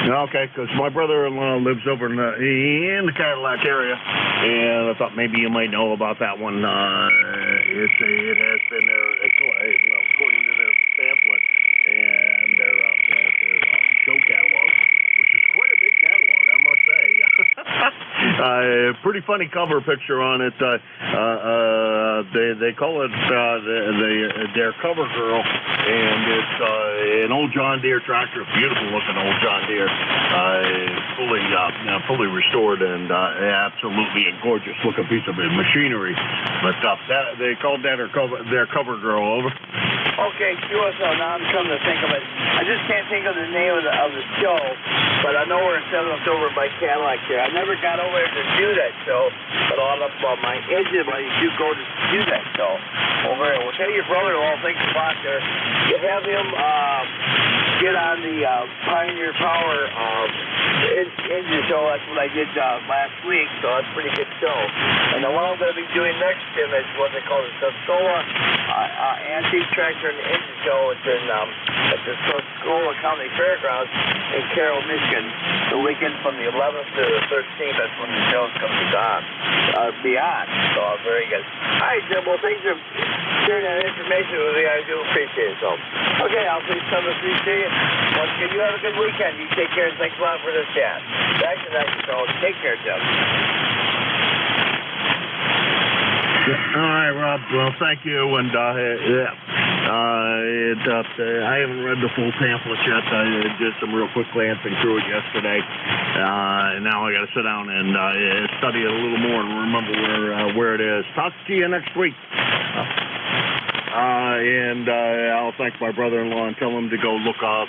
Okay, because my brother-in-law lives over in the Cadillac area, and I thought maybe you might know about that one. It has been there, according to their pamphlet and their show catalog, which is quite a big catalog, I must say. Pretty funny cover picture on it. They call it their cover girl, and it's an old John Deere tractor, beautiful looking old John Deere, fully restored, and absolutely a gorgeous looking piece of machinery. But they called that their cover girl. Over. Okay, QSO. Now I'm coming to think of it. I just can't think of the name of the show, but I know where it's over by Cadillac here. I never got over there to do that show, but all of my engine buddies do go to do that show over there. Well, tell your brother-in-law, thanks a lot there. You have him get on the Pioneer Power engine show. That's what I did last week, so that's a pretty good show. And the one I'm going to be doing next, Jim, is what they call the Tuscola Antique Tractor and Engine Show. It's in at the Tuscola County Fairgrounds in Carroll, Michigan, the weekend from the 11th to the 13th. That's when the show's going to be on. So very good. All right, Jim. Well, thanks for sharing that information with me. I do appreciate it. So, okay, I'll please come to you. Once again, you have a good weekend. You take care, and thanks a lot for this chat. Back to next show. Take care, Jim. All right, Rob. Well, thank you. And I haven't read the full pamphlet yet. I did some real quick glancing through it yesterday. And now I got to sit down and study it a little more and remember where it is. Talk to you next week. And I'll thank my brother-in-law and tell him to go look up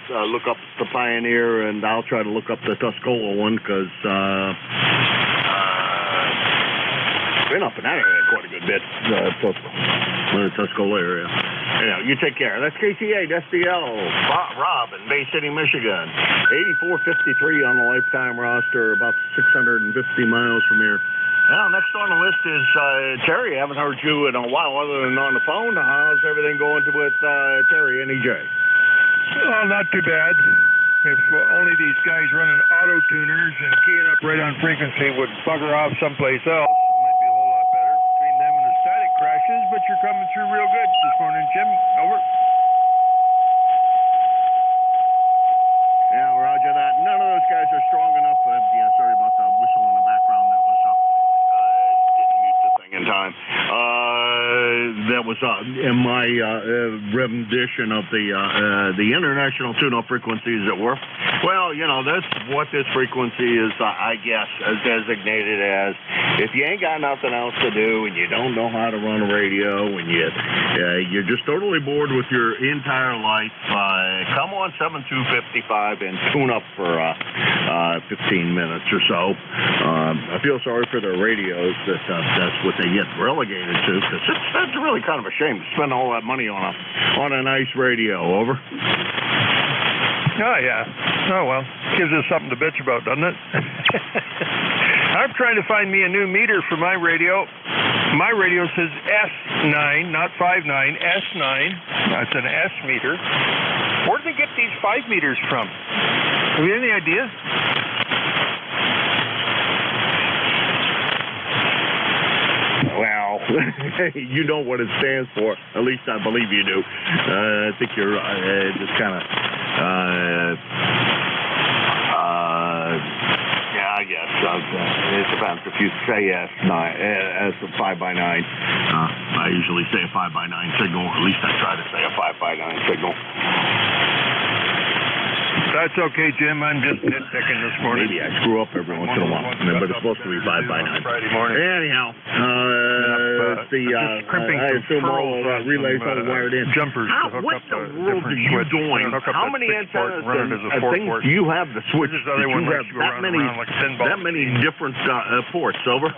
the Pioneer, and I'll try to look up the Tuscola one because been up in that area quite a good bit, the Tuscola area. Anyhow, you take care. That's KC8 SDL, Rob in Bay City, Michigan. 8453 on the lifetime roster, about 650 miles from here. Now, next on the list is Terry. I haven't heard you in a while other than on the phone. How's everything going with Terry and EJ? Well, not too bad. If only these guys running auto tuners and keying up right on frequency would bugger off someplace else, it might be a whole lot better between them and the static crashes, but you're coming through real good this morning, Jim. Over. Yeah, roger that. None of those guys are strong enough. Yeah, sorry about the whistle in the background. That was didn't mute the thing in time. That was in my rendition of the international tune-up frequencies that were. Well, you know, that's what this frequency is, I guess, designated as. If you ain't got nothing else to do and you don't know how to run a radio and you're just totally bored with your entire life, come on 7255 and tune up for 15 minutes or so. I feel sorry for their radios that's what they get relegated to, because that's really kind of a shame to spend all that money on a nice radio. Over. Oh, yeah. Oh, well. Gives us something to bitch about, doesn't it? I'm trying to find me a new meter for my radio. My radio says S9, not 59, S9. That's an S meter. Where do they get these 5 meters from? Have you any idea? Well, you know what it stands for. At least I believe you do. I think you're just kind of, yeah, I guess. It depends. If you say S9, as a 5x9, I usually say a 5x9 signal, or at least I try to say a 5x9 signal. That's okay, Jim. I'm just nitpicking this morning. Maybe I screw up every once in a while, but it's supposed to be 5x9. Friday morning. Anyhow, I assume all relays are wired in. Jumpers what the world are you doing? How many antennas and things do you have to switch? Do you have that many different ports? Over.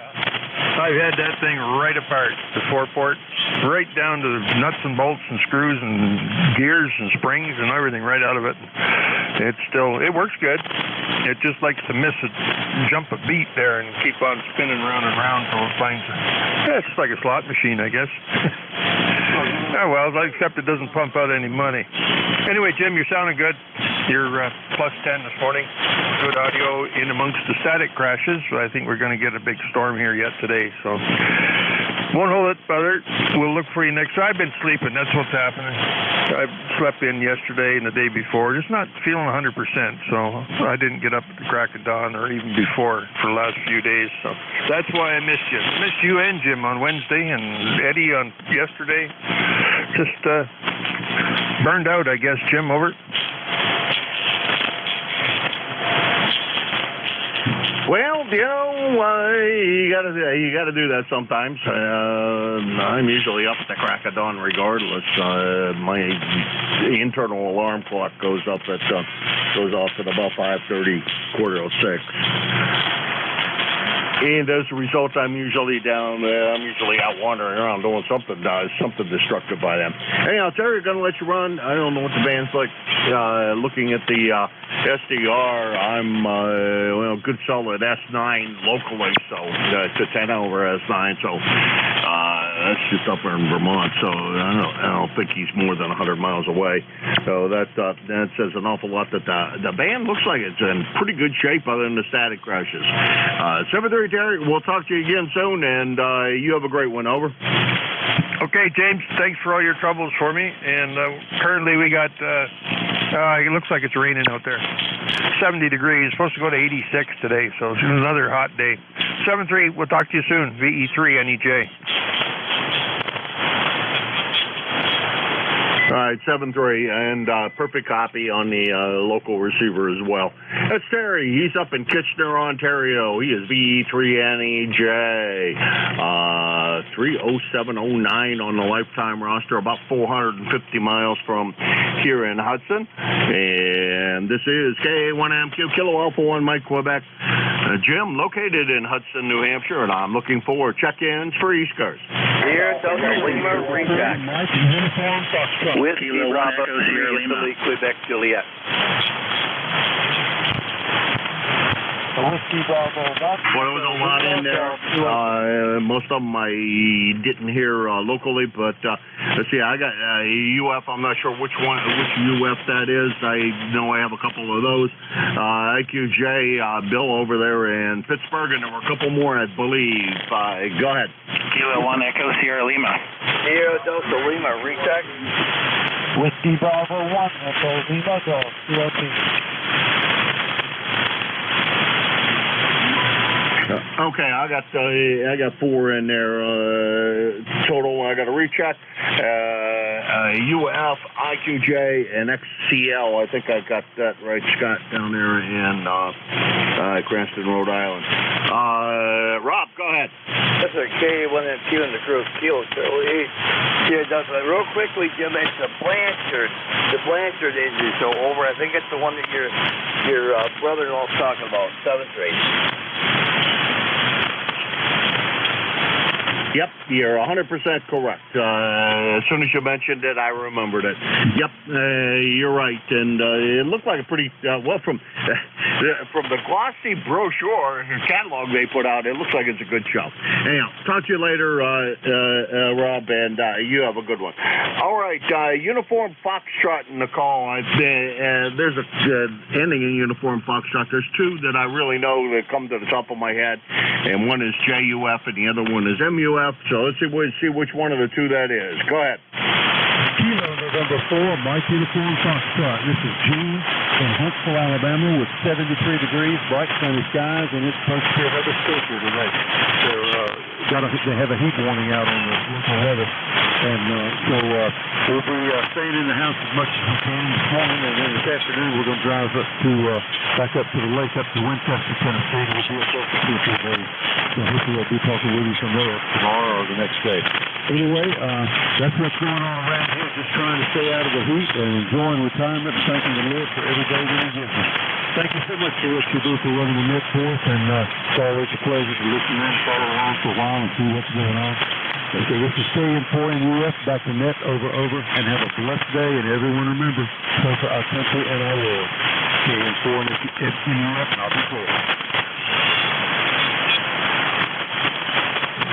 I've had that thing right apart, the 4-port, right down to the nuts and bolts and screws and gears and springs and everything right out of it. It works good. It just likes to jump a beat there and keep on spinning round and round until it finds it's just like a slot machine, I guess. Oh, well, except it doesn't pump out any money. Anyway, Jim, you're sounding good. You're plus 10 this morning. Good audio in amongst the static crashes. I think we're going to get a big storm here yet today. So won't hold it, brother. We'll look for you next. I've been sleeping. That's what's happening. I slept in yesterday and the day before. Just not feeling 100%. So I didn't get up at the crack of dawn or even before for the last few days. So that's why I missed you. I missed you and Jim on Wednesday and Eddie on yesterday. Just burned out, I guess. Jim, over. Well, you gotta do that sometimes. I'm usually up at the crack of dawn regardless. My internal alarm clock goes off at about 5:30, 5:45. And as a result, I'm usually down there. I'm usually out wandering around doing something destructive by then. Anyhow, Terry, going to let you run. I don't know what the band's like. Looking at the SDR, I'm good solid S9 locally, so it's a 10 over S9. So that's just up in Vermont. So I don't think he's more than 100 miles away. So that says an awful lot that the band looks like it's in pretty good shape other than the static crashes. 7:30, Terry. We'll talk to you again soon, and you have a great one. Over. Okay, James. Thanks for all your troubles for me. And currently we got, it looks like it's raining out there. 70 degrees. It's supposed to go to 86 today, so it's another hot day. 7-3. We'll talk to you soon. VE3 NEJ. All right, 7-3, and perfect copy on the local receiver as well. That's Terry. He's up in Kitchener, Ontario. He is VE3NEJ. 30709 on the lifetime roster, about 450 miles from here in Hudson. And this is KA1MQ, Kilo Alpha 1, Mike, Quebec. Jim, located in Hudson, New Hampshire, and I'm looking for check-ins for ECARS. Here, Delta Lima, recheck. Whiskey Bravo, Italy, Quebec, Juliet. Well, there was a lot in there. Most of them I didn't hear locally, but let's see. I got UF. I'm not sure which UF that is. I know I have a couple of those. IQJ, Bill over there in Pittsburgh, and there were a couple more, I believe. Go ahead. Kilo 1 Echo Sierra Lima. Sierra Delta Lima, recheck. Whiskey Bravo 1 Echo Lima, go. QLT. Okay, I got 4 in there total. I got a recheck. UF, IQJ, and XCL. I think I got that right, Scott, down there in Cranston, Rhode Island. Rob, go ahead. That's a K1MQ in the crew. Kilo, here, does it real quickly, Jim. It's the Blanchard engine. So over. I think it's the one that your brother-in-law's talking about. 7-3. Yep, you're 100% correct. As soon as you mentioned it, I remembered it. Yep, you're right. And it looked like a pretty, from the glossy brochure and catalog they put out, it looks like it's a good show. Anyhow, talk to you later, Rob, and you have a good one. All right, Uniform Foxtrot in the call. There's a ending in Uniform Foxtrot. There's 2 that I really know that come to the top of my head, and one is JUF and the other one is MUF. So let's see which one of the 2 that is. Go ahead. Kilo November 4, Mike Uniform Foxtrot. This is Gene in Huntsville, Alabama, with 73 degrees, bright sunny skies, and it's supposed to be another scorcher today. They have a heat warning out on the local weather, and so we'll be staying in the house as much as we can this morning, and then this afternoon we're going to drive up to back up to the lake, up to Winchester, Tennessee. We'll be up there for 2 or 3 days. So hopefully I'll be talking with you from there tomorrow or the next day. Anyway, that's what's going on around here. Just trying to stay out of the heat and enjoying retirement and thanking the Lord for every day that He gives us. Thank you so much for what you do for running the net for us, and it's always a pleasure to listen in, follow along for a while, and see what's going on. So this is KN4NUS, back to net, over, and have a blessed day, and everyone remember, pray for our country and our world. KN4NUS, and I'll be clear.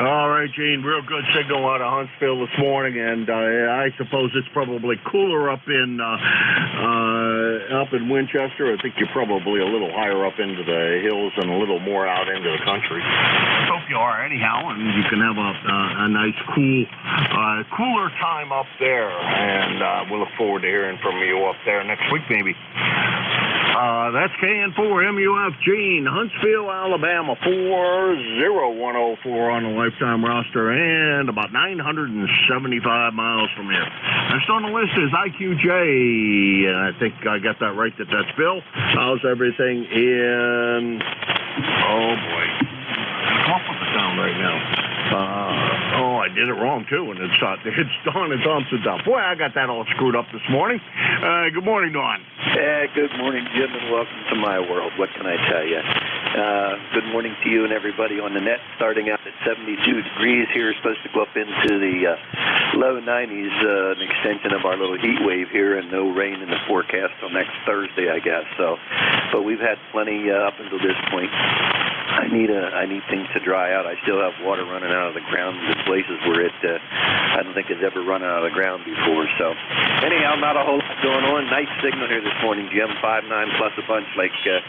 All right, Gene, real good signal out of Huntsville this morning, and I suppose it's probably cooler up in up in Winchester. I think you're probably a little higher up into the hills and a little more out into the country. Hope you are anyhow, and you can have a nice cooler time up there. And we'll look forward to hearing from you up there next week, maybe. That's KN4MUF Gene, Huntsville, Alabama, 40104 on the lifetime roster, and about 975 miles from here. Next on the list is IQJ, and I think I got that right, that's Bill. How's everything in, oh boy, I'm off with the sound right now. I did it wrong too, and it's Don and Thompson Town. Boy, I got that all screwed up this morning. Good morning, Don. Good morning, Jim, and welcome to my world. What can I tell you? Good morning to you and everybody on the net. Starting out at 72 degrees here, supposed to go up into the low 90s, an extension of our little heat wave here, and no rain in the forecast till next Thursday, I guess. So, but we've had plenty up until this point. I need things to dry out. I still have water running out of the ground in places where it I don't think it's ever run out of the ground before. So anyhow, not a whole lot going on. Nice signal here this morning, Jim. 5.9 plus a bunch, like you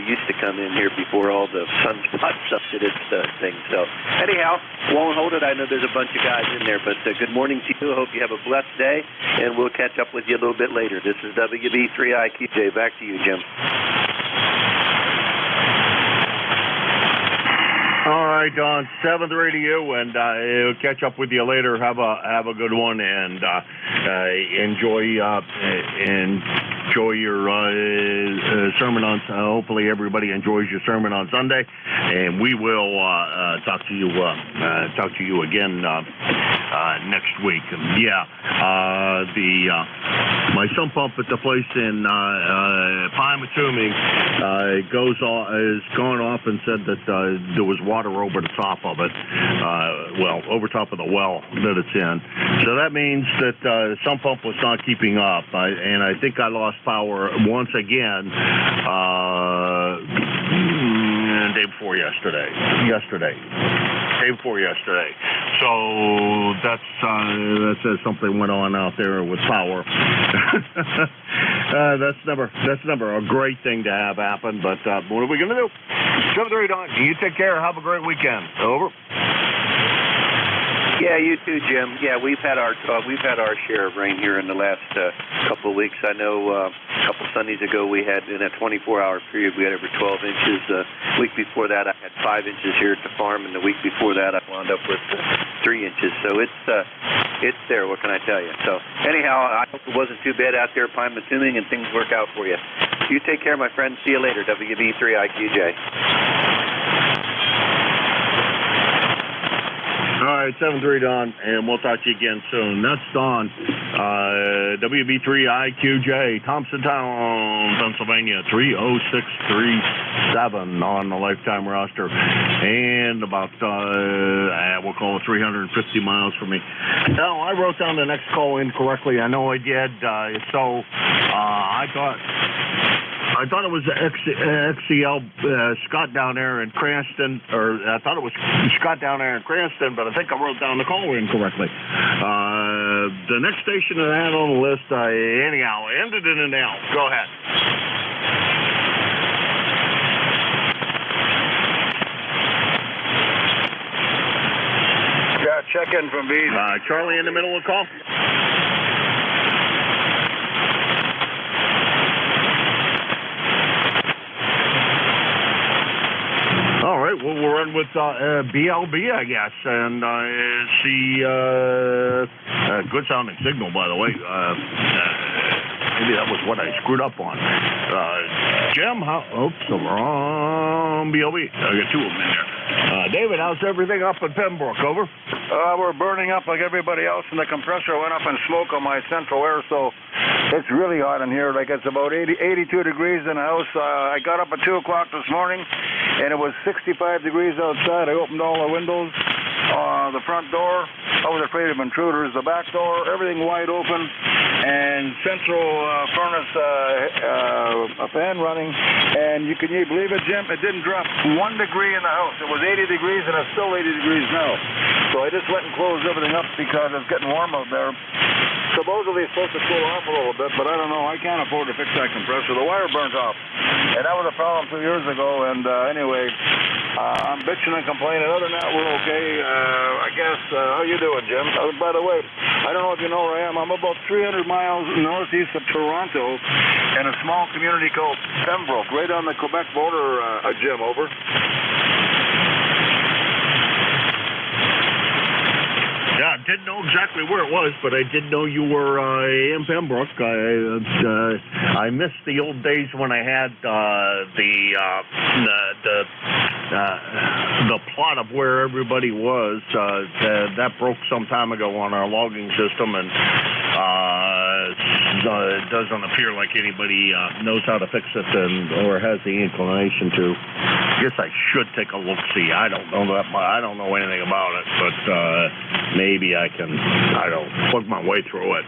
used to come in here before all the sunspot stuff did its thing. So anyhow, won't hold it. I know there's a bunch of guys in there, but good morning to you. Hope you have a blessed day, and we'll catch up with you a little bit later. This is WB3IQJ. Back to you, Jim. All right, Don. 7th radio, and we'll catch up with you later. Have a good one, and enjoy your sermon on. Hopefully, everybody enjoys your sermon on Sunday, and we will talk to you again next week. My sump pump at the place in Pymatuming has gone off and said that there was water over the top of it, over top of the well that it's in. So that means that the sump pump was not keeping up, and I think I lost power once again day before yesterday. So that says something went on out there with power. That's never a great thing to have happen, but what are we going to do? 7:30 Don. You take care. Have a great weekend. Over. Yeah, you too, Jim. Yeah, we've had our share of rain here in the last couple of weeks. I know a couple Sundays ago we had, in a 24-hour period, we had over 12 inches. The week before that I had 5 inches here at the farm, and the week before that I wound up with 3 inches. So it's there. What can I tell you? So anyhow, I hope it wasn't too bad out there, Pymatuming, and things work out for you. You take care, my friend. See you later. WB3IQJ. All right, 7-3 Don, and we'll talk to you again soon. That's Don, WB3IQJ, Thompsontown, Pennsylvania, 30637 on the lifetime roster, and about, we'll call it 350 miles from me. Now, I wrote down the next call incorrectly. I know I did, so I thought it was XCL Scott down there in Cranston, or I thought it was Scott down there in Cranston, but I think I wrote down the call incorrectly. The next station that I had on the list, anyhow, ended in an L. Go ahead. Yeah, check in from B. Charlie in the middle of the call. All right, well, we'll run with BLB, I guess, and see, good sounding signal, by the way. Maybe that was what I screwed up on. Jim, wrong BLB. I got two of them in there. David, how's everything up in Pembroke? Over. We're burning up like everybody else, and the compressor went up in smoke on my central air, so it's really hot in here. Like it's about 82 degrees in the house. I got up at 2 o'clock this morning, and it was 65 degrees outside. I opened all the windows, the front door, I was afraid of intruders. The back door, everything wide open, and central furnace a fan running. And can you believe it, Jim? It didn't drop 1 degree in the house. It was 80 degrees, and it's still 80 degrees now. So I just went and closed everything up because it's getting warm out there. Supposedly it's supposed to cool off a little bit, but I don't know. I can't afford to fix that compressor. The wire burnt off, and that was a problem 2 years ago. And anyway, I'm bitching and complaining. Other than that, we're okay. I guess. How you doing, Jim? By the way, I don't know if you know where I am. I'm about 300 miles northeast of Toronto in a small community called Pembroke, right on the Quebec border, Jim, over. Yeah, didn't know exactly where it was, but I did know you were in Pembroke. I missed the old days when I had the plot of where everybody was. That broke some time ago on our logging system, and it doesn't appear like anybody knows how to fix it or has the inclination to. I guess I should take a look. See, I don't know that. I don't know anything about it, but maybe I can. I don't plug my way through it.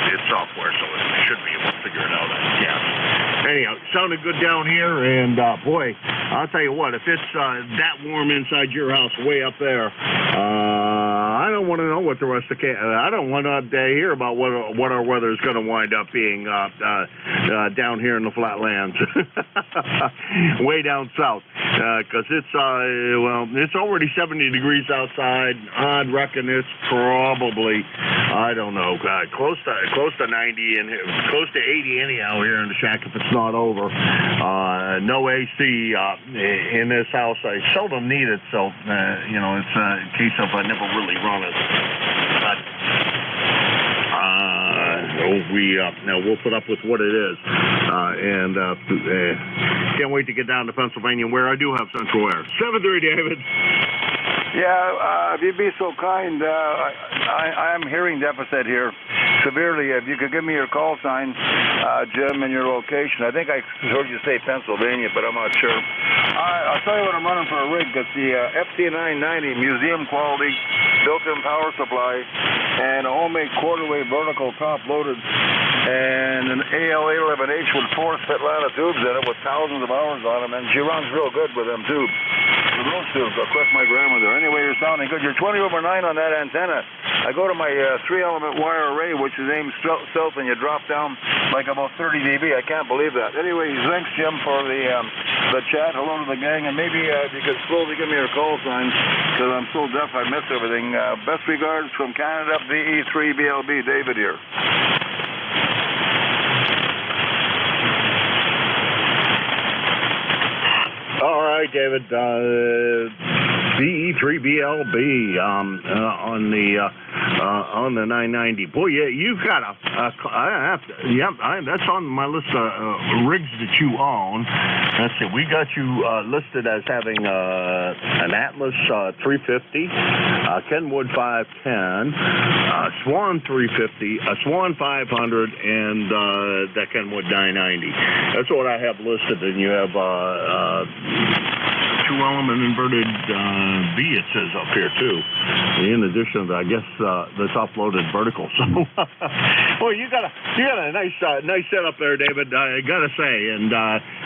It's software, so it should be able to figure it out. Yeah. Anyhow, sounded good down here, and boy, I'll tell you what. If it's that warm inside your house, way up there, I don't want to know what the rest of I don't want to hear about what our weather is going to wind up being down here in the flatlands, way down south, because it's it's already 70 degrees outside. I'd reckon it's probably, I don't know, close to 90 and close to 80 anyhow here in the shack if it's not over. No AC in this house. I seldom need it, so it's a case of I never really run it. But we'll put up with what it is, and can't wait to get down to Pennsylvania, where I do have central air. 7:30, David. Yeah, if you'd be so kind, I am hearing deficit here severely. If you could give me your call sign, Jim, and your location. I think I heard you say Pennsylvania, but I'm not sure. I'll tell you what I'm running for a rig. It's the FT990 museum quality built-in power supply and a homemade quarter-wave vertical top-loaded and an AL811H with 4 Svetlana tubes in it with thousands of hours on them, and she runs real good with them tubes. With those tubes, of course, my grandmother. Anyway, you're sounding good. You're 20/9 on that antenna. I go to my 3-element wire array, which is aimed south, and you drop down like about 30 dB. I can't believe that. Anyway, thanks, Jim, for the chat. Hello to the gang, and maybe if you could slowly give me your call sign, because I'm so deaf I miss everything. Best regards from Canada, VE3BLB, David here. All right, David. VE3BLB on the 990. Boy, yeah, you've got that's on my list of rigs that you own. Let's see, we got you listed as having an Atlas 350, Kenwood 510, Swan 350, a Swan 500, and that Kenwood 990. That's what I have listed, and you have 2-element inverted B, it says up here too. In addition to, I guess, the top-loaded vertical. So, well, you got a nice setup there, David. I gotta say, and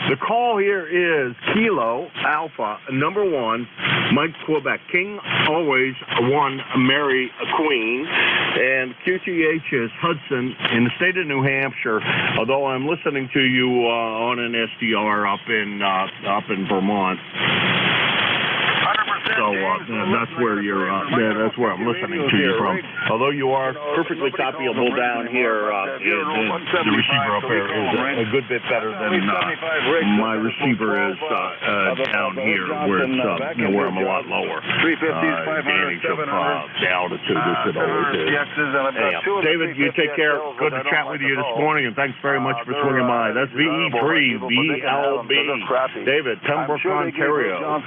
the call here is Kilo Alpha #1, Mike Quebec King, always 1 Mary Queen, and QTH is Hudson in the state of New Hampshire. Although I'm listening to you on an SDR up in Vermont. So that's where you're. That's where I'm listening to you from. Although you are perfectly copyable down here, the receiver up here is a good bit better than my receiver is down here, where it's where I'm a lot lower. 350s, 500s, 700s. The altitude is it always is. Anyhow, David, you take care. Good to chat with you this morning, and thanks very much for swinging by. That's VE3BLB. David, Pembroke, Ontario.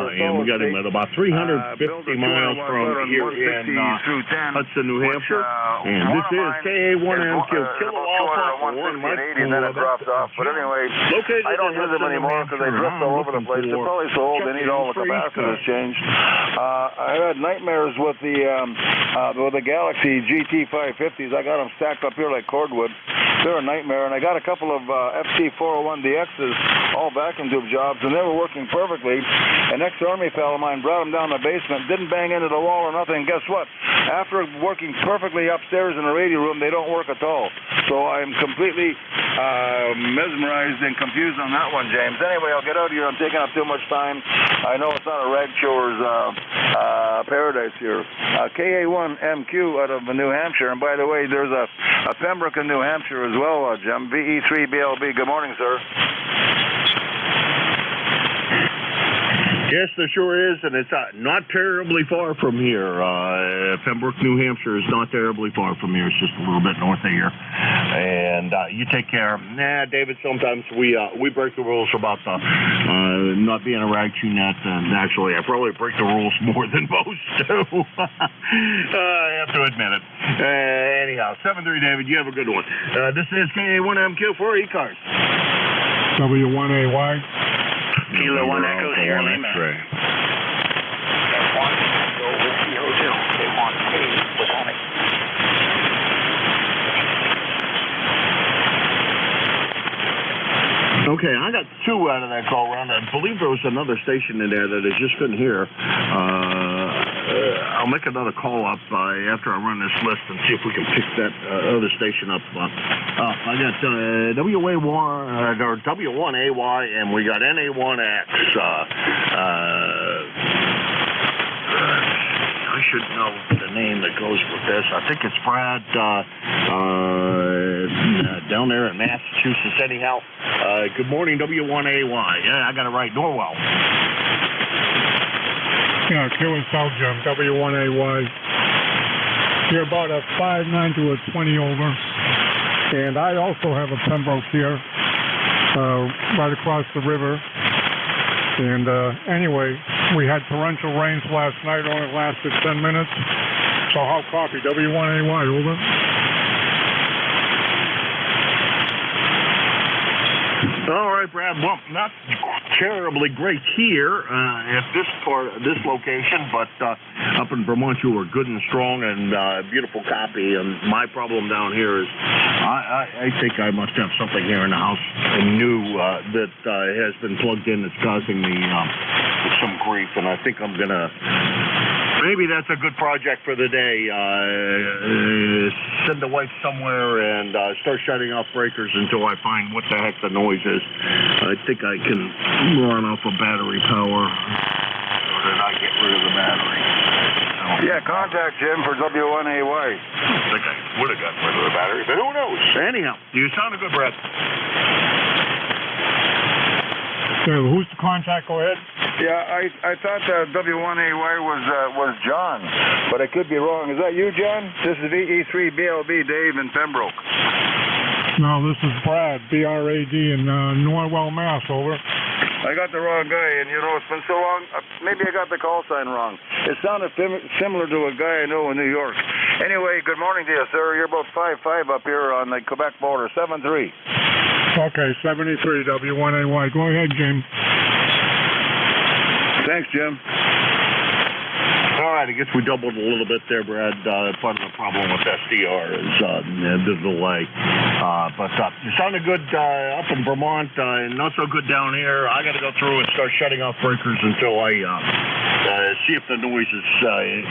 and we got him at about 350 miles from here in Hudson, New Hampshire. And this is KA1MQ, Kilo Alpha 1 Mike. And then it drops off. But anyway, I don't use them anymore because they drift all over the place. They're probably so old they need all the capacitors changed. I had nightmares with the Galaxy GT550s. I got them stacked up here like cordwood. They're a nightmare. And I got a couple of FC401DXs, all vacuum tube jobs, and they were working perfectly. An ex-Army fellow of mine brought them down the basement, didn't bang into the wall or nothing. Guess what? After working perfectly upstairs in the radio room, they don't work at all. So I'm completely mesmerized and confused on that one, James. Anyway, I'll get out of here. I'm taking up too much time. I know it's not a rag shower's paradise here. KA1MQ out of New Hampshire. And by the way, there's a Pembroke in New Hampshire as well, Jim. VE3BLB. Good morning, sir. Yes, there sure is, and it's not terribly far from here. Pembroke, New Hampshire is not terribly far from here. It's just a little bit north of here. And you take care. David, sometimes we break the rules about not being a rag shoe net, and actually I probably break the rules more than most do. I have to admit it. Anyhow, 7-3, David, you have a good one. This is KA1MQ for ECARS. W1AY. Kilo 1 Echo Sierra Lima. Okay, I got 2 out of that call round. I believe there was another station in there that I just couldn't hear. I'll make another call up after I run this list and see if we can pick that other station up. I got W1AY and we got NA1X. I should know the name that goes with this. I think it's Brad down there in Massachusetts. Anyhow, good morning, W1AY. Yeah, I got it right. Norwell. Yeah, QSL Jim, W1AY. You're about a 5.9 to a 20 over. And I also have a Pembroke here, right across the river. And anyway, we had torrential rains last night, only lasted 10 minutes. So how copy? W1AY, over. All right, Brad. Well, not terribly great here at this location, but up in Vermont, you were good and strong and beautiful copy. And my problem down here is I think I must have something here in the house new that has been plugged in that's causing me some grief, and I think I'm gonna. Maybe that's a good project for the day. Send the wife somewhere and start shutting off breakers until I find what the heck the noise is. I think I can run off of battery power. Or did I get rid of the battery? Yeah, contact Jim for W1AY. I think I would have gotten rid of the battery, but who knows? Anyhow, you sounded good, Brad. So who's the contact? Go ahead. Yeah, I thought W1AY was John, but I could be wrong. Is that you, John? This is VE3BLB, Dave in Pembroke. No, this is Brad, BRAD in Norwell, Mass, over. I got the wrong guy, and you know, it's been so long, maybe I got the call sign wrong. It sounded similar to a guy I know in New York. Anyway, good morning to you, sir. You're about 5'5" up here on the Quebec border, 7'3". Okay, 73, W1AY. Go ahead, Jim. Thanks, Jim. All right, I guess we doubled a little bit there, Brad. Part of the problem with SDR is the delay. But you sounded good up in Vermont, not so good down here. I got to go through and start shutting off breakers until I see if the noise is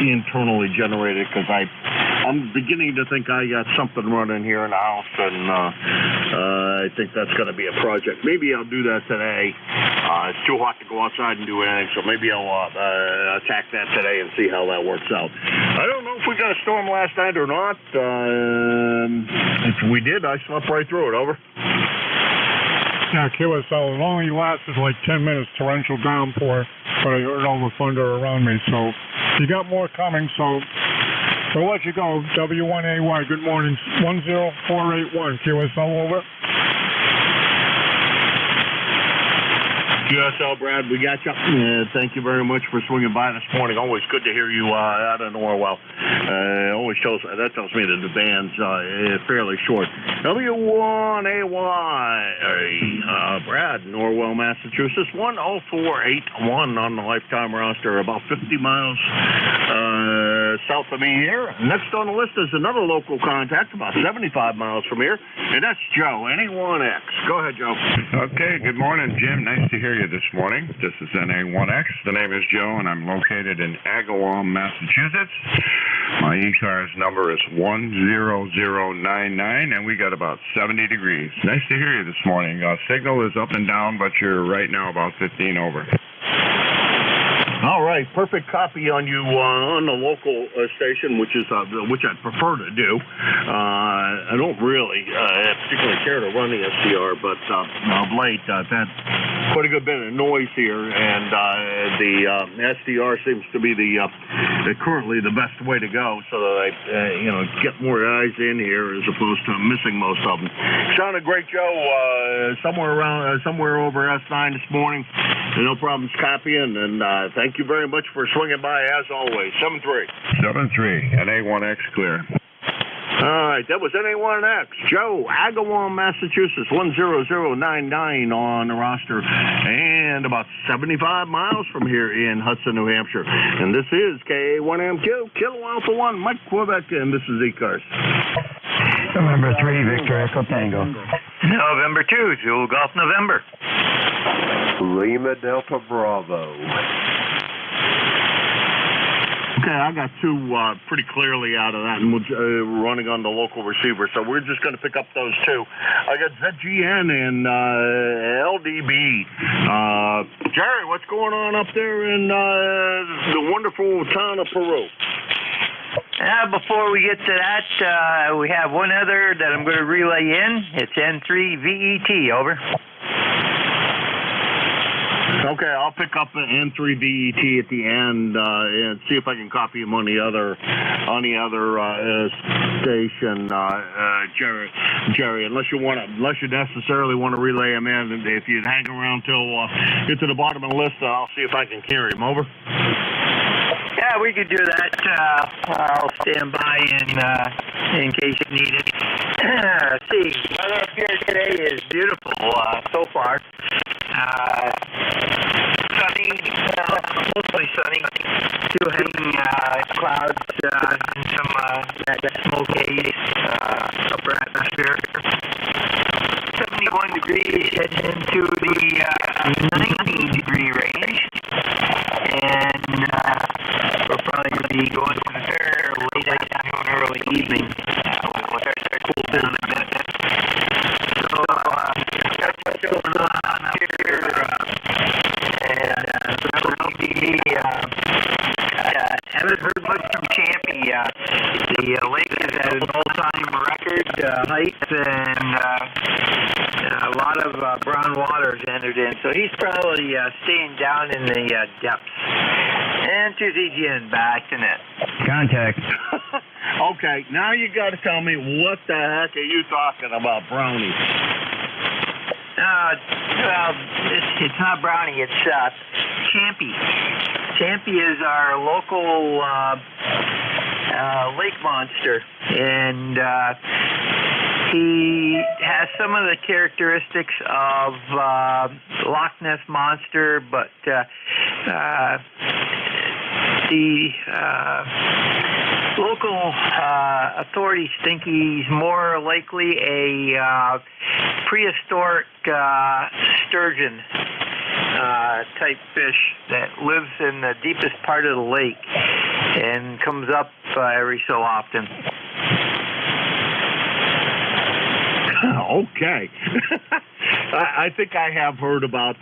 internally generated, because I'm beginning to think I got something running here in the house, and I think that's going to be a project. Maybe I'll do that today. It's too hot to go outside and do anything, so maybe I'll attack that today and see how that works out. I don't know if we got a storm last night or not. If we did, I slept right through it. Over. Yeah, QSL, it only lasted like 10 minutes, torrential downpour, but I heard all the thunder around me, so you got more coming, so we'll let you go. W1AY, good morning. 10481, QSL, over. USL, Brad, we got you. Thank you very much for swinging by this morning. Always good to hear you out of Norwell. Always tells me that the band's fairly short. W1AY, Brad, Norwell, Massachusetts, 10481 on the lifetime roster, about 50 miles south of me here. Next on the list is another local contact, about 75 miles from here, and that's Joe, NA1X. Go ahead, Joe. Okay, good morning, Jim. Nice to hear you this morning. This is NA1X. The name is Joe, and I'm located in Agawam, Massachusetts. My ECARS number is 10099, and we got about 70 degrees. Nice to hear you this morning. Signal is up and down, but you're right now about 15 over. All right, perfect copy on you on the local station, which I'd prefer to do. I don't really particularly care to run the SDR, but of late I've had quite a good bit of noise here, and the SDR seems to be currently the best way to go, so that I get more eyes in here as opposed to missing most of them. Sounded great, Joe. Somewhere over S9 this morning. No problems copying, and thank you very much for swinging by as always. 7-3. 7-3, NA1X clear. All right, that was NA1X. Joe, Agawam, Massachusetts, 10099 on the roster, and about 75 miles from here in Hudson, New Hampshire. And this is KA1MQ, Kilo Alpha 1, Mike Quebec, and this is ECARS. November 3, Victor Echo Tango. November 2, Zulu Golf November. Lima Delta Bravo. Okay, I got two pretty clearly out of that, and we're running on the local receiver, so we're just going to pick up those two. I got ZGN and LDB. Jerry, what's going on up there in the wonderful town of Peru? Before we get to that, we have one other that I'm going to relay in. It's N3VET, over. Okay, I'll pick up an N3VET at the end and see if I can copy him on the other station, Jerry. Unless you necessarily want to relay him in, if you hang around till get to the bottom of the list, I'll see if I can carry him over. Yeah, we could do that. I'll stand by in case you need it. See, weather up here today is beautiful so far. Sunny, mostly sunny. Still hanging clouds and some that smoke haze, upper atmosphere. 71 degrees heading into the 90-degree range. And we're probably going to be going to the fair late afternoon, early evening. We'll start to cool down a bit. So that's what's going on here. And haven't heard much from Champy. The lake is at an all-time record height, and a lot of brown water has entered in. So he's probably staying down in the depths. And to ZGN, back to net. Contact. Okay, now you got to tell me what the heck are you talking about, Brownie? Well, it's not Brownie, it's Champy. Champy is our local lake monster, and he has some of the characteristics of Loch Ness Monster, but the local authorities think he's more likely a prehistoric sturgeon type fish that lives in the deepest part of the lake and comes up every so often. Okay. I think I have heard about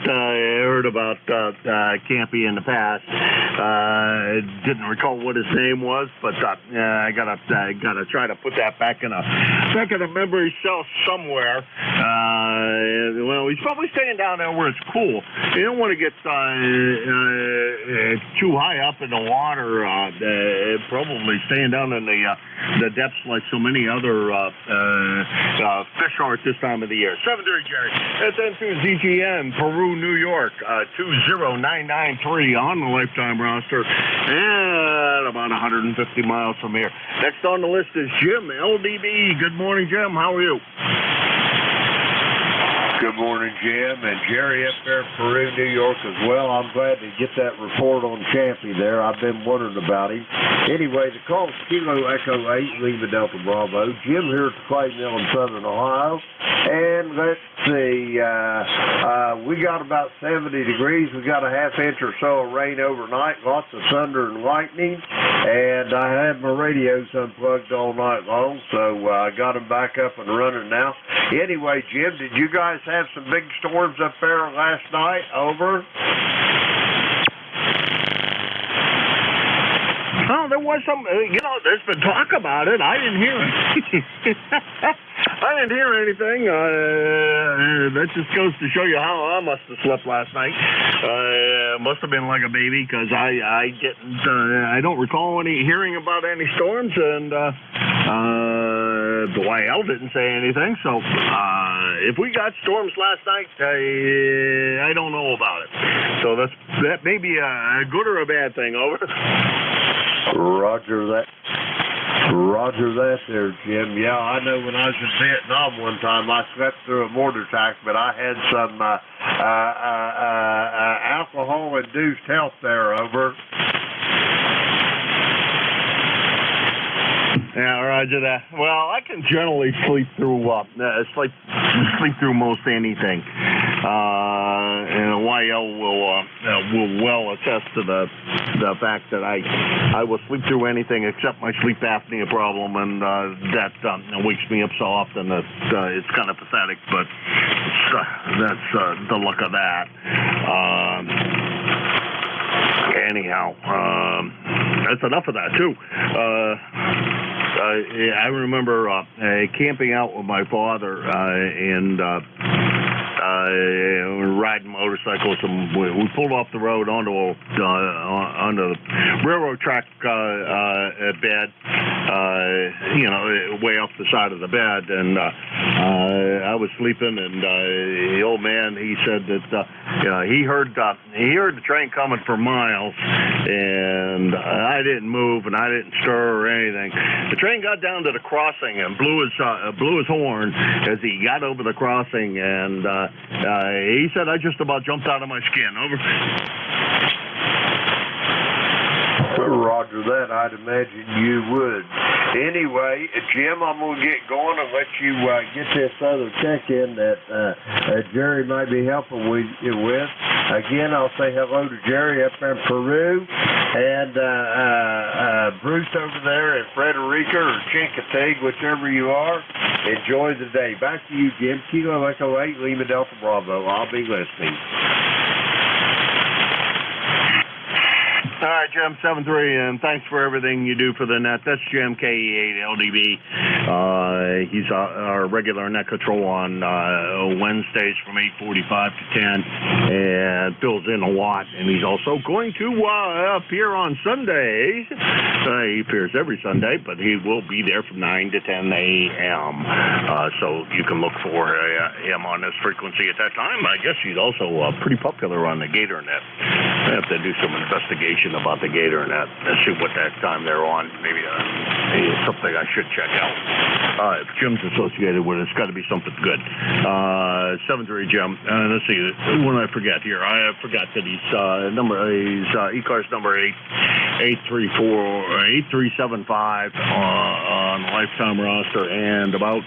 Campy in the past. Didn't recall what his name was, but I gotta try to put that back in a memory cell somewhere. Well, so he's probably staying down there where it's cool. You don't want to get too high up in the water. Probably staying down in the depths like so many other fish are at this time of the year. 7:30, Jerry. That's N2ZGN, Peru, New York, 20993 on the lifetime roster, and about 150 miles from here. Next on the list is Jim, LDB. Good morning, Jim. How are you? Good morning, Jim, and Jerry up there in Peru, New York as well. I'm glad to get that report on Champy there. I've been wondering about him. Anyway, the call's Kilo Echo 8, Lima Delta Bravo. Jim here at the Clay Mill in Southern Ohio. And let's see, we got about 70 degrees. We got a half inch or so of rain overnight, lots of thunder and lightning. And I had my radios unplugged all night long, so I got them back up and running now. Anyway, Jim, did you guys have some big storms up there last night? Over. Oh, there was some, there's been talk about it. I didn't hear it. I didn't hear anything. That just goes to show you how I must have slept last night. Must have been like a baby, because I didn't, I don't recall hearing about any storms, and the YL didn't say anything. So if we got storms last night, I don't know about it. So that may be a good or a bad thing. Over. Roger that. Roger that there, Jim. Yeah, I know when I was in Vietnam one time, I slept through a mortar attack, but I had some alcohol-induced health there. Over. Yeah, roger that. Well, I can generally sleep through most anything. And YL will well attest to the fact that I will sleep through anything except my sleep apnea problem, and that wakes me up so often that it's kind of pathetic. But that's the luck of that. Anyhow, that's enough of that too. I remember camping out with my father and riding motorcycles, and we pulled off the road onto the railroad track bed, way off the side of the bed, and I was sleeping, and the old man, he said that he heard the train coming for miles, and I didn't move and I didn't stir or anything. The train got down to the crossing and blew his horn as he got over the crossing, and he said I just about jumped out of my skin. Over. Roger that. I'd imagine you would. Anyway, Jim, I'm going to get going and let you get this other check-in that Jerry might be helping you with. Again, I'll say hello to Jerry up there in Peru, and Bruce over there in Frederica or Chincoteague, whichever you are. Enjoy the day. Back to you, Jim. Kilo Echo 8, Lima Delta Bravo. I'll be listening. All right, Jim, 7-3, and thanks for everything you do for the net. That's Jim, KE8LDB. He's our regular net control on Wednesdays from 8:45 to 10, and fills in a lot. And he's also going to appear on Sundays. He appears every Sunday, but he will be there from 9 to 10 a.m. So you can look for him on this frequency at that time. I guess he's also pretty popular on the Gator Net. I have to do some investigation about the Gator Net and see what that time they're on. Maybe it's something I should check out. If Jim's associated with it, it's got to be something good. 7-3, Jim. Let's see. When I forget here, I forgot that he's ECARS number 8375 on the lifetime roster, and about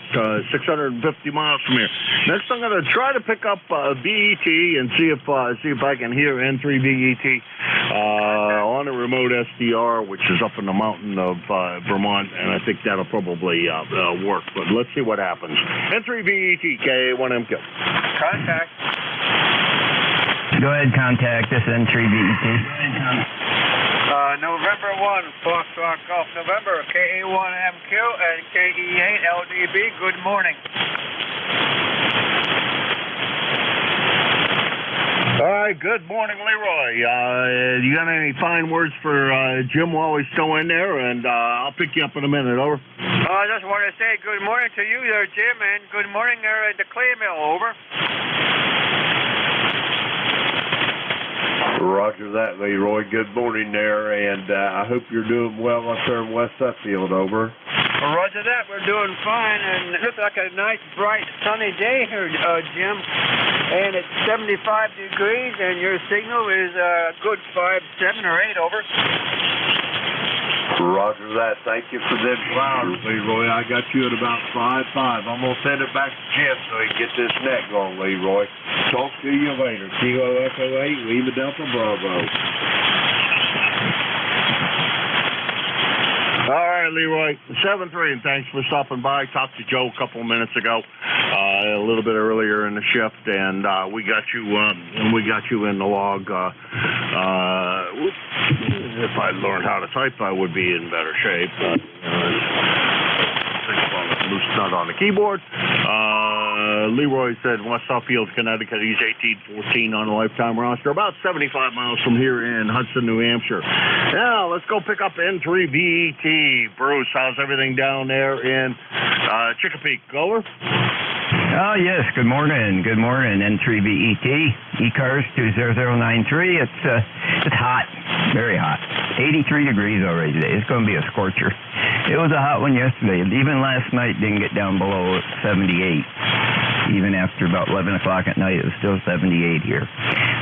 650 miles from here. Next, I'm going to try to pick up BET and see if I can hear N3 BET on a remote SDR, which is up in the mountain of Vermont, and I think that'll probably work. But let's see what happens. N3 BET, K1MQ. Contact. Go ahead, contact. This is N3 BET. November 1, Foxtrot Golf November, KE1MQ and KE8LDB. Good morning. Good morning, Leroy. You got any fine words for Jim while he's still in there? And I'll pick you up in a minute. Over. I just want to say good morning to you there, Jim, and good morning there at the clay mill. Over. Roger that, Leroy. Good morning there, and I hope you're doing well up there in West Suffield. Over. Well, roger that. We're doing fine, and it looks like a nice, bright, sunny day here, Jim. And it's 75 degrees, and your signal is a good 5, 7, or 8. Over. Roger that. Thank you for them flowers, Leroy. I got you at about 5.5. I'm going to send it back to Jim so he can get this net going, Leroy. Talk to you later. Kilo Echo 8, Lima Delta Bravo. All right, Leroy. 7-3, and thanks for stopping by. Talked to Joe a couple of minutes ago, a little bit earlier in the shift, and we got you in the log. If I learned how to type, I would be in better shape. Loose nut on the keyboard. Leroy said West Suffield, Connecticut. He's 18-14 on a lifetime roster, about 75 miles from here in Hudson, New Hampshire. Now, let's go pick up N3VET. Bruce, how's everything down there in Chicopee? Over. Oh, yes. Good morning. Good morning, N3VET. ECARS 20093. It's hot. Very hot. 83 degrees already today. It's going to be a scorcher. It was a hot one yesterday. Even last night didn't get down below 78. Even after about 11 o'clock at night, it was still 78 here.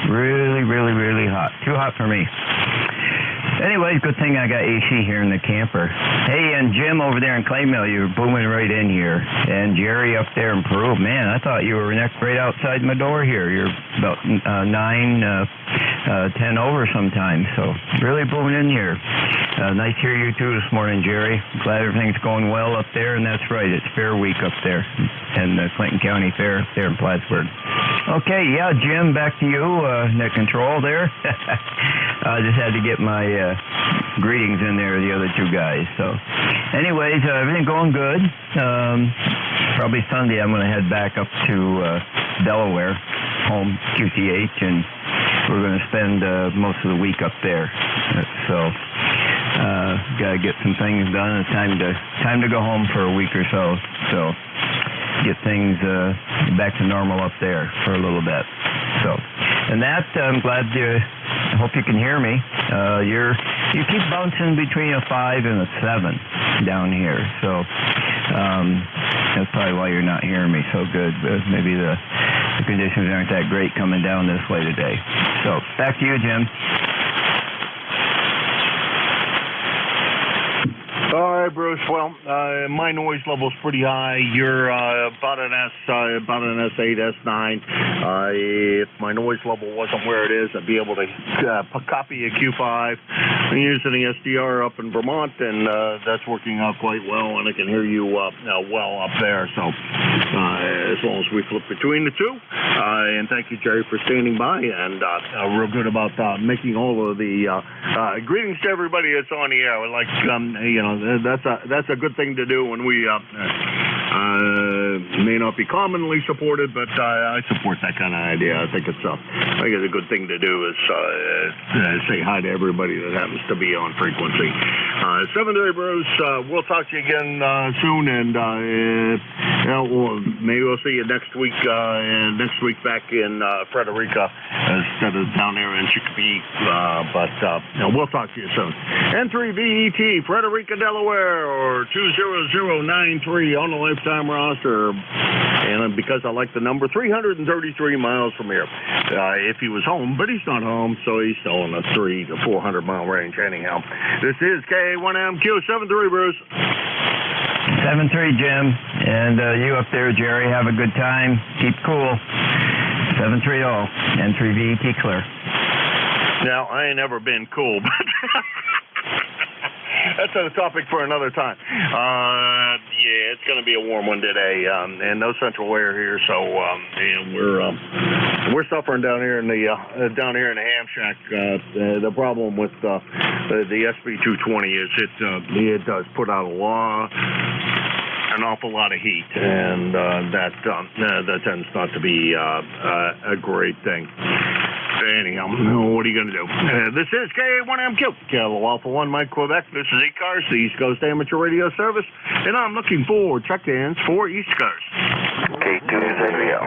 Really, really, really hot. Too hot for me. Anyways, good thing I got AC here in the camper. Hey, and Jim over there in Claymill, you're booming right in here. And Jerry up there in Peru, man, I thought you were right outside my door here. You're about 9, 10 over sometimes, so really booming in here. Nice to hear you too this morning, Jerry. Glad everything's going well up there, and that's right, it's Fair Week up there, and the Clinton County Fair up there in Plattsburgh. Okay, yeah, Jim, back to you, net control there. I just had to get my greetings in there, the other two guys. So, anyways, everything going good. Probably Sunday I'm going to head back up to Delaware, home QTH, and we're going to spend most of the week up there. So, got to get some things done. It's time to go home for a week or so. So, get things back to normal up there for a little bit. So, and that I'm glad I hope you can hear me. You keep bouncing between a 5 and a 7 down here, so that's probably why you're not hearing me so good. Maybe the conditions aren't that great coming down this way today. So back to you, Jim. All right, Bruce. Well, my noise level's pretty high. You're about an S8, S9. If my noise level wasn't where it is, I'd be able to copy a Q5. I'm using the SDR up in Vermont, and that's working out quite well, and I can hear you well up there. So as long as we flip between the two. And thank you, Jerry, for standing by, and real good about making all of the greetings to everybody that's on the air. Like, that's a good thing to do when we may not be commonly supported, but I support that kind of idea. I think it's a good thing to do is say hi to everybody that happens to be on frequency. 7-day Bruce, we'll talk to you again soon, and maybe we'll see you next week. Next week back in Frederica instead of down there in Chicopee. But we'll talk to you soon. N3VET, Frederica, Delaware, or 20093 on the lifetime roster. And because I like the number, 333 miles from here. If he was home, but he's not home, so he's still in the 300 to 400 mile range anyhow. This is K1MQ 73, Bruce. 7-3, Jim, and you up there, Jerry, have a good time. Keep cool. 7-3 all. N3VET clear. Now, I ain't never been cool, but that's a topic for another time. Yeah, it's going to be a warm one today, and no central air here, so and we're suffering down here in the ham shack. The problem with the SB220 is it does put out an awful lot of heat, and that tends not to be a great thing. Anyhow, what are you going to do? This is K1MQ, Kilo Alpha 1 Mike Quebec. This is ECARS, the East Coast Amateur Radio Service, and I'm looking for check-ins for ECARS. K2 is NVL.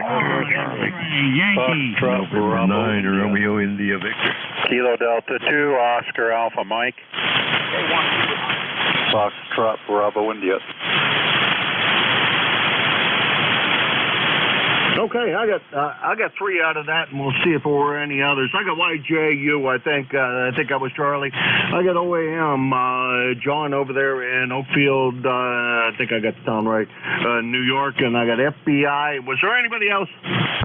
Yankee. November 9, Romeo India Victor. Kilo Delta 2, Oscar Alpha Mike. Foxtrot Bravo India. Okay, I got 3 out of that, and we'll see if there were any others. I got YJU, I think that was Charlie. I got OAM, John over there in Oakfield, I think I got the town right, New York, and I got FBI. Was there anybody else?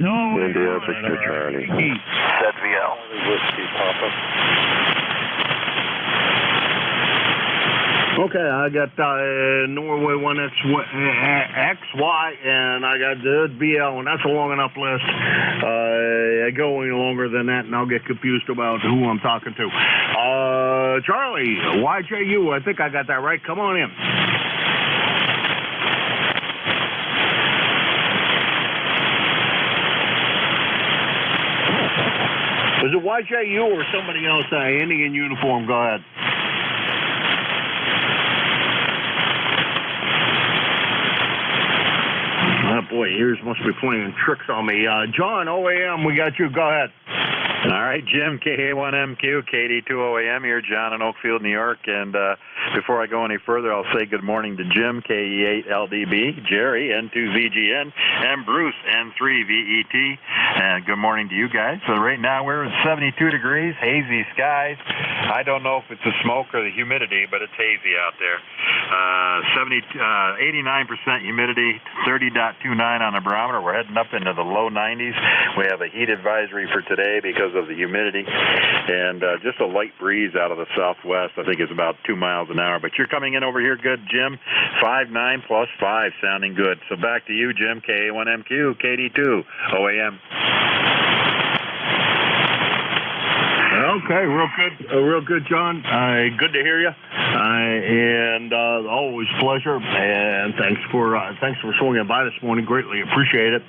No. India Victor Charlie. ZVL. Whiskey Papa. Okay, I got Norway 1XY, and I got the BL, and that's a long enough list. I go any longer than that, and I'll get confused about who I'm talking to. Charlie, YJU, I think I got that right. Come on in. Is it YJU or somebody else? Indian uniform, go ahead. Oh, boy, ears must be playing tricks on me. John, OAM, we got you. Go ahead. All right, Jim, KA1MQ, KD2OAM here, John in Oakfield, New York. And before I go any further, I'll say good morning to Jim, KE8LDB, Jerry, N2VGN, and Bruce, N3VET. And good morning to you guys. So right now we're at 72 degrees, hazy skies. I don't know if it's the smoke or the humidity, but it's hazy out there. 89% humidity, 30.29 on the barometer. We're heading up into the low 90s. We have a heat advisory for today because of the humidity, and just a light breeze out of the southwest. I think it's about 2 miles an hour. But you're coming in over here good, Jim. 5.9 plus 5, sounding good. So back to you, Jim. KA1MQ, KD2, OAM. Okay, real good, John. Good to hear you, and always pleasure. And thanks for swinging by this morning. Greatly appreciate it.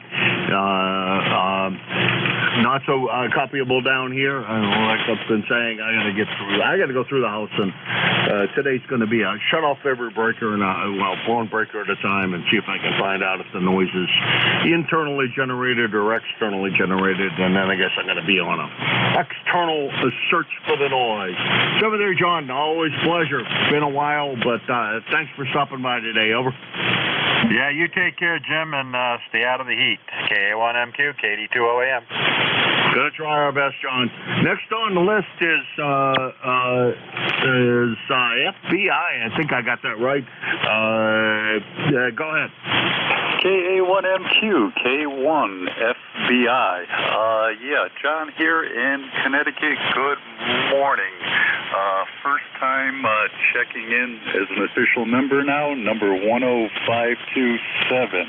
Not so copyable down here. Like I've been saying, I got to go through the house, and today's going to be a shut off every breaker and one breaker at a time, and see if I can find out if the noise is internally generated or externally generated, and then I guess I'm going to be on a external search for the noise. So over there, John, always pleasure. It's been a while, but thanks for stopping by today. Over. Yeah, you take care, Jim, and stay out of the heat. KA1MQ, KD2OAM. Gonna try our best, John. Next on the list is FBI. I think I got that right. Go ahead. KA1MQ, K1FBI. Yeah, John here in Connecticut. Good morning. First time checking in as an official member now, number 10527.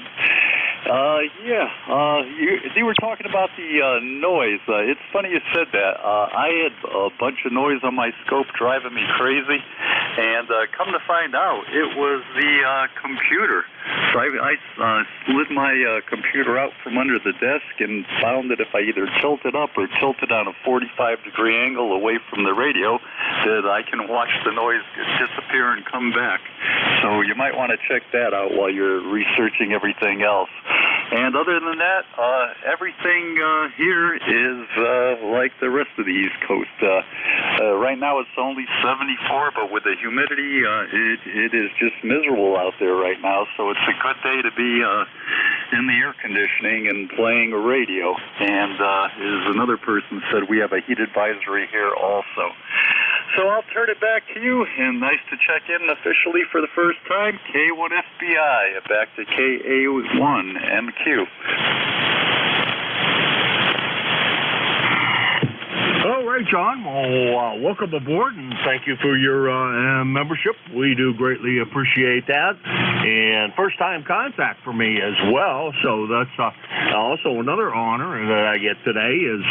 You were talking about the noise. It's funny you said that. I had a bunch of noise on my scope driving me crazy, and come to find out, it was the computer. So I slid my computer out from under the desk and found that if I either tilted up or tilted on a 45-degree angle away from the radio, that I can watch the noise disappear and come back. So you might want to check that out while you're researching everything else. And other than that, everything here is like the rest of the East Coast. Right now it's only 74, but with the humidity, it is just miserable out there right now. So it's a good day to be in the air conditioning and playing a radio. And as another person said, we have a heat advisory here also. So I'll turn it back to you, and nice to check in officially for the first time. K1FBI, back to KA1MQ. All right, John. Well, welcome aboard, and thank you for your membership. We do greatly appreciate that. And first-time contact for me as well, so that's also another honor that I get today is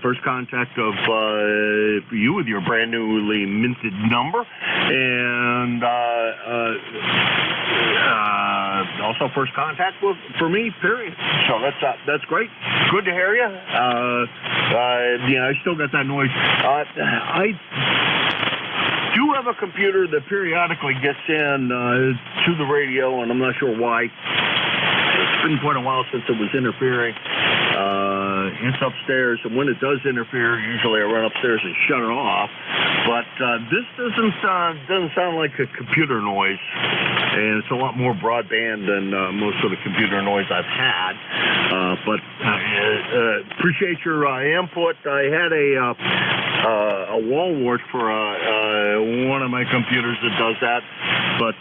first contact of you with your brand newly minted number. And also first contact for me, period. So that's great. Good to hear you. I still got that noise. I do have a computer that periodically gets in to the radio, and I'm not sure why. It's been quite a while since it was interfering. It's upstairs, and when it does interfere, usually I run upstairs and shut it off. But this doesn't sound like a computer noise, and it's a lot more broadband than most of the computer noise I've had. But appreciate your input. I had a wall wart for one of my computers that does that, but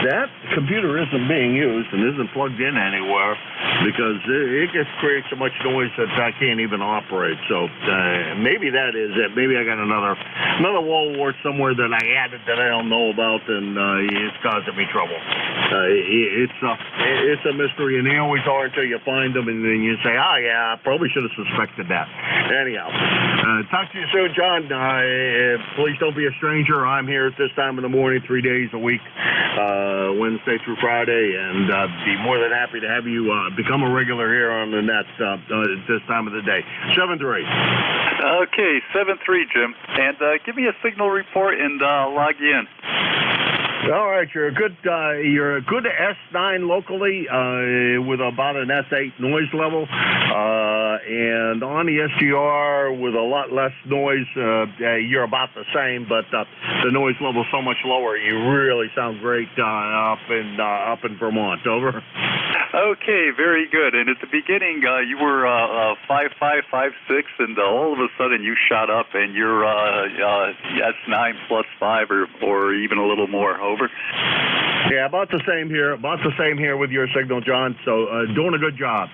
that computer isn't being used and isn't plugged in anywhere because it just creates so much noise that I can't even operate. So maybe that is it. Maybe I got another wall wart somewhere that I added that I don't know about, and it's causing me trouble. It's a mystery, and they always are until you find them, and then you say, "Oh yeah, I probably should have suspected that." Anyhow, talk to you soon, John. Please don't be a stranger. I'm here at this time of the morning, 3 days a week, Wednesday through Friday, and be more than happy to have you become a regular here on the net at this time of the day. 7-3. Okay, 7-3, Jim. And give me a signal report and log you in. All right, you're a good S9 locally with about an S8 noise level, and on the SGR with a lot less noise, you're about the same, but the noise level is so much lower. You really sound great up in Vermont. Over. Okay, very good. And at the beginning, you were 5.5, 5.6, and all of a sudden you shot up, and you're S9 plus 5 or even a little more. Over. Yeah, about the same here. About the same here with your signal, John. So doing a good job.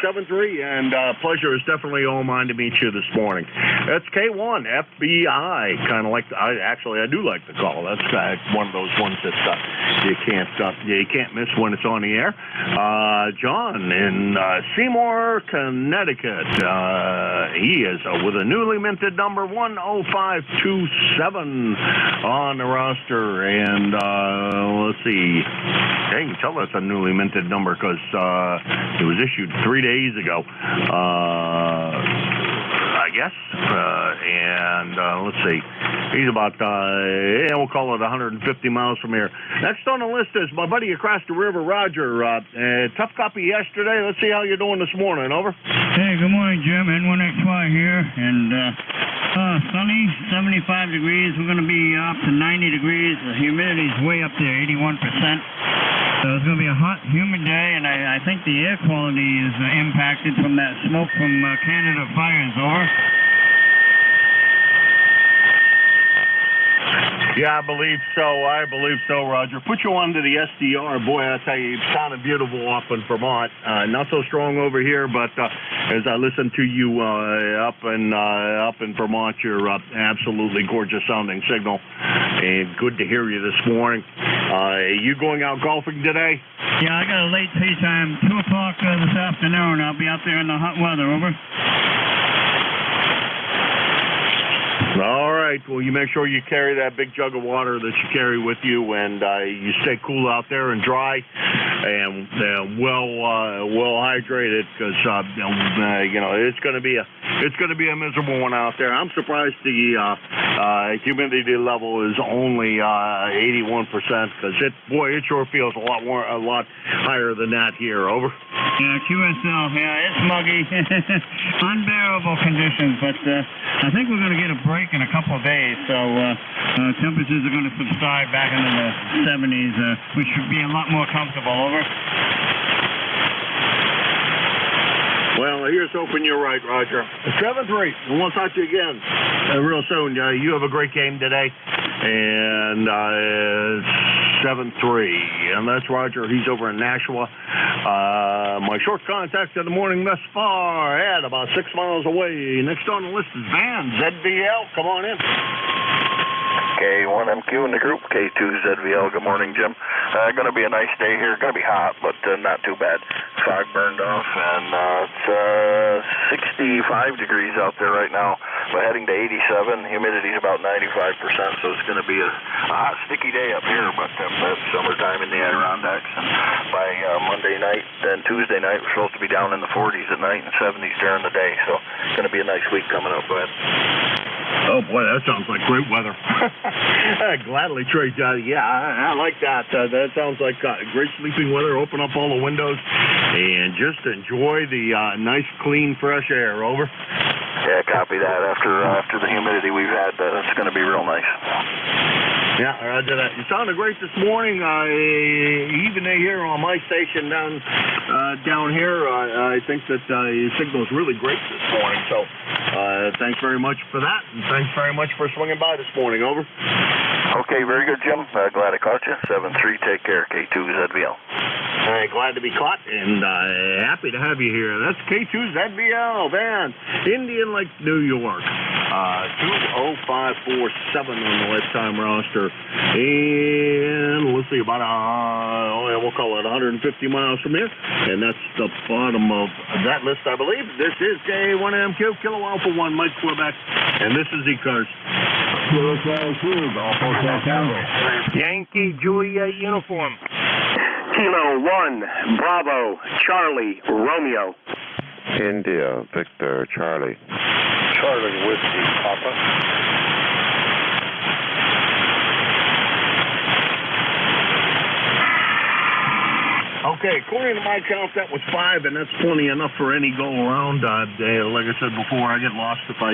7-3, and pleasure is definitely all mine to meet you this morning. That's K1 FBI. Kind of like I do like the call. That's one of those ones that you can't miss when it's on the air. John in Seymour, Connecticut. He is with a newly minted number 10527 on the roster, and let's see. Yeah, you can tell that's a newly minted number because it was issued 3 days ago, I guess. And let's see. He's about, we'll call it 150 miles from here. Next on the list is my buddy across the river, Roger. Tough copy yesterday. Let's see how you're doing this morning. Over. Hey, good morning, Jim. N1XY here. And sunny, 75 degrees. We're going to be up to 90 degrees. The humidity's way up there, 81%. So it's going to be a hot, humid day, and I think the air quality is impacted from that smoke from Canada fires. Over. Yeah, I believe so, Roger. Put you onto the SDR. Boy, I tell you, it sounded beautiful up in Vermont. Not so strong over here, but as I listen to you up in Vermont, you're absolutely gorgeous sounding signal. And good to hear you this morning. You going out golfing today? Yeah, I got a late tee time, 2 o'clock this afternoon. I'll be out there in the hot weather. Over. All right. Well, you make sure you carry that big jug of water that you carry with you, and you stay cool out there and dry, and well hydrated, because it's going to be a miserable one out there. I'm surprised the humidity level is only 81%, because it sure feels a lot higher than that here. Over. Yeah, QSL. Yeah, it's muggy, unbearable conditions, but I think we're going to get a break in a couple of days, so temperatures are going to subside back into the 70s, which should be a lot more comfortable. Over. Well, here's hoping you're right, Roger. 7-3. We'll talk to you again real soon. You have a great game today. And 7-3. And that's Roger. He's over in Nashua. My short contact of the morning thus far at about 6 miles away. Next on the list is Van ZVL. Come on in. K1MQ in the group, K2ZVL. Good morning, Jim. Going to be a nice day here. Going to be hot, but not too bad. Fog burned off, and it's 65 degrees out there right now. but heading to 87. Humidity is about 95%, so it's going to be a hot, sticky day up here, but that's summertime in the Adirondacks. And by Monday night and Tuesday night, we're supposed to be down in the 40s at night and 70s during the day, so it's going to be a nice week coming up. Go ahead. Oh boy, that sounds like great weather. I'd gladly trade. Yeah, I like that. That sounds like great sleeping weather. Open up all the windows and just enjoy the nice, clean, fresh air. Over. Yeah, copy that. After the humidity we've had, it's going to be real nice. Yeah, roger that. You sounded great this morning. Even here on my station down here, I think that your signal is really great this morning. So thanks very much for that, and thanks very much for swinging by this morning. Over. Okay, very good, Jim. Glad I caught you. 7-3, take care. K2ZVL. All right, glad to be caught, and happy to have you here. That's K2ZVL, Van, Indian Lake, New York. 20547 on the lifetime roster. And let's see, about, we'll call it 150 miles from here. And that's the bottom of that list, I believe. This is K1MQ, Kilo Alpha 1, Mike Quebec, and this is ECARS. Yankee Juliet uniform. Kilo 1, Bravo, Charlie, Romeo. India, Victor, Charlie. Charlie, Whiskey, Papa. Okay, according to my count, that was 5, and that's plenty enough for any go-around. Like I said before, I get lost if I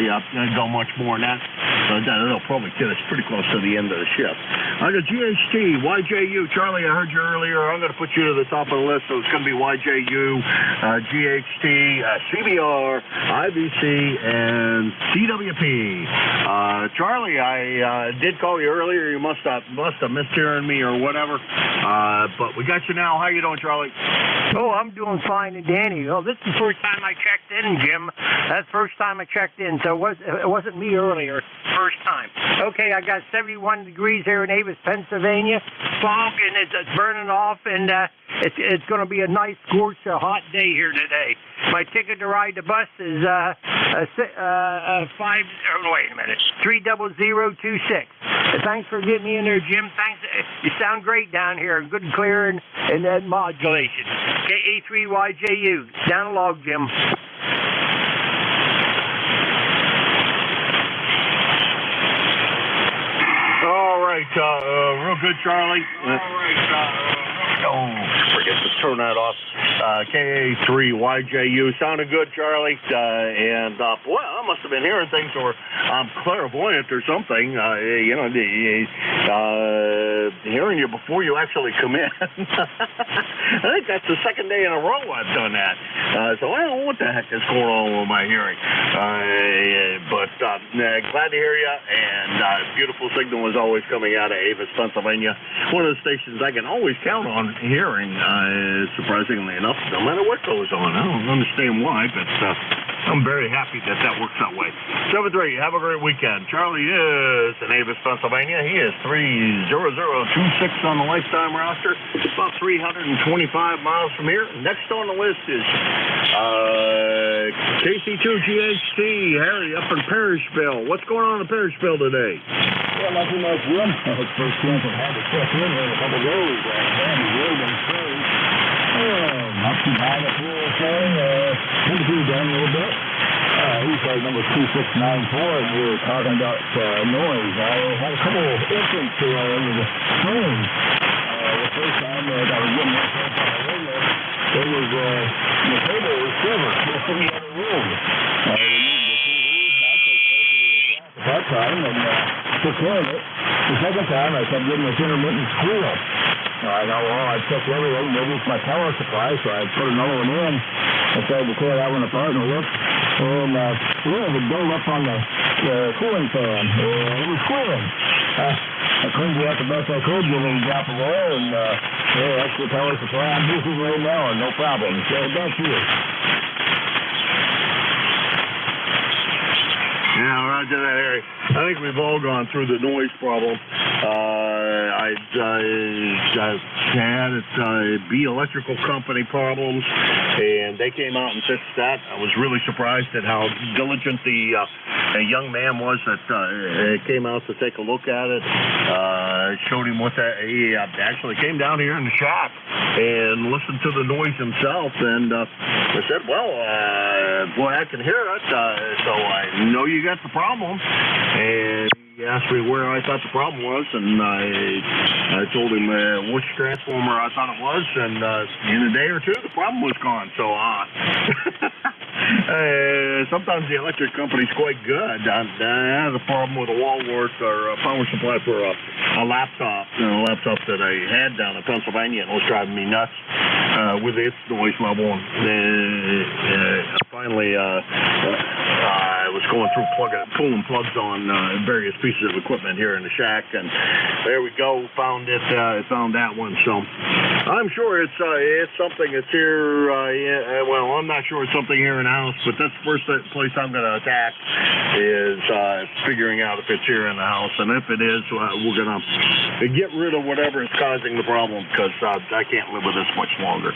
go much more than that. That'll probably get us pretty close to the end of the shift. I got GHT, YJU. Charlie, I heard you earlier. I'm going to put you to the top of the list, so it's going to be YJU, GHT, CBR, IBC, and CWP. Charlie, I did call you earlier. You must have missed hearing me or whatever. But we got you now. How you doing, Charlie? Oh, I'm doing fine, and Danny. Oh, this is the first time I checked in, Jim. That's the first time I checked in, so it wasn't me earlier. First time. Okay, I got 71 degrees here in Avis, Pennsylvania. Fog, and it's burning off, and it's going to be a nice, scorched, hot day here today. My ticket to ride the bus is 30026. Thanks for getting me in there, Jim. Thanks. You sound great down here. Good and clear and that modulation. KA3YJU. Down the log, Jim. All right. Real good, Charlie. Forget to turn that off. KA3YJU. Sounded good, Charlie. And boy, I must have been hearing things, or I'm clairvoyant or something. Hearing you before you actually come in. I think that's the second day in a row I've done that. So I don't know what the heck is going on with my hearing. But glad to hear you. And beautiful signal is always coming out of Avis, Pennsylvania. One of the stations I can always count on hearing, surprisingly enough, no matter what goes on. I don't understand why, but I'm very happy that works that way. 7-3, have a great weekend. Charlie is in Avis, Pennsylvania. He is 30026 on the lifetime roster, about 325 miles from here. Next on the list is KC2GHC, Harry, up in Parrishville. What's going on in Parrishville today? Well, nothing much, Jim. First chance I've had to check in here in a couple of days. Danny Williams, not too bad up here, okay. Good to see Dan a little bit. He's like number 2694, and we were talking about noise. I had a couple of incidents over the phone. The first time that I was getting that phone on the radio, it was the cable was severed just in the other room. That time, and took care of it. The second time, I kept getting this intermittent squeal. I thought, well, I checked everything. Maybe it's my power supply, so I put another one in. I tried to tear that one apart and look. And it built up on the cooling fan. It was squealing. I cleaned it out the best I could, give it a drop of oil, and that's the power supply I'm using right now, and no problem. So back to you. Yeah, roger that, Harry. I think we've all gone through the noise problem. I've had B electrical company problems, and they came out and fixed that. I was really surprised at how diligent the young man was that came out to take a look at it. Showed him what that. He actually came down here in the shop and listened to the noise himself, and I said, well, boy, I can hear it, so I know you got the problem. And he asked me where I thought the problem was, and I told him which transformer I thought it was, and in a day or two, the problem was gone. So sometimes the electric company's quite good. I had a problem with a wall wart or a power supply for a laptop that I had down in Pennsylvania, and it was driving me nuts with its noise level. And finally, I was going through pulling plugs on various pieces of equipment here in the shack, and there we go, found that one. So I'm sure it's something that's here. Well, I'm not sure it's something here in the house, but that's the first place I'm going to attack is figuring out if it's here in the house, and if it is, we're going to get rid of whatever is causing the problem, because I can't live with this much longer.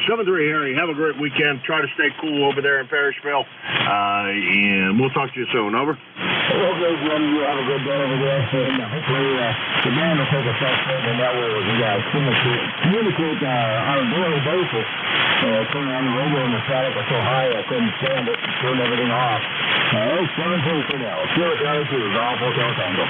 7-3 Harry, have a great weekend. Try to stay cool over there in Parrishville, and we'll talk to you soon. Over. Okay, Jim, you have a good day over there, and hopefully the man will take a step further, and that way we can communicate on a daily basis. Turning on the radio and the static was so high I couldn't stand it, turned everything off. 7-3 for now. Sure, Charlie 2, Golf Hotel Tango.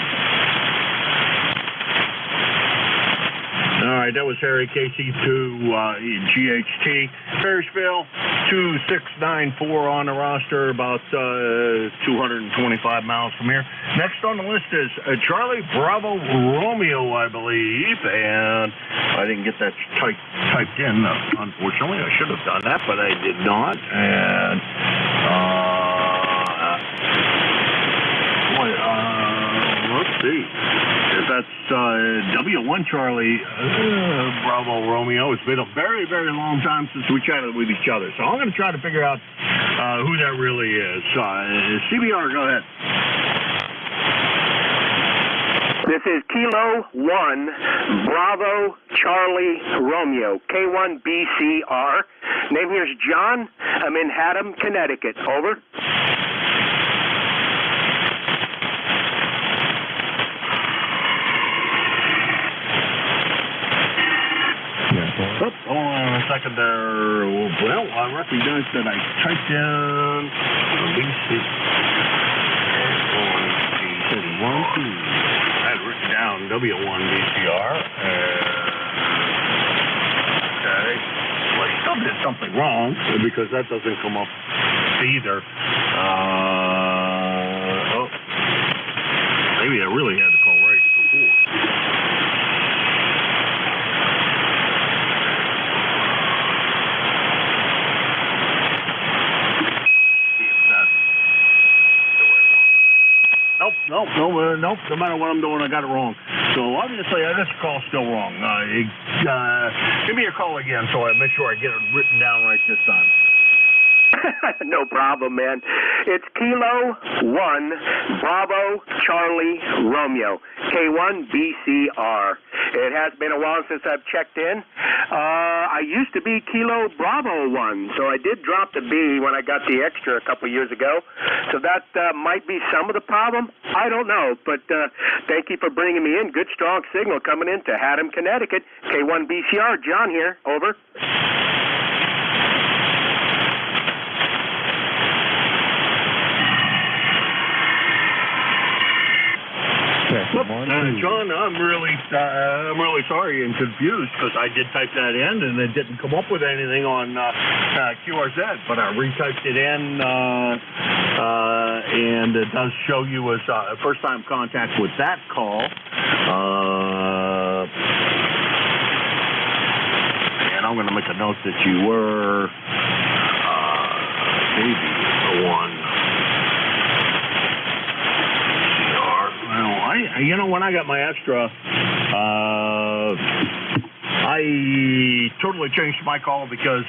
All right, that was Harry, KC2 GHT. Parrishville, 2694 on the roster, about 225 miles from here. Next on the list is Charlie Bravo Romeo, I believe, and I didn't get that typed in, unfortunately. I should have done that, but I did not. And let's see. If that's W1 Charlie Bravo Romeo. It's been a very, very long time since we chatted with each other. So I'm going to try to figure out who that really is. CBR, go ahead. This is Kilo 1 Bravo Charlie Romeo, K1BCR. Name here is John. I'm in Haddam, Connecticut. Over. Hold on a second there. Well, I recognize that I typed in BC. I had written down W1 BCR. Okay. Well, I still did something wrong because that doesn't come up either. Maybe I really had to call right before. Nope. No matter what I'm doing, I got it wrong. So obviously, this call's still wrong. Give me a call again so I make sure I get it written down right this time. No problem, man. It's Kilo 1 Bravo Charlie Romeo, K1BCR. It has been a while since I've checked in. I used to be Kilo Bravo 1, so I did drop the B when I got the extra a couple years ago. So that might be some of the problem. I don't know, but thank you for bringing me in. Good, strong signal coming into Haddam, Connecticut. K1BCR, John here. Over. John, I'm really sorry and confused because I did type that in and it didn't come up with anything on QRZ, but I retyped it in and it does show you as first time contact with that call. And I'm going to make a note that you were maybe the one. When I got my extra, I totally changed my call because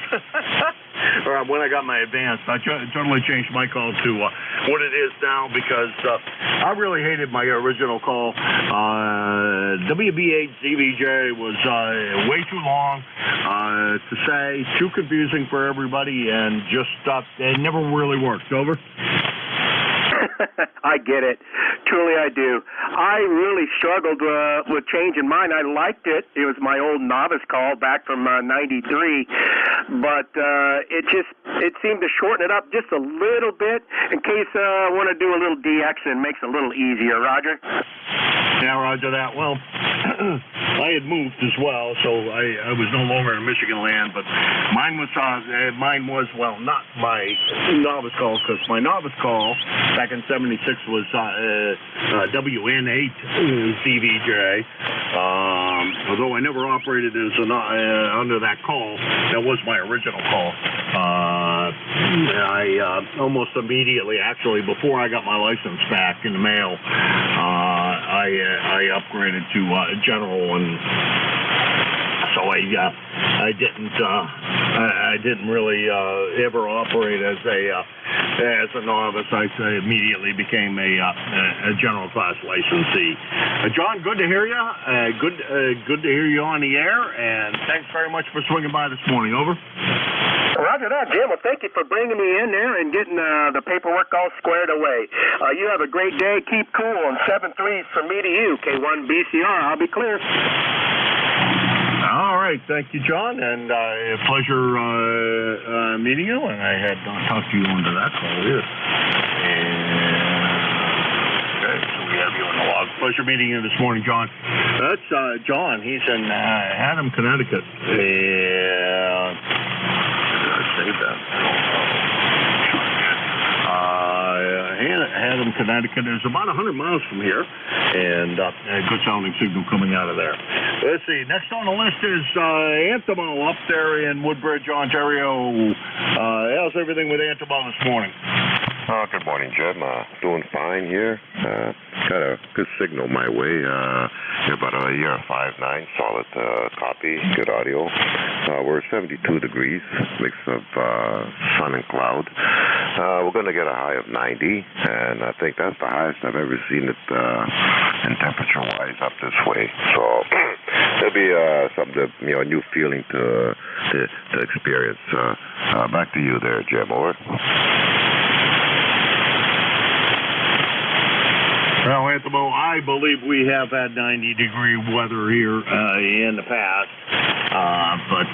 or when I got my Advance, I totally changed my call to what it is now because I really hated my original call. WB8ZVJ was way too long to say, too confusing for everybody, and just it never really worked. Over. I get it. Truly, I do. I really struggled with changing mine. I liked it. It was my old novice call back from '93, but it seemed to shorten it up just a little bit in case I want to do a little DX and it makes it a little easier. Roger? Yeah, roger that. Well, I had moved as well, so I was no longer in Michigan land, but mine was not my novice call, because my novice call back in '76 was WN8ZVJ. Although I never operated as under that call, that was my original call. I almost immediately, actually, before I got my license back in the mail, I upgraded to general, and so I didn't really ever operate as a novice. I immediately became a general class licensee. John, good to hear you. Good to hear you on the air, and thanks very much for swinging by this morning. Over. Roger that, Jim. Well, thank you for bringing me in there and getting the paperwork all squared away. You have a great day. Keep cool. And 7-3 from me to you. K1BCR. I'll be clear. All right. Thank you, John. And a pleasure meeting you. And I had not talked to you under that call either. Okay, so we have you on the log. Pleasure meeting you this morning, John. That's John. He's in Haddam, Connecticut. Haddam, Connecticut is about 100 miles from here, and a good sounding signal coming out of there. Let's see. Next on the list is Antimo up there in Woodbridge, Ontario. How's everything with Antimo this morning? Good morning, Jim. Doing fine here. Got a good signal my way. Here about a year 5.9, solid copy, good audio. We're 72 degrees, mix of sun and cloud. We're going to get a high of 90, and I think that's the highest I've ever seen it in temperature-wise up this way. So it'll be something, a new feeling to experience. Back to you there, Jim. Over. Well, Antimo, I believe we have had 90-degree weather here in the past, but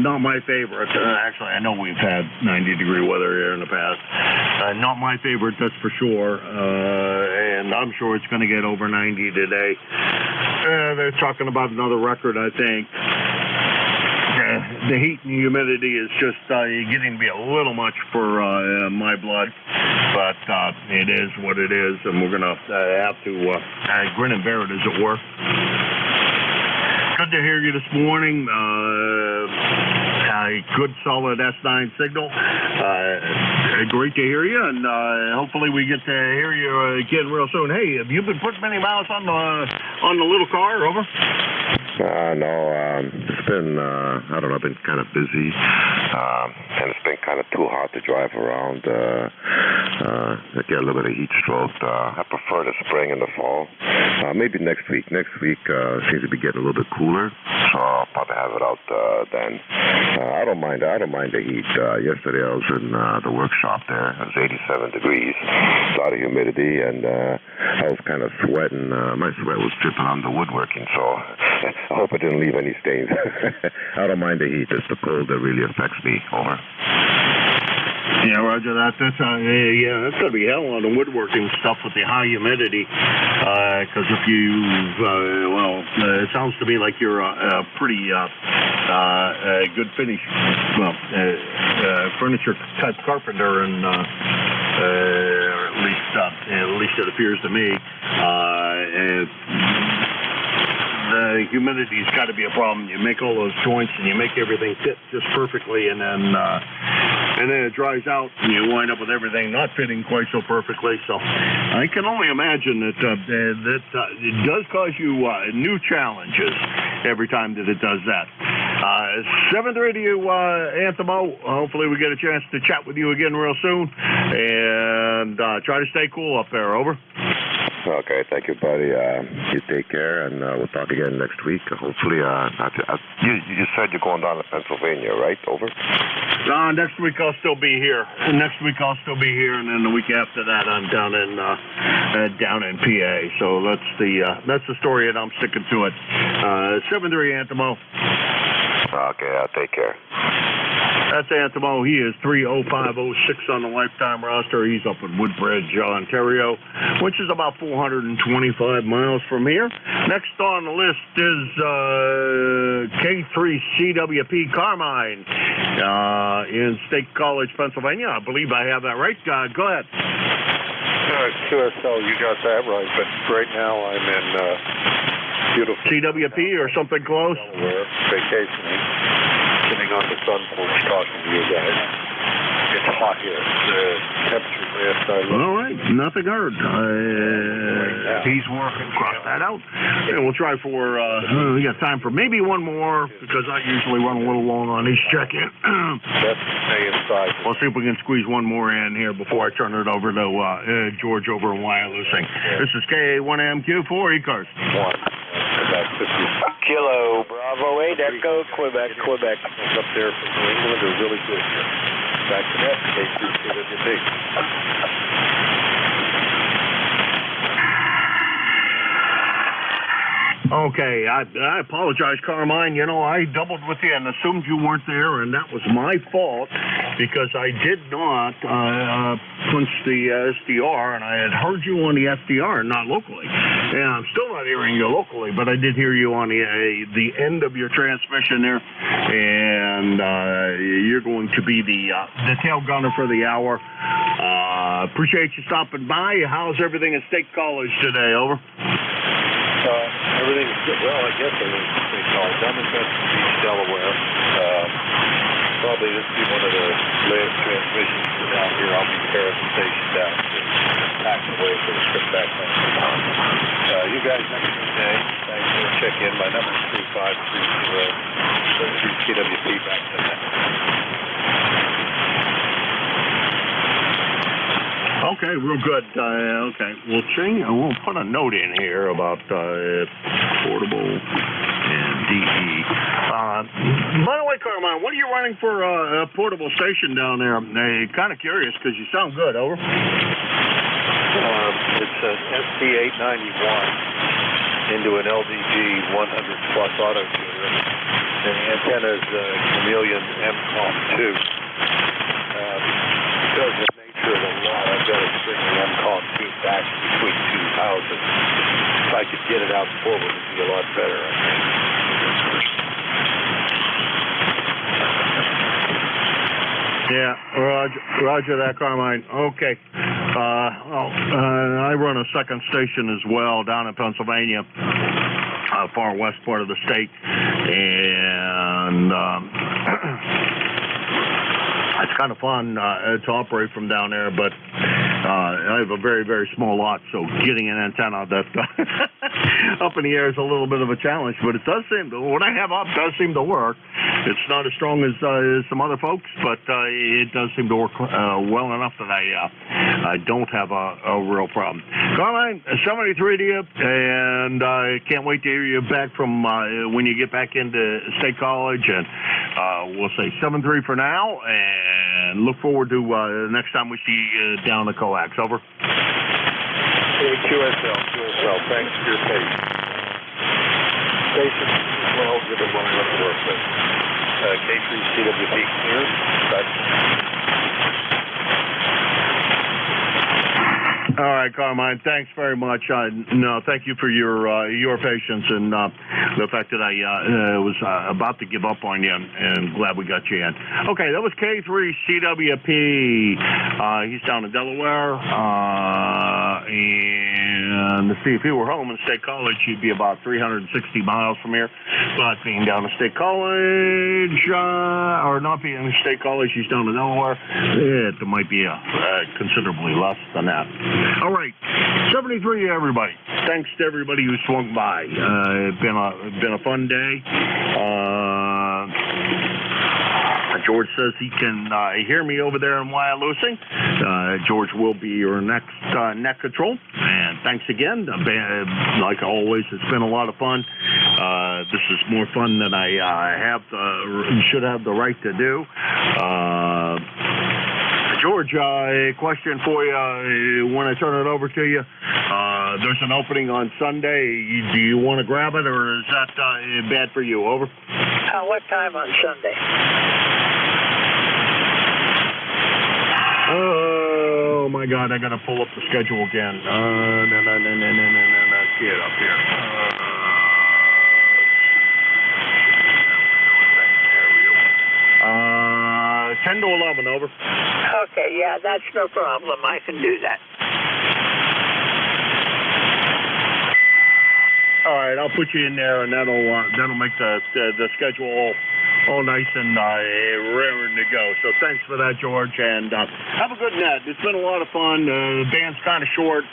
not my favorite. Actually, I know we've had 90-degree weather here in the past. Not my favorite, that's for sure, and I'm sure it's going to get over 90 today. They're talking about another record, I think. The heat and humidity is just getting to be a little much for my blood, but it is what it is, and we're going to have to grin and bear it, as it were. Good to hear you this morning. A good, solid S9 signal. Great to hear you, and hopefully we get to hear you again real soon. Hey, have you been putting many miles on the little car? Over. No, it's been, I don't know, I've been kind of busy, and it's been kind of too hot to drive around. I get a little bit of heat stroke. I prefer the spring and the fall. Maybe next week. Next week seems to be getting a little bit cooler, so I'll probably have it out then. I don't mind the heat. Yesterday I was in the workshop there. It was 87 degrees, a lot of humidity, and I was kind of sweating. My sweat was dripping on the woodworking, so I hope it didn't leave any stains. I don't mind the heat. It's the cold that really affects me. Over. Yeah, roger that. That's that's going to be hell on the woodworking stuff with the high humidity. Because if it sounds to me like you're a pretty good finish, furniture type carpenter, and at least it appears to me. The humidity's got to be a problem. You make all those joints and you make everything fit just perfectly, and then it dries out, and you wind up with everything not fitting quite so perfectly. So I can only imagine that it does cause you new challenges every time that it does that. 7:30 to you, Anthemo. Hopefully we get a chance to chat with you again real soon. And try to stay cool up there. Over. Okay, thank you, buddy. You take care, and we'll talk again next week. Hopefully, you said you're going down to Pennsylvania, right? Over? Next week I'll still be here. And then the week after that I'm down in PA. So that's the story, and I'm sticking to it. 7-3, Anthemo. Okay, I'll take care. That's Anthemo. He is 30506 on the lifetime roster. He's up in Woodbridge, Ontario, which is about 425 miles from here. Next on the list is K3CWP Carmine in State College, Pennsylvania. I believe I have that right. Go ahead. QSL, you got that right. But right now I'm in beautiful CWP or something close. Delaware, vacationing. Sitting on the sun porch talking to you guys. It's hot here. The temperature last I looked. All right, nothing heard. He's working. Cross that out. And we'll try for, we got time for maybe one more because I usually run a little long on these check-in. That's stay inside. We'll see if we can squeeze one more in here before I turn it over to George over in Wyalusing. This is KA1MQ for ECARS. Kilo Bravo 8 Echo Quebec. Up there from New England are really good here. Back to that, K3CWP. Okay, I apologize, Carmine. You know, I doubled with you and assumed you weren't there, and that was my fault because I did not punch the SDR, and I had heard you on the SDR, not locally. And I'm still not hearing you locally, but I did hear you on the end of your transmission there, and you're going to be the tail gunner for the hour. Appreciate you stopping by. How's everything at State College today? Over. Everything's good. Well, I guess everything's pretty solid. I'm in Benson Beach, Delaware. Probably this will be one of the last transmissions down here. I'll be carrying the station down to pack away for the trip back home. You guys have a good day. Thanks for the check-in. My number is 3530. 3CWP back to that. Okay, real good. Okay, we'll change. We'll put a note in here about portable and DE. By the way, Carmine, what are you running for a portable station down there? Kind of curious because you sound good. Over. It's an ST891 into an LDG 100 plus auto tuner. And the antenna is Chameleon MCOM2. Because of the nature of the lot, I've got to bring the MCOM2 back between two houses. If I could get it out forward, it would be a lot better, I think. Yeah, Roger that, Carmine. Okay. I run a second station as well down in Pennsylvania, far west part of the state, and it's kind of fun to operate from down there, but I have a very, very small lot, so getting an antenna that up in the air is a little bit of a challenge, but it does seem to, what I have up does seem to work. It's not as strong as some other folks, but it does seem to work well enough that I don't have a real problem. Carmine, 73 to you, and I can't wait to hear you back from when you get back into State College, and we'll say 7-3 for now, and look forward to next time we see you down the coax. Over. Hey, QSL, thanks for your patience. Patience as well, given what I'm going to work with. K3CWP clear. All right, Carmine, thanks very much. No, thank you for your patience and the fact that I was about to give up on you, and glad we got you in. Okay, that was K3CWP. He's down in Delaware, and to see if he were home in State College, he'd be about 360 miles from here. But being down in State College, or not being in State College, he's down in Delaware. It might be considerably less than that. All right, 73 to everybody. Thanks to everybody who swung by. It's been a fun day. George says he can hear me over there in Wyalusing. George will be your next net control. And thanks again. Like always, it's been a lot of fun. This is more fun than I should have the right to do. George, a question for you when I turn it over to you. There's an opening on Sunday. Do you want to grab it, or is that bad for you? Over. What time on Sunday? Oh, my God. I got to pull up the schedule again. No. Let's get it up here. 10 to 11, over. Okay, yeah, that's no problem. I can do that. All right, I'll put you in there, and that'll make the schedule all nice and raring to go. So thanks for that, George, and have a good net. It's been a lot of fun. The band's kind of short.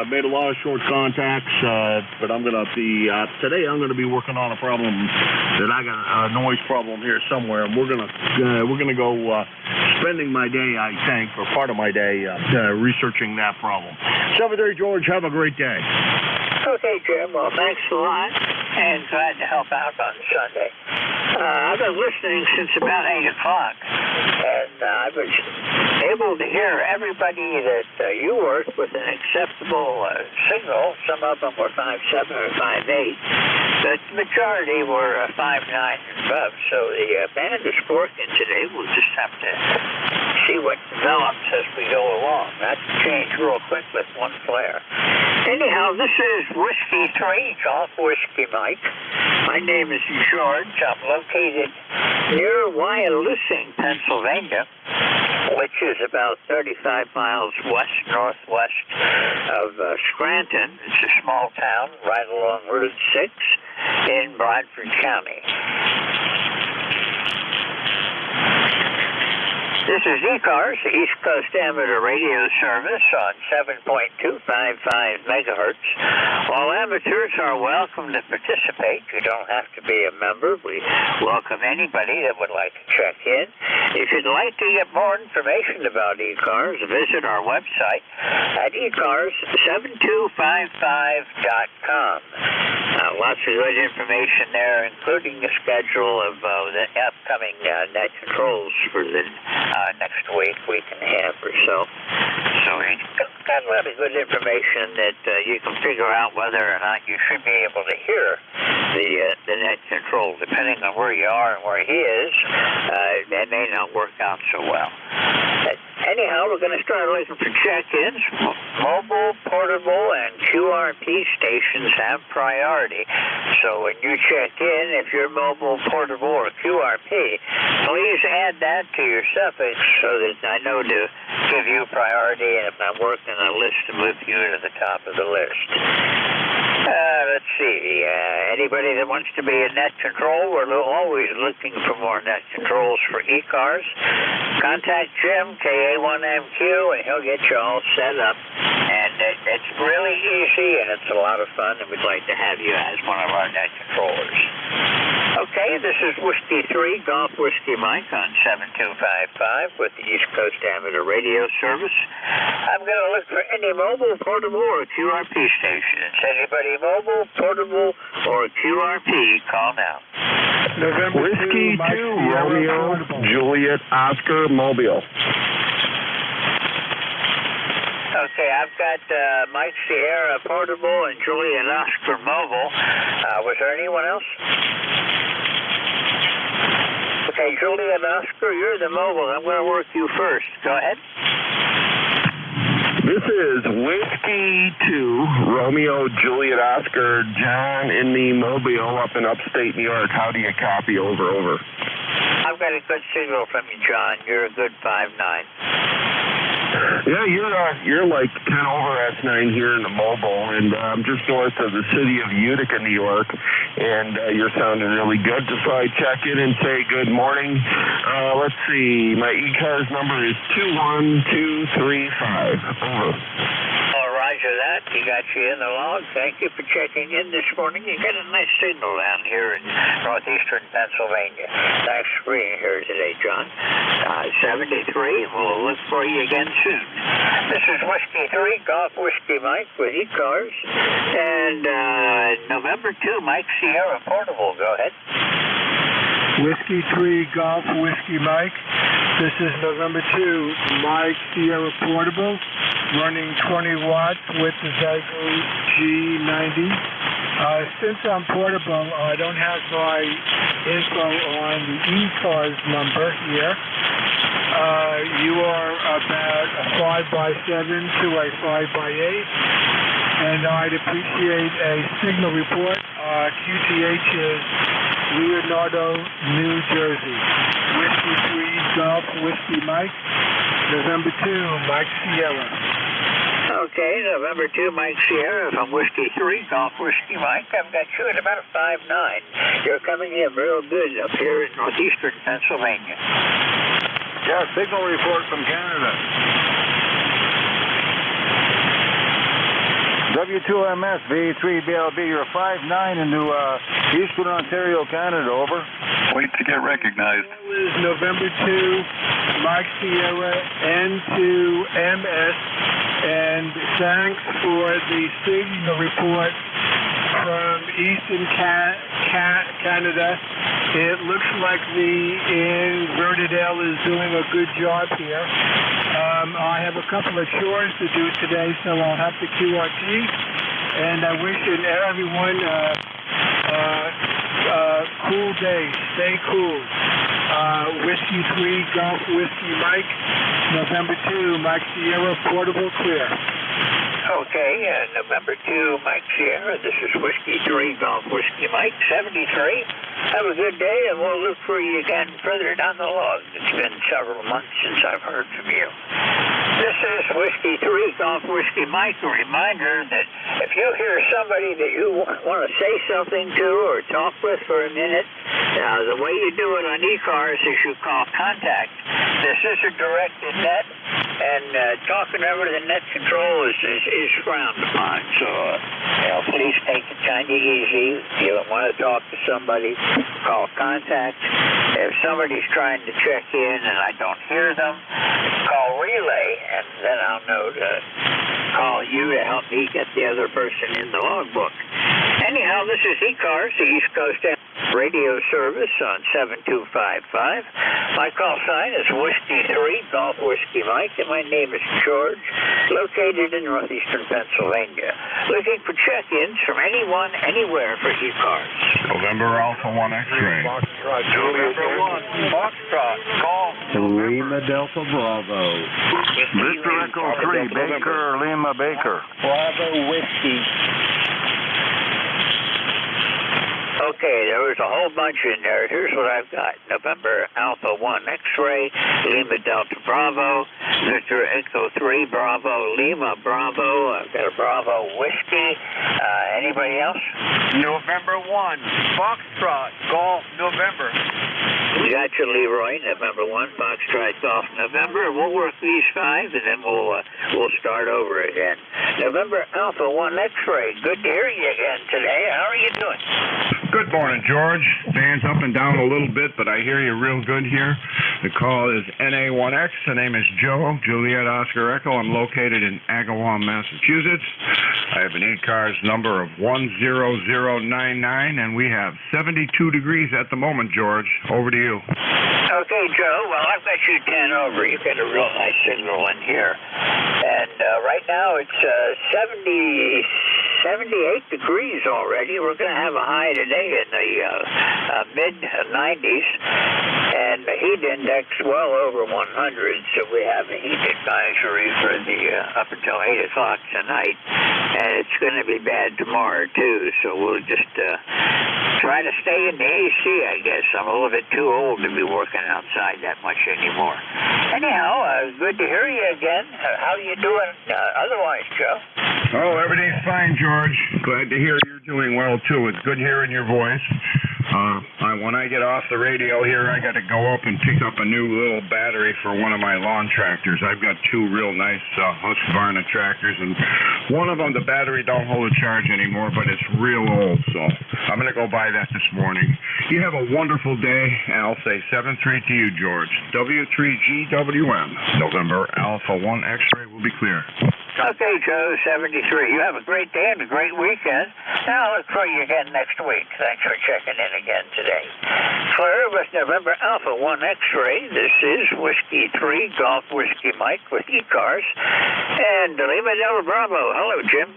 Made a lot of short contacts, but I'm gonna be today. I'm gonna be working on a problem that I got a noise problem here somewhere, and we're gonna go spending my day, I think, or part of my day, researching that problem. 7:30, George. Have a great day. Okay, Jim. Well, thanks a lot, and glad to help out on Sunday. I've been listening since about 8 o'clock, and I was able to hear everybody that you worked with an acceptable signal. Some of them were 5.7 or 5.8, but the majority were 5.9 and above. So the band is working today. We'll just have to see what develops as we go along. That can change real quick with one flare. Anyhow, this is Whiskey 3, Golf Whiskey Mike. My name is George. I'm located near Wyalusing, Pennsylvania, which is about 35 miles west-northwest of Scranton. It's a small town right along Route 6 in Bradford County. This is ECARS, the East Coast Amateur Radio Service on 7.255 megahertz. All amateurs are welcome to participate. You don't have to be a member. We welcome anybody that would like to check in. If you'd like to get more information about ECARS, visit our website at ECARS7255.com. Lots of good information there, including the schedule of the upcoming net controls for the next week and a half or so. So it's got a lot of good information that you can figure out whether or not you should be able to hear the net control. Depending on where you are and where he is, that may not work out so well. Anyhow, we're going to start looking for check-ins. Mobile, portable, and QRP stations have priority. So when you check in, if you're mobile, portable, or QRP, please add that to your suffix so that I know to give you priority, and if I'm working a list, to move you to the top of the list. Let's see. Anybody that wants to be a net control, we're always looking for more net controls for ECARS. Contact Jim, KA1MQ, and he'll get you all set up. And it's really easy, and it's a lot of fun, and we'd like to have you as one of our net controllers. Okay, this is Whiskey 3, Golf Whiskey Mike on 7255 with the East Coast Amateur Radio Service. I'm going to look for any mobile, portable, or QRP stations. Anybody mobile, portable, or QRP, call now. Whiskey 2, Romeo, Juliet, Oscar, Mobile. Okay, I've got Mike Sierra portable and Juliet Oscar mobile. Was there anyone else? Okay, Juliet Oscar, you're the mobile. I'm going to work you first. Go ahead. This is Whiskey 2, Romeo, Juliet, Oscar, John in the Mobile up in upstate New York. How do you copy? Over. I've got a good signal from you, John. You're a good 5'9". Yeah, you're like 10 over S9 here in the mobile, and I'm just north of the city of Utica, New York, and you're sounding really good. Just so I check in and say good morning. Let's see, my ECARS number is 21235. Over. All right, Roger that. You got you in the log. Thank you for checking in this morning. You got a nice signal down here in northeastern Pennsylvania. Thanks for being here today, John. 73. We'll look for you again soon. This is Whiskey 3, Golf Whiskey Mike with ECARS. And November 2, Mike Sierra Portable. Go ahead. Whiskey 3, Golf Whiskey Mike. This is November 2, Mike Sierra Portable, running 20 watts with the Zygo G90. Since I'm portable, I don't have my info on the ECARS number here. You are about a 5x7 to a 5x8, and I'd appreciate a signal report. QTH is Leonardo, New Jersey. Whiskey 3, Golf Whiskey Mike. November 2, Mike Sierra. Okay, November 2, Mike Sierra from Whiskey 3, Golf Whiskey Mike. I've got you at about a 5'9". You're coming in real good up here in northeastern Pennsylvania. Yeah, signal report from Canada. W2MS V3BLB, you're 5'9" into Eastern Ontario, Canada, over. Wait to get recognized. That was November 2, Mike Sierra, N2MS, and thanks for the signal report from Eastern Canada. It looks like the inverted L is doing a good job here. I have a couple of chores to do today, so I'll have to QRT. And I wish everyone cool day. Stay cool. Whiskey 3, Golf Whiskey Mike. November 2, Mike Sierra, Portable Clear. Okay, November 2, Mike Sierra. This is Whiskey 3, Golf Whiskey Mike, 73. Have a good day, and we'll look for you again further down the log. It's been several months since I've heard from you. This is Whiskey 3, Golf Whiskey Mike. A reminder that if you hear somebody that you want to say something to or talk with for a minute, the way you do it on ECARS is you call contact. This is a directed net, and talking over the net control is frowned upon. So, please take it kind of easy. If you want to talk to somebody, call contact. If somebody's trying to check in and I don't hear them, call relay, and then I'll know to call you to help me get the other person in the logbook. Anyhow, this is ECARS, the East Coast radio service on 7255. My call sign is Whiskey 3, Golf Whiskey Mike, and my name is George, located in northeastern Pennsylvania. Looking for check-ins from anyone, anywhere for ECARS. November Alpha 1 X-ray. November 1, Foxtrot, Golf. Lima Delta Bravo. Victor Echo 3, Baker, Lima Baker. Bravo Whiskey. Okay, there was a whole bunch in there. Here's what I've got. November Alpha 1 X-ray, Lima Delta Bravo, Victor Echo 3 Bravo, Lima Bravo. I've got a Bravo Whiskey. Anybody else? November 1, Foxtrot, Golf, November. We got you, Leroy. November 1, Foxtrot, Golf, November. We'll work these 5, and then we'll start over again. November Alpha 1 X-ray. Good to hear you again today. How are you doing? Good morning, George. Stands up and down a little bit, but I hear you real good here. The call is NA1X. The name is Joe, Juliet Oscar Echo. I'm located in Agawam, Massachusetts. I have an ECARS number of 10099, and we have 72 degrees at the moment, George. Over to you. Okay, Joe. Well, I've got you 10 over. You've got a real nice signal in here. And right now it's 78 degrees already. We're going to have a high today in the mid-90s. And the heat index well over 100. So we have a heat advisory for the up until 8 o'clock tonight. And it's going to be bad tomorrow, too. So we'll just try to stay in the AC, I guess. I'm a little bit too old to be working outside that much anymore. Anyhow, good to hear you again. How are you doing otherwise, Joe? Oh, everything's fine, George. Glad to hear you're doing well, too. It's good hearing your voice. When I get off the radio here, I got to go up and pick up a new little battery for one of my lawn tractors. I've got 2 real nice Husqvarna tractors, and One of them, the battery don't hold a charge anymore, but it's real old, so I'm going to go buy that this morning. You have a wonderful day, and I'll say 7-3 to you, George. W3GWM, November Alpha 1 X-ray will be clear. Okay, Joe, 73. You have a great day and a great weekend. Now I'll look for you again next week. Thanks for checking in again today. Clear with November Alpha 1 X-ray. This is Whiskey 3 Golf Whiskey Mike with ECARS. And Lima Delta Bravo. Hello, Jim.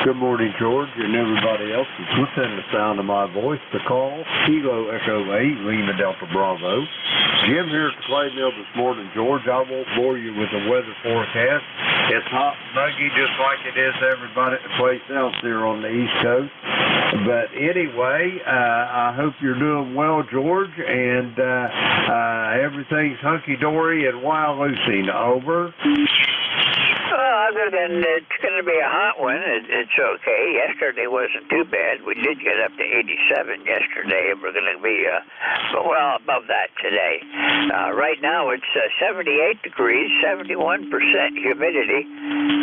Good morning, George, and everybody else that's within the sound of my voice. The call, Kilo Echo 8, Lima Delta Bravo. Jim here at the clay mill this morning, George. I won't bore you with the weather forecast. It's hot and muggy just like it is everybody place else there on the East Coast. But anyway, I hope you're doing well, George, and everything's hunky-dory and wild loosing. Over. Other than it's going to be a hot one, it's okay. Yesterday wasn't too bad. We did get up to 87 yesterday, and we're going to be well above that today. Right now it's 78 degrees, 71% humidity,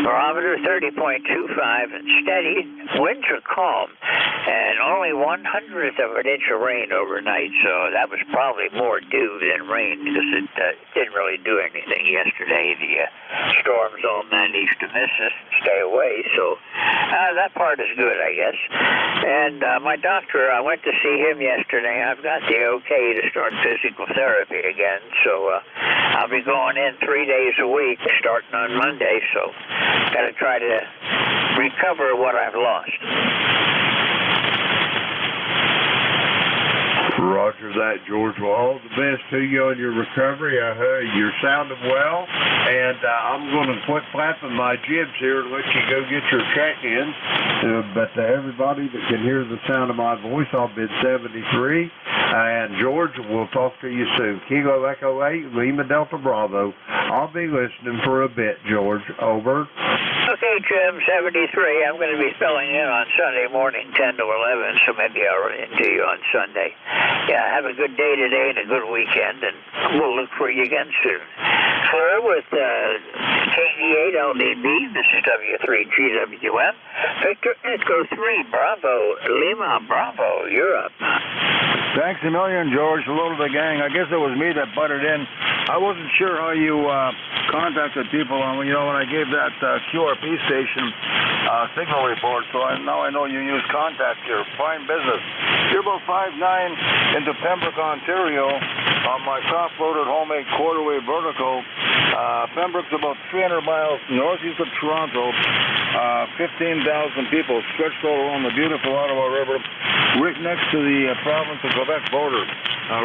barometer 30.25, and steady. Winds are calm, and only 1/100th of an inch of rain overnight, so that was probably more dew than rain because it didn't really do anything yesterday. The storms all managed to miss us and stay away, so that part is good, I guess. And my doctor, I went to see him yesterday. I've got the okay to start physical therapy again, so I'll be going in 3 days a week starting on Monday, so got to try to recover what I've lost. Roger that, George. Well, all the best to you on your recovery. I heard you're sounding well, and I'm going to quit flapping my jibs here and let you go get your check-in. But everybody that can hear the sound of my voice, I'll bid 73. And George, we'll talk to you soon. Kilo Echo 8, Lima Delta Bravo. I'll be listening for a bit, George. Over. Okay, Jim, 73. I'm going to be filling in on Sunday morning, 10 to 11, so maybe I'll run into you on Sunday. Yeah, have a good day today and a good weekend, and we'll look for you again soon. Clear with KD8LDB. This is W3GWM. Victor Echo 3, Bravo, Lima, Bravo. You're up. Thanks a million, George. Hello to the gang. I guess it was me that butted in. I wasn't sure how you contacted people on, when I gave that QRP station signal report, so now I know you use contact here. Fine business. You're about 5'9" into Pembroke, Ontario on my soft-loaded homemade quarter-wave vertical. Pembroke's about 300 miles northeast of Toronto. 15,000 people stretched all along the beautiful Ottawa River, right next to the province of Quebec border.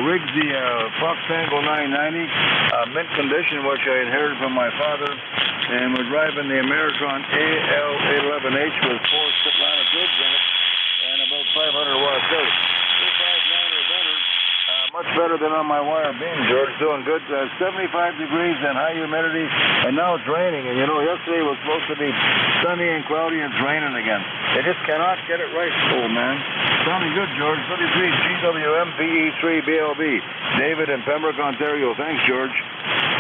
Rigged the Fox Tango 990, mint condition, which I inherited from my father, and we're driving the Ameritron AL811H with 4 line of goods in it and about 500 watts out. 259 or better. Much better than on my wire beam, George. Doing good. 75 degrees and high humidity, and now it's raining. And yesterday was supposed to be sunny and cloudy, and it's raining again. They just cannot get it right. Oh, man. Sounding good, George. 33 GWM VE3BLB. David in Pembroke, Ontario. Thanks, George.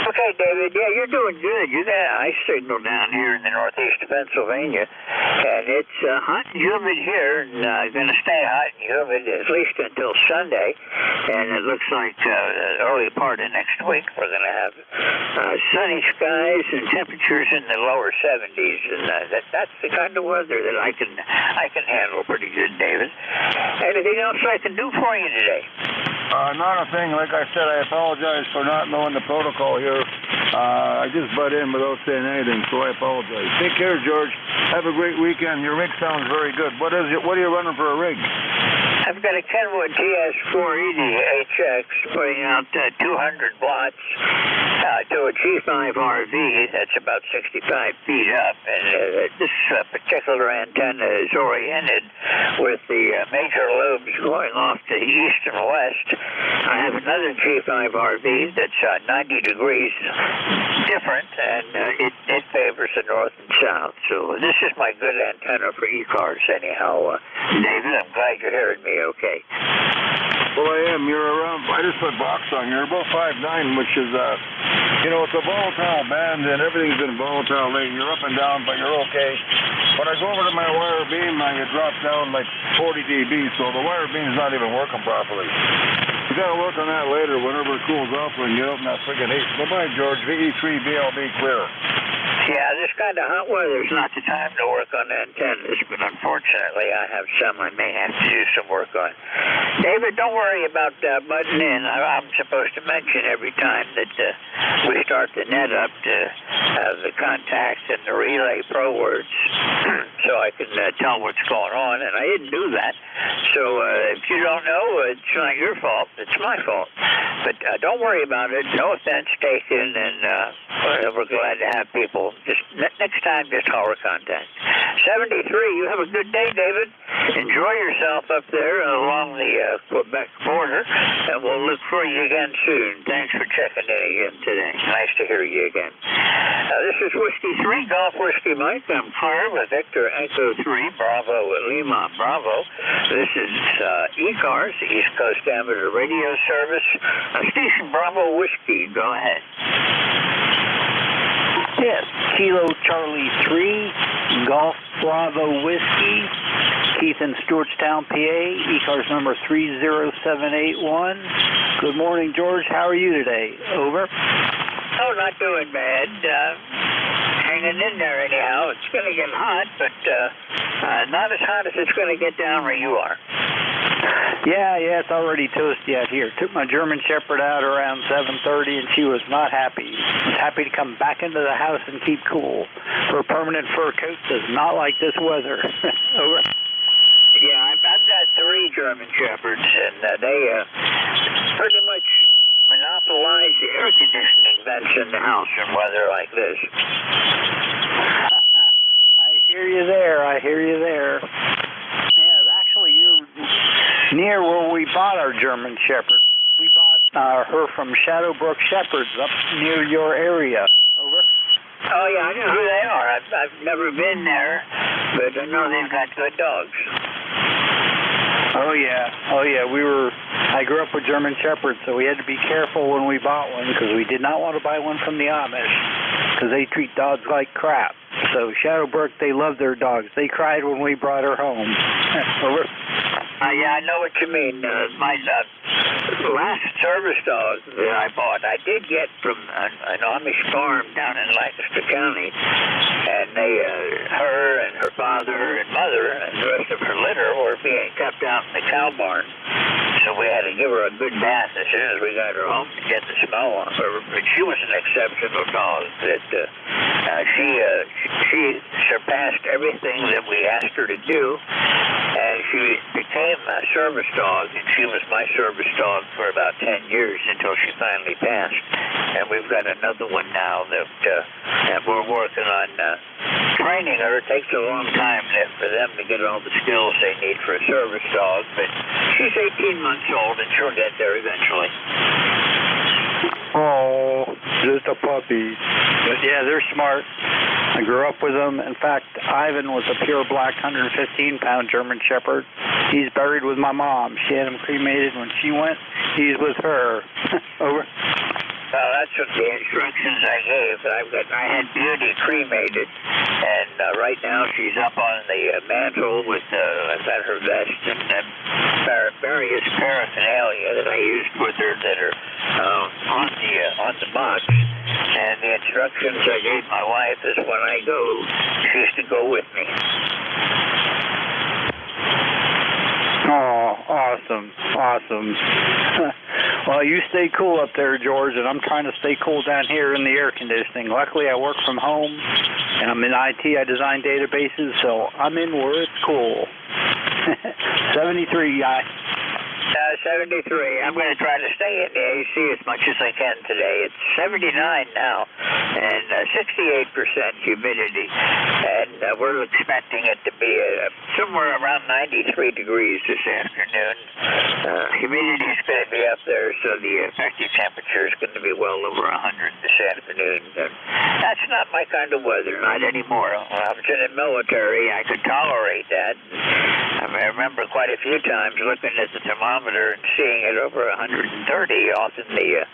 Okay, David. Yeah, you're doing good. You got an ice signal down here in the northeast of Pennsylvania, and it's hot and humid here, and going to stay hot and humid at least until Sunday. And it looks like the early part of next week we're going to have sunny skies and temperatures in the lower 70s, and that's the kind of weather that I can handle pretty good, David. Anything else I can do for you today? Not a thing. Like I said, I apologize for not knowing the protocol here. I just butt in without saying anything, so I apologize. Take care, George. Have a great weekend. Your rig sounds very good. What are you running for a rig? I've got a Kenwood TS480 HX putting out 200 watts to a G5 RV that's about 65 feet up. And this particular antenna is oriented with the major lobes going off to the east and west. I have another G5 RV that's 90 degrees different, and it favors the north and south. So this is my good antenna for ECARS anyhow. David, I'm glad you're hearing me okay. Well, I am. You're around. I just put box on. You're about 5'9", which is, it's a volatile band, and everything's been volatile lately. You're up and down, but you're okay. When I go over to my wire beam, you drop down like 40 dB, so the wire beam's not even working properly. You gotta work on that later whenever it cools off when you open that friggin' heat. Bye-bye, George. VE3 BLB clear. Yeah, this kind of hot weather is not the time to work on antennas, but unfortunately I have some I may have to do some work on. David, don't worry about butting in. I'm supposed to mention every time that we start the net up to have the contacts and the relay pro words so I can tell what's going on, and I didn't do that. So if you don't know, it's not your fault. It's my fault. But don't worry about it. No offense taken, and we're glad to have people. Just next time, just holler contact. 73, you have a good day, David. Enjoy yourself up there along the Quebec border, and we'll look for you again soon. Thanks for checking in again today. Nice to hear you again. This is Whiskey 3, Golf Whiskey Mike. I'm clear with Victor Echo 3, Bravo Lima Bravo. This is ECARS, East Coast Amateur Radio Service. Station Bravo Whiskey, go ahead. Yes, Kilo Charlie 3, Golf Bravo Whiskey, Keith in Stewartstown, PA, ECARS number 30781. Good morning, George. How are you today? Over. Oh, not doing bad. Hanging in there anyhow. It's going to get hot, but not as hot as it's going to get down where you are. Yeah, it's already toasty out here. Took my German Shepherd out around 7:30, and she was not happy. Was happy to come back into the house and keep cool. Her permanent fur coat does not like this weather. Over. Yeah, I've got 3 German Shepherds, and they pretty much monopolize the air conditioning vents in the house in weather like this. I hear you there. Yeah, actually, you're near where we bought our German Shepherd. We bought her from Shadowbrook Shepherds up near your area. Over. Oh, yeah, I know who they are. I've never been there, but I know they've got good dogs. Oh yeah. I grew up with German Shepherds, so we had to be careful when we bought one because we did not want to buy one from the Amish because they treat dogs like crap. So Shadowbrook, they love their dogs. They cried when we brought her home. Over. Yeah, I know what you mean. My last service dog that I bought, I did get from an Amish farm down in Lancaster County, and her and her father and mother and the rest of her litter were being kept out in the cow barn. So we had to give her a good bath as soon as we got her home to get the smell off her. But she was an exceptional dog. That she surpassed everything that we asked her to do, and she became a service dog, and she was my service dog for about 10 years until she finally passed. And we've got another one now that we're working on training her. It takes a long time for them to get all the skills they need for a service dog, but she's 18 months old, and she'll get there eventually. Oh, just a puppy. But yeah, they're smart. I grew up with them. In fact, Ivan was a pure black 115-pound German Shepherd. He's buried with my mom. She had him cremated when she went. He's with her. Over. Well, that's what the instructions I gave. I had Beauty cremated, and right now she's up on the mantle with I've got her vest and various paraphernalia that I used with her that are on the box. And the instructions I gave my wife is when I go, she's to go with me. Oh, awesome. Well, you stay cool up there, George, and I'm trying to stay cool down here in the air conditioning. Luckily, I work from home, and I'm in IT. I design databases, so I'm in where it's cool. 73, guy. 73. I'm going to try to stay in the AC as much as I can today. It's 79 now, and 68% humidity, and we're expecting it to be somewhere around 93 degrees this afternoon. Humidity's going to be up there, so the effective temperature is going to be well over 100 this afternoon. That's not my kind of weather, not anymore. When I was in the military, I could tolerate that. I remember quite a few times looking at the thermometer and seeing it over 130 off in the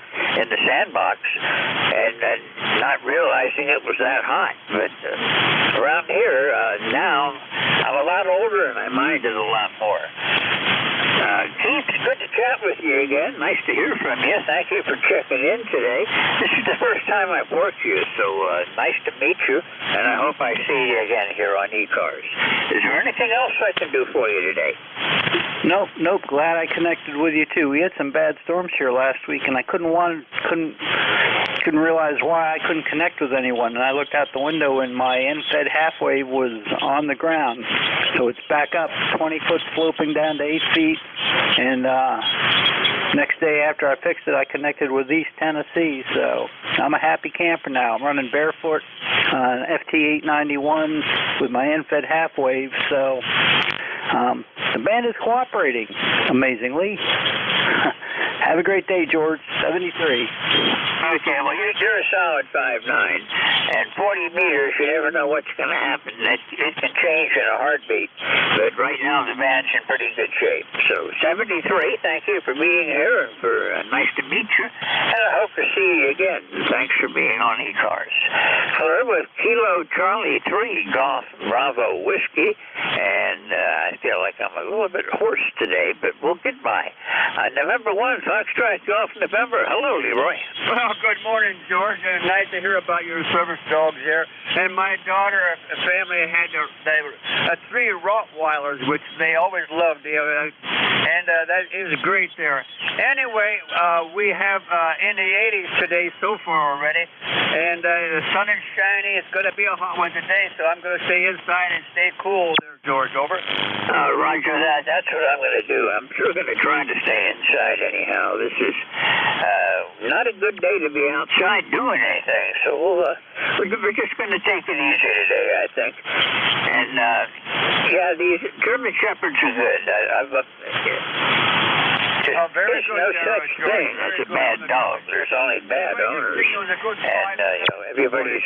sandbox, and not realizing it was that hot. But around here now, I'm a lot older and I mind it a lot more. Keith, it's good to chat with you again. Nice to hear from you. Thank you for checking in today. This is the first time I've worked you, so nice to meet you, and I hope I see you again here on ECARS. Is there anything else I can do for you today? Nope. Glad I connected with you too. We had some bad storms here last week, and I couldn't realize why I couldn't connect with anyone. And I looked out the window, and my end-fed half wave was on the ground, so it's back up 20 foot, sloping down to 8 feet. And next day after I fixed it, I connected with East Tennessee. So I'm a happy camper now. I'm running barefoot on FT891 with my end-fed half wave. So the band is cooperating, amazingly. Have a great day, George. 73. Okay, well, you're a solid 5'9", and 40 meters, you never know what's going to happen. It can change in a heartbeat, but right now the band's in pretty good shape. So 73, thank you for being here, and for nice to meet you, and I hope to see you again. Thanks for being on ECARS. Hello, with Kilo Charlie 3 Golf Bravo Whiskey, and I feel like I'm a little bit hoarse today, but we'll get by. November 1, Foxtrot Golf November. Hello, Leroy. Well, good morning, George. Nice to hear about your service dogs there. And my daughter and family had 3 Rottweilers, which they always loved. And that is great there. Anyway, we have in the 80s today so far already. And the sun is shining. It's going to be a hot one today, so I'm going to stay inside and stay cool there, George. Over. Roger that. That's what I'm going to do. I'm sure going to try to stay inside anyhow. This is not a good day to be outside doing anything, so we're just going to take it easy today, I think. And, yeah, these German Shepherds are good. There's no such thing as a bad dog. There's only bad owners. And, everybody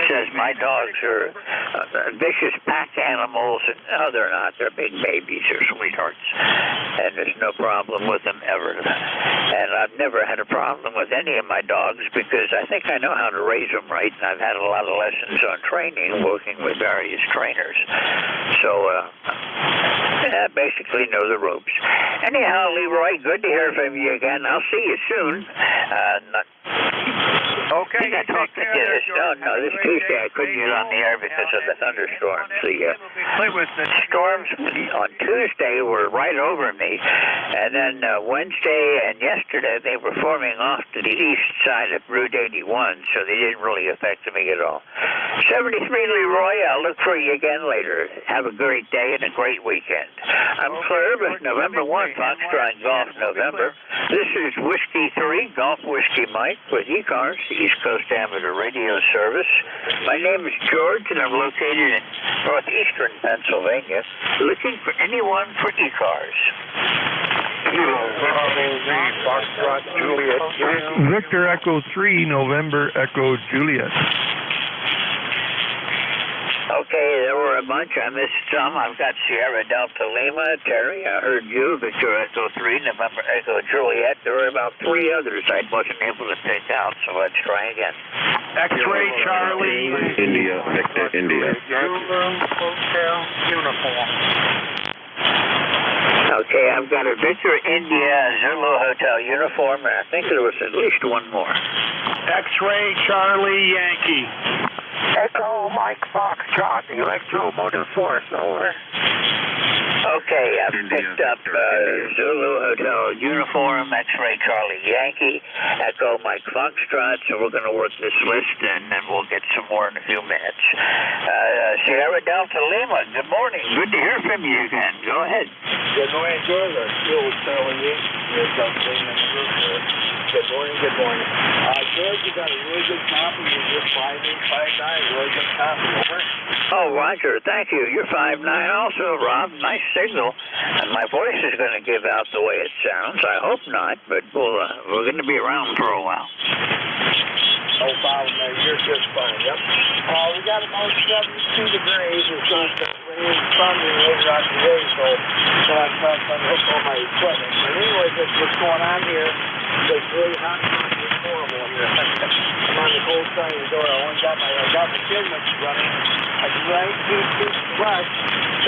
says my dogs are vicious pack animals, and no, they're not. They're big babies. They're sweethearts. And there's no problem with them ever. And I've never had a problem with any of my dogs because I think I know how to raise them right, and I've had a lot of lessons on training, working with various trainers. So, I basically know the ropes. Anyhow, Leroy, good to hear from you again. I'll see you soon. Okay. I talked to you this Tuesday. I couldn't get on the air because of the thunderstorms. The storms on Tuesday were right over me, and then Wednesday and yesterday they were forming off to the east side of Route 81, so they didn't really affect me at all. 73 Leroy, I'll look for you again later. Have a great day and a great weekend. I'm Claire with November 1 Foxtrot Golf November. This is Whiskey 3 Golf Whiskey Mike with ECARS, East Coast Amateur Radio Service. My name is George, and I'm located in northeastern Pennsylvania, looking for anyone for ECARS. Victor Echo 3, November Echo Juliet. Okay, there were a bunch. I missed some. I've got Sierra Delta Lima, Terry. I heard you, Victor Echo 3, November Echo Juliet. There were about 3 others I wasn't able to pick out, so let's try again. X-Ray Charlie. India, Victor, India. Hotel Uniform. Okay, I've got a Victor India Zulu Hotel uniform, and I think there was at least one more. X-Ray Charlie Yankee. Echo Mike Foxtrot, Electromotive Force, over. Okay, I've picked up Zulu Hotel uniform, X-Ray Charlie Yankee, Echo Mike Foxtrot, so we're going to work this list, and then we'll get some more in a few minutes. Sierra Delta Lima, good morning. Good to hear from you again. Go Go ahead. Good morning, George. Our fuel telling you. You're something in the roof there. Good morning, good morning. George, you got a really good copy. You're just 5.859. Really good copy. Over. Oh, Roger, thank you. You're 5'9" also, Rob. Nice signal. And my voice is going to give out the way it sounds. I hope not, but we're going to be around for a while. No problem, man. You're just fine. Yep. We got about 72 degrees. It's going to rain thunder later on today, so I'm trying to hook all my equipment. But anyways, that's what's going on here. It's really hot. It's horrible here. I'm on the cold side of the door. I got the signals running. I can write too much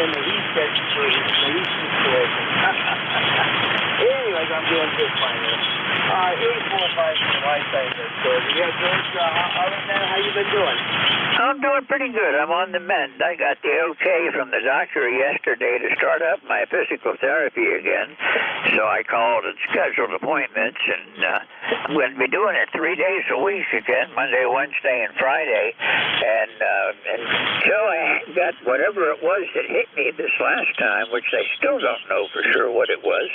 in the heat for the heat situation. Anyways, I'm doing just fine here. 845 for the lifetime there, George. Yeah, George, other than that, how you been doing? I'm doing pretty good. I'm on the mend. I got the okay from the doctor yesterday to start up my physical therapy again. So I called and scheduled appointments, and I'm going to be doing it 3 days a week again, Monday, Wednesday, and Friday. And until I got whatever it was that hit me this last time, which they still don't know for sure what it was,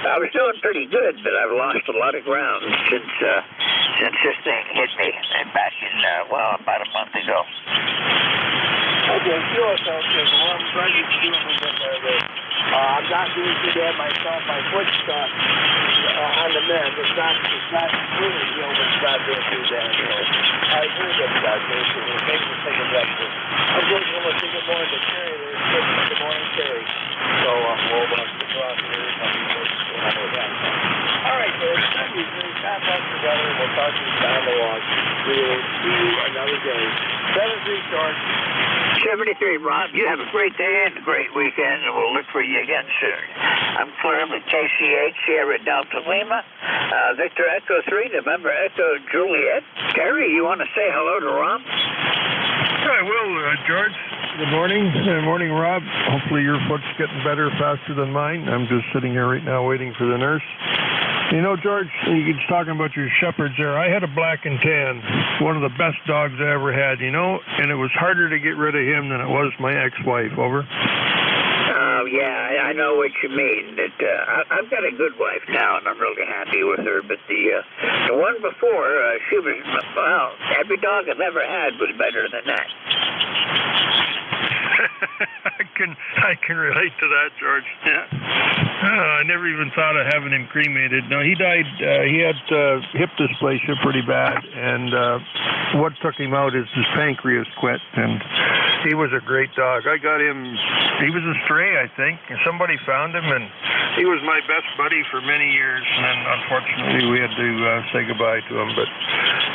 I was doing pretty good, but I've lost a lot of ground since this thing hit me back in, about a month ago. Okay, sure, so well, I'm glad you're doing a little bit better. I'm not doing too bad myself. My foot's on the mend. It's not completely healed, but it's not doing too bad. So I agree with that, basically. Maybe just take a breath. I'm going to say good morning to Terry. Good morning, Terry. So we'll go out here and all right, George. Thank you. God bless your brother. We'll talk to you down the walk. We will see you another day. 73, George. 73, Rob. You have a great day and a great weekend, and we'll look for you again soon. I'm clear with KCH, Sierra Delta Lima, Victor Echo 3, November Echo Juliet. Terry, you want to say hello to Rob? I will, George. Good morning. Good morning, Rob. Hopefully your foot's getting better faster than mine. I'm just sitting here right now waiting for the nurse. You know, George, you're talking about your shepherds there. I had a black and tan, one of the best dogs I ever had, and it was harder to get rid of him than it was my ex-wife. Over. Yeah, I know what you mean. That I've got a good wife now, and I'm really happy with her. But the one before, she was, every dog I've ever had was better than that. I can relate to that, George. Yeah. I never even thought of having him cremated. No, he died. He had hip dysplasia pretty bad, and what took him out is his pancreas quit. And he was a great dog. I got him. He was a stray, I think, and somebody found him, and he was my best buddy for many years. And then, unfortunately, we had to say goodbye to him. But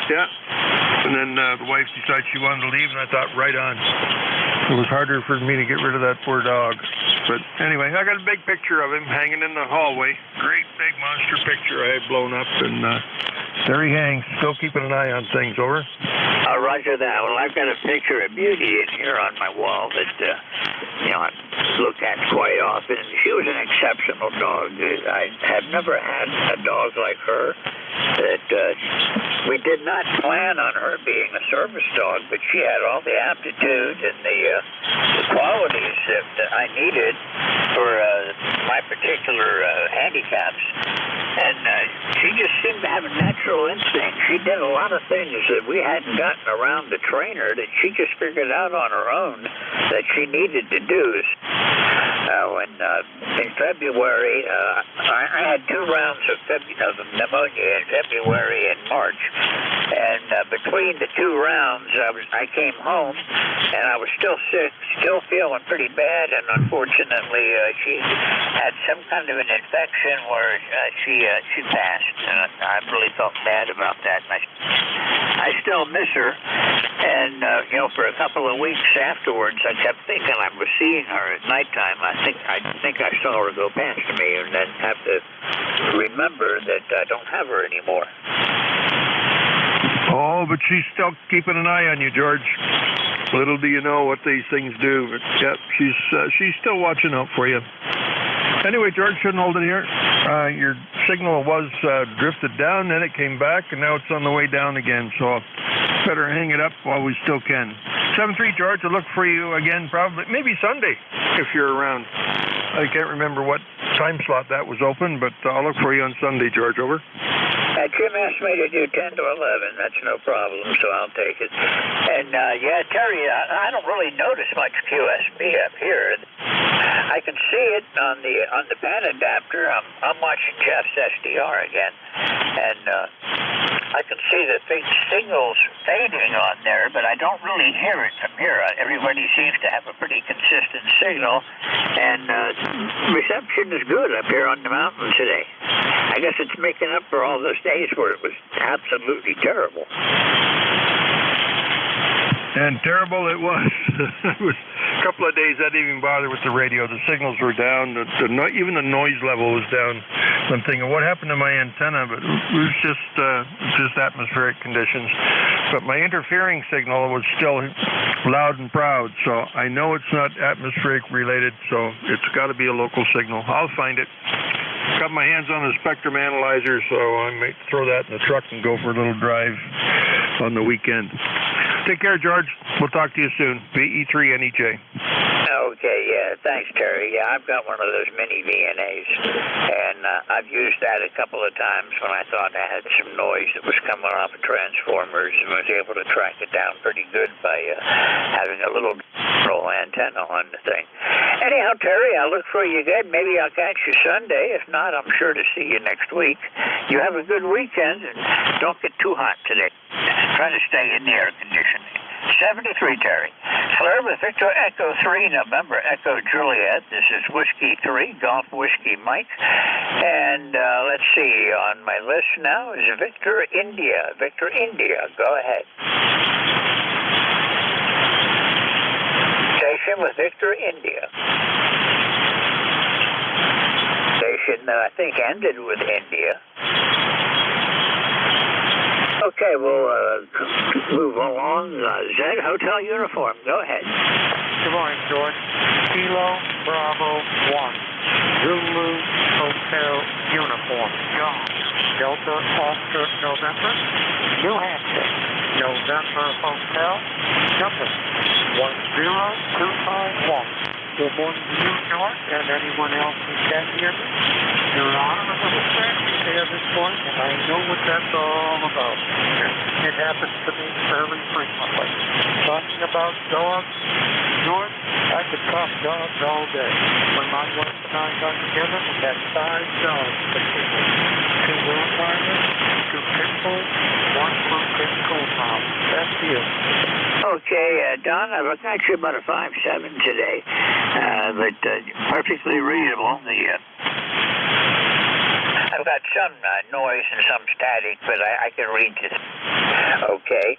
yeah. And then the wife decided she wanted to leave, and I thought, right on. It was harder for me to get rid of that poor dog. But anyway, I got a big picture of him hanging in the hallway. Great big monster picture I had blown up, and there he hangs, still keeping an eye on things. Over. Roger that. Well, I've got a picture of Beauty in here on my wall that I look at quite often. She was an exceptional dog. I have never had a dog like her. That we did not plan on her being a service dog, but she had all the aptitude and the qualities that I needed for my particular handicaps. And she just seemed to have a natural instinct. She did a lot of things that we hadn't gotten around to train her, that she just figured out on her own that she needed to do. In February, I had 2 rounds of pneumonia in February and March. And between the 2 rounds, I came home, and I was still sick, still feeling pretty bad, and unfortunately, she had some kind of an infection where she passed, and I really felt bad about that. And I still miss her, and for a couple of weeks afterwards, I kept thinking I was seeing her at nighttime. I think I saw her go past me, and then have to remember that I don't have her anymore. Oh, but she's still keeping an eye on you, George. Little do you know what these things do. But yeah, she's still watching out for you. Anyway, George, shouldn't hold it here. Your signal was drifted down, then it came back, and now it's on the way down again. So better hang it up while we still can. 7-3, George. I'll look for you again probably, maybe Sunday if you're around. I can't remember what time slot that was open, but I'll look for you on Sunday, George. Over. Jim asked me to do 10 to 11. That's no problem, so I'll take it. And, yeah, Terry, I don't really notice much QSB up here. I can see it on the pan adapter. I'm watching Jeff's SDR again, and I can see the signals fading on there, but I don't really hear it from here. Everybody seems to have a pretty consistent signal, and reception is good up here on the mountain today. I guess it's making up for all those days where it was absolutely terrible. And terrible it was. It was a couple of days I didn't even bother with the radio. The signals were down. Even the noise level was down. I'm thinking, what happened to my antenna? But it was just atmospheric conditions. But my interfering signal was still loud and proud. So I know it's not atmospheric related. So it's got to be a local signal. I'll find it. Got my hands on the spectrum analyzer, so I might throw that in the truck and go for a little drive on the weekend. Take care, George. We'll talk to you soon. VE3NEJ. Okay, yeah, thanks, Terry. Yeah, I've got one of those mini VNAs, and I've used that a couple of times when I thought I had some noise that was coming off of transformers, and was able to track it down pretty good by having a little roll antenna on the thing. Anyhow, Terry, I'll look for you again. Maybe I'll catch you Sunday. If not, I'm sure to see you next week. You have a good weekend, and don't get too hot today. Try to stay in the air conditioning. 73, Terry. Flair with Victor Echo 3, November Echo Juliet. This is Whiskey 3, Golf Whiskey Mike. And let's see, on my list now is Victor India. Victor India, go ahead. Station with Victor India. Station, I think, ended with India. Okay, we'll move along. Zed, Hotel Uniform, go ahead. Good morning, George. Kilo Bravo 1, Zulu Hotel Uniform, John, Delta Oscar November, New Hampshire, November Hotel, number 10251. Good morning to you, George, and anyone else who can hear me. Your Honor, I'm a little scratchy at this point, and I know what that's all about. It happens to me fairly frequently. Talking about dogs, George, I could talk dogs all day. When my wife and I got together, we had 5 dogs between us. 2 Rottweilers, 2 pit bulls, 1 blue pit coon-hound. That's you. Okay, Don, I've got you about a 5.7 today, but perfectly readable. I've got some noise and some static, but I can read this. Okay.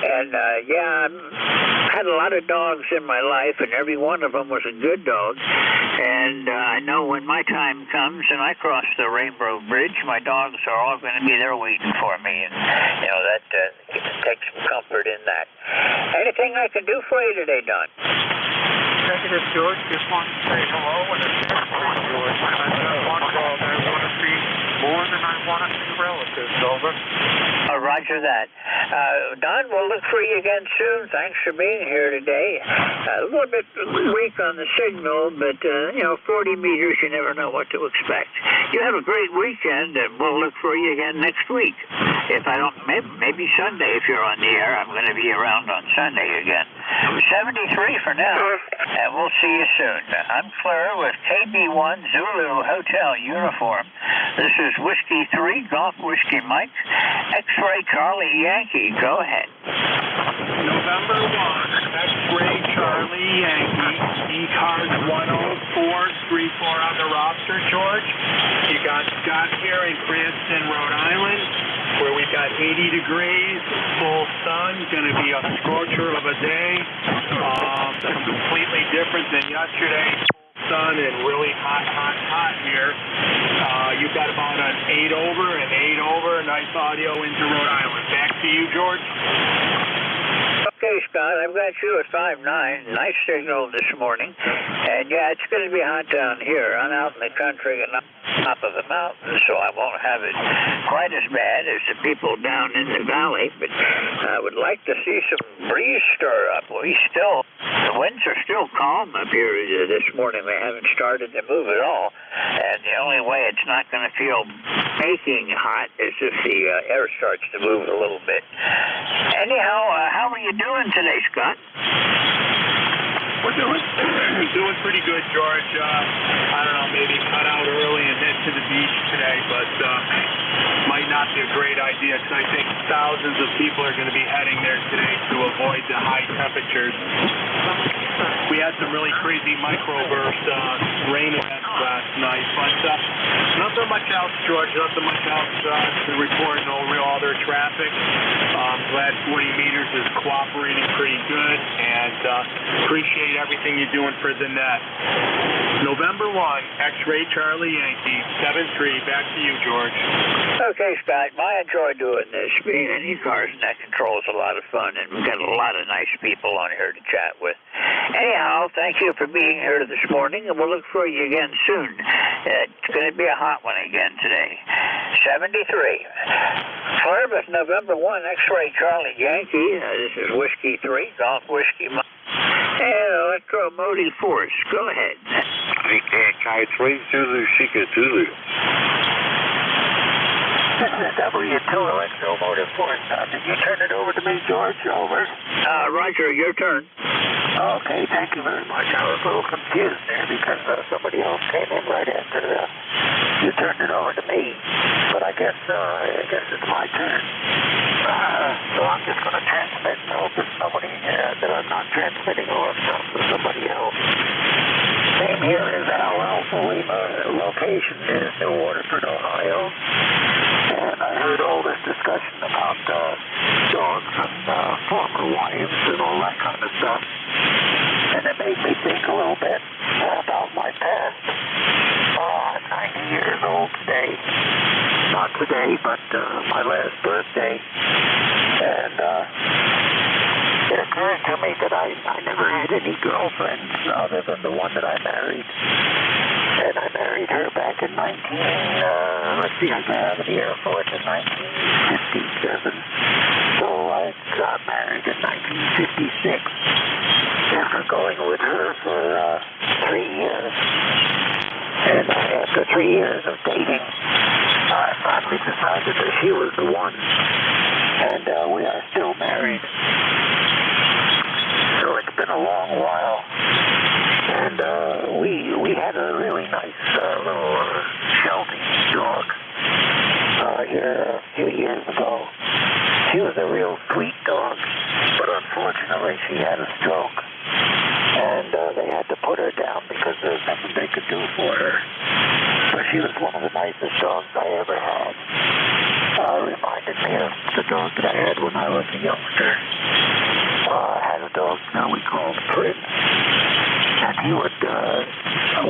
And, yeah, I've had a lot of dogs in my life, and every one of them was a good dog. And I know when my time comes and I cross the Rainbow Bridge, my dogs are all going to be there waiting for me. And, you know, that takes some comfort in that. Anything I can do for you today, Don? Negative, George. Just want to say hello and it's George. I've got one dog I want to see more than I want to see relatives. Over. Roger that. Don, we'll look for you again soon. Thanks for being here today. A little bit weak on the signal, but, you know, 40 meters, you never know what to expect. You have a great weekend, and we'll look for you again next week. If I don't, maybe Sunday if you're on the air. I'm going to be around on Sunday again. 73 for now, and we'll see you soon. I'm Flair with KB1 Zulu Hotel Uniform. This is Whiskey 3, Golf Whiskey Mike, X-Ray Charlie Yankee. Go ahead. November 1, X-Ray Charlie Yankee, ECARS 10434 on the roster, George. You got Scott here in Cranston, Rhode Island, where we've got 80 degrees, full sun, going to be a scorcher of a day, completely different than yesterday, full sun and really hot here. You've got about an 8 over, nice audio into Rhode Island. Back to you, George. Okay, Scott. I've got you at 5'9". Nice signal this morning. And yeah, it's going to be hot down here. I'm out in the country and up top of the mountains, so I won't have it quite as bad as the people down in the valley. But I would like to see some breeze stir up. The winds are still calm up here this morning. They haven't started to move at all. And the only way it's not going to feel baking hot is if the air starts to move a little bit. Anyhow, how are you doing today, Scott? We're doing pretty good, George. I don't know, maybe cut out early and head to the beach today, but might not be a great idea because I think thousands of people are going to be heading there today to avoid the high temperatures. We had some really crazy microburst rain events last night, but nothing much else, George. Nothing much else to report. No real other traffic. I'm glad 40 meters is cooperating pretty good, and appreciate everything you're doing for the net. November 1, X-Ray Charlie Yankee, 7-3. Back to you, George. Okay, Scott. I enjoy doing this. Being an ECARS net control is a lot of fun, and we've got a lot of nice people on here to chat with. Anyhow, thank you for being here this morning, and we'll look for you again soon. It's going to be a hot one again today. 73. Plymouth, November 1, X-Ray Charlie Yankee. This is Whiskey 3, Golf Whiskey Mike. And Electromotive Force. Go ahead. Kai 3 Zulu Shika Zulu. This is W2 Electromotive Force. Did you turn it over to me, George? Over. Roger, your turn. Okay, thank you very much. I was a little confused there because somebody else came in right after you turned it over to me. But I guess it's my turn. So I'm just going to transmit and hope there's nobody that I'm not transmitting over to somebody else. Name here is Al Alpha Lima. Location is New Waterford, Ohio. And I heard all this discussion about dogs and former wives and all that kind of stuff. And it made me think a little bit about my past. I'm 90 years old today. Not today, but my last birthday. And it occurred to me that I never had any girlfriends other than the one that I married. And I married her back in I got out of the Air Force in 1957. So I got married in 1956. After going with her for 3 years. And after 3 years of dating, I finally decided that she was the one. And we are still married. So it's been a long while. And we had a really nice little Sheltie dog here a few years ago. She was a real sweet dog, but unfortunately she had a stroke. And they had to put her down because there was nothing they could do for her. But she was one of the nicest dogs I ever had. Reminded me of the dog that I had when I was a youngster. I had a dog that we called Prince. And he would,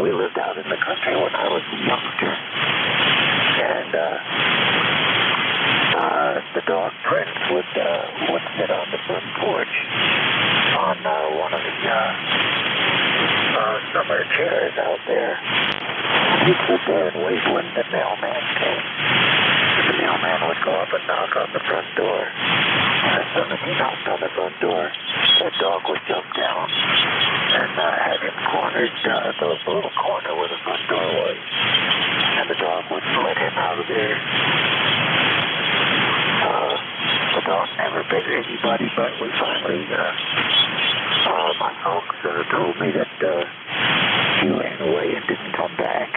we lived out in the country when I was a youngster. And the dog Prince would sit on the front porch on one of the summer chairs out there. He'd sit there and wait when the mailman came. The mailman would go up and knock on the front door. And as soon as he knocked on the front door, that dog would jump down and had him cornered, the little corner where the front door was. And the dog would let him out of there. The dog never bit anybody, but we finally, my folks told me that he ran away and didn't come back.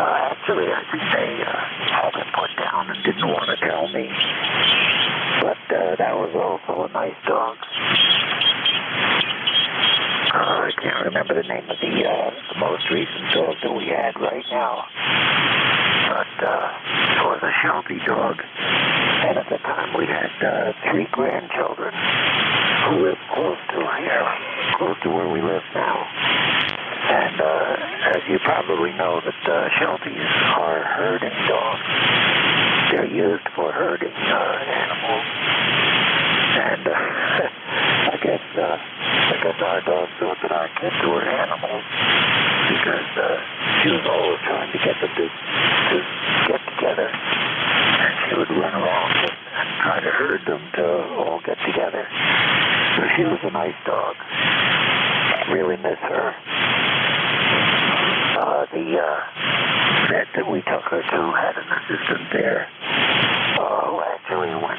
Actually, I think they had him put down and didn't want to tell me. But that was also a nice dog. I can't remember the name of the most recent dog that we had right now. But it was a Sheltie dog. And at the time we had 3 grandchildren who lived close to where we live now. And as you probably know, that Shelties are herding dogs. They're used for herding animals. And I guess our dog thought that our kids were animals because she was always trying to get them to get together. And she would run around and try to herd them to all get together. So she was a nice dog. Really miss her. The vet that we took her to had an assistant there. Actually, when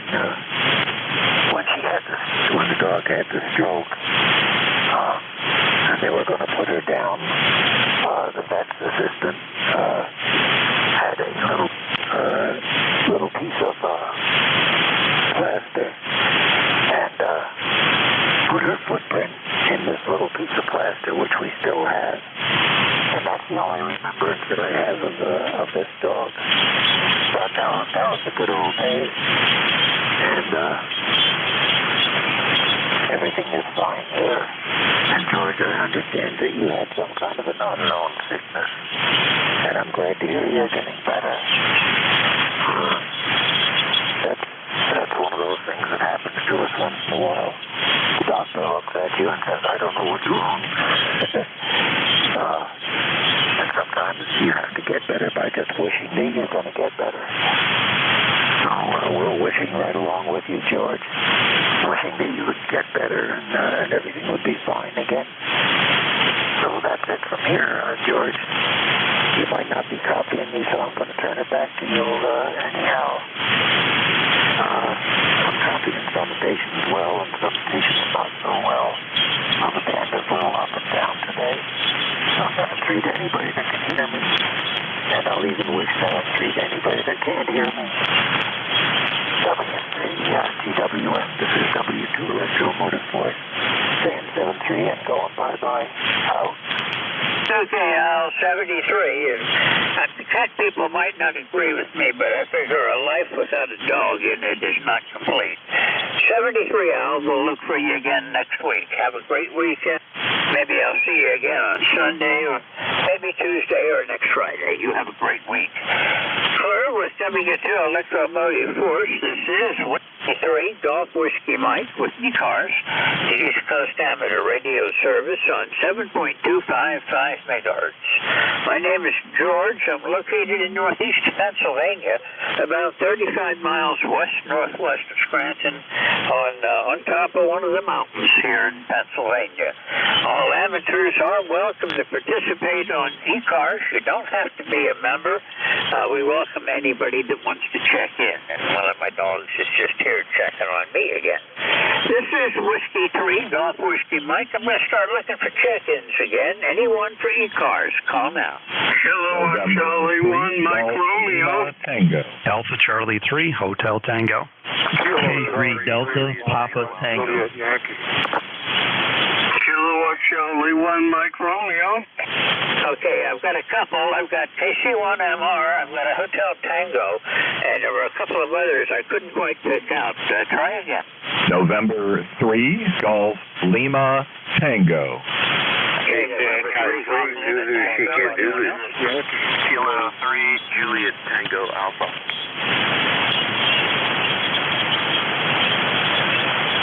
the dog had the stroke, and they were going to put her down, the vet's assistant had a little piece of plaster and put her footprint in this little piece of plaster, which we still have. And that's the only remembrance that I have of this dog. But that was the good old days. And everything is fine here. And George, I understand that you had some kind of an unknown sickness. And I'm glad to hear you're getting better. That's one of those things that happens to us once in a while. The doctor looks at you and says, I don't know what's wrong. And sometimes you have to get better by just wishing that you're going to get better. So we're wishing right along with you, George. Wishing that you would get better and everything would be fine again. So that's it from here, George. You might not be copying me, so I'm going to turn it back to you anyhow. I'm copying some stations well and some stations not so well. I'm a band is a little up and down today. I'm going to treat anybody that can hear me. And I'll even wish that I'll treat anybody that can't hear me. GWS, this is W2US Motorsport. Saying 73 and going bye-bye. Out. Okay, Al, 73. The cat people might not agree with me, but I figure a life without a dog in it is not complete. 73, Al, we'll look for you again next week. Have a great weekend. Maybe I'll see you again on Sunday or maybe Tuesday or next Friday. You have a great week. Clear with W2 Electromotive Force. This is 3 Golf Whiskey Mike with ECARS, the East Coast Amateur Radio Service on 7.255 megahertz. My name is George. I'm located in northeast Pennsylvania, about 35 miles west-northwest of Scranton, on top of one of the mountains here in Pennsylvania. All amateurs are welcome to participate on ECARS. You don't have to be a member. We welcome anybody that wants to check in. And one of my dogs is just here checking on me again. This is Whiskey 3, Golf Whiskey Mike. I'm going to start looking for check-ins again. Anyone for ECARS, call now. Hello, Charlie 1, Mike Romeo. Tango. Alpha Charlie 3, Hotel Tango. K3 Delta, Papa Tango. Kilowatt Charlie 1, Mike Romeo. Okay, I've got a couple. I've got KC1MR, I've got a Hotel Tango, and there were a couple of others I couldn't quite pick out. Try again. November 3, Golf Lima Tango. Okay, Kilo 3, Juliet Tango Alpha.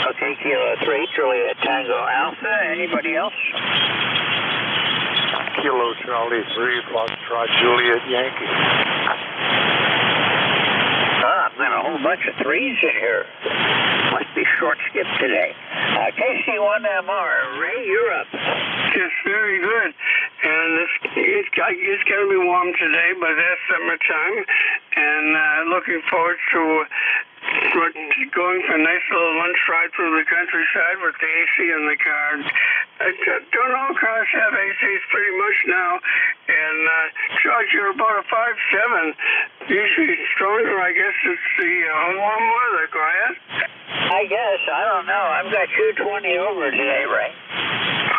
Okay, Kilo 3, Juliet Tango Alpha. Anybody else? Kilo Charlie 3, Foxtrot Juliet Yankee. I've got a whole bunch of 3s in here. Must be short skip today. KC1MR, Ray, you're up. It's very good. And it's going to be warm today, but that's summertime. And looking forward to going for a nice little lunch ride through the countryside with the AC in the car. Don't all cars have ACs pretty much now? And George, you're about a 5'7". Usually stronger, I guess it's the warm weather. Go ahead. I guess. I don't know. I've got 220 over today, Ray.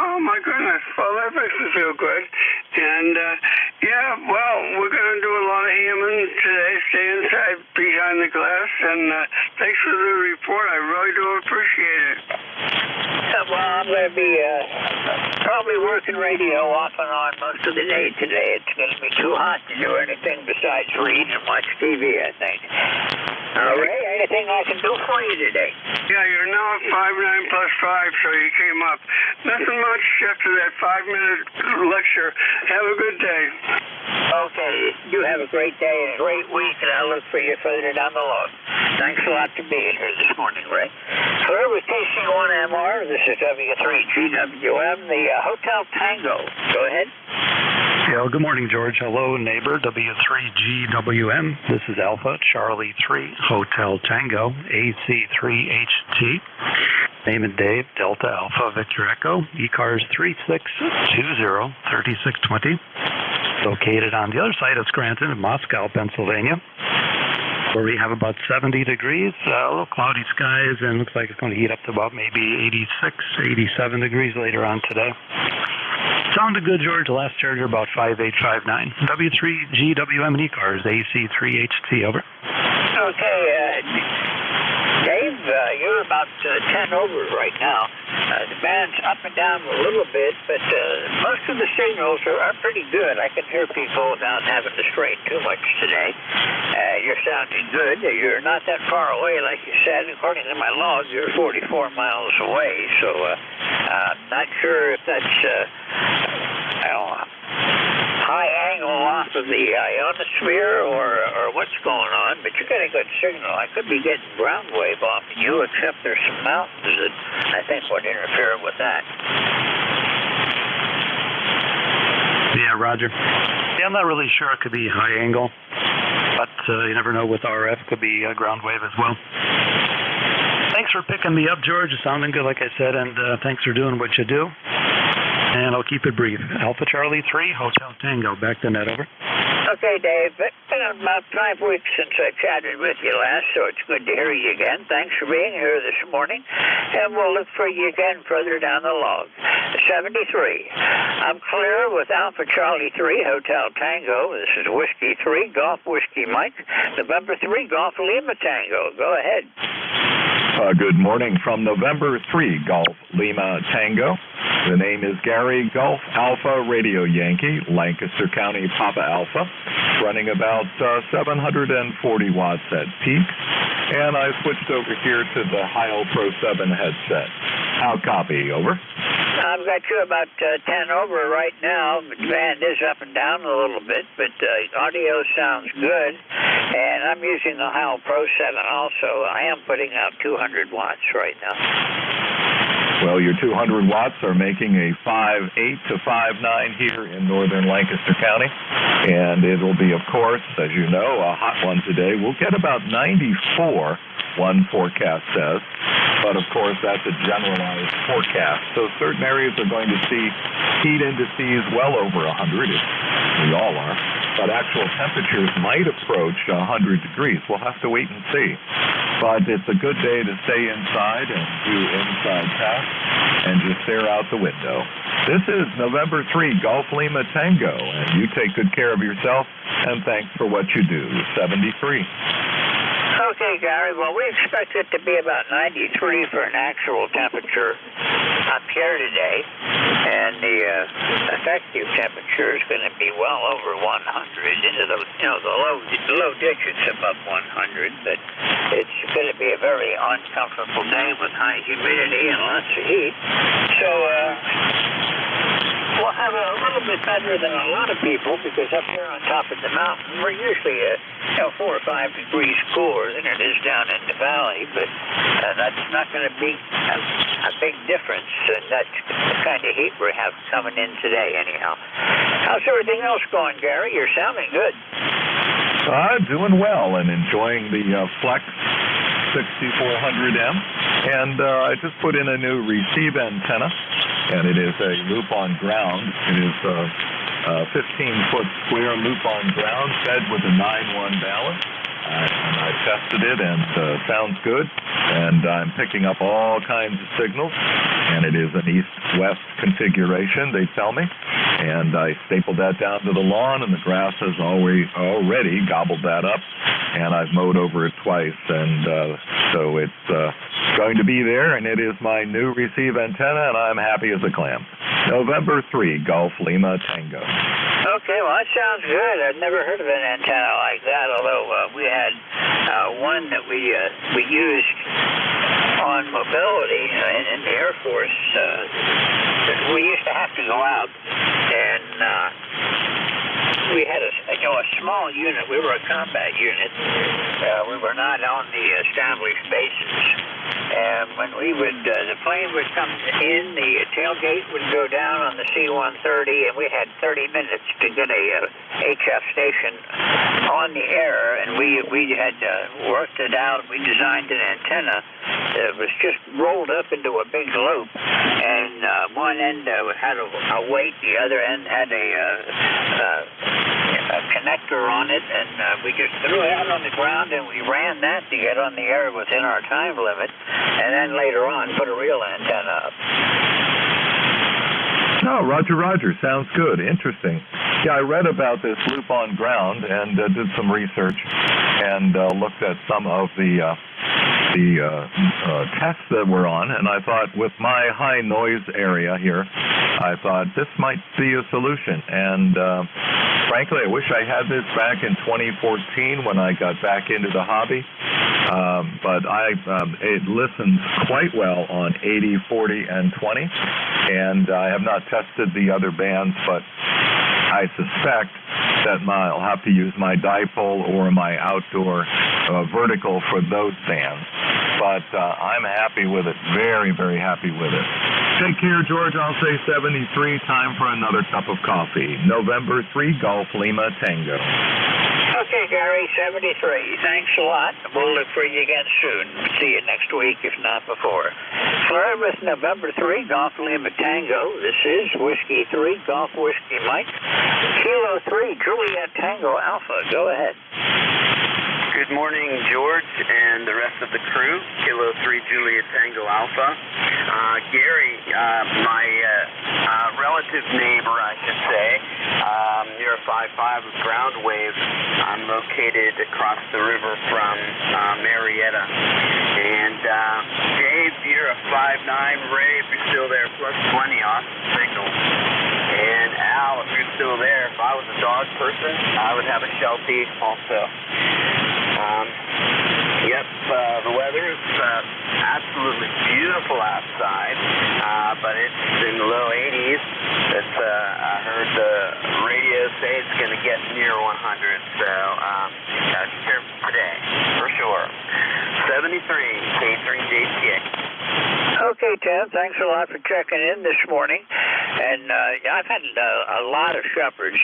Oh, my goodness. Well, that makes me feel good. And, well, we're going to do a lot of hammering today. Stay inside behind the glass. And thanks for the report. I really do appreciate it. Well, I'm going to be probably working radio off and on most of the day today. It's going to be too hot to do anything besides read and watch TV, I think. All right, anything I can do for you today? Yeah, you're now at 5'9 plus 5, so you came up. Nothing much after that 5-minute lecture. Have a good day. Okay, you have a great day and a great week, and I'll look for you further down the log. Thanks a lot for being here this morning, Ray. Clear with KC1MR. This is W3GWM, the Hotel Tango. Go ahead. Yeah, good morning, George. Hello, neighbor, W3GWM. This is Alpha Charlie 3 Hotel Tango, AC3HT. Name and Dave, Delta Alpha Victor Echo, ECARS 3620-3620. Located on the other side of Scranton in Moscow, Pennsylvania, where we have about 70 degrees, a little cloudy skies, and looks like it's going to heat up to about maybe 86, 87 degrees later on today. Sounded good, George. Last charger about 5859. W3GWM and ECARS, AC3HT, over. Okay, Dave, you're about 10 over right now. The band's up and down a little bit, but most of the signals are pretty good. I can hear people without having to strain too much today. You're sounding good. You're not that far away, like you said. According to my log, you're 44 miles away, so I'm not sure if that's high angle off of the ionosphere or what's going on, but you got a good signal. I could be getting ground wave off of you, except there's some mountains that I think would interfere with that. Yeah, Roger. Yeah, I'm not really sure. It could be high angle, but you never know with RF. Could be ground wave as well. Thanks for picking me up, George. It's sounding good, like I said, and thanks for doing what you do. And I'll keep it brief. Alpha Charlie 3, Hotel Tango. Back to net, over. Okay, Dave. It's been about 5 weeks since I chatted with you last, so it's good to hear you again. Thanks for being here this morning, and we'll look for you again further down the log. 73. I'm clear with Alpha Charlie 3, Hotel Tango. This is Whiskey 3, Golf Whiskey Mike. November 3, Golf Lima Tango. Go ahead. Good morning from November 3, Golf Lima Tango. The name is Gary, Golf Alpha Radio Yankee, Lancaster County Papa Alpha, running about 740 watts at peak. And I switched over here to the Heil Pro 7 headset. How copy, over? I've got you about 10 over right now. The band is up and down a little bit, but audio sounds good. And I'm using the Heil Pro 7 also. I am putting out 200 watts right now. Well, your 200 watts are making a 5.8 to 5.9 here in northern Lancaster County. And it'll be, of course, as you know, a hot one today. We'll get about 94, one forecast says. But, of course, that's a generalized forecast. So certain areas are going to see heat indices well over 100. We all are. But actual temperatures might approach 100 degrees. We'll have to wait and see. But it's a good day to stay inside and do inside tasks and just stare out the window. This is November 3, Golf Lima Tango, and you take good care of yourself, and thanks for what you do. 73. Okay, Gary. Well, we expect it to be about 93 for an actual temperature up here today, and the effective temperature is going to be well over 100 into the the low digits above 100. But it's going to be a very uncomfortable day with high humidity and lots of heat. So we'll have a little bit better than a lot of people because up there on top of the mountain, we're usually 4 or 5 degrees cooler than it is down in the valley, but that's not going to be a big difference, and that's the kind of heat we have coming in today anyhow. How's everything else going, Gary? You're sounding good. Doing well and enjoying the Flex 6400M, and I just put in a new receive antenna, and it is a loop on ground. It is a 15-foot square loop on ground fed with a 9-1 balance. And I tested it, and sounds good. And I'm picking up all kinds of signals, and it is an east-west configuration, they tell me. And I stapled that down to the lawn, and the grass has already gobbled that up. And I've mowed over it twice, and so it's going to be there, and it is my new receive antenna, and I'm happy as a clam. November 3, Golf Lima Tango. Okay, well, that sounds good. I've never heard of an antenna like that, although we had one that we used on mobility in the Air Force. We used to have to go out, and we had a small unit. We were a combat unit. We were not on the established bases. And when we would, the plane would come in, the tailgate would go down on the C-130, and we had 30 minutes to get a HF station on the air, and we had worked it out. We designed an antenna that was just rolled up into a big loop, and one end had a weight, the other end had a connector on it, and we just threw it out on the ground, and we ran that to get on the air within our time limit, and then later on put a real antenna up. Oh, Roger. Sounds good. Interesting. Yeah, I read about this loop on ground and did some research and looked at some of the tests that were on, and I thought with my high noise area here, I thought this might be a solution. And frankly, I wish I had this back in 2014 when I got back into the hobby. But it listens quite well on 80, 40, and 20, and I have not tested the other bands, but I suspect that I'll have to use my dipole or my outdoor vertical for those bands. But I'm happy with it, very, very happy with it. Take care, George. I'll say 73. Time for another cup of coffee. November 3, Golf Lima Tango. Okay, Gary, 73. Thanks a lot. We'll look for you again soon. See you next week, if not before. Flirt with November 3, Golf Lima Tango. This is Whiskey 3, Golf Whiskey Mike. Kilo 3, Juliet Tango Alpha. Go ahead. Good morning, George and the rest of the crew. Kilo 3, Juliet Tango Alpha. Gary, my relative neighbor, I should say, near 5.5 of Ground Wave. I'm located across the river from Marietta. And Dave, you're a 5.9. Ray, if you're still there, plus 20 off the signal. And Al, if you're still there, if I was a dog person, I would have a Sheltie also. The weather is absolutely beautiful outside, but it's in the low 80s. I heard the radio say it's going to get near 100, so gotta be careful today, for sure. 73, K3JTX. Okay, Tim, thanks a lot for checking in this morning. And I've had a lot of shepherds.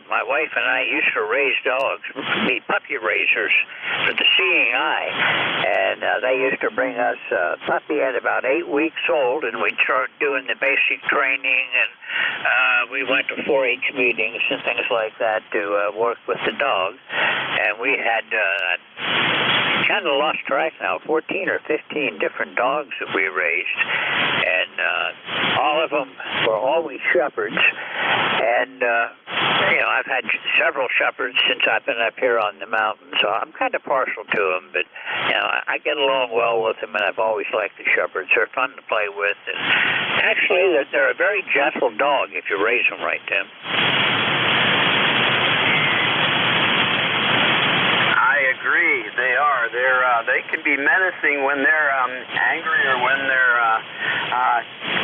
My wife and I used to raise dogs, be puppy raisers for the Seeing Eye. And they used to bring us a puppy at about 8 weeks old, and we'd start doing the basic training, and we went to 4-H meetings and things like that to work with the dog. And we had kind of lost track now, 14 or 15 different dogs that we raised, and all of them were always shepherds. And I've had several shepherds since I've been up here on the mountain, so I'm kind of partial to them, but I get along well with them, and I've always liked the shepherds. They're fun to play with, and actually they're a very gentle dog if you raise them right, Tim. Agree, they are. They can be menacing when they're angry or when they're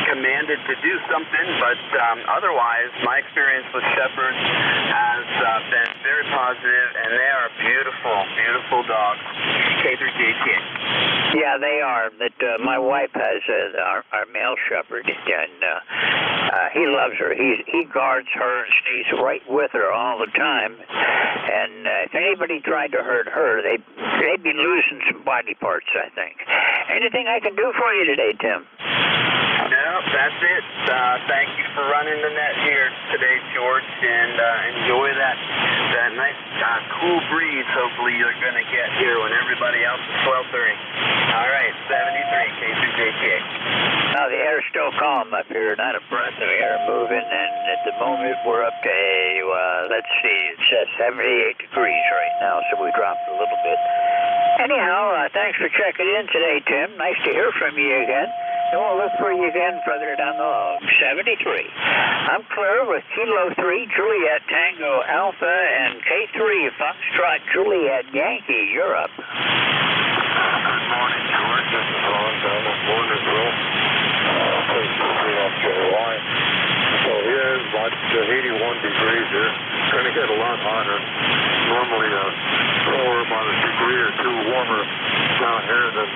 commanded to do something, but otherwise, my experience with shepherds has been very positive, and they are beautiful, beautiful dogs. K3JT. Yeah, they are. But my wife has our male shepherd, and he loves her. He guards her and stays right with her all the time. And if anybody tried to hurt her, they'd be losing some body parts, I think. Anything I can do for you today, Tim? No, that's it. Thank you for running the net here today, George, and enjoy that nice cool breeze hopefully you're going to get here when everybody else is sweltering. All right, 73, K3JTA. Now, the air's still calm up here, not a breath of air moving, and at the moment we're up to let's see, it's 78 degrees right now, so we dropped a little bit. Anyhow, thanks for checking in today, Tim. Nice to hear from you again. We'll look for you again further down the log. 73. I'm clear with Kilo 3, Juliet Tango Alpha, and K3, Foxtrot Juliet Yankee. You're up. Good morning, George. This is Ron down at Warnersville. Place 3 off JY. So here is about 81 degrees here. It's going to get a lot hotter. Normally lower about a degree or two warmer down here than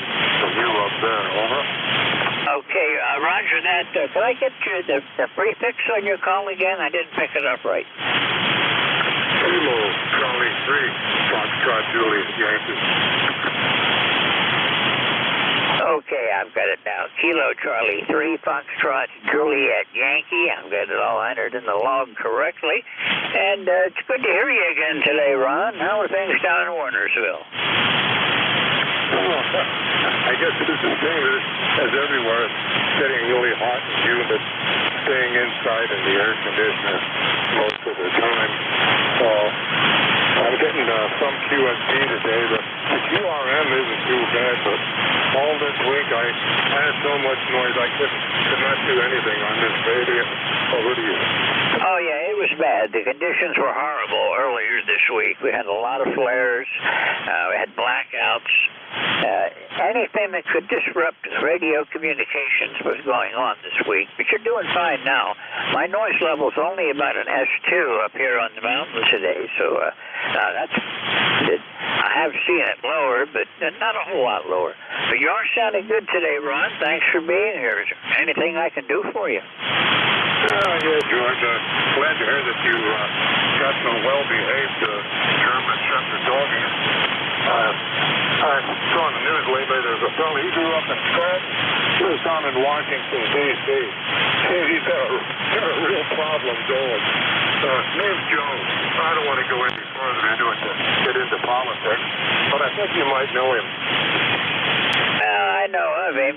you up there. Over. Okay, roger that. Can I get you the prefix on your call again? I didn't pick it up right. Kilo Charlie 3, Foxtrot Juliet Yankee. Okay, I've got it now. Kilo Charlie 3, Foxtrot Juliet Yankee. I've got it all entered in the log correctly. And it's good to hear you again today, Ron. How are things down in Warnersville? I guess it is the same as everywhere. It's getting really hot and humid, staying inside in the air conditioner most of the time. So I'm getting some QSD today. The QRM isn't too bad, but all this week I had so much noise I could not do anything on this baby. Over to you. Oh, yeah, it was bad. The conditions were horrible earlier this week. We had a lot of flares. We had blackouts. Anything that could disrupt radio communications was going on this week, but you're doing fine now. My noise level's only about an S2 up here on the mountains today, so that's it. I have seen it lower, but not a whole lot lower. But you are sounding good today, Ron. Thanks for being here. Is there anything I can do for you? Yeah, George. Glad to hear that you got some well-behaved German Shepherd doggies. I saw on the news lately there's a fellow, he grew up in Scranton. He was down in Washington, D.C. He's got a real problem dog. Name's Jones. I don't want to go any further into it to get into politics, but I think you might know him. I know of him.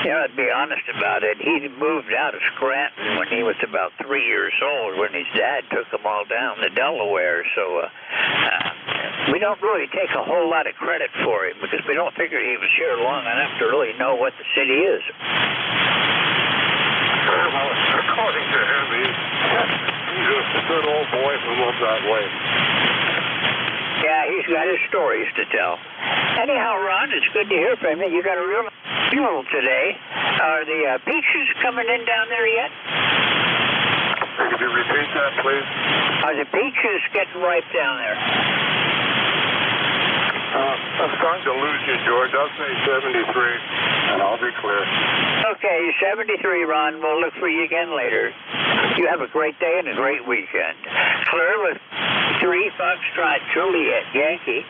To be honest about it, he moved out of Scranton when he was about 3 years old, when his dad took them all down to Delaware. So we don't really take a whole lot of credit for him because we don't figure he was here long enough to really know what the city is. Well, according to him, he's just a good old boy who lives that way. Yeah, he's got his stories to tell. Anyhow, Ron, it's good to hear from you. You got a real funeral today. Are the peaches coming in down there yet? Could you repeat that, please? Are the peaches getting ripe down there? I'm starting to lose you, George. I'll say 73, and I'll be clear. Okay, 73, Ron. We'll look for you again later. You have a great day and a great weekend. Clear with 3 Foxtrot Juliet Yankee.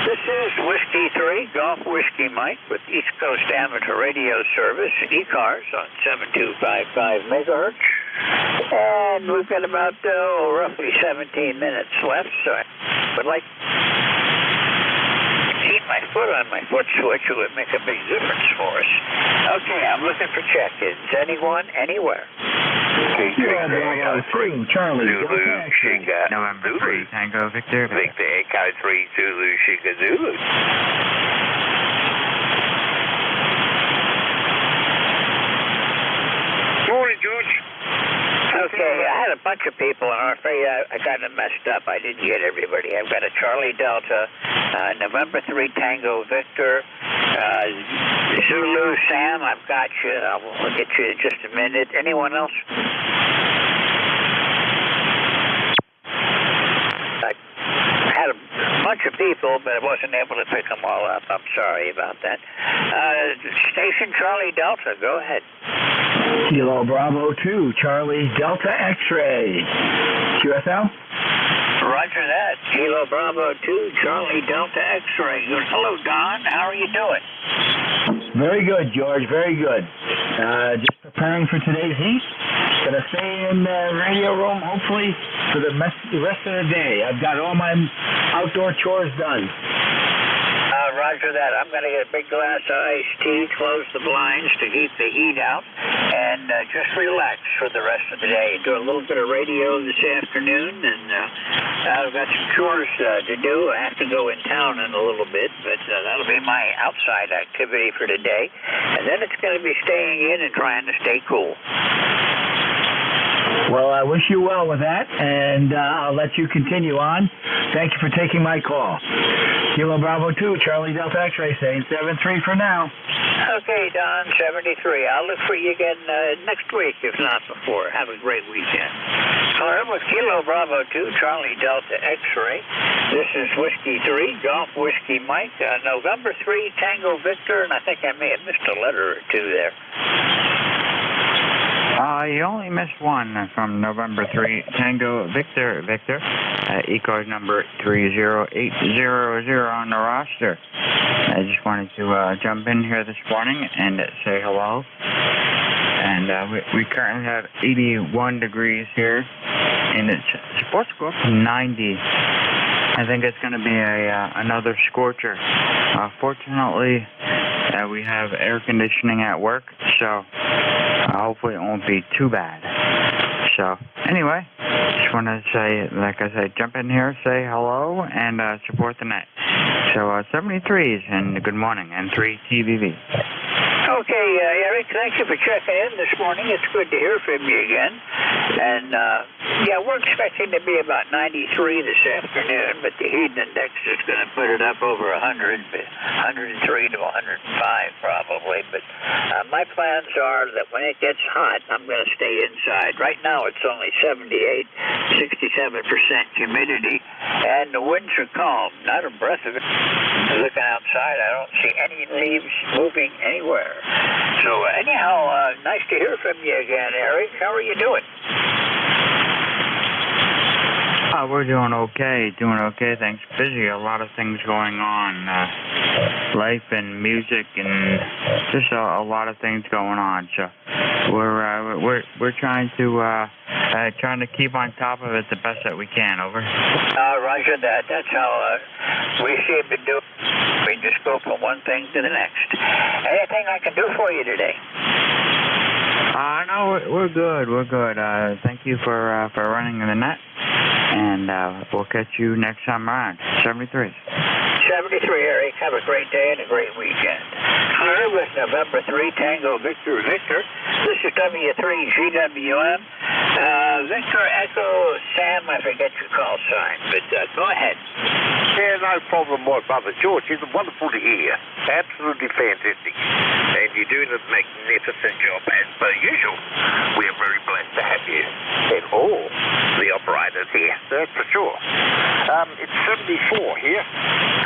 This is Whiskey 3, Golf Whiskey Mike with East Coast Amateur Radio Service, ECARS on 7255 megahertz. And we've got about roughly 17 minutes left, so I would like keep my foot on my foot switch. It would make a big difference for us. Okay, I'm looking for check-ins. Anyone, anywhere. Charlie, Zulu, Shiga, November 3, Tango, Victor. Victor, Echo 3, Zulu, Shiga, Zulu. Morning, George. Okay, I had a bunch of people, and I'm afraid I got them messed up. I didn't get everybody. I've got a Charlie Delta, November 3 Tango Victor, Zulu Sam, I've got you. I'll get you in just a minute. Anyone else? I had a bunch of people, but I wasn't able to pick them all up. I'm sorry about that. Station Charlie Delta, go ahead. Kilo Bravo 2, Charlie Delta X-Ray. QSL? Roger that. Kilo Bravo 2, Charlie Delta X-Ray. Hello, Don. How are you doing? Very good, George. Very good. Just preparing for today's heat. Gonna stay in the radio room, hopefully, for the rest of the day. I've got all my outdoor chores done. Roger that. I'm going to get a big glass of iced tea, close the blinds to keep the heat out, and just relax for the rest of the day. Do a little bit of radio this afternoon, and I've got some chores to do. I have to go in town in a little bit, but that'll be my outside activity for today. And then it's going to be staying in and trying to stay cool. Well, I wish you well with that, and I'll let you continue on. Thank you for taking my call. Kilo Bravo 2, Charlie Delta X-Ray, saying 73 for now. Okay, Don, 73. I'll look for you again next week, if not before. Have a great weekend. All right, with Kilo Bravo 2, Charlie Delta X-Ray. This is Whiskey 3, Golf Whiskey Mike, November 3, Tango Victor, and I think I may have missed a letter or two there. You only missed one from November 3, Tango Victor, ECARS number 30800 on the roster. I just wanted to jump in here this morning and say hello. And we currently have 81 degrees here, and it's supposed to go up to 90. I think it's going to be another scorcher. Fortunately, we have air conditioning at work, so hopefully it won't be too bad. So anyway, just want to say, like I said, jump in here, say hello, and support the net. So 73s, and good morning, and 3 TVV. Okay, Eric, thank you for checking in this morning. It's good to hear from you again. And, yeah, we're expecting to be about 93 this afternoon, but the heat index is going to put it up over 100, 103 to 105 probably. But my plans are that when it gets hot, I'm going to stay inside. Right now it's only 78, 67% humidity, and the winds are calm, not a breath of it. Looking outside, I don't see any leaves moving anywhere. So anyhow, nice to hear from you again, Eric. How are you doing? We're doing okay, thanks. Busy, a lot of things going on. Life and music and just a lot of things going on. So we're trying to keep on top of it the best that we can. Over. Roger that. That's how we seem to do it. We just go from one thing to the next. Anything I can do for you today? No, we're good. Thank you for running the net, and we'll catch you next time around. 73. 73, Eric. Have a great day and a great weekend. Here with November 3, Tango Victor. This is W3GWM. Victor Echo Sam, I forget your call sign, but go ahead. Yeah, no problem, my brother George. It's wonderful to hear. Absolutely fantastic. And you're doing a magnificent job, as per usual. We are very blessed to have you and all the operators here, that's for sure. It's 74 here.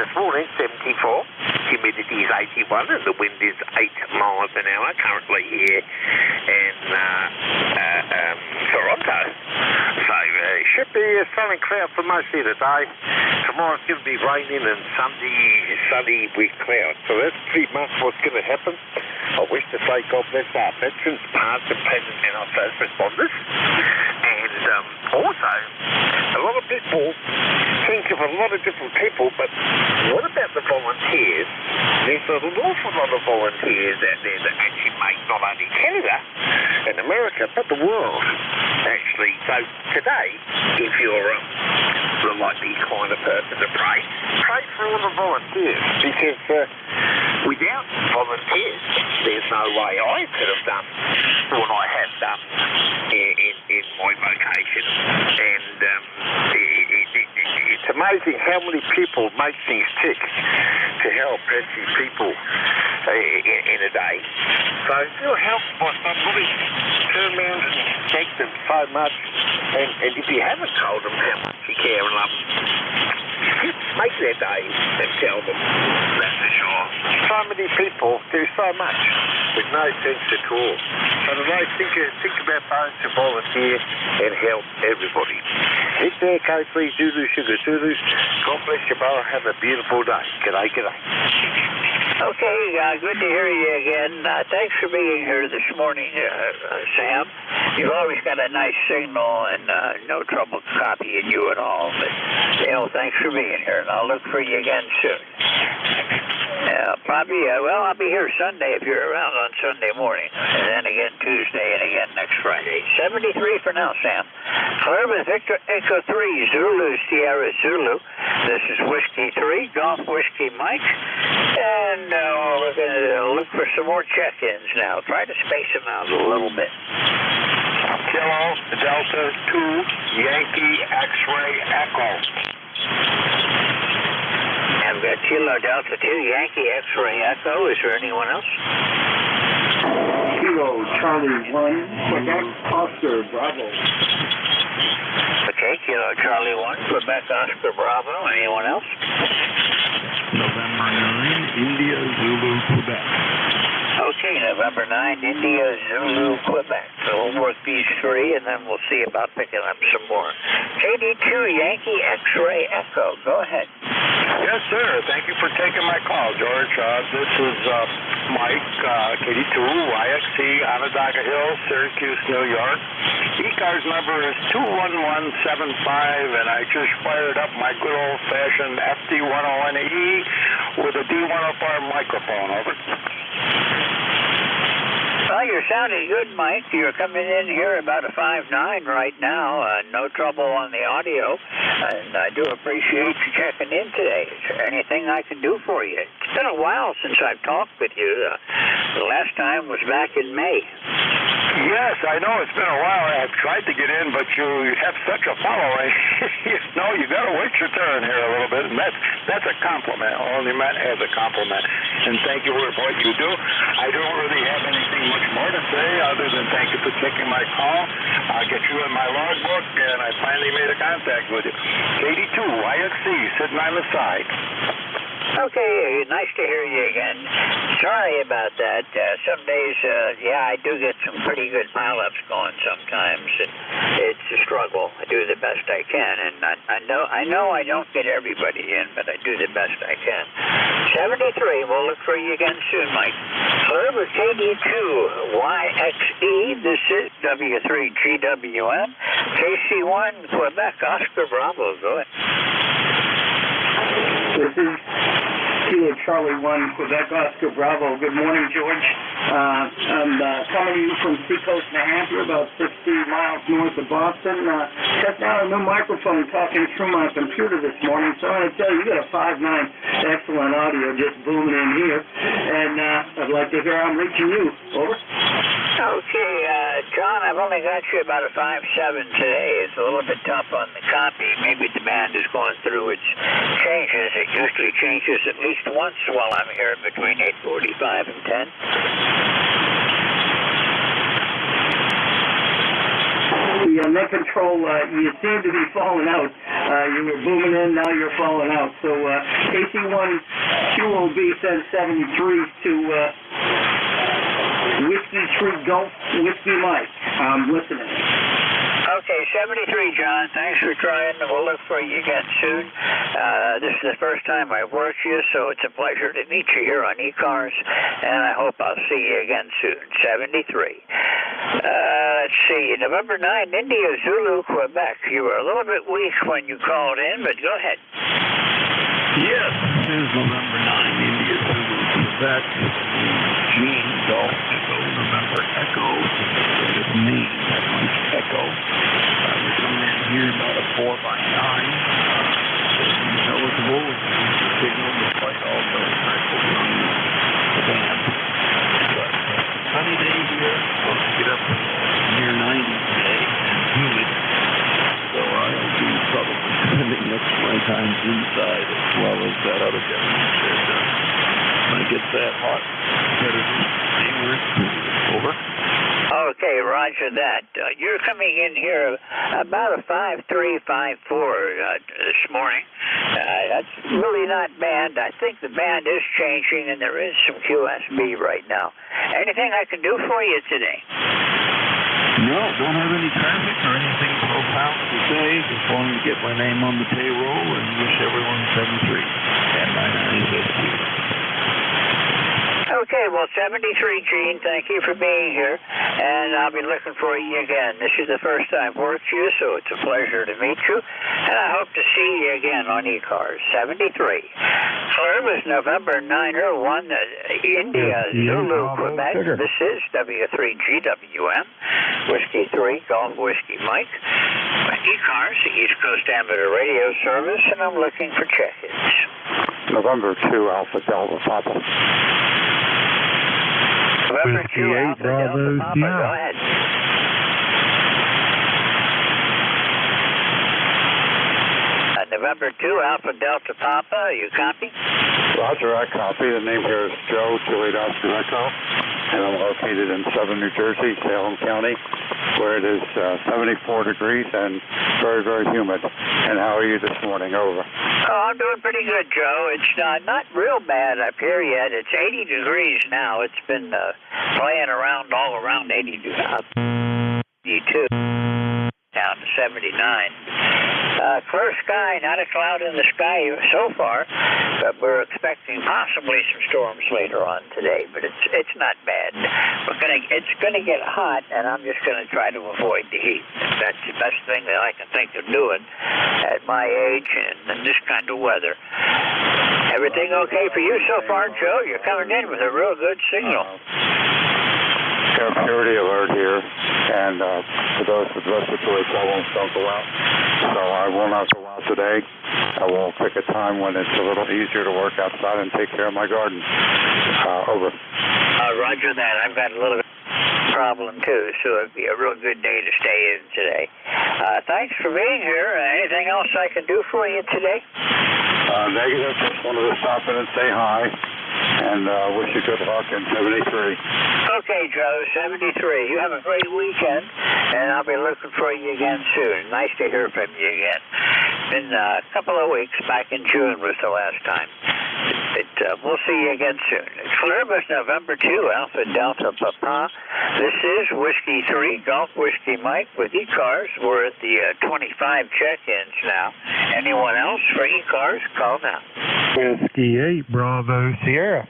This morning, 74. Humidity is 81 and the wind is 8 miles an hour currently here in Toronto. So it should be a sun and cloud for most of the day. Tomorrow's going to be raining and sunny with clouds. So that's pretty much what's going to happen. I wish to say God bless our veterans, past and present, and our first responders. And also, a lot of people think of a lot of different people, but what about the volunteers? There's an awful lot of volunteers out there that actually make not only Canada and America, but the world, actually. So today, if you're the likely kind of person to pray for all the volunteers, because without volunteers, there's no way I could have done what I have done in my vocation. And it's amazing how many people make things tick to help actually people in a day. So if you're helped by somebody, turn around and thank them so much. And if you haven't told them how much you care and love them, make their day and tell them. That's for sure. So many people do so much with no sense at all. So today, think about those who volunteer and help everybody. Hit there, K3 Zulu Sugar Zulu. God bless you, brother. Have a beautiful day. G'day. Okay, good to hear you again. Thanks for being here this morning, Sam. You've always got a nice signal and no trouble copying you at all. But, thanks for being here, and I'll look for you again soon. Probably, well, I'll be here Sunday if you're around on Sunday morning. And then again Tuesday and again next Friday. 73 for now, Sam. Clear with Victor Echo 3, Zulu, Sierra Zulu. This is Whiskey 3, Golf Whiskey Mike. And we're going to look for some more check-ins now. Try to space them out a little bit. Kilo Delta 2, Yankee X-Ray Echo. I've got Kilo Delta 2, Yankee X-Ray Echo. Is there anyone else? Kilo Charlie 1, Quebec Oscar Bravo. Okay, Kilo Charlie 1, Quebec Oscar Bravo. Anyone else? November 9, India Zulu Quebec. Okay, November 9, India Zulu Quebec. So we'll work these three, and then we'll see about picking up some more. KD2 Yankee X-Ray Echo. Go ahead. Yes, sir. Thank you for taking my call, George. This is Mike, KD2 YXC, Onondaga Hill, Syracuse, New York. ECARS number is 21175, and I just fired up my good old-fashioned FD101E with a D104 microphone. Over. Well, you're sounding good, Mike. You're coming in here about a 5.9 right now. No trouble on the audio. And I do appreciate you checking in today. Is there anything I can do for you? It's been a while since I've talked with you. The last time was back in May. Yes, I know it's been a while. I've tried to get in, but you have such a following. You got to wait your turn here a little bit, and that's a compliment. Only meant as a compliment. And thank you for what you do. I don't really have anything much more to say other than thank you for taking my call. I'll get you in my logbook, and I finally made a contact with you. KD2 YXC sitting on the side. Okay, nice to hear you again. Sorry about that. Some days, I do get some pretty good pileups going sometimes, and it's a struggle. I do the best I can, and I know I don't get everybody in, but I do the best I can. 73, we'll look for you again soon, Mike. Clear with KD2 YXE. This is W3GWM. KC1 Quebec Oscar Bravo. Go ahead. This is Kilo Charlie 1, Quebec Oscar Bravo. Good morning, George. I'm coming to you from Seacoast, New Hampshire, about 60 miles north of Boston. Checked out a new microphone talking through my computer this morning, so I'm going to tell you, you got a 5.9 excellent audio just booming in here, and I'd like to hear I'm reaching you. Over. Okay, John, I've only got you about a 5.7 today. It's a little bit tough on the copy. Maybe the band is going through its changes. It usually changes at least once while I'm here between 8:45 and 10. The net control, you seem to be falling out. You were booming in, now you're falling out. So KC1 QOB says 73 to Whiskey 3 Golf Whiskey Mike. I'm listening. Okay, 73, John. Thanks for trying. We'll look for you again soon. This is the first time I've worked you, so it's a pleasure to meet you here on ECARS, and I hope I'll see you again soon. 73. Let's see, November 9, India Zulu, Quebec. You were a little bit weak when you called in, but go ahead. Yes, it is November 9, India Zulu, Quebec. Gene Golf Echo, November Echo. It's me, Mike Echo. We're coming in here about a 4.9. Intelligible with the signal despite all the traffic on the band. But sunny day here, supposed to get up near 90 today and humid. So I'll be probably spending most of my time inside as well as that other gentleman said. When it gets that hot, better stay where it's cool. Over. Okay, roger that. You're coming in here about a 5.3, 5.4 this morning. That's really not bad. I think the band is changing, and there is some QSB right now. Anything I can do for you today? No, don't have any traffic or anything profound to say. Just wanted to get my name on the payroll and wish everyone 73. And my name is Okay, well, 73, Gene, thank you for being here, and I'll be looking for you again. This is the first I've worked you, so it's a pleasure to meet you, and I hope to see you again on ECARS. 73. Columbus, November 901, India, Zulu, Quebec. This is W3GWM, Whiskey 3, Golf Whiskey Mike. ECARS, the East Coast Amateur Radio Service, and I'm looking for check-ins. November 2, Alpha Delta Papa. November 2, 8, Alpha Bravo, Delta Papa, yeah. go ahead. November 2, Alpha Delta Papa, you copy? Roger, I copy. The name here is Joe, Juliet Oscar Echo, and I'm located in southern New Jersey, Salem County, where it is 74 degrees and very, very humid. And how are you this morning? Over. Oh, I'm doing pretty good, Joe. It's not real bad up here yet. It's 80 degrees now. It's been playing around all around 82, down to 79. Clear sky, not a cloud in the sky so far, but we're expecting possibly some storms later on today, but it's not bad. It's gonna get hot, and I'm just gonna try to avoid the heat. That's the best thing that I can think of doing at my age and in this kind of weather. Everything okay for you so far, Joe? You're coming in with a real good signal. Air purity alert here, and for those with respiratory problems, don't go out. So I will not go out today. I will pick a time when it's a little easier to work outside and take care of my garden. Over. Roger that. I've got a little problem too, so it'd be a real good day to stay in today. Thanks for being here. Anything else I can do for you today? Negative. Just wanted to stop in and say hi. And wish you good luck in 73. Okay, Joe, 73. You have a great weekend, and I'll be looking for you again soon. Nice to hear from you again. Been a couple of weeks. Back in June was the last time. We'll see you again soon. It's Columbus, November 2, Alpha Delta Papa. This is Whiskey 3, Golf Whiskey Mike with ECARS. We're at the 25 check-ins now. Anyone else for ECARS, call now. Whiskey 8, Bravo, Sierra.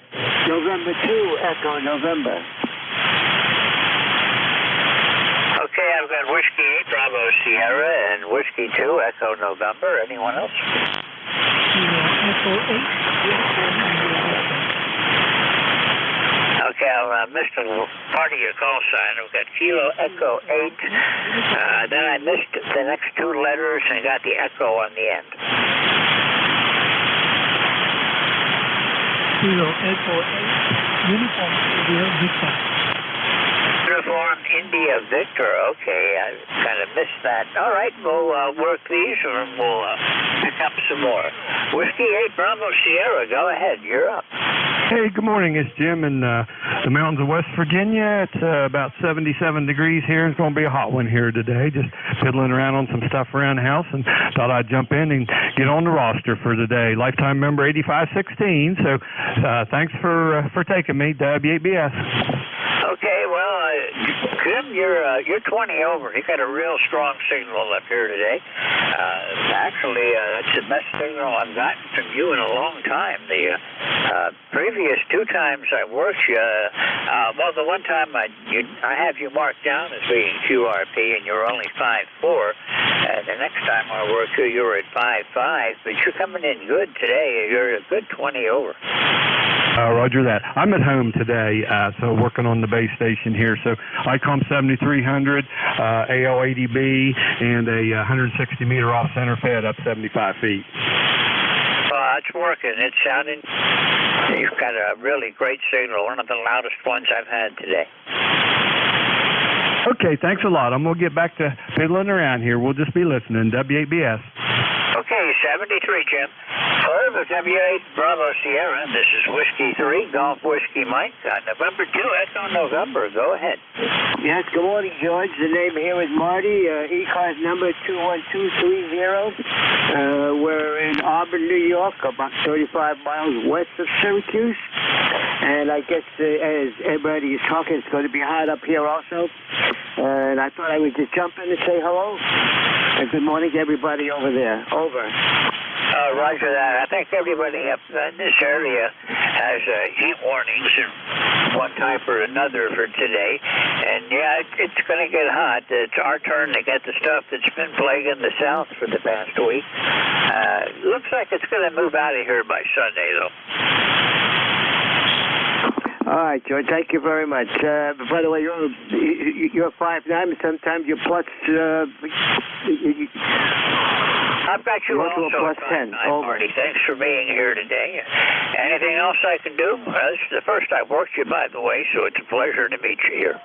November 2, Echo November. Okay, I've got Whiskey 8, Bravo, Sierra, and Whiskey 2, Echo November. Anyone else? Echo 8. Okay, I missed a little part of your call sign. I've got Kilo Echo 8. Then I missed the next two letters and got the Echo on the end. Kilo Echo 8. Uniform India Victor. Uniform India Victor. Okay, I kind of missed that. All right, we'll work these and we'll pick up some more. Whiskey 8, Bravo, Sierra. Go ahead. You're up. Hey, good morning. It's Jim in the mountains of West Virginia. It's about 77 degrees here. It's going to be a hot one here today. Just fiddling around on some stuff around the house and thought I'd jump in and get on the roster for today. Lifetime member 8516. So thanks for taking me, W8BS. Okay, well, Jim, you're 20 over. You got a real strong signal up here today. Actually, that's the best signal I've gotten from you in a long time. The previous two times I worked you, well, the one time I have you marked down as being QRP, and you're only 5'4", and the next time I worked you were at 5'5", but you're coming in good today. You're a good 20 over. Roger that. I'm at home today, so working on the base station here. So ICOM 7300, AL80B, and a 160-meter off-center fed up 75 feet. Well, it's working. It's sounding... You've got a really great signal, one of the loudest ones I've had today. Okay, thanks a lot. I'm going to get back to fiddling around here. We'll just be listening. W8BS. Okay, 73, Jim. Columbus, W8, Bravo, Sierra. This is Whiskey 3, Golf Whiskey Mike. November 2, Echo November. Go ahead. Yes, good morning, George. The name here is Marty. ECARS number 21230. We're in Auburn, New York, about 35 miles west of Syracuse. And I guess as everybody is talking, it's going to be hot up here also. And I thought I would just jump in and say hello. And good morning to everybody over there. Over. Roger that. I think everybody up in this area has heat warnings of one type or another for today. And yeah, it's going to get hot. It's our turn to get the stuff that's been plaguing the South for the past week. Looks like it's going to move out of here by Sunday, though. All right, George. Thank you very much. By the way, you're 5'9", but sometimes you're plus. I've got you also a plus 10. Marty. Thanks for being here today. Anything else I can do? This is the first I've worked you, by the way, so it's a pleasure to meet you here.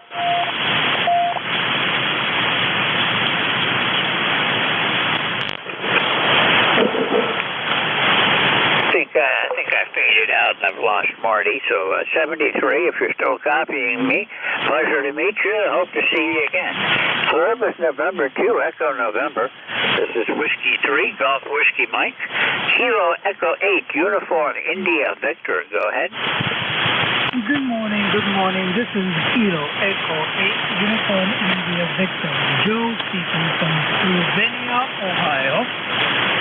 I think I faded out and I've lost Marty. So 73, if you're still copying me, pleasure to meet you. Hope to see you again. Service November 2, Echo November. This is Whiskey 3, Golf Whiskey Mike. Kilo Echo 8, Uniform India Victor. Go ahead. Good morning. This is Kilo Echo 8, Uniform India Victor. Joe speaking from Slovenia, Ohio.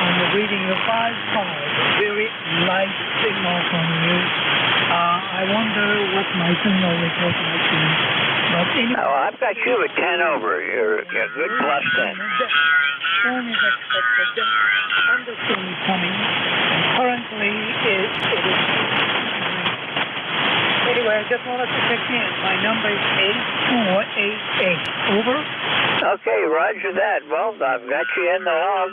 I'm reading the 5-5. Very light signal from you. I wonder what my signal report might be. But anyway, I've got you at 10 over. You're good plus 10. Storm is expected. Thunderstorm is coming. And currently it is. Anyway, I just wanted to check in. My number is 8488. Over. Okay, roger that. Well, I've got you in the log,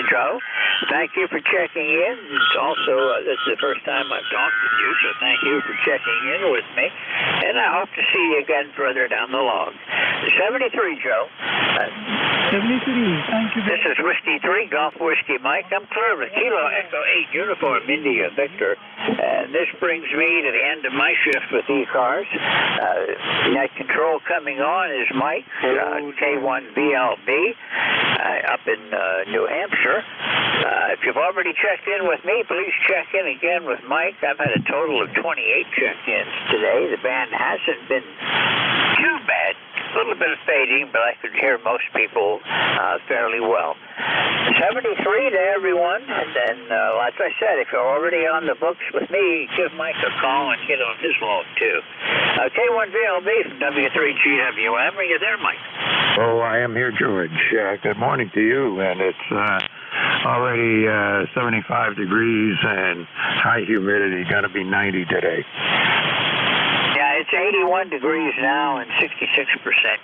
Joe. Thank you for checking in. It's also, this is the first time I've talked with you, so thank you for checking in with me. And I hope to see you again further down the log. 73, Joe. 73, thank you. This is Whiskey 3, Golf Whiskey Mike. I'm clear with Kilo Echo 8, Uniform India Victor. And this brings me to the end of my shift with ECARS. Net control coming on is Mike, K1BLB, up in New Hampshire. If you've already checked in with me, please check in again with Mike. I've had a total of 28 check-ins today. The band hasn't been too bad. A little bit of fading, but I could hear most people fairly well. 73 to everyone, and then, like I said, if you're already on the books with me, give Mike a call and get on his log, too. K1VLB from W3GWM. Are you there, Mike? Oh, I am here, George. Good morning to you, and it's already 75 degrees and high humidity, going to be 90 today. Yeah, it's 81 degrees now and 66%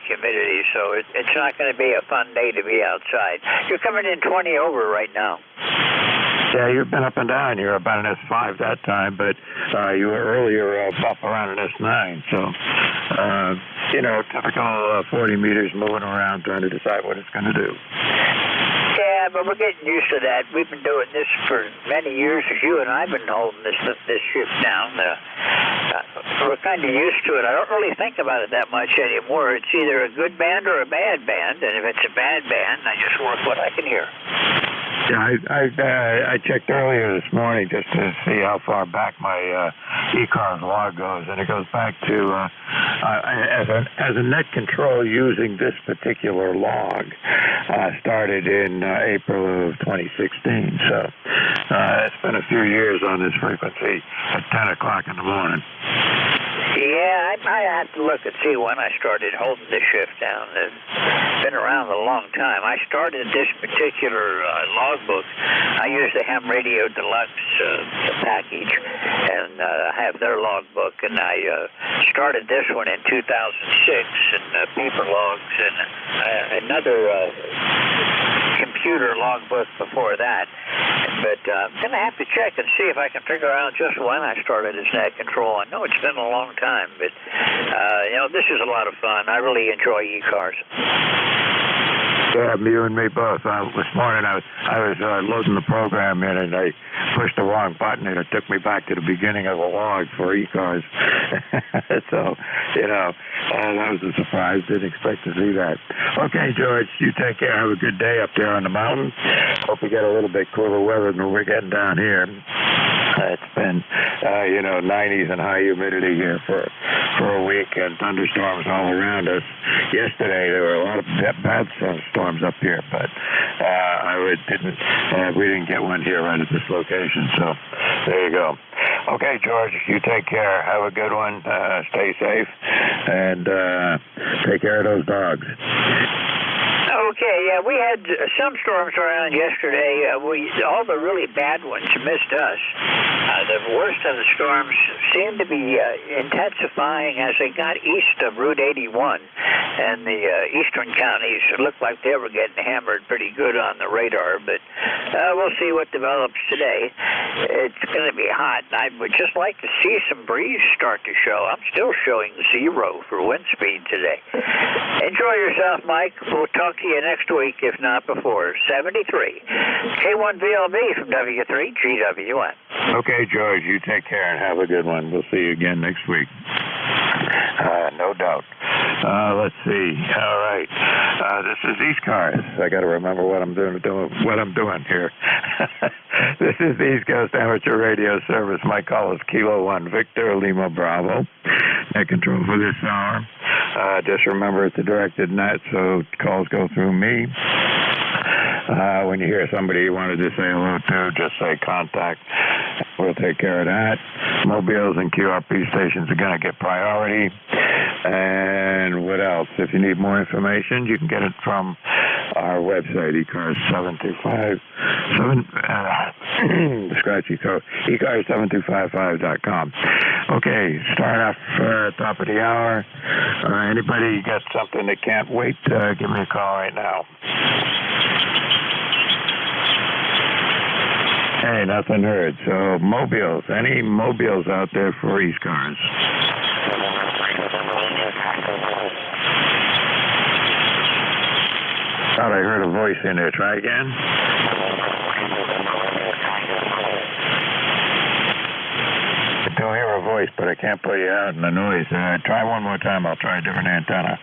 humidity, so it's not going to be a fun day to be outside. You're coming in 20 over right now. Yeah, you've been up and down. You're about an S5 that time, but you were earlier up around an S9. So, typical 40 meters moving around trying to decide what it's going to do. Yeah, but we're getting used to that. We've been doing this for many years, as you and I have been holding this shift down. We're kind of used to it. I don't really think about it that much anymore. It's either a good band or a bad band, and if it's a bad band, I just work what I can hear. Yeah, I checked earlier this morning just to see how far back my ECARS log goes, and it goes back to as a net control using this particular log started in April of 2016. So it's been a few years on this frequency at 10 o'clock in the morning. Yeah, I have to look and see when I started holding this shift down. It's been around a long time. I started this particular logbook. I use the Ham Radio Deluxe package, and I have their logbook, and I started this one in 2006, and paper logs, and another computer logbook before that. But I'm going to have to check and see if I can figure out just when I started as net control. I know it's been a long time, but, this is a lot of fun. I really enjoy ECARS. Yeah, you and me both. This morning I was loading the program in, and I pushed the wrong button, and it took me back to the beginning of the log for ECARS. So, that was a surprise. Didn't expect to see that. Okay, George, you take care. Have a good day up there on the mountain. Hope we get a little bit cooler weather than we're getting down here. It's been, 90s and high humidity here for a week, and thunderstorms all around us. Yesterday there were a lot of bad storms up here, but we didn't get one here right at this location. So there you go. Okay, George, you take care. Have a good one. Stay safe, and take care of those dogs. Okay, yeah, we had some storms around yesterday. All the really bad ones missed us. The worst of the storms seemed to be intensifying as they got east of Route 81, and the eastern counties looked like they were getting hammered pretty good on the radar, but we'll see what develops today. It's going to be hot. I would just like to see some breeze start to show. I'm still showing 0 for wind speed today. Enjoy yourself, Mike. We'll talk to you next week, if not before. 73. K1VLB from W3 GWN. Okay, George, you take care and have a good one. We'll see you again next week. No doubt. Let's see. All right. This is ECARS. I got to remember what I'm doing here. This is the East Coast Amateur Radio Service. My call is Kilo 1 Victor Lima Bravo. Net control for this hour. Just remember it's a directed net, so calls go through me. When you hear somebody you wanted to say hello to, just say contact. We'll take care of that. Mobiles and QRP stations are going to get priority. And what else? If you need more information, you can get it from our website, ECARS 725.com. Okay, start off top of the hour. Anybody got something that can't wait? Give me a call right now. Hey, nothing heard. So, mobiles. Any mobiles out there for ECARS? Thought I heard a voice in there. Try again. I do hear a voice, but I can't put you out in the noise. Try one more time. I'll try a different antenna.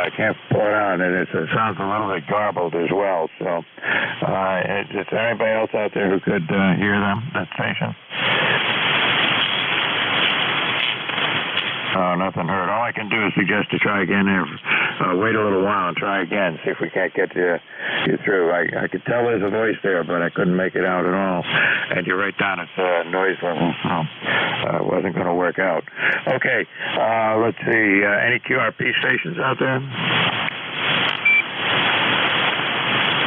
I can't pull it out, and it sounds a little bit garbled as well. So, is there anybody else out there who could hear that station? Nothing heard. All I can do is suggest to try again. Wait a little while and try again. See if we can't get you through. I could tell there's a voice there, but I couldn't make it out at all. And you're right down at noise level, so it wasn't going to work out. Okay, let's see. Any QRP stations out there?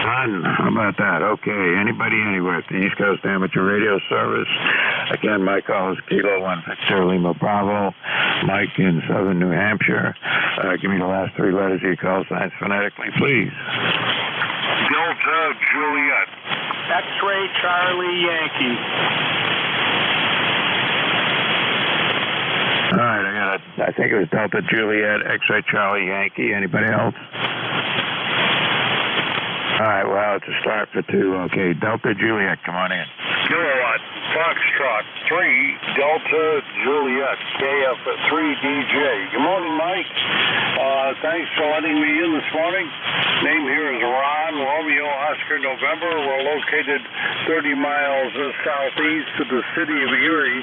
None. How about that? Okay. Anybody anywhere at the East Coast Amateur Radio Service? Again, my call is Kilo 1 Victor Lima Bravo. Mike in southern New Hampshire. Give me the last 3 letters of your call signs phonetically, please. Delta Juliet. X-ray Charlie Yankee. All right, I think it was Delta Juliet, X-ray Charlie Yankee. Anybody else? All right, well, it's a start for 2. Okay, Delta Juliet, come on in. Kilowatt, Foxtrot, 3, Delta Juliet, KF3DJ. Good morning, Mike. Thanks for letting me in this morning. Name here is Ron, Romeo, Oscar, November. We're located 30 miles southeast of the city of Erie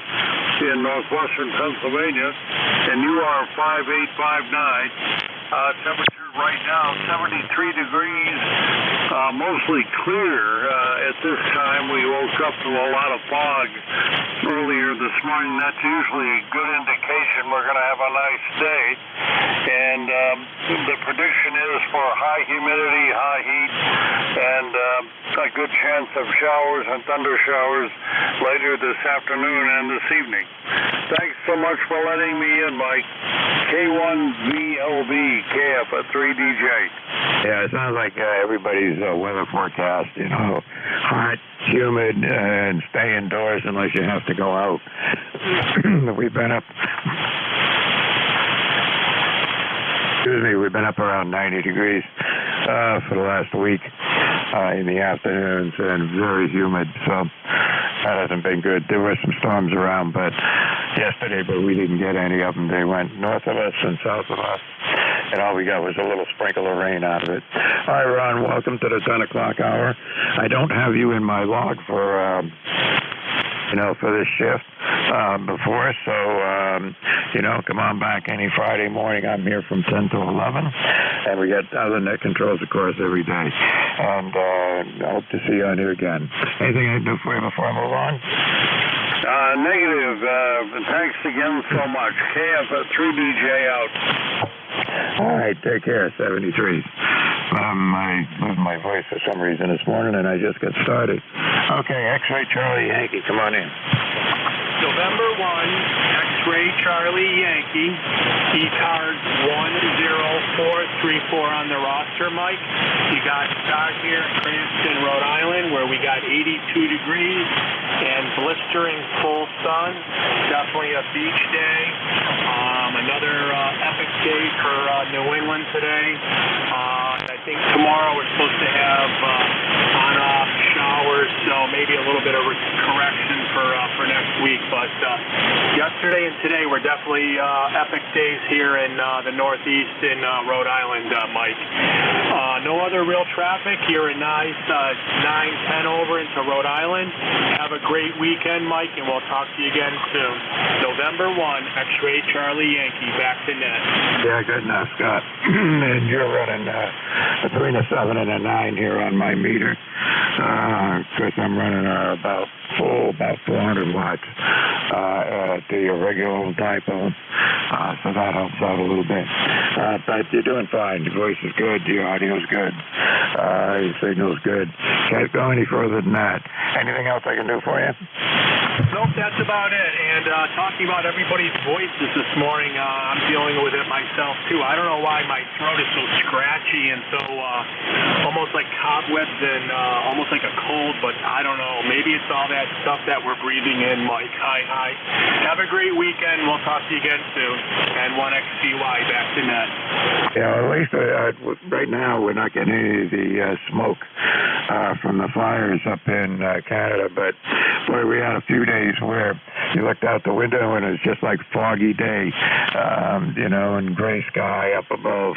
in northwestern Pennsylvania, and you are 5859. Temperature right now, 73 degrees, mostly clear. At this time, we woke up to a lot of fog earlier this morning. That's usually a good indication we're going to have a nice day. And the prediction is for high humidity, high heat, and a good chance of showers and thunder showers later this afternoon and this evening. Thanks so much for letting me in, Mike. K1VLB, KF3DJ. Yeah, it sounds like everybody's weather forecast, hot, humid, and stay indoors unless you have to go out. We've been up around 90 degrees for the last week in the afternoons, and very humid, so that hasn't been good. There were some storms around yesterday, but we didn't get any of them. They went north of us and south of us. and all we got was a little sprinkle of rain out of it. All right, Ron, welcome to the 10 o'clock hour. I don't have you in my log for this shift before, so, come on back any Friday morning. I'm here from 10 to 11, and we got other net controls, of course, every day. And I hope to see you on here again. Anything I can do for you before I move on? Negative. Thanks again so much. KF3DJ out. All right, take care, 73. I lose my voice for some reason this morning, and I just got started. Okay, X-Ray Charlie Yankee, come on in. November 1, X-Ray Charlie Yankee, ECARS 10434 on the roster, Mike. You got start here in Cranston, Rhode Island, where we got 82 degrees and blistering full sun. Definitely a beach day. Another epic day for New England today. I think tomorrow we're supposed to have on-off showers, so maybe a little bit of correction for next week. But yesterday and today were definitely epic days here in the Northeast in Rhode Island, Mike. No other real traffic. You're a nice 9-10 over into Rhode Island. Have a great weekend, Mike, and we'll talk to you again soon. November 1, X-Ray Charlie Yankee, back to net. Yeah, good enough, Scott. And you're running between a 7 and a 9 here on my meter. Of course, I'm running about 400 watts at the regular typo, so that helps out a little bit. But you're doing fine. Your voice is good. Your audio's good. Your signal's good. Can't go any further than that. Anything else I can do for you? Nope, that's about it. And talking about everybody's voices this morning, I'm dealing with it myself, too. I don't know why my throat is so scratchy and so almost like cobwebs and almost like a cold, but I don't know. Maybe it's all that stuff that we're breathing in, Mike. Hi. Have a great weekend. We'll talk to you again soon. And 1XCY back to net. Yeah, at least right now we're not getting any of the smoke from the fires up in Canada, but boy, we had a few days where you looked out the window and it's just like foggy day, and gray sky up above.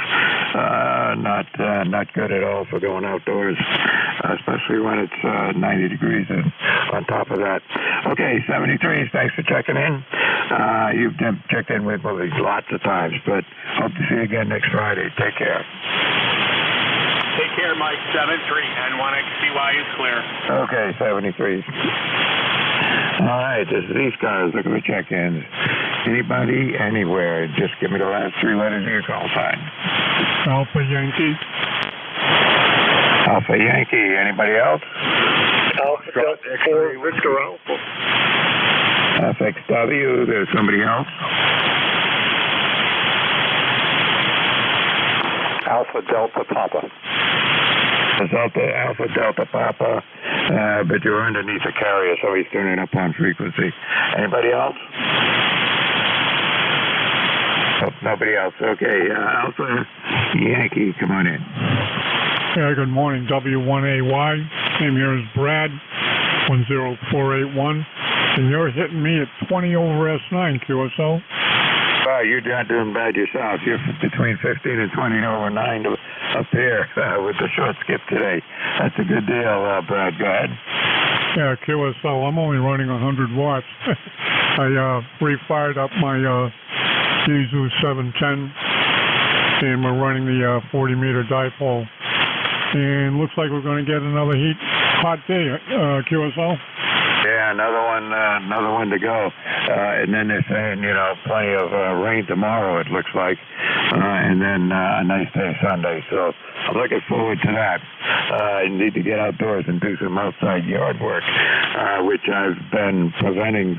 Not good at all for going outdoors, especially when it's 90 degrees on top of that. Okay, 73s, thanks for checking in. You've checked in with me lots of times, but hope to see you again next Friday. Take care. Take care, Mike. 7-3 and 1XCY is clear. Okay, 73s. All right, this is ECARS looking for check-ins. Anybody, anywhere, just give me the last 3 letters of your call sign. Alpha Yankee. Alpha Yankee. Anybody else? Alpha Delta 4, Victor Alpha. FXW. There's somebody else. Alpha Delta Papa. Alpha Delta Papa, but you're underneath the carrier, so he's turning up on frequency. Anybody else? Oh, nobody else. Okay, Alpha Yankee, come on in. Yeah, good morning, W1AY. Name here is Brad, 10481. And you're hitting me at 20 over S9, QSO. You're not doing bad yourself. You're between 15 and 20 over 9 up here with the short skip today. That's a good deal, Brad. Go ahead. Yeah, QSO. I'm only running 100 watts. I refired up my Yizu 710, and we're running the 40-meter dipole. And looks like we're going to get another hot day, QSO. Yeah, another one to go. And then they're saying, plenty of rain tomorrow, it looks like. And then a nice day Sunday. So I'm looking forward to that. I need to get outdoors and do some outside yard work, which I've been prevented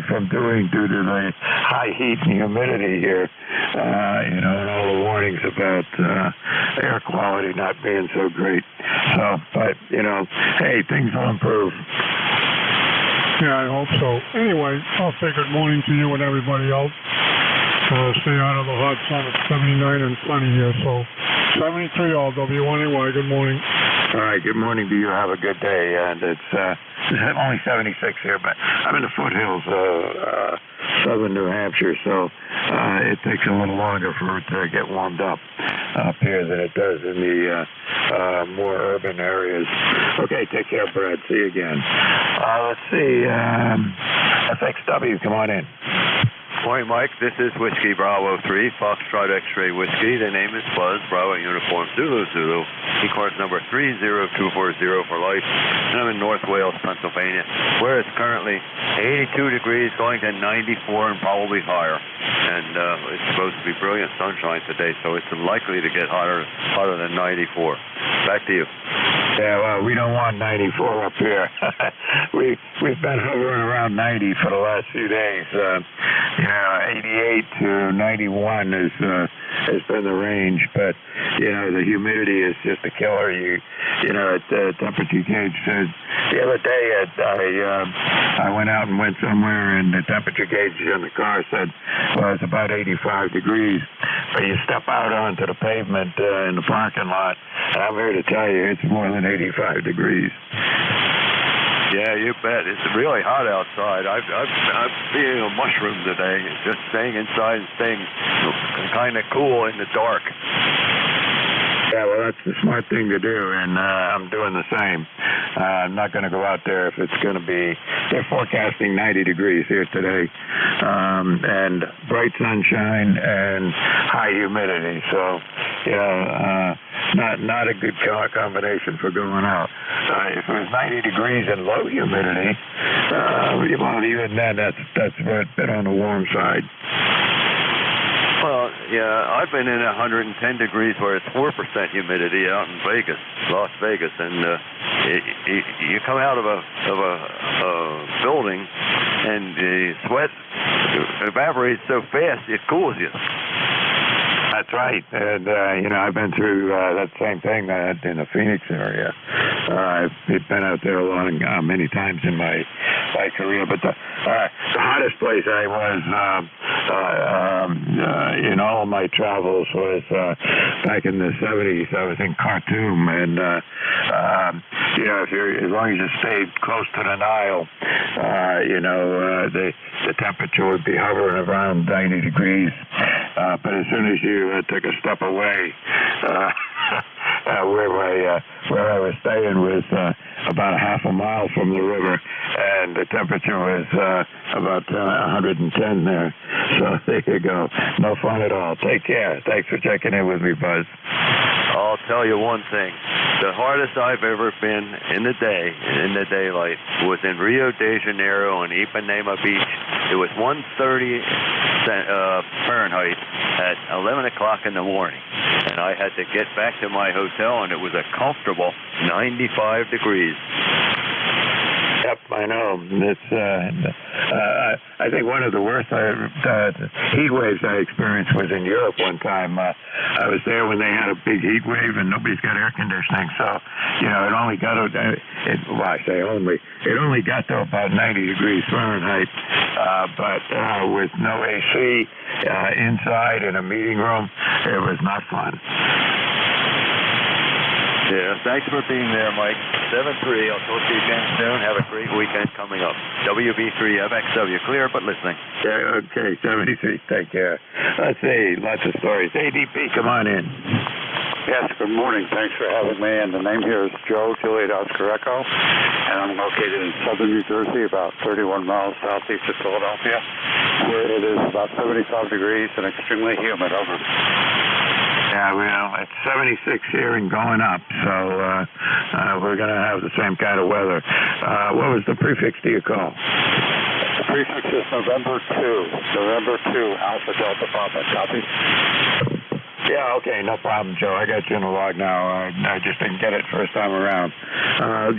from doing due to the high heat and humidity here, and all the warnings about air quality not being so great. So, but, hey, things will improve. Yeah, I hope so. Anyway, I'll say good morning to you and everybody else. Stay out of the hot sun. It's 79 and sunny here, so 73 all W1AY. Good morning. All right, good morning to you. Have a good day. And it's only 76 here, but I'm in the foothills of southern in New Hampshire, so it takes a little longer for it to get warmed up here than it does in the more urban areas. Okay, take care, Brad. See you again. Let's see. FXW, come on in. Morning, Mike. This is Whiskey Bravo 3, Foxtrot X-Ray Whiskey. The name is Buzz, Bravo Uniform Zulu Zulu. ECARS number 30240 for life. And I'm in North Wales, Pennsylvania, where it's currently 82 degrees, going to 94 and probably higher. And it's supposed to be brilliant sunshine today, so it's likely to get hotter than 94. Back to you. Yeah, well, we don't want 94 up here. We've been hovering around 90 for the last few days. 88 to 91 has been the range, but the humidity is just a killer. The temperature gauge said the other day I went out and went somewhere, and the temperature gauge in the car said, well, it's about 85 degrees. But you step out onto the pavement in the parking lot, and I'm here to tell you it's more than 85 degrees. Yeah, you bet. It's really hot outside. I'm being a mushroom today, just staying inside and staying kind of cool in the dark. Yeah, well, that's the smart thing to do, and I'm doing the same. I'm not going to go out there if it's going to be, they're forecasting 90 degrees here today, and bright sunshine and high humidity, so, not a good combination for going out. If it was 90 degrees and low humidity, well, even then, that's a bit on the warm side. Well, yeah, I've been in 110 degrees where it's 4% humidity out in Vegas, Las Vegas, and you come out of a building and the sweat evaporates so fast it cools you. That's right, and I've been through that same thing in the Phoenix area. I've been out there many times in my career, but the hottest place I was in all of my travels was back in the 70s. I was in Khartoum, and as long as you stayed close to the Nile, the temperature would be hovering around 90 degrees. But as soon as you took a step away, where I was staying was about a half a mile from the river, and the temperature was about 110 there. So there you go. No fun at all. Take care. Thanks for checking in with me, Buzz. I'll tell you one thing. The hardest I've ever been in the daylight, was in Rio de Janeiro on Ipanema Beach. It was 130 Fahrenheit at 11 o'clock in the morning. And I had to get back to my hotel, and it was a comfortable 95 degrees. Yep, I know. It's. I think one of the worst heat waves I experienced was in Europe one time. I was there when they had a big heat wave, and nobody's got air conditioning, so it only got it only got to about 90 degrees Fahrenheit, but with no AC inside in a meeting room, it was not fun. Yeah, thanks for being there, Mike. 7-3. I'll talk to you again soon. Have a great weekend coming up. WB3FXW, clear but listening. Yeah, okay, 73. Take care. Let's see, lots of stories. ADP, come on in. Yes, good morning. Thanks for having me. And the name here is Joe, Juliet Oscar Echo, and I'm located in southern New Jersey, about 31 miles southeast of Philadelphia, where it is about 75 degrees and extremely humid. Over. Yeah, well, it's 76 here and going up, so we're going to have the same kind of weather. What was the prefix to your call? The prefix is November 2, Alpha Delta Papa. Copy? Yeah, okay, no problem, Joe. I got you in the log now. I just didn't get it first time around.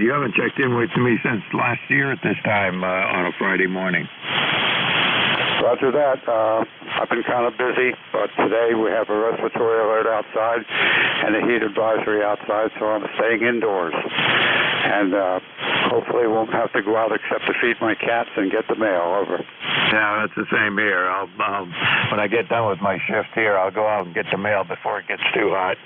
You haven't checked in with me since last year at this time on a Friday morning. Roger that. I've been kind of busy, but today we have a respiratory alert outside and a heat advisory outside, so I'm staying indoors. And hopefully won't have to go out except to feed my cats and get the mail. Over. Yeah, that's the same here. I'll when I get done with my shift here, I'll go out and get the mail before it gets too hot.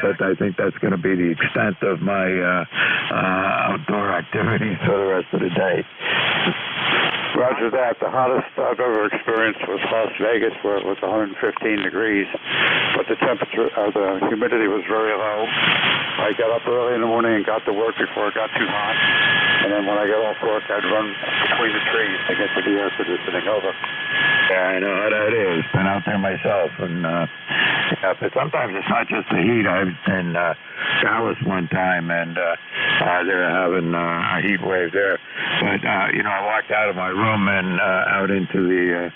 But I think that's going to be the extent of my outdoor activities for the rest of the day. Roger that. The hottest I've ever experienced was Las Vegas, where it was 115 degrees, but the temperature, the humidity was very low. I got up early in the morning and got to work before it got too hot, and then when I got off work, I'd run between the trees to get to the air conditioning. Over. Yeah, I know how that is. Been out there myself, and yeah, but sometimes it's not just the heat. I was in Dallas one time, and they were having a heat wave there. But I walked out of my room and out into the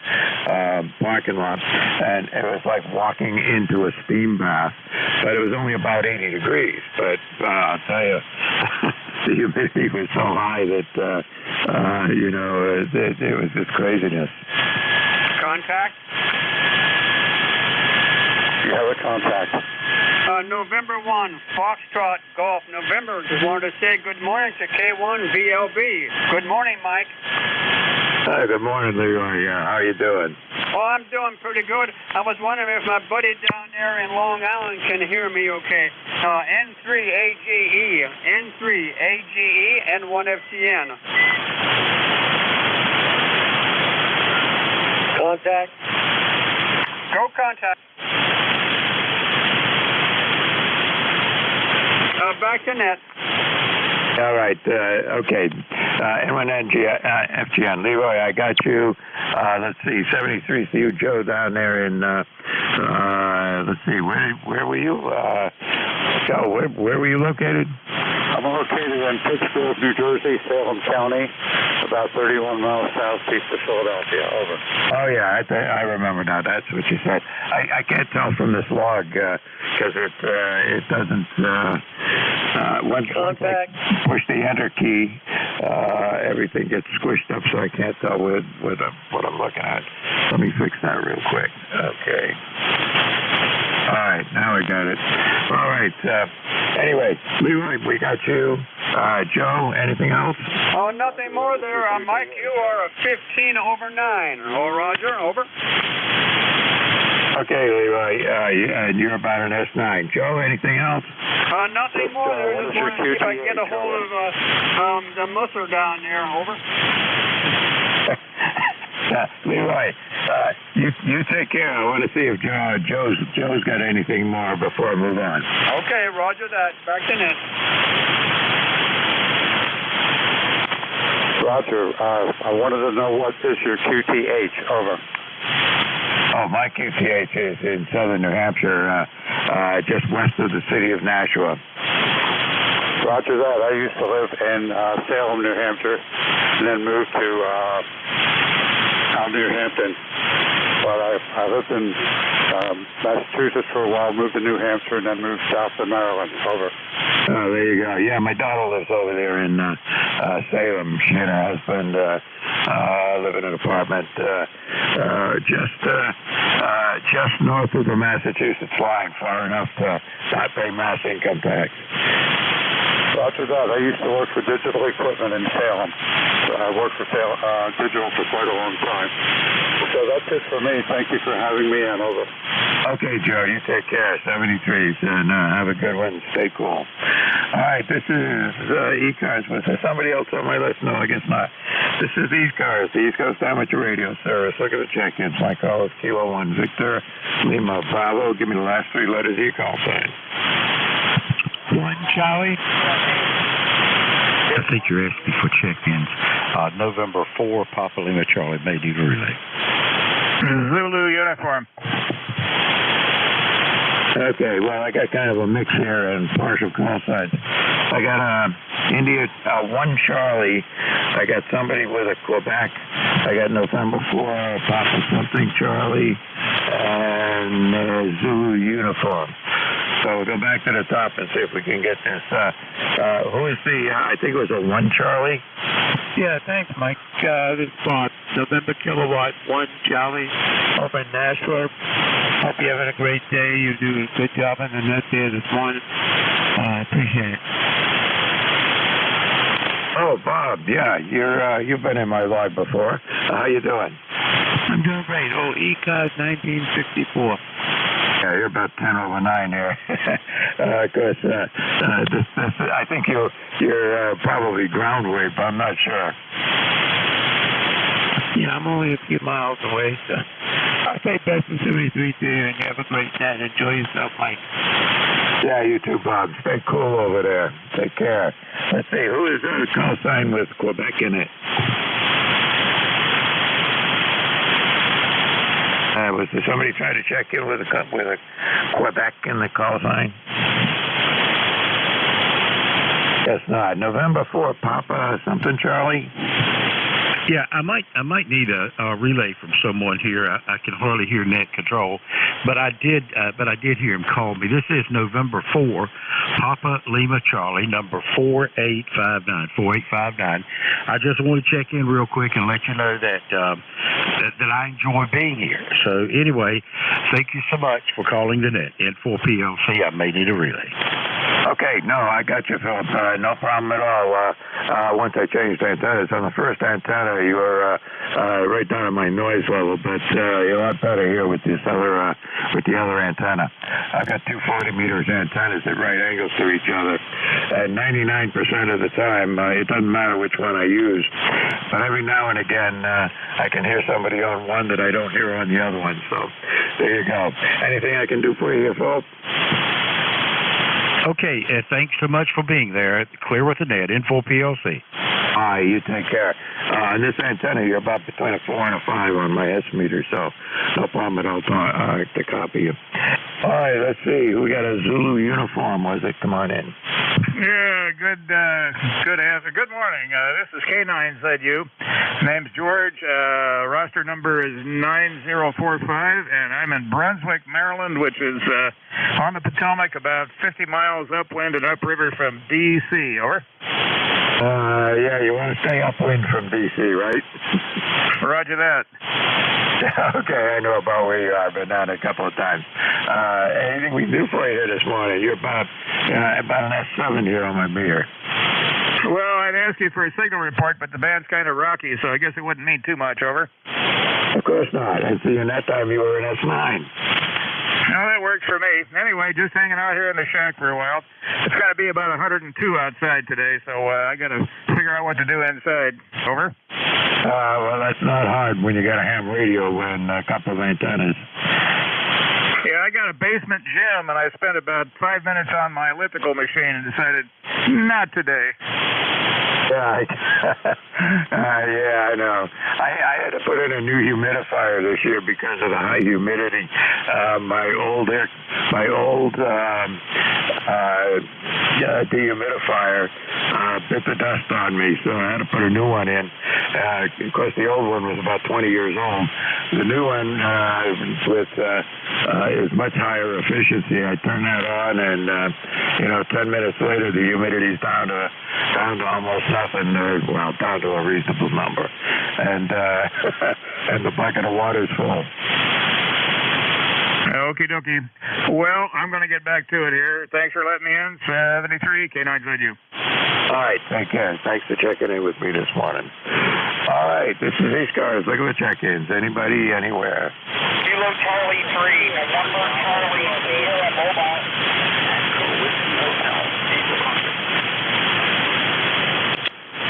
parking lot, and it was like walking into a steam bath. But it was only about 80 degrees. But I'll tell you, the humidity was so high that it was just craziness. Contact? You have a contact. November 1, Foxtrot Golf, November. Just wanted to say good morning to K1 VLB. Good morning, Mike. Hi, good morning, Leroy. How you doing? Oh, I'm doing pretty good. I was wondering if my buddy down there in Long Island can hear me okay. N3AGE, N3AGE, N1FTN. Contact. Go contact. Back to net. All right. Okay. N1FTN. Leroy, I got you. Let's see. 73 CU Joe down there in, let's see. Where were you? Joe, where were you located? I'm located in Pittsburgh, New Jersey, Salem County, about 31 miles southeast of Philadelphia. Over. Oh, yeah, I remember now. That's what you said. I can't tell from this log because it doesn't. Once I push the enter key, everything gets squished up, so I can't tell what I'm looking at. Let me fix that real quick. Okay. All right, now I got it. All right. Anyway, Leroy, we got you. Joe, anything else? Oh, nothing more there. Mike, you are a 15 over 9. Oh, Roger, over. Okay, Leroy, and you're about an S9. Joe, anything else? Nothing more there. Just wanted to see if I can get a hold of the musser down there. Over. Leroy, you take care. I want to see if Joe's got anything more before I move on. Okay, Roger that. Back to net. Roger. I wanted to know what is your QTH. Over. Oh, my QTH is in southern New Hampshire, just west of the city of Nashua. Roger that. I used to live in Salem, New Hampshire, and then moved to New Hampton. But I lived in Massachusetts for a while, moved to New Hampshire, and then moved south to Maryland. Over. Oh, there you go. Yeah, my daughter lives over there in Salem. She and her husband live in an apartment just north of the Massachusetts line, far enough to not pay mass income tax. Roger that. I used to work for Digital Equipment in Salem. I worked for Digital for quite a long time. So that's it for me. Thank you for having me on. Over. Okay, Joe, you take care. 73s, and have a good one. Stay cool. All right, this is ECARS. Was there somebody else on my list? No, I guess not. This is ECARS, the East Coast Amateur Radio Service. Look at the check-ins. My call is Kilo 1 Victor Lima Bravo. Give me the last 3 letters of your call sign. 1 Charlie. I think you're asking for check-ins. November 4, Papa Lima Charlie, May Duty Relay. Zulu uniform. Okay, well, I got kind of a mix here and partial call signs. I got India 1 Charlie. I got somebody with a Quebec. I got November 4, Papa something Charlie, and Zulu uniform. So we'll go back to the top and see if we can get this. Who is the, I think it was a 1 Charlie? Yeah, thanks, Mike. This is Bob. November Kilowatt 1 Charlie over in Nashua. Hope you're having a great day. You do a good job on the net there this morning. I appreciate it. Oh, Bob, yeah, you've been in my live before. How you doing? I'm doing great. Oh, ECARS 1964. Yeah, you're about 10 over 9 here. Of course, I think you're probably ground wave, but I'm not sure. Yeah, I'm only a few miles away, so I'll say best of 73 to you, and you have a great night. Enjoy yourself, Mike. Yeah, you too, Bob. Stay cool over there. Take care. Let's see, who is the call sign with Quebec in it? Was there somebody trying to check in with a Quebec in the call sign? Guess not. November 4, Papa something, Charlie? Yeah, I might need a relay from someone here. I can hardly hear net control, but I did hear him call me. This is November 4, Papa Lima Charlie, number 4859. I just want to check in real quick and let you know that that I enjoy being here. So anyway, thank you so much for calling the net. N4PLC, I may need a relay. Okay, no, I got you, Philip. No problem at all. Once I changed antennas, on the first antenna, you were right down at my noise level, but you're a lot better here with this other, with the other antenna. I've got two 40 meters antennas at right angles to each other, and 99% of the time, it doesn't matter which one I use, but every now and again, I can hear somebody on one that I don't hear on the other one, so there you go. Anything I can do for you, Philip? Okay, thanks so much for being there. Clear with the net, N4PLC. All right, you take care. On this antenna, you're about between a 4 and a 5 on my S meter, so no problem at all to copy you. All right, let's see. We got a Zulu uniform. Was it? Come on in. Yeah, good answer. Good morning. This is K9ZU. Name's George. Roster number is 9045, and I'm in Brunswick, Maryland, which is on the Potomac, about 50 miles upwind and upriver from D.C. Over. Yeah, you want to stay upwind from D.C., right? Roger that. Okay, I know about where you are. Been down a couple of times. Anything we can do for you here this morning? You're about an S7 here on my meter. Well, I'd ask you for a signal report, but the band's kind of rocky, so I guess it wouldn't mean too much. Over. Of course not. I see, and that time you were an S9. No, that works for me. Anyway, just hanging out here in the shack for a while. It's got to be about 102 outside today, so I got to figure out what to do inside. Over. Well, that's not hard when you got a ham radio and a couple of antennas. Yeah, I got a basement gym, and I spent about 5 minutes on my elliptical machine and decided not today. Yeah, yeah, I know. I had to put in a new humidifier this year because of the high humidity. My old dehumidifier bit the dust on me, so I had to put a new one in. Of course, the old one was about 20 years old. The new one is much higher efficiency. I turn that on, and 10 minutes later, the humidity's down to almost nothing. Well, down to a reasonable number, and and the bucket of water's full. Okie dokie. Well, I'm going to get back to it here. Thanks for letting me in. 73 K9ZU. All right, take care. Thanks for checking in with me this morning. All right, this is ECARS. Look at the check-ins. Anybody, anywhere? Kilo Charlie 3, November Charlie Sierra Mobile.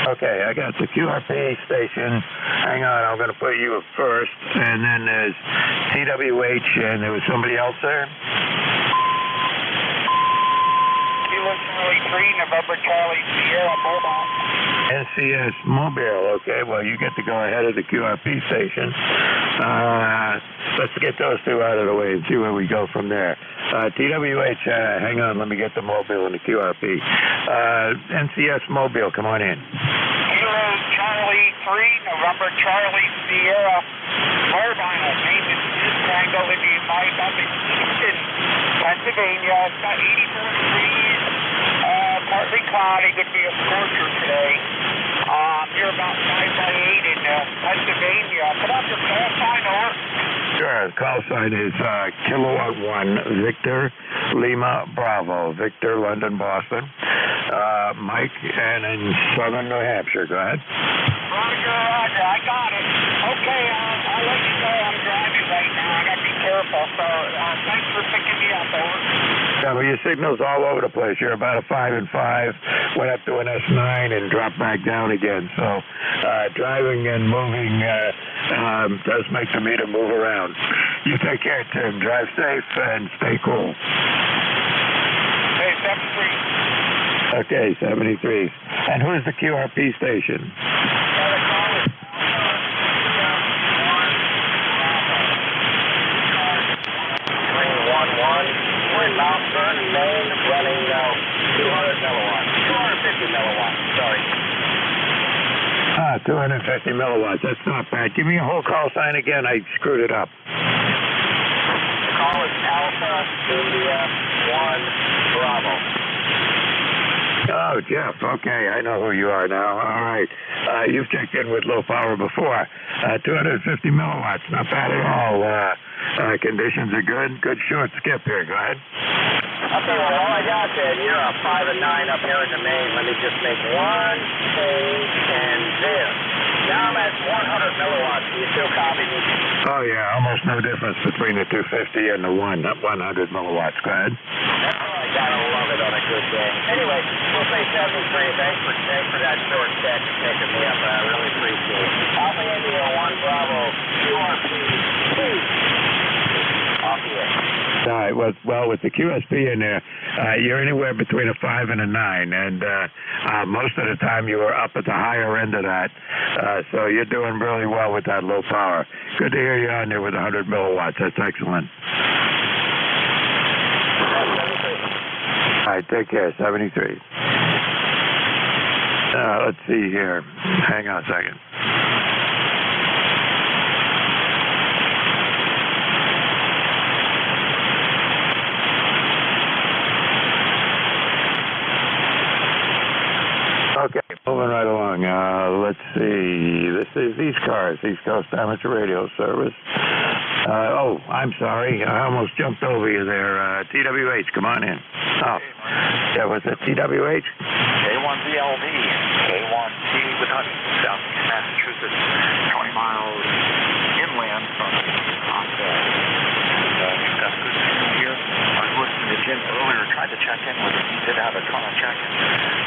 Okay, I got the QRP station. Hang on, I'm going to put you up first. And then there's TWH, and there was somebody else there? Kilo Charlie 3, November Charlie Sierra Mobile. NCS Mobile, okay. Well, you get to go ahead of the QRP station. Let's get those two out of the way and see where we go from there. TWH, hang on, let me get the mobile and the QRP. NCS Mobile, come on in. Kilo Charlie 3, November Charlie Sierra Mobile. Maintenance Tango Indian Mike up in Easton, Pennsylvania. It's got 84 degrees, partly cloudy, could be a scorcher today. You're about 5 by 8 in Pennsylvania. Put up your call sign, over. Sure, the call sign is Kilowatt 1, Victor Lima Bravo, Victor London Boston, Mike, and in southern New Hampshire. Go ahead. Roger, I got it. Okay, I'll let you know I'm driving right now. I got to be careful. So thanks for picking me up, over. Yeah, well, your signal's all over the place. You're about a 5 and 5, went up to an S9 and dropped back down again. So driving and moving Does make the meter move around. You take care, Tim. Drive safe and stay cool. Hey, 73. Okay, 73. And who's the QRP station? We're in Mount Vernon, Maine, running 200 milliwatts. 250 milliwatts, sorry. 250 milliwatts. That's not bad. Give me a whole call sign again. I screwed it up. The call is Alpha India 1 Bravo. Oh, Jeff. Okay, I know who you are now. All right. You've checked in with low power before. 250 milliwatts. Not bad at all. Conditions are good. Good short skip here. Go ahead. Okay, well, all I got there, you're a 5 and 9 up here in the main. Let me just make one change, and there. Now I'm at 100 milliwatts. Do you still copy me? Oh, yeah. Almost no difference between the 250 and the 100 milliwatts. Go ahead. I gotta love it on a good day. Anyway, we'll say 73. Thanks for that short check and taking me up. I really appreciate it. Alpha India 1 Bravo, QRP 2. Off the air. All right. Well, with the QSP in there, you're anywhere between a 5 and a 9, and most of the time you are up at the higher end of that. So you're doing really well with that low power. Good to hear you on there with 100 milliwatts. That's excellent. All right. Take care. 73. Let's see here. Hang on a second. Okay, moving right along. Let's see. This is ECARS, East Coast Amateur Radio Service. I'm sorry. I almost jumped over you there. TWH, come on in. Oh, yeah, was it TWH? K1VLV, K1T with Huntington, southeast Massachusetts, 20 miles inland from Concord. That's good signal here. I was listening to Jim earlier, tried to check in with him. He did have a ton of check-in,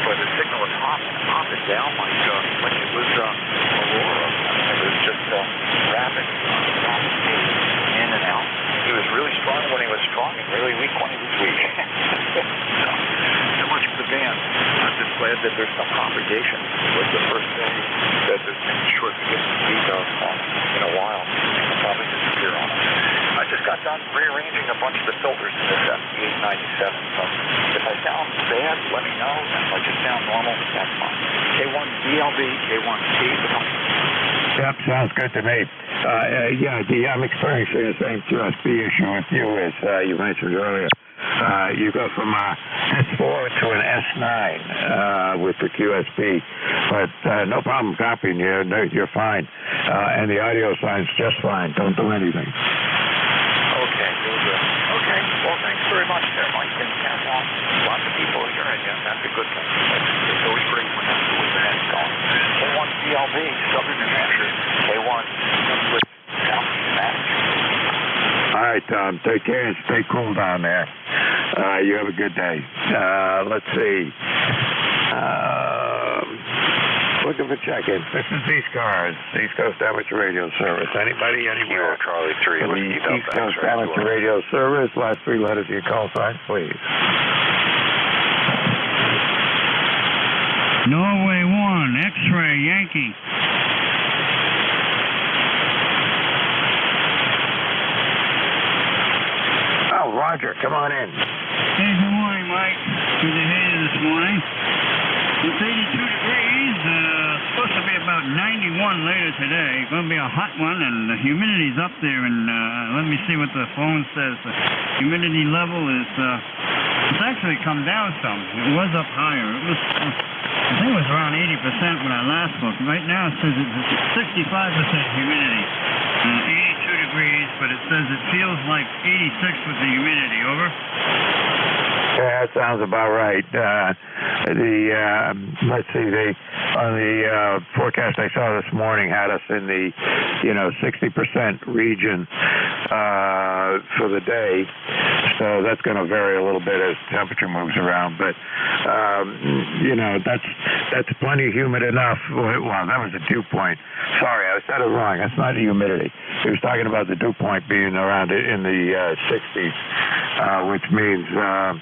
but the signal was hopping up and down like it was Aurora. I mean, it was just rapid pace, in and out. He was really strong when he was strong and really weak when he was weak. So much for the band. I'm just glad that there's some propagation. It was the first day that there's been short skip to speak of in a while. It'll probably disappear on us. I just got done rearranging a bunch of the filters in this FD897. So if I sound bad, let me know. And if I just sound normal, that's fine. K1VLB, K1T. Yep, sounds good to me. I'm experiencing the same QSP issue with you as you mentioned earlier. You go from S4 to an S9 with the QSP, but no problem copying you. No, you're fine. And the audio sounds just fine. Don't do anything. Okay, real good. Okay, well, thanks very much there, Mike. And lots of people are hearing you. That's a good thing. It's always great when that's the way that's going. K1VLB, Southern New Hampshire. K1 with Southeast Massachusetts. All right, Tom. Take care and stay cool down there. You have a good day. Let's see. Looking for check-in. This is ECARS, East Coast Amateur Radio Service. Anybody, anywhere? Charlie 3. East Coast Amateur Radio Service. Last 3 letters of your call sign, please. Norway 1, X-ray, Yankee. Oh, Roger, come on in. Hey, good morning, Mike. Good to hear you this morning. It's 82 degrees. Supposed to be about 91 later today. Going to be a hot one, and the humidity's up there. And let me see what the phone says. The humidity level is it's actually come down some. It was up higher. It was I think it was around 80% when I last looked. Right now it says it's 65% humidity. 82 degrees, but it says it feels like 86 with the humidity. Over. Yeah, that sounds about right. Let's see, on the forecast I saw this morning had us in the 60% region for the day. So that's going to vary a little bit as temperature moves around, but that's plenty humid enough. Well, that was a dew point. Sorry, I was said it wrong. That's not the humidity. He was talking about the dew point being around in the 60s, which means, high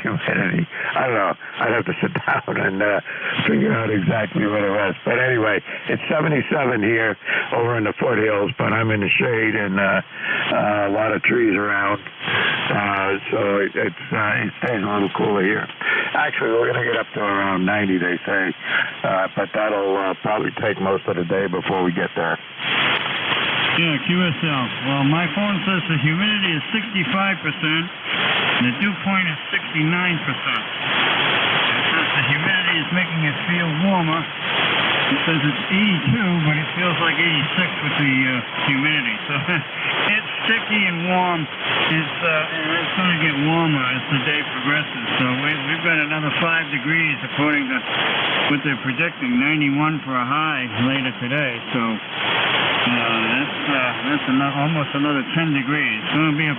humidity. I don't know. I'd have to sit down and figure out exactly what it was. But anyway, it's 77 here over in the foothills, but I'm in the shade and a lot of trees around. So it stays a little cooler here. Actually, we're going to get up to around 90, they say, but that'll probably take most of the day before we get there. Yeah, QSL. Well, my phone says the humidity is 65%, and the dew point is 69%. It says the humidity is making it feel warmer. It says it's 82, but it feels like 86 with the humidity. So it's sticky and warm. It's going to get warmer as the day progresses. So we've got another 5 degrees according to what they're predicting. 91 for a high later today. So that's almost another 10 degrees. It's going to be a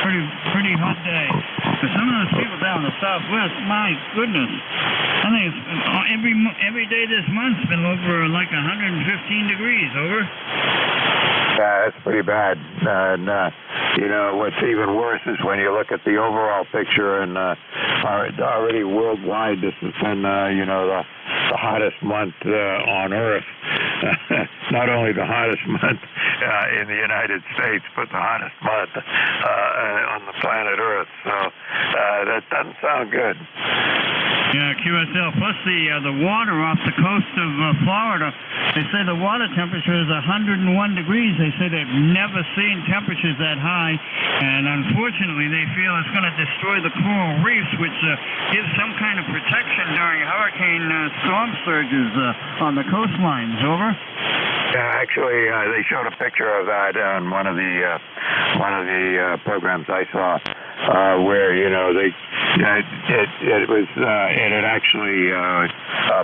pretty hot day. For some of those people down in the Southwest, my goodness, I think it's every day this month's been over like 115 degrees. Over. That's pretty bad. And, what's even worse is when you look at the overall picture and already worldwide, this has been, the hottest month on Earth. Not only the hottest month in the United States, but the hottest month on the planet Earth. So that doesn't sound good. Yeah, QSL. Plus the water off the coast of Florida, they say the water temperature is 101 degrees. They say they've never seen temperatures that high, and unfortunately they feel it's going to destroy the coral reefs, which gives some kind of protection during hurricane storm surges on the coastlines. Over. Yeah, actually, they showed a picture of that on one of the programs I saw, where it had actually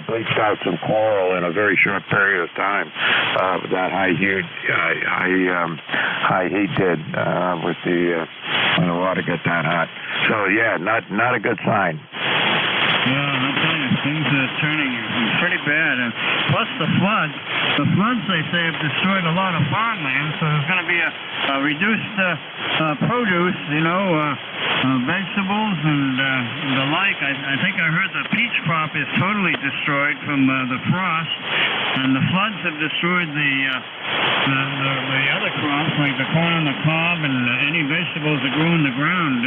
bleached out some coral in a very short period of time. That high heat did with when the water gets that hot. So yeah, not a good sign. Yeah, I'm telling you, things are turning pretty bad. And plus the floods. The floods, they say, have destroyed a lot of farmland, so there's going to be a reduced produce, vegetables and the like. I think I heard the peach crop is totally destroyed from the frost, and the floods have destroyed the other crops, like the corn on the cob and any vegetables that grow in the ground.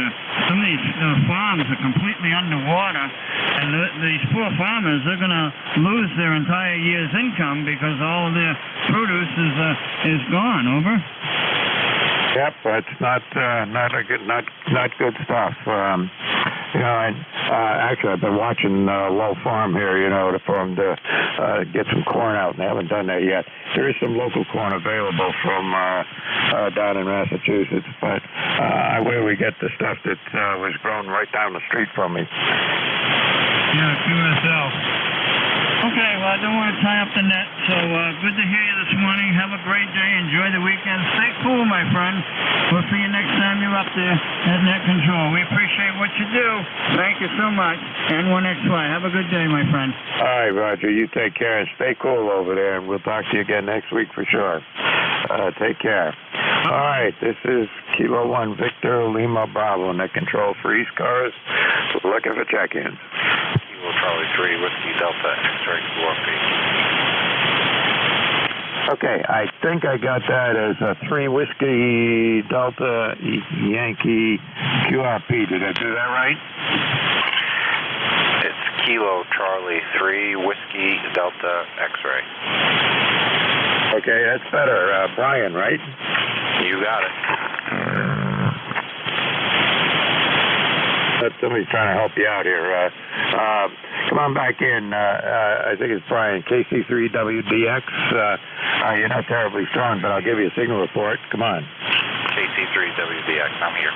Some of these farms are completely underwater. And these poor farmers, they're going to lose their entire year's income because all of their produce is gone. Over. Yep, that's not good stuff. Actually, I've been watching Low Farm here, for them to get some corn out, and they haven't done that yet. There is some local corn available from down in Massachusetts, but where we get the stuff that was grown right down the street from me. Yeah, QSL. Okay, well, I don't want to tie up the net, so good to hear you this morning. Have a great day. Enjoy the weekend. Stay cool, my friend. We'll see you next time you're up there at Net Control. We appreciate what you do. Thank you so much. N1XY. Have a good day, my friend. All right, Roger. You take care and stay cool over there, and we'll talk to you again next week for sure. Take care. All right, this is Kilo 1 Victor Lima Bravo, Net Control for ECARS. Looking for check-ins. Kilo Charlie 3, Whiskey Delta, X-ray QRP. Okay, I think I got that as a 3 Whiskey Delta Yankee QRP. Did I do that right? It's Kilo Charlie 3, Whiskey Delta X-ray. Okay, that's better. Brian, right? You got it. Somebody's trying to help you out here. Come on back in. I think it's Brian, KC3WDX. You're not terribly strong, but I'll give you a signal report. Come on. KC3WDX, I'm here.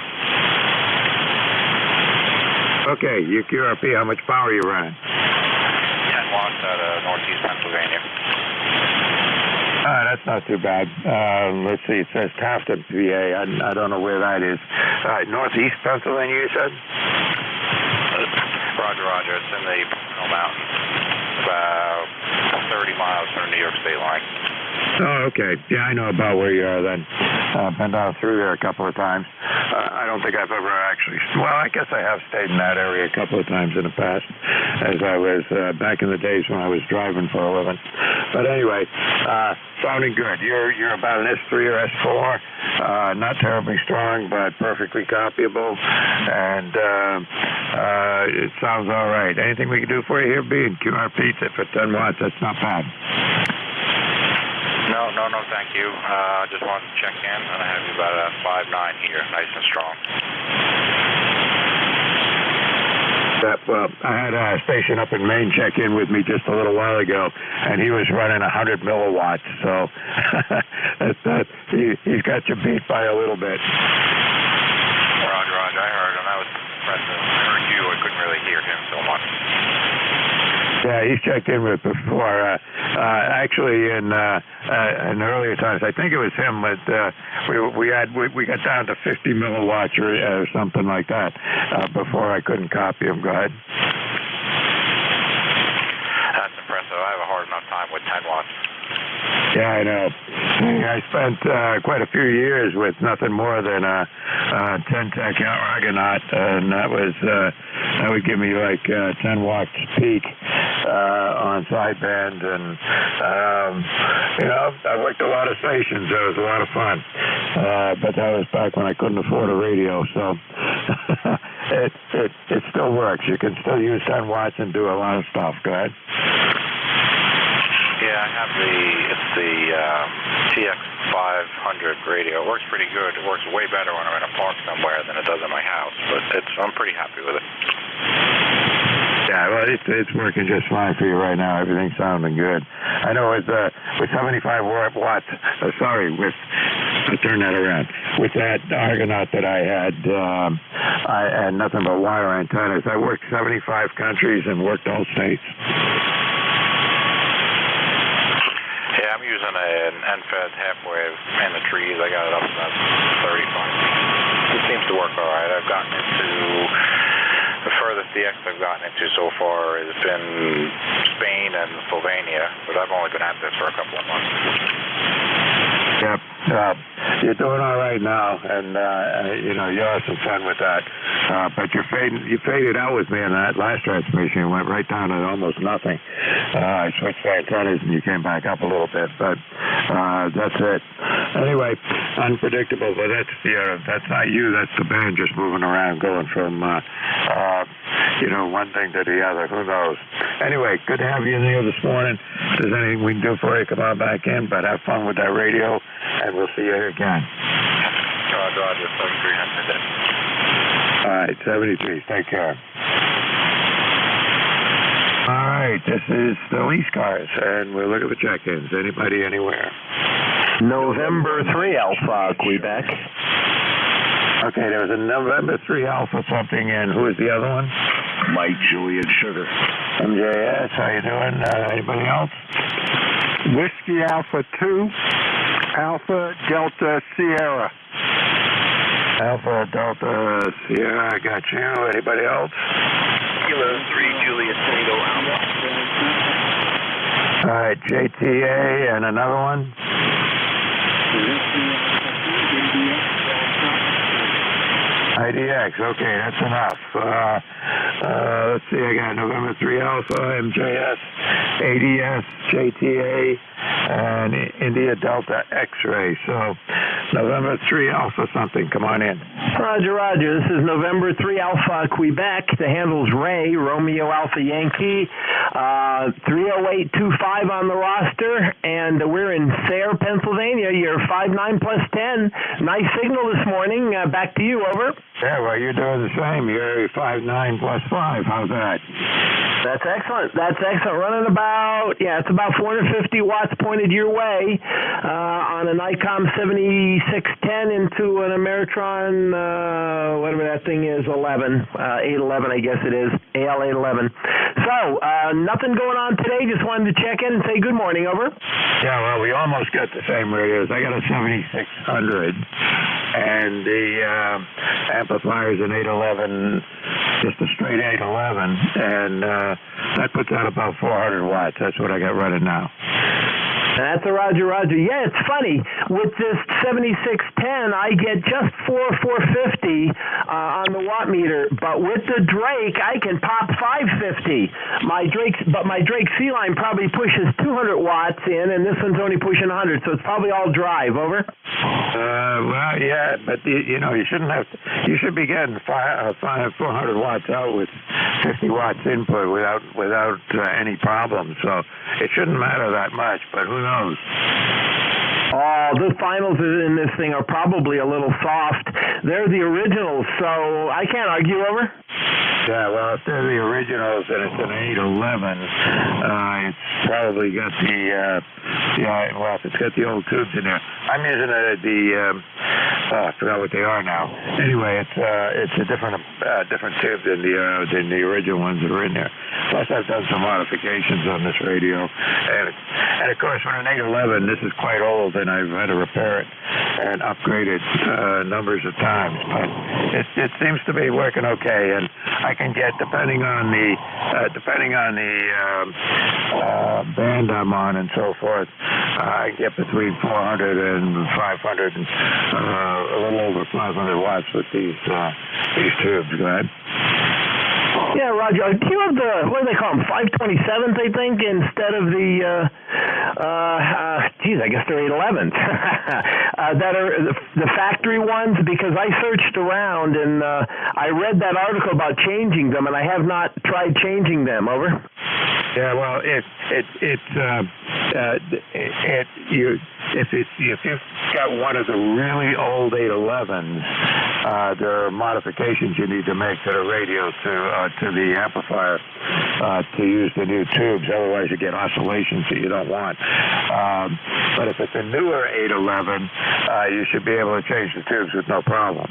Okay, QRP, how much power are you running? 10 watts out of northeast Pennsylvania. That's not too bad. Let's see, it says Tafton, PA. I don't know where that is. Northeast Pennsylvania, you said? Roger. It's in the Mountains. About 30 miles from the New York State line. Oh, okay. Yeah, I know about where you are then. Been down through there a couple of times. I don't think I've ever actually, well, I guess I have stayed in that area a couple of times in the past as I was back in the days when I was driving for a living. But anyway, sounding good. You're about an S3 or S4, not terribly strong, but perfectly copyable, and it sounds all right. Anything we can do for you here, B? QR pizza for 10 watts, that's not bad. No, thank you. Just wanted to check in, and I have you about a 5.9 here, nice and strong. Well, I had a station up in Maine check in with me just a little while ago, and he was running 100 milliwatts, so he's got you beat by a little bit. Roger, I heard him. I was impressed. I heard you. I couldn't really hear him so much. Yeah, he's checked in with before. Actually, in earlier times, I think it was him. But we got down to 50 milliwatts or something like that before I couldn't copy him. Go ahead. That's impressive. I have a hard enough time with 10 watts. Yeah, I know. I spent quite a few years with nothing more than a 10-tech Argonaut, and that would give me like 10 watts peak on sideband, and I worked a lot of stations. It was a lot of fun, but that was back when I couldn't afford a radio, so it still works. You can still use 10 watts and do a lot of stuff. Go ahead. Yeah, I have it's the TX500 radio. It works pretty good. It works way better when I'm in a park somewhere than it does in my house, but I'm pretty happy with it. Yeah, well, it's working just fine for you right now. Everything's sounding good. I know with 75 watts, I'll turn that around. With that Argonaut that I had nothing but wire antennas. I worked 75 countries and worked all states. Yeah, I'm using an NFED half-wave in the trees. I got it up to about 35 feet. It seems to work all right. I've gotten into the furthest DX I've gotten into so far has been Spain and Slovenia, but I've only been at this for a couple of months. Yep. You're doing all right now, and you have some fun with that. But you faded out with me in that last transmission. You went right down to almost nothing. I switched the antennas, and you came back up a little bit, but that's it. Anyway, unpredictable, but that's not you. That's the band just moving around, going from one thing to the other. Who knows? Anyway, good to have you in here this morning. If there's anything we can do for you, come on back in, but have fun with that radio, and we'll see you here again. Roger, 7300. All right, 73. Take care. All right, this is still ECARS, and we'll look at the check-ins. Anybody, anywhere? November 3 Alpha, Quebec. Okay, there was a November 3 Alpha something, and who is the other one? Mike, Juliet, Sugar. NJ2US, how you doing? Anybody else? Whiskey Alpha 2, Alpha Delta Sierra. Alpha Delta Sierra, I got you. Anybody else? Kilo 3, Juliet, Tango, Alpha. All right, JTA and another one? IDX, okay, that's enough. Let's see, I got November 3 Alpha, MJS, ADS, JTA, and India Delta X-ray. So November 3 Alpha something, come on in. Roger. This is November 3 Alpha, Quebec. The handle's Ray, Romeo Alpha Yankee. 30825 on the roster, and we're in Sayre, Pennsylvania. You're 5.9 plus 10. Nice signal this morning. Back to you, over. Yeah, well, you're doing the same. You're 5.9 plus 5. How's that? That's excellent. Running it's about 450 watts pointed your way on a Nikon 7610 into an Ameritron, whatever that thing is, 811, I guess it is, AL811. So, nothing going on today. Just wanted to check in and say good morning, over. Yeah, well, we almost got the same radios. I got a 7600, and the amplifier's an 811 just a straight 811, and that puts out about 400 watts. That's what I got running now. That's a Roger. Yeah, it's funny. With this 7610, I get just 450 on the watt meter, but with the Drake, I can pop 550. My Drake C-Line probably pushes 200 watts in, and this one's only pushing 100, so it's probably all drive. Over? Well, yeah, but you shouldn't have to. You should be getting 400 watts out with 50 watts input without any problem. So it shouldn't matter that much, but who knows? Oh, the finals in this thing are probably a little soft. They're the originals, so I can't argue. Over? Yeah, well, if they're the originals and it's an 811, it's probably got it's got the old tubes in there. I'm using I forgot what they are now. Anyway, it's a different tube than the original ones that are in there. Plus, I've done some modifications on this radio, and of course, when an 811, this is quite old, and I've had to repair it and upgrade it numbers of times. But it seems to be working okay, and I can get, depending on the band I'm on and so forth, I get between 400 and 500, a little over 500 watts with these tubes. Go ahead. Yeah, Roger. Do you have what do they call them, 527s, I think, instead of the, I guess they're 811s, that are the factory ones? Because I searched around and I read that article about changing them, and I have not tried changing them. Over? Yeah, well, if you've got one of the really old 811s, there are modifications you need to make to the radio to the amplifier to use the new tubes. Otherwise, you get oscillations that you don't want. But if it's a newer 811, you should be able to change the tubes with no problem.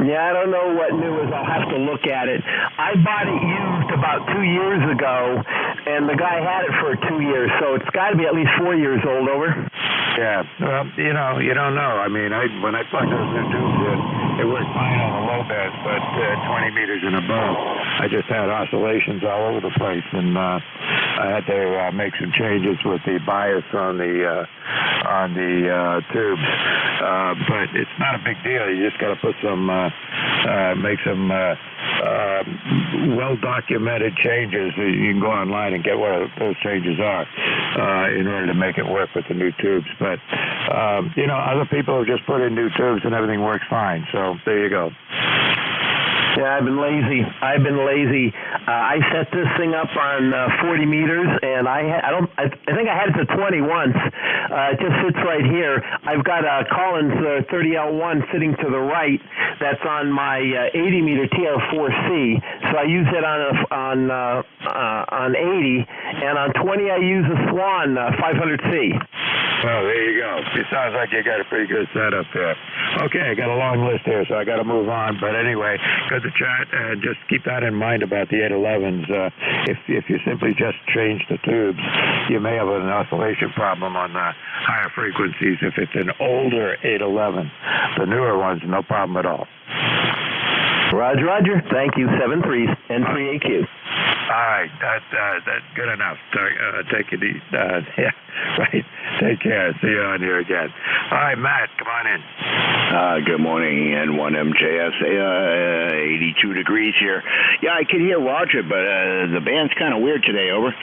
Yeah, I don't know what new is. I'll have to look at it. I bought it used about 2 years ago, and the guy had it for 2 years, so it's got to be at least 4 years old. Over? Yeah, well, you don't know. I mean, when I plugged those new tubes in, it worked fine on the low band, but 20 meters and above, I just had oscillations all over the place, and I had to make some changes with the bias on the tubes. But it's not a big deal. You just got to put make some well-documented changes. You can go online and get what those changes are in order to make it work with the new tubes. But, other people have just put in new tubes and everything works fine. So there you go. Yeah, I've been lazy. I set this thing up on 40 meters, and I think I had it to 20 once. It just sits right here. I've got a Collins 30L1 sitting to the right. That's on my 80 meter TR4C. So I use it on 80, and on 20 I use a Swan 500C. Well, there you go. It sounds like you got a pretty good setup there. Okay, I got a long list here, so I got to move on. But anyway, good to chat. Just keep that in mind about the 811s. If you simply just change the tubes, you may have an oscillation problem on the higher frequencies. If it's an older 811, the newer ones, no problem at all. Roger. Thank you. 7-3 and 3AQ. All right, that's good enough. Take it easy. Yeah, right. Take care. See you on here again. All right, Matt, come on in. Good morning, N1MJS. 82 degrees here. Yeah, I can hear Roger, but the band's kind of weird today. Over.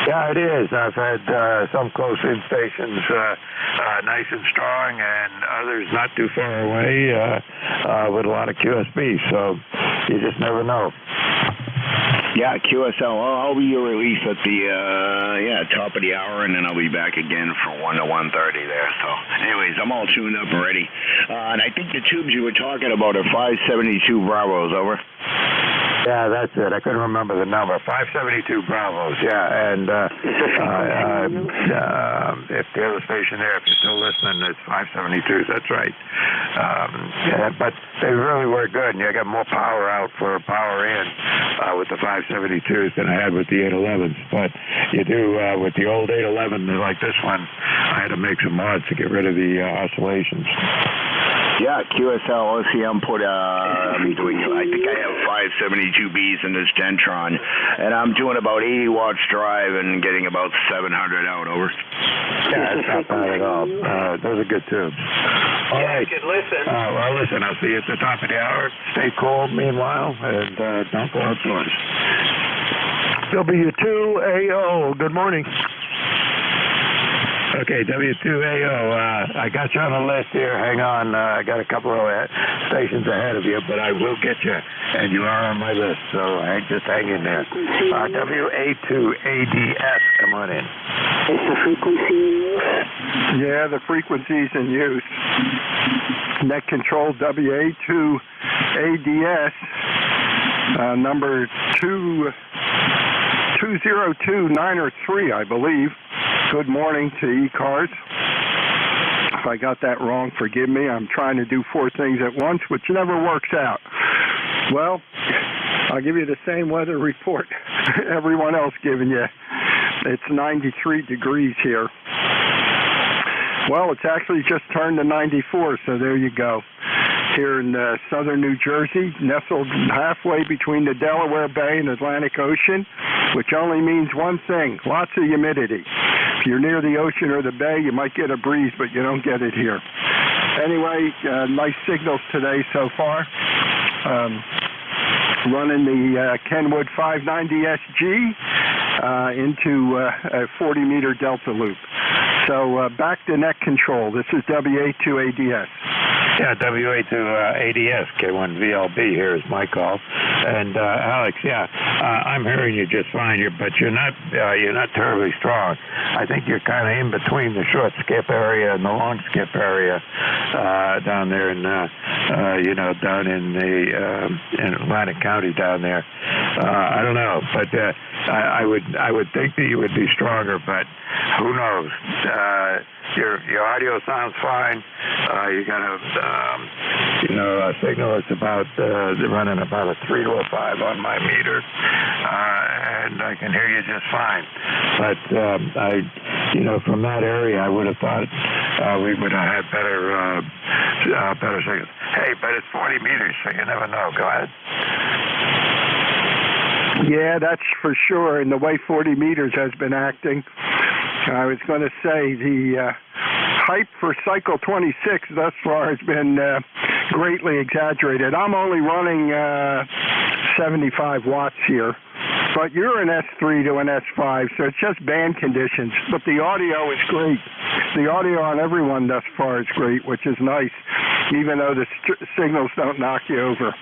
Yeah, it is. I've had some close-in stations nice and strong, and others not too far away with a lot of QSB. So you just never know. Yeah, QSL. I'll be your release at the top of the hour, and then I'll be back again for 1 to 1:30 there. So, anyways, I'm all tuned up and ready. And I think the tubes you were talking about are 572 Bravos. Over. Yeah, that's it. I couldn't remember the number. 572 Bravos. Yeah, and if the other station there, if you're still listening, it's 572s. That's right. Yeah, but they really work good, and you got more power out for power in with the 572s than I had with the 811s. But you do with the old 811 like this one, I had to make some mods to get rid of the oscillations. Yeah, QSL OCM put, I'm doing, I think I have 572Bs in this Dentron, and I'm doing about 80 watts drive and getting about 700 out, over. Yeah, that's not bad at all. Those are good tubes. All right. Good listen. Well, listen, I'll see you at the top of the hour. Stay cool meanwhile, and don't go outdoors. W2AO, good morning. Okay, W2AO, I got you on the list here. Hang on, I got a couple of stations ahead of you, but I will get you, and you are on my list, so just hang in there. WA2ADS, come on in. Is the frequency in use? Yeah, the frequency's in use. Net control WA2ADS, number 202903, I believe. Good morning to ECARS. If I got that wrong, forgive me. I'm trying to do 4 things at once, which never works out. Well, I'll give you the same weather report everyone else giving you. It's 93 degrees here. Well, it's actually just turned to 94, so there you go. Here in southern New Jersey, nestled halfway between the Delaware Bay and Atlantic Ocean, which only means one thing, lots of humidity. If you're near the ocean or the bay, you might get a breeze, but you don't get it here. Anyway, nice signals today so far. Running the Kenwood 590SG into a 40-meter delta loop. So back to net control. This is WA2ADS. Yeah, WA2ADS, K1VLB here is my call. And Alex, yeah, I'm hearing you just fine, but you're not terribly strong. I think you're kind of in between the short skip area and the long skip area down there in, down in the in Atlantic County down there. I don't know, but I would think that you would be stronger, but who knows? Your audio sounds fine. You got a signal that's about running about a 3 to a 5 on my meter, and I can hear you just fine. But from that area, I would have thought we would have had better signals. Hey, but it's 40 meters, so you never know. Go ahead. Yeah, that's for sure. And the way 40 meters has been acting, I was going to say the hype for cycle 26 thus far has been greatly exaggerated. I'm only running 75 watts here, but you're an S3 to an S5, so it's just band conditions. But the audio is great. The audio on everyone thus far is great, which is nice, even though the signals don't knock you over.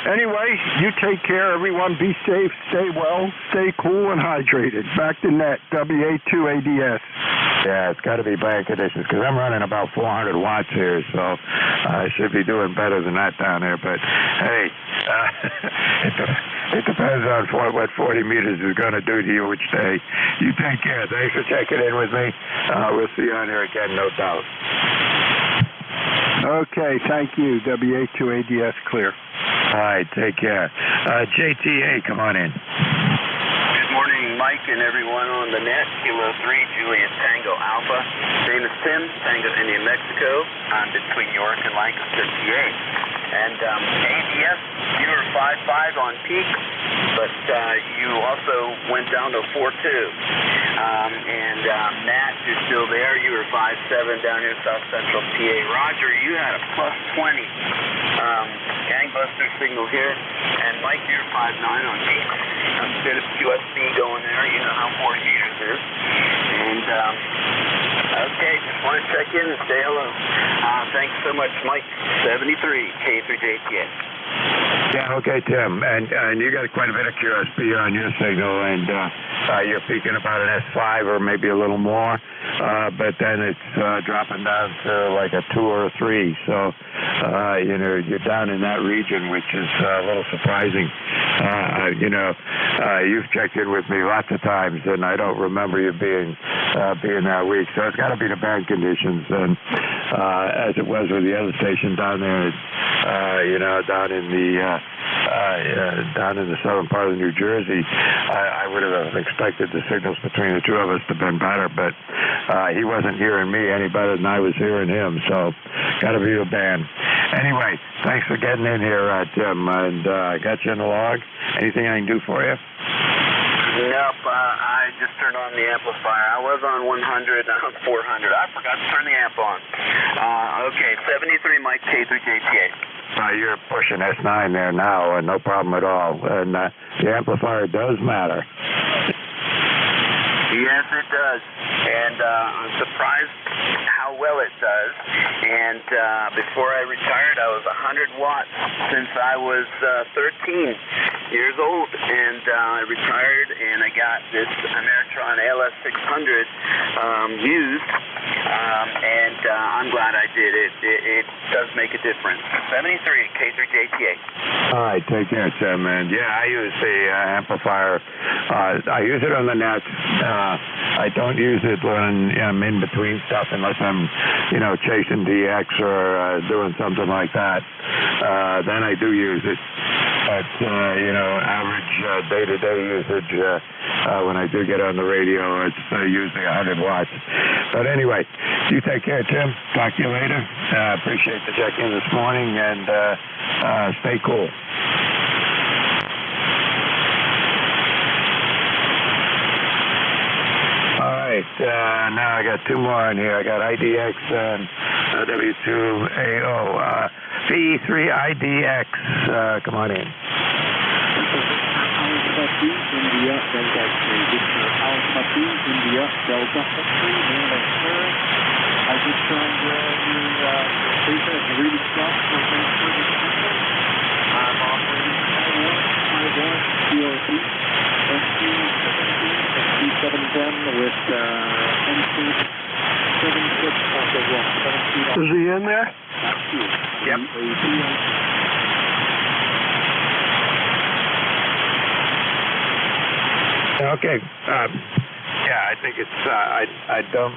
Anyway, you take care, everyone. Be safe, stay well, stay cool and hydrated. Back to net, WA2ADS. Yeah, it's got to be bad conditions because I'm running about 400 watts here, so I should be doing better than that down there. But, hey, it depends on what 40 meters is going to do to you each day. You take care. Thanks for checking in with me. We'll see you on here again, no doubt. Okay, thank you. WA2ADS clear. All right, take care. JTA, come on in. Good morning, Mike and everyone on the net. Kilo 3, Juliet Tango Alpha. Name is Tim, Tango India, Mexico. I'm between York and Lancaster, PA. And ADS, you were 5.5 on peak, but you also went down to 4.2. And Matt, you're still there. You were 5.7 down here in South Central PA. Roger, you had a plus 20. Gangbuster signal here. And Mike, you're 5.9 on peak. A bit of QSB going there. You know how 4 meters is. And okay, just want to check in and say hello. Thanks so much, Mike. 73 K through JTA. Yeah, okay, Tim. And you got quite a bit of QSB on your signal, and you're peaking about an S5 or maybe a little more, but then it's dropping down to like a 2 or a 3. So, you're down in that region, which is a little surprising. You've checked in with me lots of times, and I don't remember you being that weak. So it's got to be the band conditions, and as it was with the other station down there, down in the down in the southern part of New Jersey, I would have expected the signals between the two of us to have been better, but he wasn't hearing me any better than I was hearing him, so got to be a band. Anyway, thanks for getting in here, Tim, and I got you in the log. Anything I can do for you? Nope, I just turned on the amplifier. I was on 100, now I'm 400. I forgot to turn the amp on. Okay, 73 Mike K through JTA. You're pushing S9 there now, and no problem at all. And the amplifier does matter. Yes, it does. And I'm surprised how well it does. And before I retired, I was 100 watts since I was 13 years old. And I retired, and I got this Ameritron ALS 600 used. And I'm glad I did. It does make a difference. 73, K through JTA. All right, take care, Tim. And yeah, I use the amplifier. I use it on the nets. I don't use it when I'm in between stuff unless I'm, chasing DX or doing something like that. Then I do use it. But, average day-to-day usage, when I do get on the radio, it's usually 100 watts. But anyway, you take care, Tim. Talk to you later. Appreciate the check-in this morning, and stay cool. All right, now I got two more in here. I got IDX and W2AO. V3IDX, come on in. India, Delta X-ray. Victor Alpha B, India, Delta X-ray, Mainland Clearance. I just turned your station. It's really strong. So thanks for the attention. I'm operating Taiwan, COT, SC-17 with NC-76 on the wall. Is he in there? Yep. Okay. Yeah, I think it's.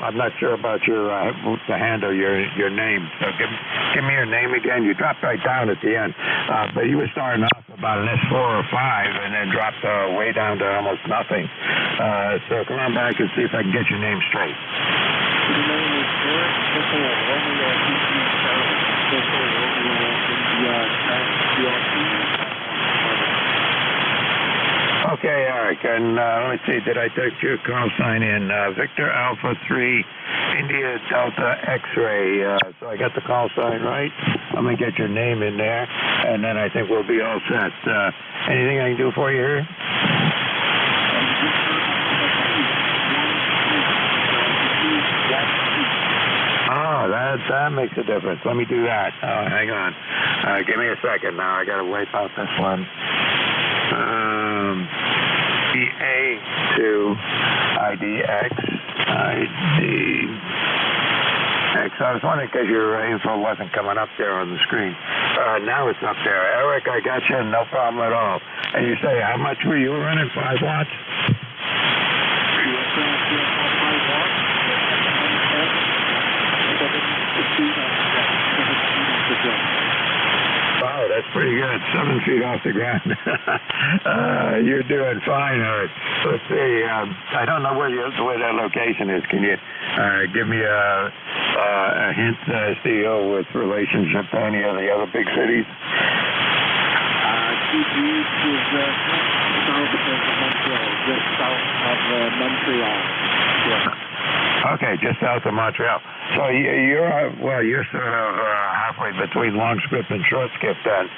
I'm not sure about your the handle, your name. So give me your name again. You dropped right down at the end, but you were starting off about an S4 or 5, and then dropped way down to almost nothing. So come on back and see if I can get your name straight. The name is Eric Triple Romeo Okay, Eric, and let me see, did I take your call sign in? Victor Alpha 3, India Delta X-ray. So I got the call sign right. Let me get your name in there, and then I think we'll be all set. Anything I can do for you here? Oh, that makes a difference. Let me do that. Hang on. Give me a second now. I got to wipe out this one. EA2 IDX. I was wondering because your info wasn't coming up there on the screen. Now it's up there. Eric, I got you. No problem at all. And you say, how much were you running? 5 watts? Wow, that's pretty good. 7 feet off the ground. You're doing fine, Eric. Let's see. I don't know where that location is. Can you give me a hint, CEO, with relationship to any of the other big cities? TG is south of Montreal, just south of Montreal. Yeah. Okay, just south of Montreal. So you're sort of halfway between long script and short script then,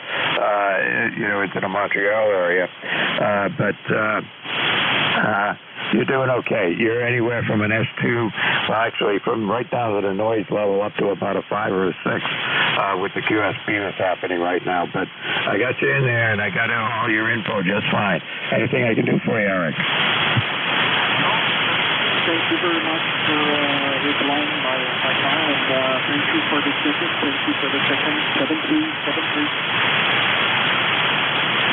into the Montreal area. But you're doing okay. You're anywhere from an S2, well, actually from right down to the noise level up to about a 5 or a 6 with the QSP that's happening right now. But I got you in there, and I got all your info just fine. Anything I can do for you, Eric? Thank you very much for replying my call, and thank you for the ticket. Thank you for the second 7373.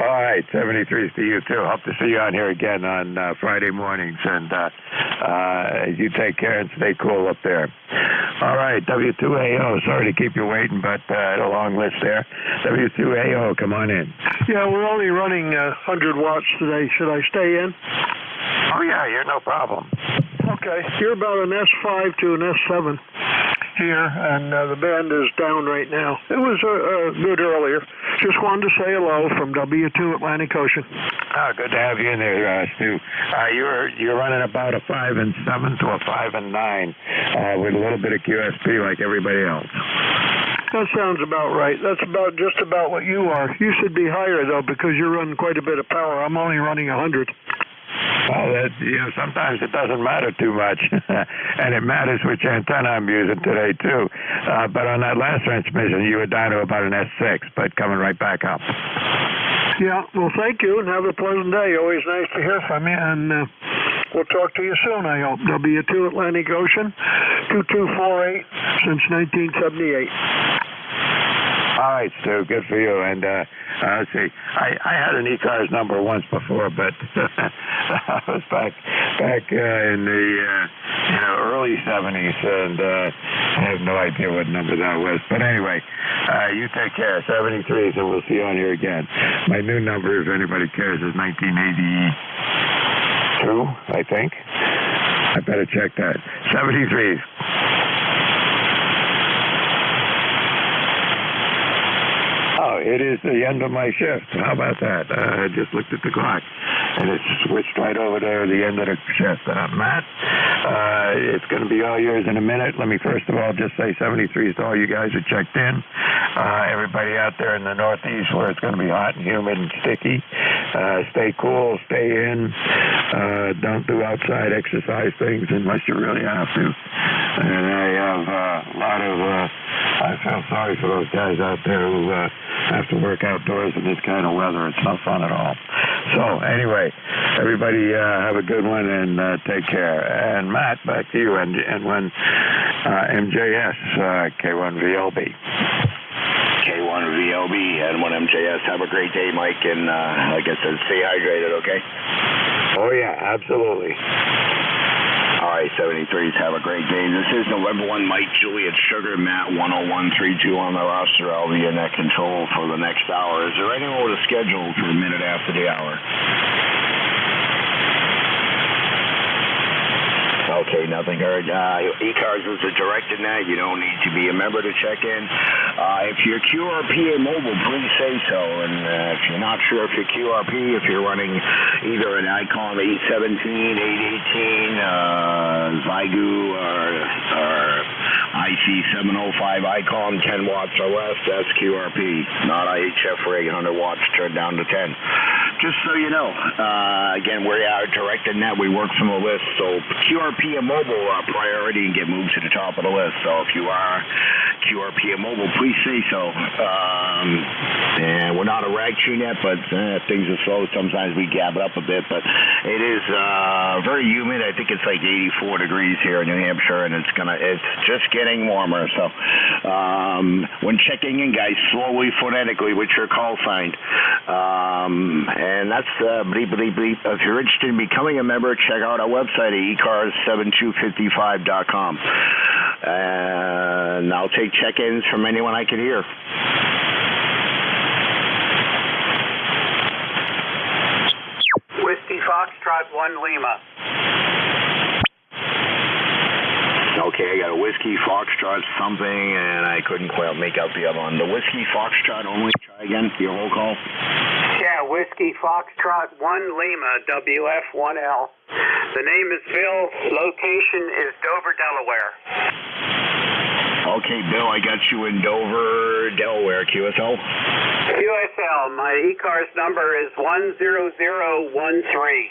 All right. right, 73s to you too. Hope to see you on here again on Friday mornings, and you take care and stay cool up there. All right, W2AO. Sorry to keep you waiting, but a long list there. W2AO, come on in. Yeah, we're only running 100 watts today. Should I stay in? Oh yeah, you're no problem. Okay, you're about an S5 to an S7 here, and the band is down right now. It was good earlier. Just wanted to say hello from W2 Atlantic Ocean. Good to have you in there, Stu. You're running about a 5 and 7 to a 5 and 9 with a little bit of QSP like everybody else. That sounds about right. That's just about what you are. You should be higher, though, because you're running quite a bit of power. I'm only running 100. Well, sometimes it doesn't matter too much, and it matters which antenna I'm using today, too. But on that last transmission, you were down to about an S6, but coming right back up. Yeah, well, thank you, and have a pleasant day. Always nice to hear from you, and we'll talk to you soon, I hope. W2 Atlantic Ocean, 2248, since 1978. All right, Stu, good for you. And let's see, I had an ECARS number once before, but I was back in the early 70s, and I have no idea what number that was. But anyway, you take care. 73s, and we'll see you on here again. My new number, if anybody cares, is 1982, I think. I better check that. 73s. Oh, it is the end of my shift. How about that? I just looked at the clock, and it switched right over to the end of the shift. Matt, it's going to be all yours in a minute. Let me first of all just say 73s to all you guys who checked in. Everybody out there in the Northeast where it's going to be hot and humid and sticky, stay cool, stay in. Don't do outside exercise things unless you really have to. And I have a lot of, I feel sorry for those guys out there who have to work outdoors in this kind of weather. It's not fun at all. So anyway, everybody have a good one and take care. And Matt, back to you. And when NJ2US, K1VLB. K1VLB, N1MJS. Have a great day, Mike, and like I said, stay hydrated, okay? Oh, yeah, absolutely. All right, 73s, have a great day. This is November 1, Mike, Juliet, Sugar, Matt, 10132 on the roster. I'll be in that control for the next hour. Is there anyone with a schedule for a minute after the hour? Okay, nothing heard. ECARS is a directed net. You don't need to be a member to check in. If you're QRP mobile, please say so. And if you're not sure if you're QRP, if you're running either an ICOM 817, 818, Zygu, or IC705 ICOM 10 watts or less, that's QRP. Not IHF for 800 watts, turned down to 10. Just so you know, again, we are directed net. We work from a list, so QRP and mobile are priority and get moved to the top of the list. So if you are QRP and mobile, please say so. And we're not a rag tune yet, but things are slow. Sometimes we gab it up a bit, but it is very humid. I think it's like 84 degrees here in New Hampshire, and it's just getting warmer. So when checking in, guys, slowly, phonetically, with your call sign. And that's bleep, bleep, bleep. If you're interested in becoming a member, check out our website at ECARS7255.com. And I'll take check-ins from anyone I can hear. Whiskey Foxtrot 1 Lima. Okay, I got a Whiskey Foxtrot something, and I couldn't quite make out the other one. The Whiskey Foxtrot only. Try again, your roll call. Yeah, Whiskey Foxtrot 1 Lima, WF1L. The name is Bill. Location is Dover, Delaware. Okay, Bill, I got you in Dover, Delaware. QSL? QSL. My ECARS number is 10013.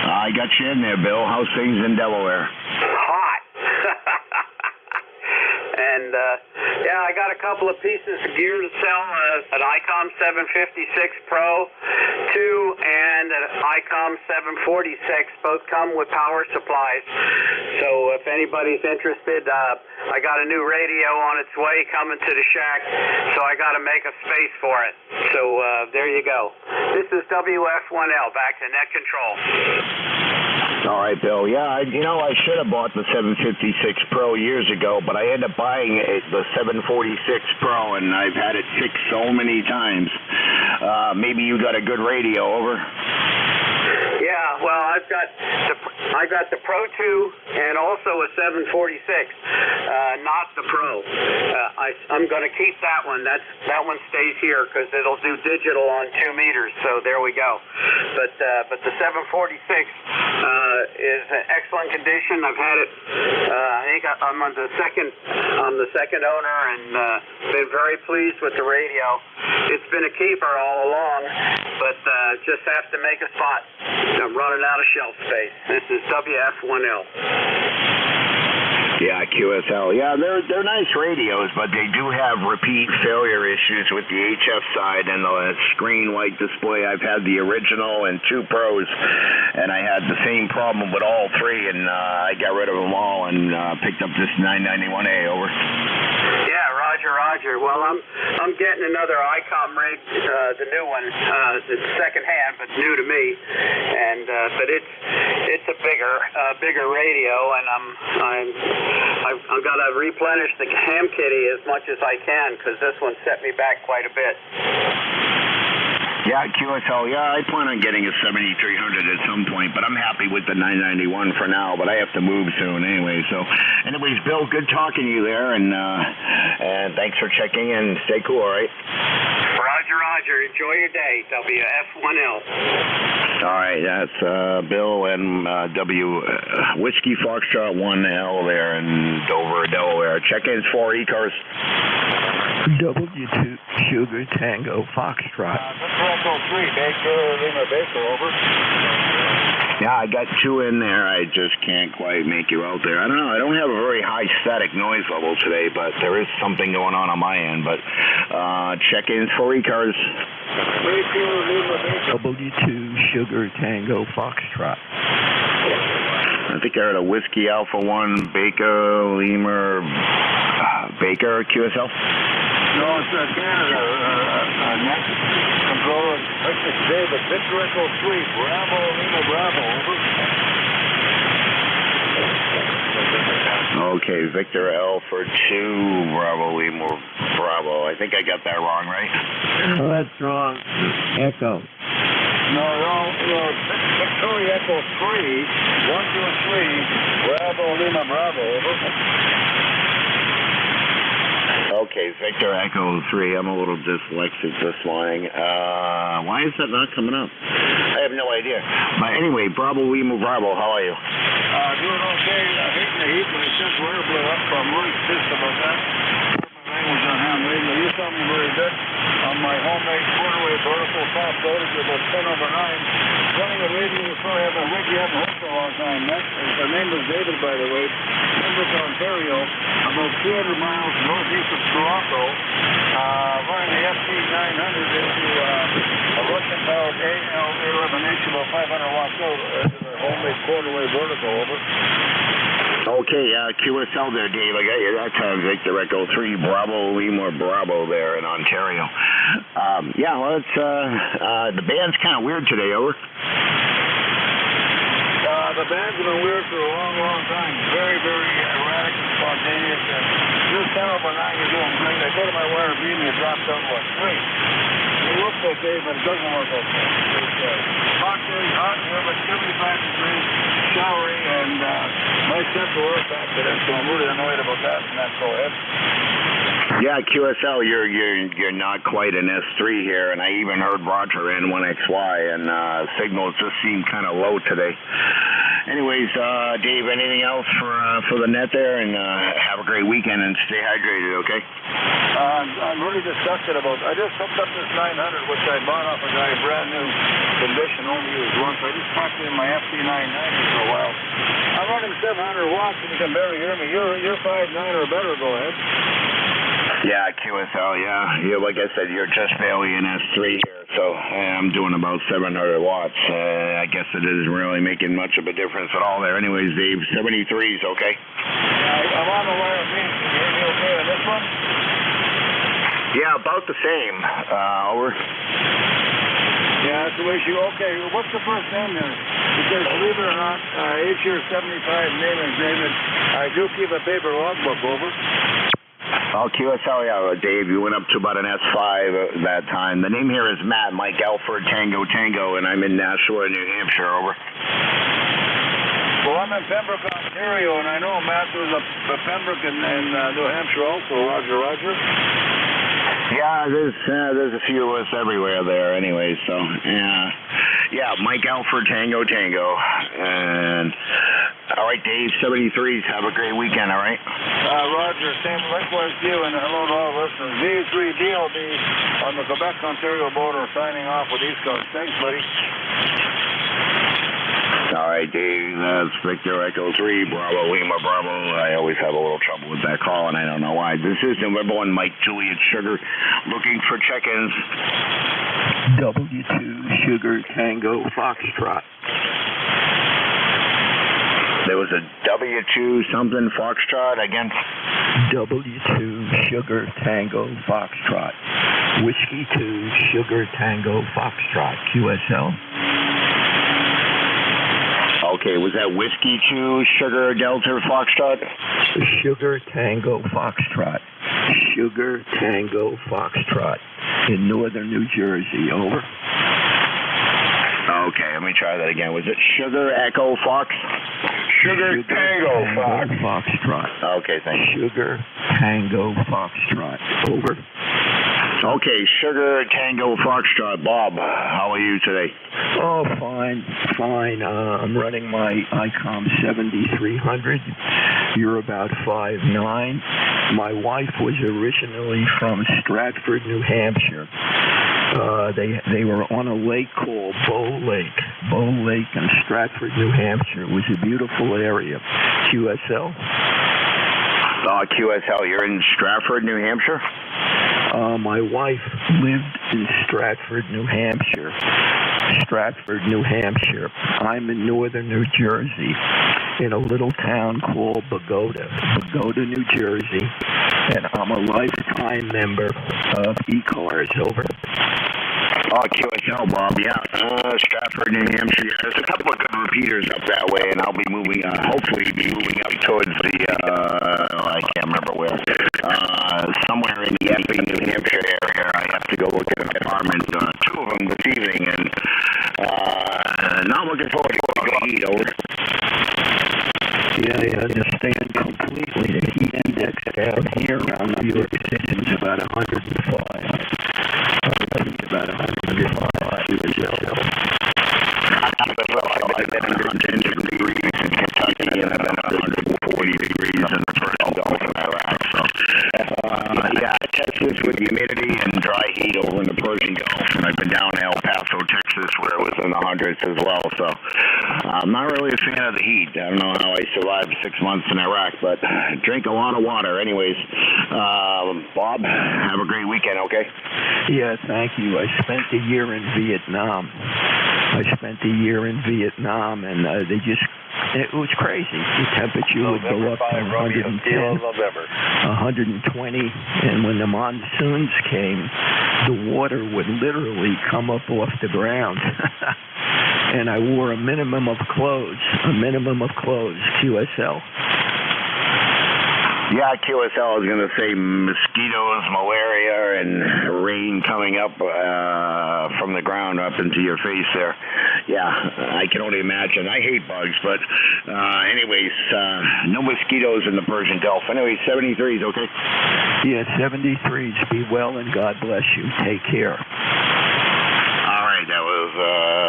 I got you in there, Bill. How's things in Delaware? Hot. And, yeah, I got a couple of pieces of gear to sell, an ICOM 756 Pro 2 and an ICOM 746. Both come with power supplies. So if anybody's interested, I got a new radio on its way coming to the shack, so I got to make a space for it. So there you go. This is WF1L, back to net control. All right, Bill. Yeah, I should have bought the 756 Pro years ago, but I ended up buying the 746 Pro, and I've had it fixed so many times. Maybe you got a good radio, over. Yeah, well, I got the Pro 2 and also a 746, not the Pro. I'm going to keep that one. That one stays here because it'll do digital on 2 meters. So there we go. But the 746 is in excellent condition. I've had it. I think I'm the second owner, and been very pleased with the radio. It's been a keeper all along, but just have to make a spot. I'm running out of shelf space. This is WF1L. Yeah, QSL. Yeah, they're nice radios, but they do have repeat failure issues with the HF side and the screen white display. I've had the original and 2 Pros, and I had the same problem with all 3, and I got rid of them all and picked up this 991A, over. Yeah, Roger. Well, I'm getting another ICOM rig, the new one. It's secondhand, but new to me, and but it's a bigger radio, and I've got to replenish the ham kitty as much as I can because this one set me back quite a bit. Yeah, QSL. Yeah, I plan on getting a 7300 at some point, but I'm happy with the 991 for now. But I have to move soon anyway. So, anyways, Bill, good talking to you there, and thanks for checking in. Stay cool, all right? Roger. Enjoy your day. WF1L. All right, that's Bill and Whiskey Foxtrot 1L there in Dover, Delaware. Check-ins for ECARS. W2 Sugar Tango Foxtrot. Echo 3, Lima Baker, over. Yeah, I got 2 in there. I just can't quite make you out there. I don't know. I don't have a very high static noise level today, but there is something going on my end. But check-ins for ECARS. W2 Sugar Tango Foxtrot. I think I heard a Whiskey Alpha 1 Baker Lemur Baker QSL. No, it's Canada. Controller. It's David. Victor Echo 3. Bravo, Lima Bravo. Over. Okay, Victor L for 2. Bravo, Lima Bravo. I think I got that wrong, right? No, that's wrong. Echo. No, Victoria Echo 3. 1, 2, 3. Bravo, Lima Bravo. Over. Okay, Victor Echo 3. I'm a little dyslexic this morning. Why is that not coming up? I have no idea. But anyway, Bravo, Lima, Bravo, how are you? Doing okay. Hating the heat, but it's just where it blew up from. I'm really pissed about that. My name was on ham radio. You saw me very good on my homemade quarter-wave vertical top loaded with a 10 over 9. Running a radio in front of a rig you haven't heard for a long time. Her name was David, by the way. Pembroke, Ontario, about 200 miles northeast of Toronto. Running the FT900 into a Russian-powered AL11H about 500 watts out. Homemade quarter-wave vertical, over. Okay, QSL there, Dave. I got you that time, Victor Echo 3, Bravo, Lima, Bravo there in Ontario. Yeah, well, it's, the band's kind of weird today, over. The band's been weird for a long time. Very, very erratic and spontaneous. And this 10 over 9 is doing great. I go to my wire beam and it drops down to a 3. It looks okay, but it doesn't work okay. It's hot here, but 75 degrees, showery, and nice central air back to that. So I'm really annoyed about that, and that's go ahead. Yeah, QSL, you're not quite an S3 here, and I even heard Roger N1XY, and signals just seem kind of low today. Anyways, Dave, anything else for the net there? And have a great weekend and stay hydrated, okay? I'm really disgusted about. I just hooked up this 900, which I bought off a guy, brand new condition, only used once. I just packed it in my FT990 for a while. I'm running 700 watts, and you can barely hear me. You're 5.9 or better. Go ahead. Yeah, QSL, yeah. Like I said, you're just barely an S3 here, so I'm doing about 700 watts. I guess it isn't really making much of a difference at all there. Anyways, Dave, 73's okay? I'm on the wire beam. Yeah, about the same. Over. Yeah, that's the way okay, what's the first name there? Because believe it or not, age here 75, name is David. I do keep a paper logbook, over. Oh, QSL, yeah, Dave, you went up to about an S5 at that time. The name here is Matt, Mike Alfred Tango, and I'm in Nashua, New Hampshire, over. Well, I'm in Pembroke, Ontario, and I know Matt was a Pembroke in New Hampshire also, Roger. Yeah, there's a few of us everywhere there anyway, so, yeah, Mike Alfred Tango, and, all right, Dave, 73s, have a great weekend, all right? Roger, same likewise to you, and hello to all listeners. V3DLB on the Quebec-Ontario border, signing off with ECARS. Thanks, buddy. All right, Dave, that's Victor Echo 3, Bravo, Lima, Bravo. I always have a little trouble with that call, and I don't know why. This is November 1, Mike Juliet Sugar, looking for check-ins. W2 Sugar Tango Foxtrot. There was a W2 something Foxtrot again? W2 Sugar Tango Foxtrot. Whiskey 2 Sugar Tango Foxtrot, QSL. Okay, was that Whiskey 2 Sugar Delta Foxtrot? Sugar Tango Foxtrot. Sugar Tango Foxtrot in northern New Jersey, over. Okay, let me try that again. Was it Sugar Echo Fox? Sugar Tango Fox. Foxtrot. Okay, thank you. Sugar Tango Foxtrot, over. Okay, Sugar Tango Foxtrot. Bob, how are you today? Oh, fine. I'm running my ICOM 7300. You're about 5'9". My wife was originally from Stratford, New Hampshire. They were on a lake called Bow Lake in Stratford, New Hampshire. It was a beautiful area. QSL. QSL, you're in Stratford, New Hampshire? My wife lived in Stratford, New Hampshire. I'm in northern New Jersey, in a little town called Bogota, New Jersey, and I'm a lifetime member of ECARS, over. QSL, Bob, yeah. Stratford, New Hampshire. There's a couple of good repeaters up that way, and I'll be moving, hopefully be moving up towards the, I can't remember where, somewhere in the Epping, New Hampshire area. I have to go look at an apartment, two of them this evening, and not looking forward to going to heat, over. Yeah, I understand completely. The heat index down here around New York City is about 105. About 105 years old. I've been 110 degrees in Kentucky, and I've been 140 degrees in the Persian Gulf in Iraq. So, Texas with humidity and dry heat over in the Persian Gulf, and I've been down to El Paso, Texas, where it was in the hundreds as well. So, I'm not really a fan of the heat. I don't know how I survived 6 months in Iraq, but drink a lot of water. Anyways, Bob, have a great weekend, okay? Yeah, thank you. I spent a year in Vietnam. And it was crazy. The temperature would go up to 110, 120, and when the monsoons came, the water would literally come up off the ground. And I wore a minimum of clothes, QSL. Yeah, QSL, I was going to say mosquitoes, malaria, and rain coming up from the ground up into your face there. Yeah, I can only imagine. I hate bugs, but anyways, no mosquitoes in the Persian Gulf. Anyways, 73s, okay? Yeah, 73s. Be well and God bless you. Take care. All right, that was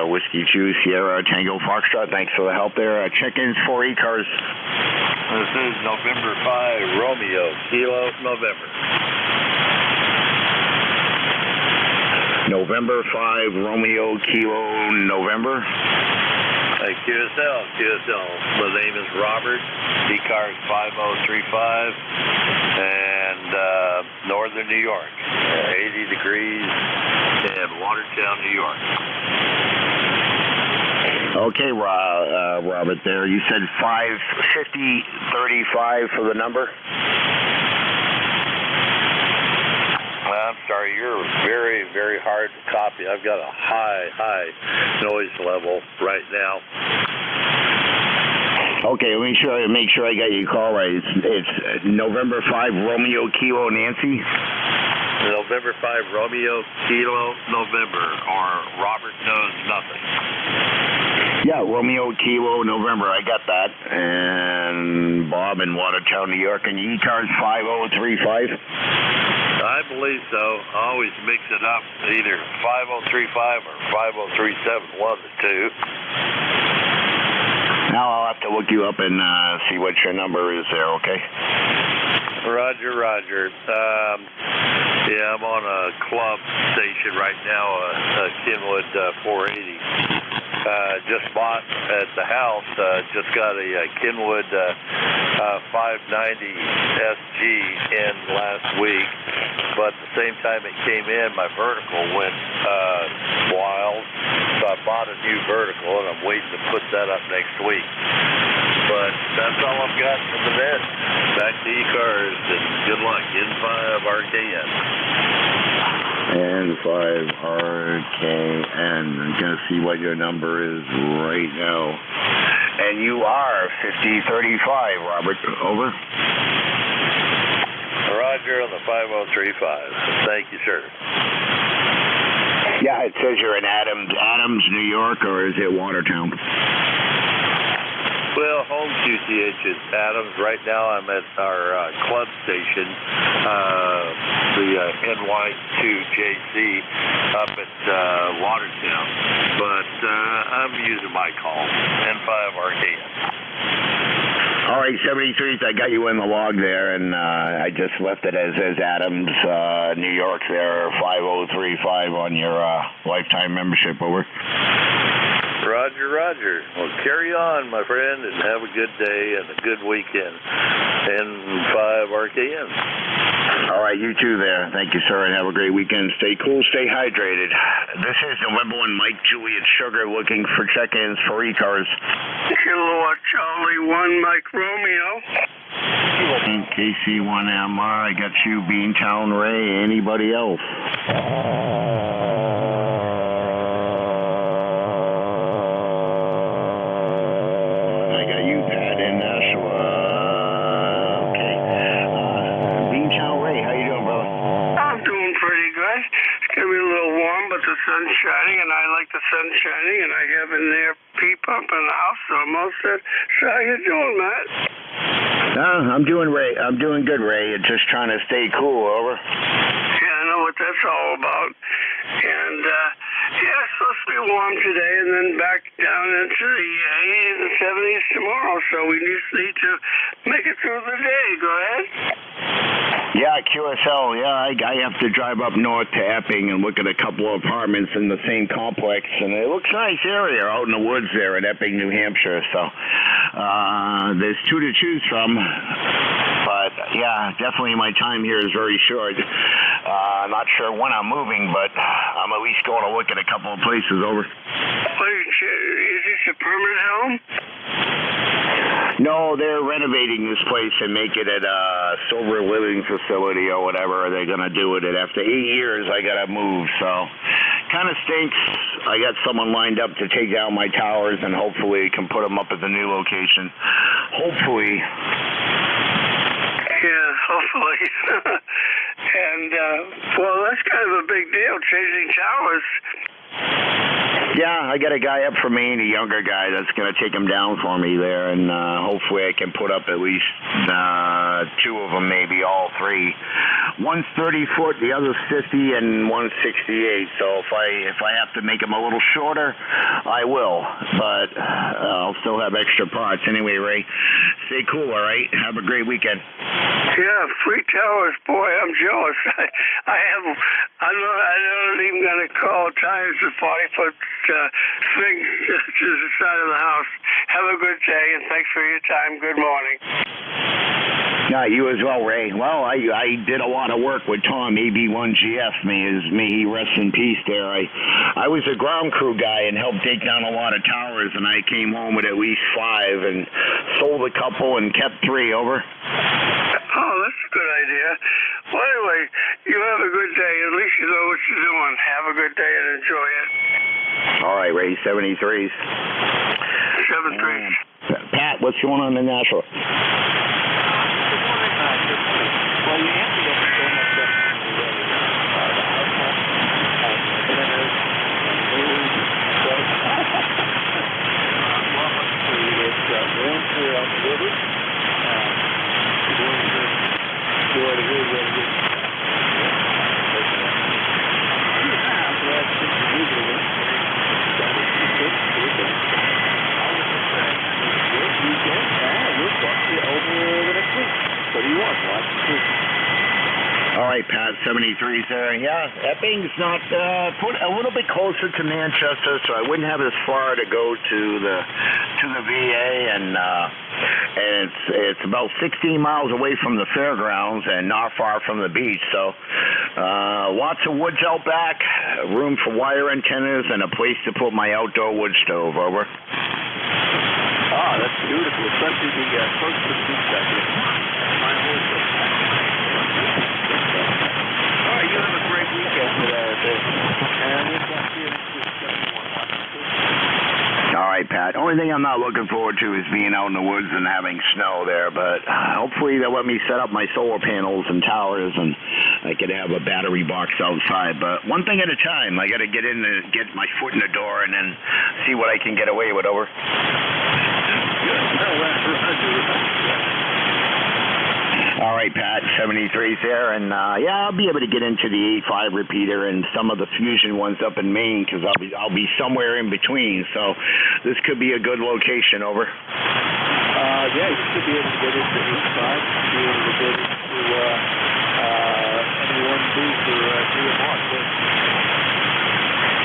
Whiskey 2 Sierra Tango Foxtrot. Thanks for the help there. Check-ins for ECARS. This is November 5, Romeo, Kilo, November. November 5, Romeo, Kilo, November. Hey, QSL. My name is Robert, ECARS 5035, and northern New York, 80 degrees in Watertown, New York. Okay, Robert, there. You said 55035 for the number? very hard to copy. I've got a high noise level right now. Okay, make sure I got your call right. It's November 5 Romeo Kilo Nancy. November 5 Romeo Kilo November, or Robert knows nothing. Yeah, Romeo Kilo November. I got that. And Bob in Watertown, New York, and ECARS 5035. I believe so. I always mix it up, either 5035 or 5037, one of the two. Now I'll have to look you up and see what your number is there, okay? Roger. Yeah, I'm on a club station right now, a Kenwood 480. Just bought at the house, just got a Kenwood 590 SG in last week, but at the same time it came in, my vertical went wild, so I bought a new vertical and I'm waiting to put that up next week. But that's all I've got from the net. Back to ECARS, and good luck. N5RKN. N5RKN. I'm going to see what your number is right now. And you are 5035, Robert. Over. Roger on the 5035. Thank you, sir. Yeah, it says you're in Adams, New York, or is it Watertown? Well, home QTH is Adams. Right now I'm at our club station, the NY2JC up at Watertown. But I'm using my call, N5RKN. All right, 73, I got you in the log there, and I just left it as Adams, New York there, 5035 on your lifetime membership, over. Roger. Well, carry on, my friend, and have a good day and a good weekend. N5RKN. All right, you too there. Thank you, sir, and have a great weekend. Stay cool, stay hydrated. This is November 1 Mike Juliet Sugar looking for check-ins for ECARS. Kilo Charlie 1 Mike Romeo. KC1MR, I got you, Beantown Ray. Anybody else? The sun's shining, and I like the sun shining, and I have in there pea pump in the house, so I'm all set. So how you doing, Matt? I'm doing good, Ray. Just trying to stay cool, over. Yeah, I know what that's all about. And, yeah, it's supposed to be warm today, and then back down into the 80s and 70s tomorrow, so we just need to make it through the day. Go ahead. Yeah, QSL, I have to drive up north to Epping and look at a couple of apartments in the same complex, and it looks a nice area out in the woods there in Epping, New Hampshire, so there's two to choose from, but yeah, definitely my time here is very short. Not sure when I'm moving, but I'm at least going to look at a couple of places, over. Is this a permanent home? No, they're renovating this place and make it a sober living facility or whatever they're going to do with it. After 8 years, I got to move, so kind of stinks. I got someone lined up to take down my towers and hopefully can put them up at the new location. Hopefully. Yeah, hopefully. And, well, that's kind of a big deal, changing towers. Yeah, I got a guy up for me and a younger guy that's going to take them down for me there, and hopefully I can put up at least two of them, maybe all three. One's 30 foot, the other's 50, and one's 68. So if I have to make them a little shorter, I will. But I'll still have extra parts. Anyway, Ray, stay cool, all right? Have a great weekend. Yeah, 3 towers, boy, I'm jealous. I'm not even going to call tires a 40-foot thing to the side of the house. Have a good day, and thanks for your time. Good morning. Yeah, you as well, Ray. Well, I did a lot of work with Tom, AB1GF. May he rest in peace there. I was a ground crew guy and helped take down a lot of towers, and I came home with at least 5 and sold a couple and kept 3, over. Oh, that's a good idea. Well, anyway, you have a good day. At least you know what what you're doing. Have a good day and enjoy it. All right, Ray, 73s. 73s. Pat, what's going on in Nashville? Well, you answered it so much better already. All right, Pat, 73s there. Yeah, Epping's not put a little bit closer to Manchester, so I wouldn't have as far to go to the VA, and it's about 16 miles away from the fairgrounds and not far from the beach. So lots of woods out back, room for wire antennas, and a place to put my outdoor wood stove. Over. Ah, that's beautiful, especially the close to the beach out there. All right, you have a great weekend today. And we'll talk to you next week. All right, Pat. Only thing I'm not looking forward to is being out in the woods and having snow there, but hopefully they'll let me set up my solar panels and towers, and I could have a battery box outside. But one thing at a time. I got to get in and get my foot in the door and then see what I can get away with. Over. All right, Pat, 73's there, and yeah, I'll be able to get into the 85 repeater and some of the fusion ones up in Maine, because I'll be somewhere in between. So this could be a good location. Over. Yeah, you should be able to get into 85, be able to get into any one booth or DMR.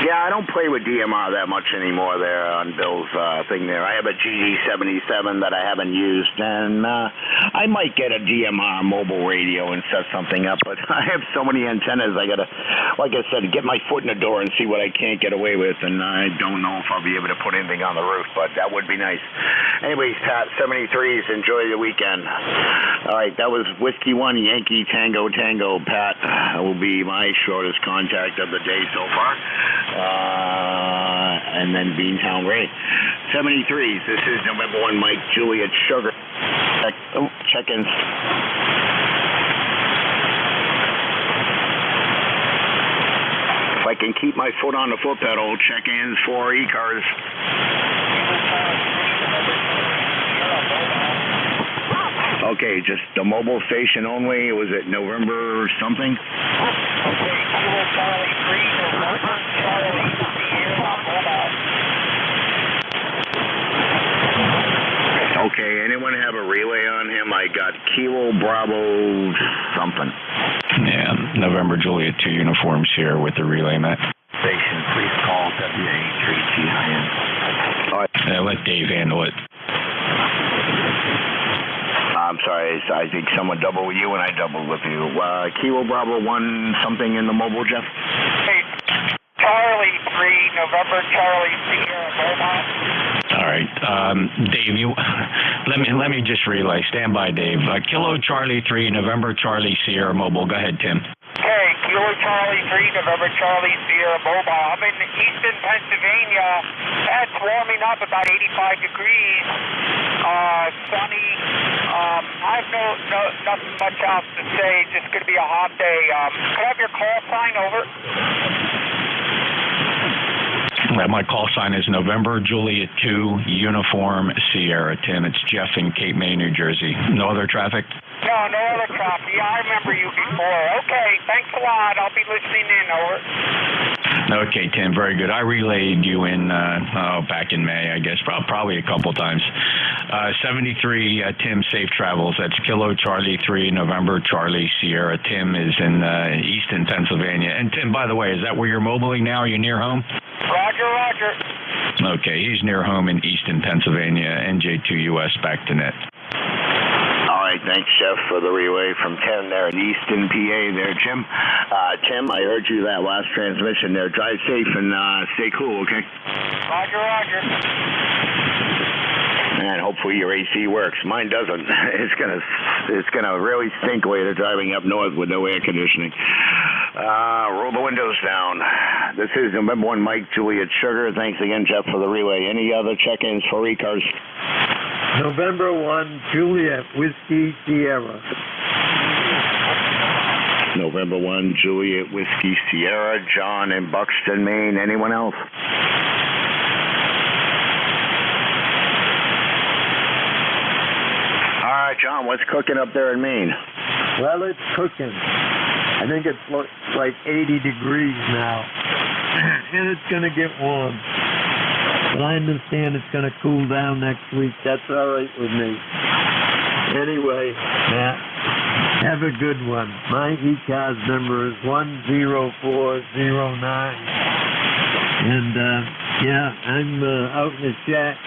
Yeah, I don't play with DMR that much anymore there on Bill's thing there. I have a GG77 that I haven't used, and I might get a DMR mobile radio and set something up, but I have so many antennas, I got to, like I said, get my foot in the door and see what I can't get away with, and I don't know if I'll be able to put anything on the roof, but that would be nice. Anyways, Pat, 73s, enjoy the weekend. All right, that was Whiskey 1, Yankee Tango Tango. Pat will be my shortest contact of the day so far. And then Beantown Ray. 73s, this is November 1, Mike, Juliet Sugar. Check-ins. If I can keep my foot on the foot pedal, check-ins for ECARS. Okay, just the mobile station only. Was it November something? Okay, anyone have a relay on him? I got Kilo Bravo something. Yeah, November Juliet 2 uniforms here with the relay, Matt. Station, please call WA3TIN. Let Dave handle it. I'm sorry, I think someone doubled with you and I doubled with you. Kilo Bravo 1 something in the mobile, Jeff? Hey, Charlie 3, November Charlie Sierra Beaumont. All right, Dave, let me just relay. Stand by, Dave. Kilo Charlie 3, November Charlie Sierra Mobile. Go ahead, Tim. Okay, Kilo Charlie 3, November Charlie Sierra Mobile. I'm in eastern Pennsylvania. It's warming up about 85 degrees. Sunny. I have nothing much else to say. It's just going to be a hot day. Could I have your call sign? Over. My call sign is November Juliet 2 Uniform Sierra. Tim, it's Jeff in Cape May, New Jersey. No other traffic? No other traffic. Yeah, I remember you before. Okay, thanks a lot. I'll be listening in. Over. Okay, Tim, very good. I relayed you in back in May, I guess, probably a couple times. 73, Tim, safe travels. That's Kilo Charlie 3, November Charlie Sierra. Tim is in eastern Pennsylvania. And Tim, by the way, is that where you're mobiling now? Are you near home? Roger. Okay, he's near home in eastern Pennsylvania. NJ2US back to net. All right, thanks, Jeff, for the relay from Tim there in Easton, PA there, Jim. Tim, I heard you that last transmission there. Drive safe and stay cool, okay? Roger. And hopefully your AC works. Mine doesn't. It's gonna really stink later driving up north with no air conditioning. Roll the windows down. This is November 1 Mike, Juliet Sugar. Thanks again, Jeff, for the relay. Any other check-ins for ECARS? November 1, Juliet Whiskey Sierra. November 1, Juliet Whiskey Sierra. John in Buxton, Maine. Anyone else? All right, John, what's cooking up there in Maine? Well, it's cooking. I think it's like 80 degrees now. And it's going to get warm. But I understand it's going to cool down next week. That's all right with me. Anyway, Matt, have a good one. My ECARS number is 10409. And, I'm out in the shack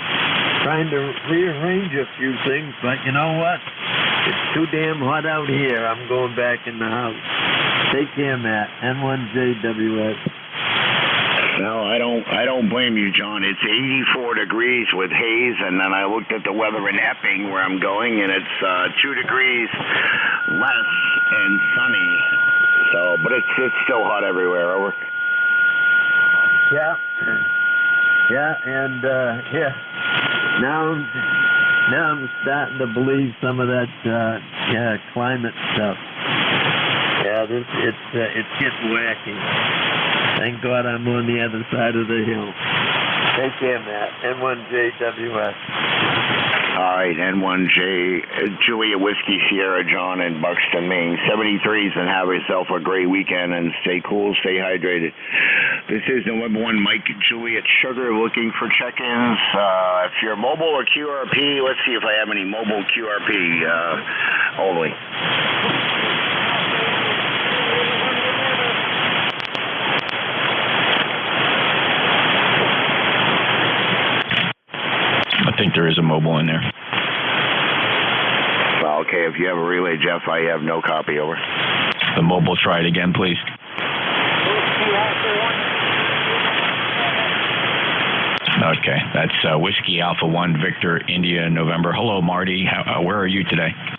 trying to rearrange a few things. But you know what? It's too damn hot out here. I'm going back in the house. Take care, Matt. N1JWS. No, I don't blame you, John. It's 84 degrees with haze, and then I looked at the weather in Epping, where I'm going, and it's 2 degrees less and sunny. So, but it's still hot everywhere. Over. Yeah. And now I'm starting to believe some of that climate stuff. Yeah, it gets wacky. Thank God I'm on the other side of the hill. Take care, Matt. N1JWS. All right, N1J, Julia Whiskey Sierra, John in Buxton, Maine. 73s, and have yourself a great weekend, and stay cool, stay hydrated. This is November 1 Mike, Juliet Sugar, looking for check-ins. If you're mobile or QRP, let's see if I have any mobile QRP only. I think there is a mobile in there. Well, okay, if you have a relay, Jeff, I have no copy. Over. The mobile, try it again, please. Okay, that's Whiskey Alpha 1 Victor India November. Hello, Marty. Where are you today? I'm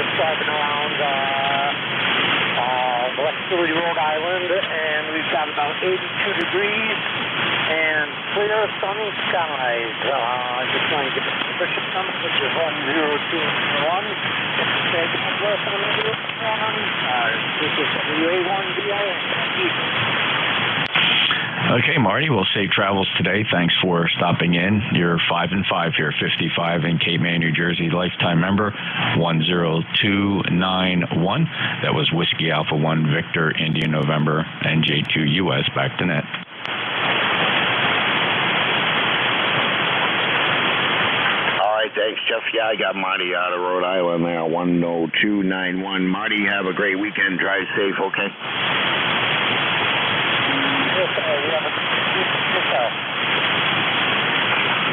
just driving around West Philly, Rhode Island, and we've got about 82 degrees and clear, sunny skies. Just trying to get the temperature number, which is 102.1. This is WA1BL. Okay, Marty, we'll safe travels today. Thanks for stopping in. You're 5 and 5 here, 55 in Cape May, New Jersey. Lifetime member 10291. That was Whiskey Alpha 1 Victor India November NJ2US. Back to net. All right, thanks, Jeff. Yeah, I got Marty out of Rhode Island there, 10291. Marty, have a great weekend. Drive safe, okay?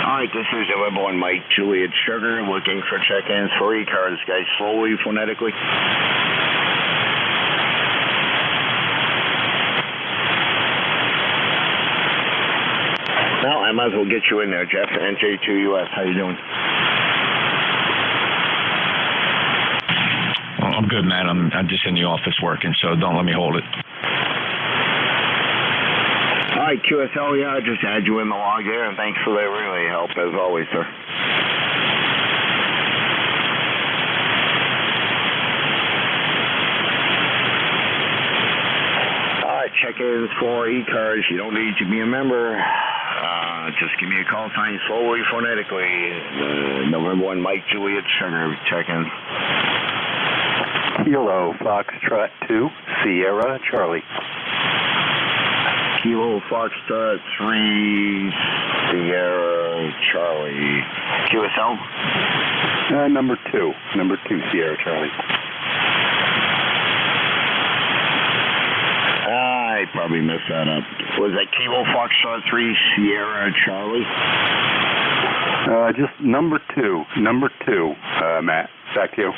All right, this is November 1 Mike, Juliet Sugar, looking for check-ins for ECARS, guys, slowly, phonetically. Well, I might as well get you in there, Jeff. NJ2US, how you doing? Well, I'm good, man. I'm just in the office working, so don't let me hold it. All right, QSL, yeah, I just had you in the log there, and thanks for that relay help, as always, sir. All right, check-ins for ECARS. You don't need to be a member. Just give me a call sign slowly, phonetically. November 1 Mike, Juliet Sugar, check-ins. Kilo Foxtrot 2, Sierra Charlie. Kilo Foxtrot 3, Sierra Charlie. QSL? Number 2 Sierra Charlie. I probably messed that up. Was that Kilo Foxtrot 3, Sierra Charlie? Just number 2, Matt. Back to you.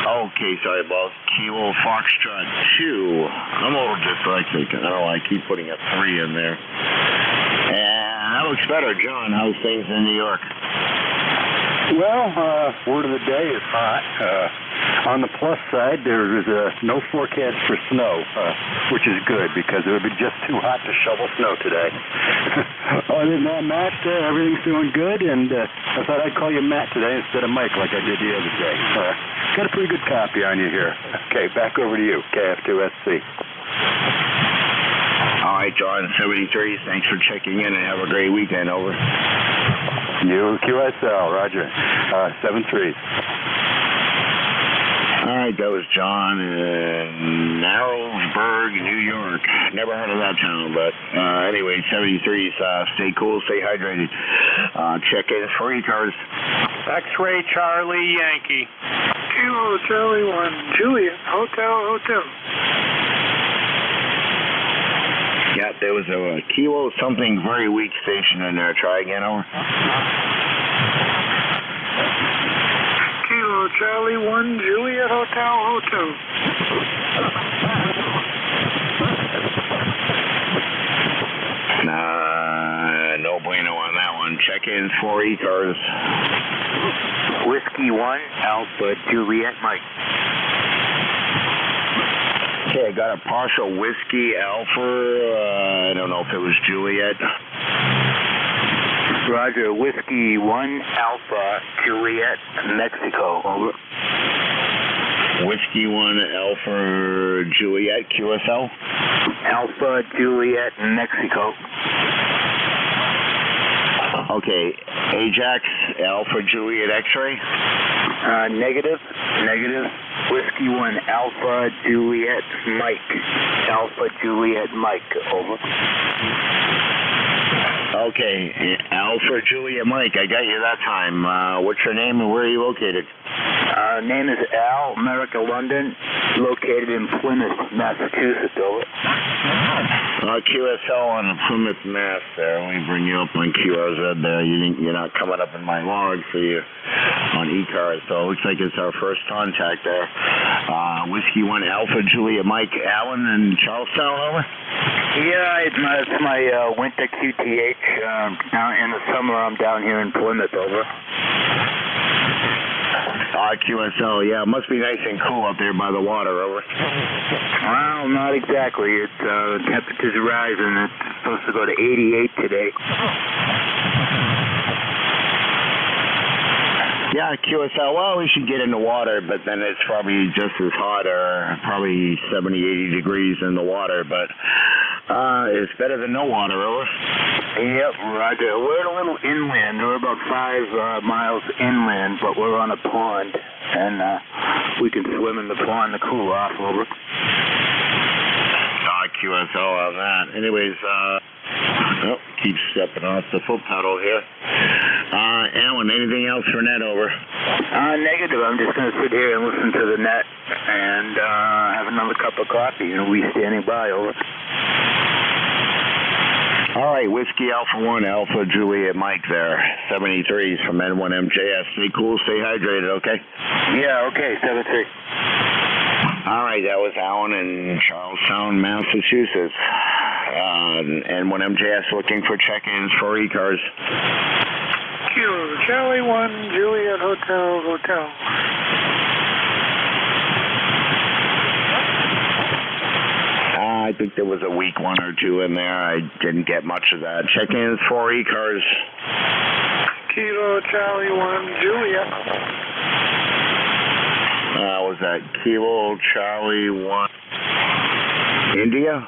Okay, sorry about Kilo Foxtrot 2. I'm a little dyslexic. I don't know why I keep putting a 3 in there. And that looks better. John, how's things in New York? Well, word of the day is hot. On the plus side, there is no forecast for snow, which is good because it would be just too hot to shovel snow today. Other than that, Matt, everything's doing good, and I thought I'd call you Matt today instead of Mike like I did the other day. Got a pretty good copy on you here. Okay, back over to you, KF2SC. All right, John, 73. Thanks for checking in and have a great weekend. Over. You, QSL, Roger. 73. All right, that was John in Narrowsburg, New York. Never heard of that town, but anyway, 73s. Stay cool, stay hydrated. Check-ins for ECARS. X-Ray Charlie Yankee. Kilo Charlie 1 Juliet Hotel. Yeah, there was a kilo something very weak station in there. Try again, over. Kilo Charlie 1 Juliet Hotel. No bueno on that one. Check-ins for ECARS. Whiskey 1 Alpha Juliet Mike. Okay, I got a partial Whiskey Alpha. I don't know if it was Juliet. Roger, Whiskey 1 Alpha Juliet Mexico. Over. Whiskey 1 Alpha Juliet QSL. Alpha Juliet Mexico. Okay, Ajax Alpha Juliet X-ray. Negative. Whiskey 1 Alpha Juliet Mike. Alpha Juliet Mike. Over. Okay, Alpha Juliet Mike. I got you that time. What's your name and where are you located? Name is Al, America, London, located in Plymouth, Massachusetts. Over. QSL on Plymouth, Mass. There. Let me bring you up on QRZ there. You're not coming up in my log for you on ECARS, so it looks like it's our first contact there. Whiskey 1 Alpha Juliet Mike. Allen in Charlestown, over? Yeah, it's my winter QTH. Now in the summer, I'm down here in Plymouth. Over. QSL, yeah, it must be nice and cool up there by the water, over. Well, not exactly. It's temperature's rising. It's supposed to go to 88 today. Yeah, QSL, well, we should get in the water, but then it's probably just as hot, or probably 70, 80 degrees in the water, but it's better than no water, over. Yep, Roger. We're a little inland. We're about 5 miles inland, but we're on a pond, and we can swim in the pond to cool off, over. QSL on that. Anyways, keep stepping off the foot pedal here. Alan, anything else for net, over? Negative. I'm just going to sit here and listen to the net and have another cup of coffee, and we standing by, over. All right, Whiskey Alpha 1 Alpha Juliet Mike there, 73s from N1MJS. Stay cool, stay hydrated, okay? Yeah, okay, 73. All right, that was Alan in Charlestown, Massachusetts. N1MJS looking for check-ins for ECARS. Kilo Charlie 1 Juliet Hotel. I think there was a weak one or two in there. I didn't get much of that. Check-ins for ECARS. Kilo Charlie 1 Juliet. Was that Kilo Charlie 1 India?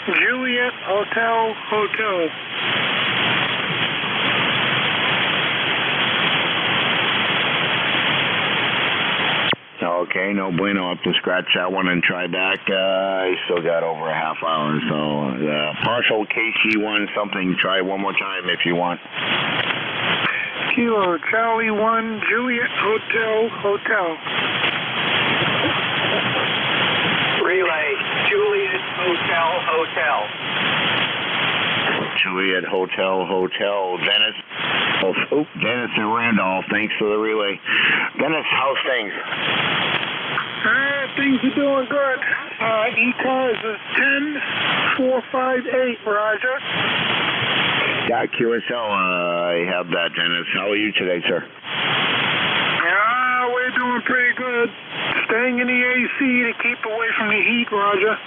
Juliet Hotel. Okay, no bueno. I'll have to scratch that one and try back. I still got over a half hour, so partial KC1 something. Try one more time if you want. Kilo Charlie 1 Juliet Hotel. Relay Juliet Hotel. Juliet Hotel. Dennis. Dennis and Randolph. Thanks for the relay. Dennis, how's things? Things are doing good. ECARS is 10458, Roger. Yeah, QSL, I have that, Dennis. How are you today, sir? Yeah, we're doing doing pretty good. Staying in the AC to keep away from the heat, Roger.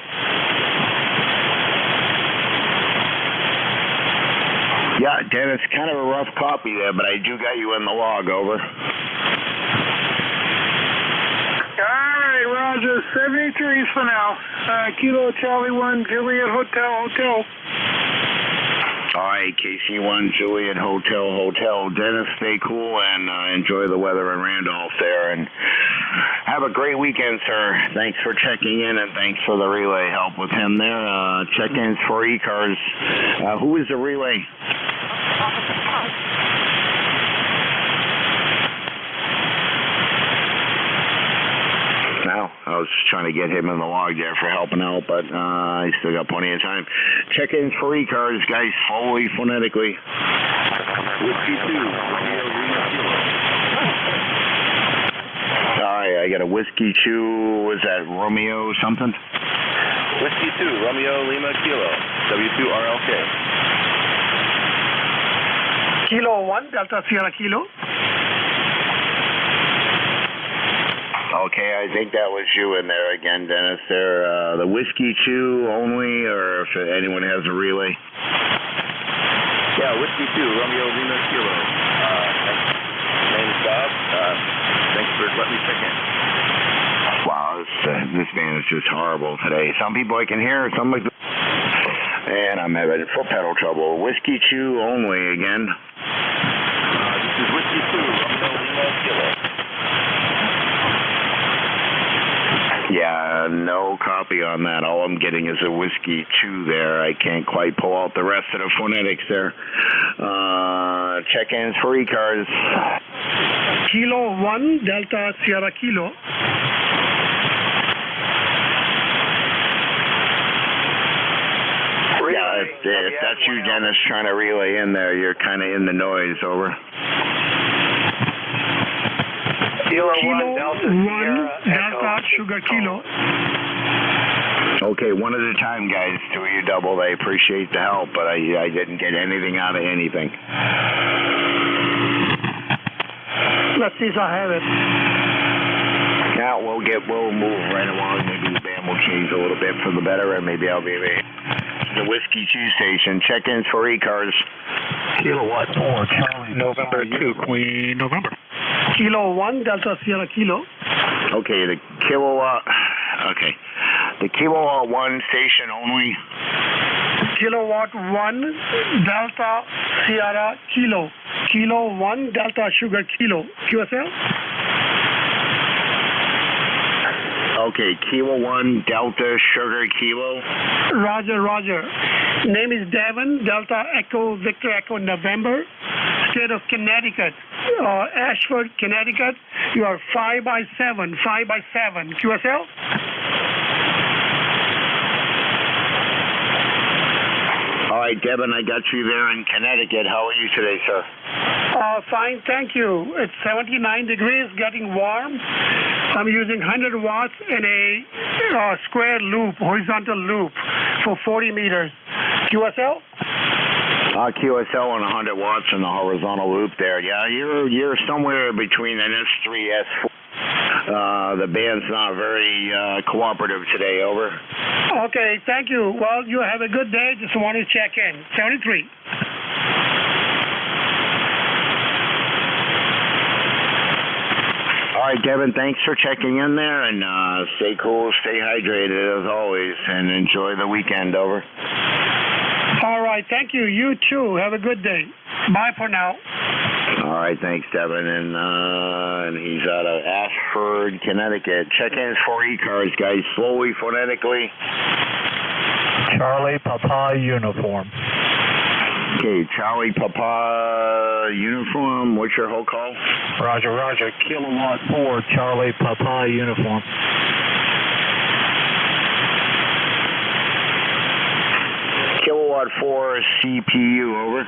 Yeah, Dennis, kind of a rough copy there, but I do got you in the log, over. All right, Roger, 73s for now. Kilo Charlie 1, Juliet Hotel. All right, KC1, Juliet Hotel. Dennis, stay cool and enjoy the weather in Randolph there. And have a great weekend, sir. Thanks for checking in and thanks for the relay help with him there. Check-ins for ECARS. Who is the relay? No, I was trying to get him in the log there for helping out, but I still got plenty of time. Check-ins for ECARS, guys, slowly, phonetically. Whiskey 2, Romeo Lima Kilo. All right, I got a Whiskey 2, was that Romeo something? Whiskey 2, Romeo Lima Kilo, W2RLK. Kilo 1, Delta Sierra Kilo. Okay, I think that was you in there again, Dennis. There, the Whiskey 2 only, or if anyone has a relay? Yeah, Whiskey 2, Romeo Lima Kilo. Name's Bob. Thanks for letting me check in. Wow, this man is just horrible today. Some people I can hear, some like... And I'm having foot pedal trouble. Whiskey 2 only again. This is Whiskey 2, Romeo Lima Kilo. Yeah, no copy on that. All I'm getting is a Whiskey 2 there. I can't quite pull out the rest of the phonetics there. Check-ins for ECARS. Kilo 1, Delta Sierra Kilo. Yeah, if that's you, Dennis, trying to relay in there, you're kind of in the noise, over. Kilo 1, Delta Sugar Kilo. Okay, one at a time, guys. Two of you doubled. I appreciate the help, but I didn't get anything out of anything. Let's see if I have it. Now we'll move right along. Maybe the band will change a little bit for the better, and maybe I'll be the Whiskey 2 station. Check-ins for ECARS. Kilowatt 4, Charlie. November 2, Queen, November. Kilo 1, Delta Sierra Kilo. Okay, the Kilowatt 1 station only. Kilowatt 1, Delta Sierra Kilo. Kilo 1, Delta Sugar Kilo. QSL? Okay, Kilo 1, Delta Sugar Kilo. Roger. Name is Devin, Delta Echo Victor Echo November. State of Connecticut. Ashford, Connecticut. You are 5x7. QSL? All right, Devin, I got you there in Connecticut. How are you today, sir? Fine, thank you. It's 79 degrees, getting warm. I'm using 100 watts in a square loop, horizontal loop for 40 meters. QSL? QSL on 100 watts in the horizontal loop there. Yeah, you're somewhere between an S3, S4. The band's not very cooperative today, over. Okay, thank you. Well, you have a good day. Just wanted to check in. 73. All right, Devin, thanks for checking in there, and stay cool, stay hydrated as always, and enjoy the weekend, over. All right, thank you. You too. Have a good day. Bye for now. All right, thanks, Devin, and he's out of Ashford, Connecticut. Check-ins for ECARS, guys, slowly, phonetically. Charlie Papa Uniform. Okay, Charlie Papa Uniform, what's your whole call? Roger. Kilowatt 4, Charlie Papa Uniform. Kilowatt 4 CPU, over.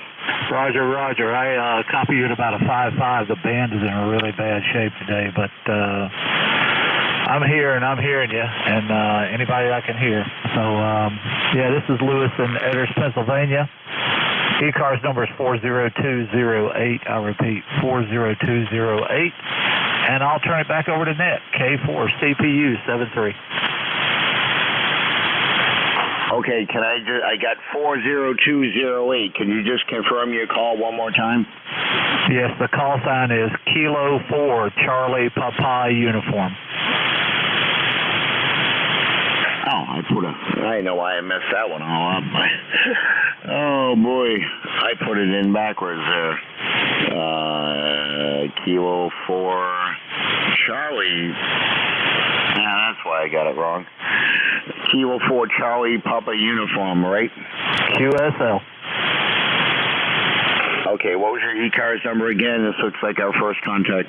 Roger. I copy you at about a 5.5. The band is in a really bad shape today, but I'm here and I'm hearing you, and anybody I can hear. So, yeah, this is Lewis in Edders, Pennsylvania. ECARS number is 40208. I repeat, 40208. And I'll turn it back over to Nick, K4 CPU 73. Okay, I got 40208. Can you just confirm your call one more time? Yes, the call sign is Kilo 4 Charlie Papa Uniform. Oh, I know why I messed that one all up. Oh boy, I put it in backwards there. Kilo 4 Charlie. Yeah, that's why I got it wrong. Kilo 4 Charlie Papa Uniform, right? QSL. Okay, what was your ECARS number again? This looks like our first contact.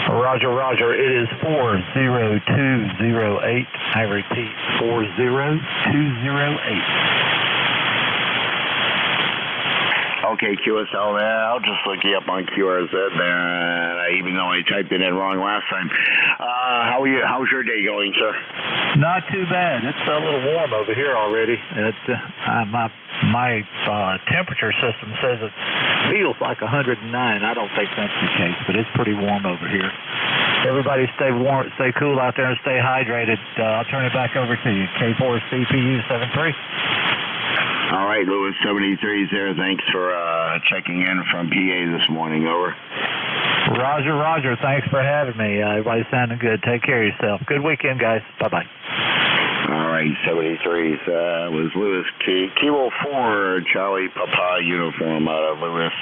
Roger. It is 40208. I repeat, 40208. Okay, QSL there. I'll just look you up on QRZ there, even though I typed it in wrong last time. How are you? How's your day going, sir? Not too bad. It's a little warm over here already. My temperature system says it feels like 109. I don't think that's the case, but it's pretty warm over here. Everybody stay warm, stay cool out there, and stay hydrated. I'll turn it back over to you. K4 CPU 73. All right, Lewis 73 is there. Thanks for checking in from PA this morning. Over. Roger. Thanks for having me. Everybody's sounding good. Take care of yourself. Good weekend, guys. Bye-bye. All right, 73 was Lewis. Kilo 4 Charlie Papa Uniform out of Lewis.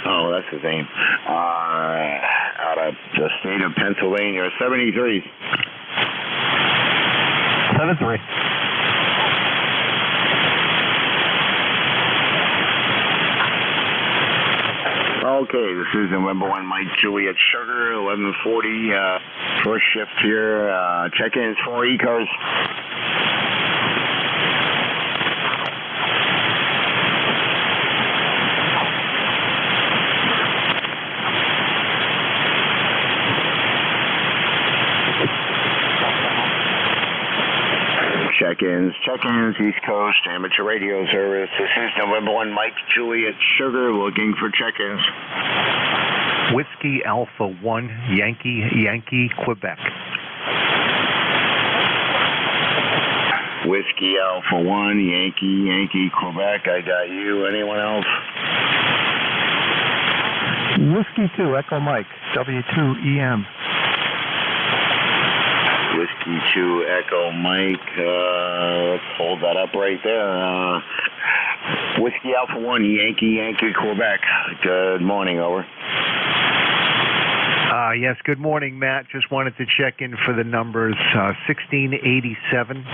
Oh, that's his name. Out of the state of Pennsylvania. 73. 73. Okay, this is November 1 Mike Juliet Sugar, 1140, first shift here, check-ins for ECARS. Check-ins, East Coast, amateur radio service. This is November 1 Mike Juliet Sugar, looking for check-ins. Whiskey Alpha 1, Yankee, Quebec. Whiskey Alpha 1, Yankee, Quebec. I got you. Anyone else? Whiskey 2, Echo Mike, W2EM. Whiskey 2 Echo Mike. Let's hold that up right there. Whiskey Alpha 1, Yankee, Quebec. Good morning, over. Yes, good morning, Matt. Just wanted to check in for the numbers. 1687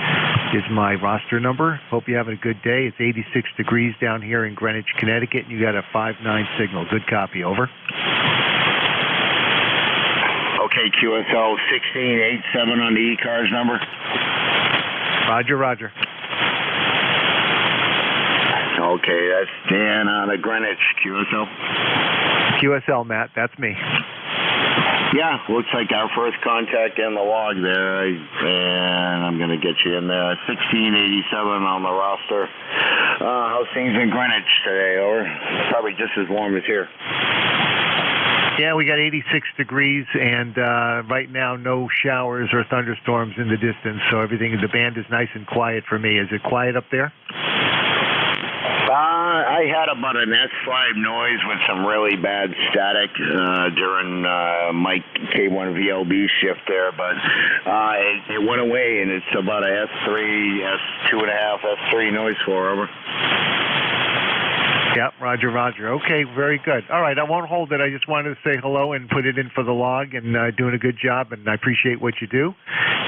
is my roster number. Hope you're having a good day. It's 86 degrees down here in Greenwich, Connecticut, and you got a 5-9 signal. Good copy, over. Okay, QSL 1687 on the ECARS number. Roger. Okay, that's Dan out of Greenwich, QSL. QSL, Matt, that's me. Yeah, looks like our first contact in the log there, and I'm going to get you in there. 1687 on the roster. How's things in Greenwich today, over? Probably just as warm as here. Yeah, we got 86 degrees, and right now no showers or thunderstorms in the distance, so the band is nice and quiet for me. Is it quiet up there? I had about an S5 noise with some really bad static during my K1 VLB shift there, but it went away, and it's about a S3, S2.5, S3 noise floor, over. Yep, Roger. Okay, very good. All right, I won't hold it. I just wanted to say hello and put it in for the log, and doing a good job, and I appreciate what you do.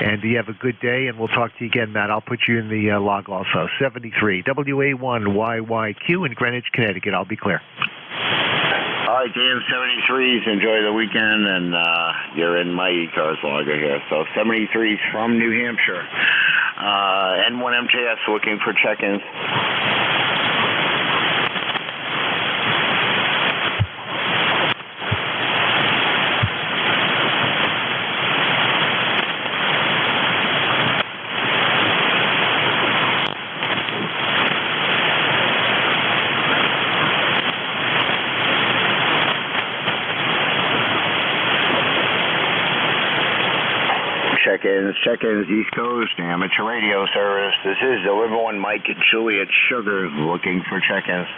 And you have a good day, and we'll talk to you again, Matt. I'll put you in the log also. 73, WA1YYQ in Greenwich, Connecticut. I'll be clear. All right, Dan, 73s. Enjoy the weekend, and you're in my ECARS logger here. So 73s from New Hampshire. N1MJS looking for check-ins. Check-ins, East Coast, amateur radio service. This is November 1 Mike Juliet Sugar looking for check-ins.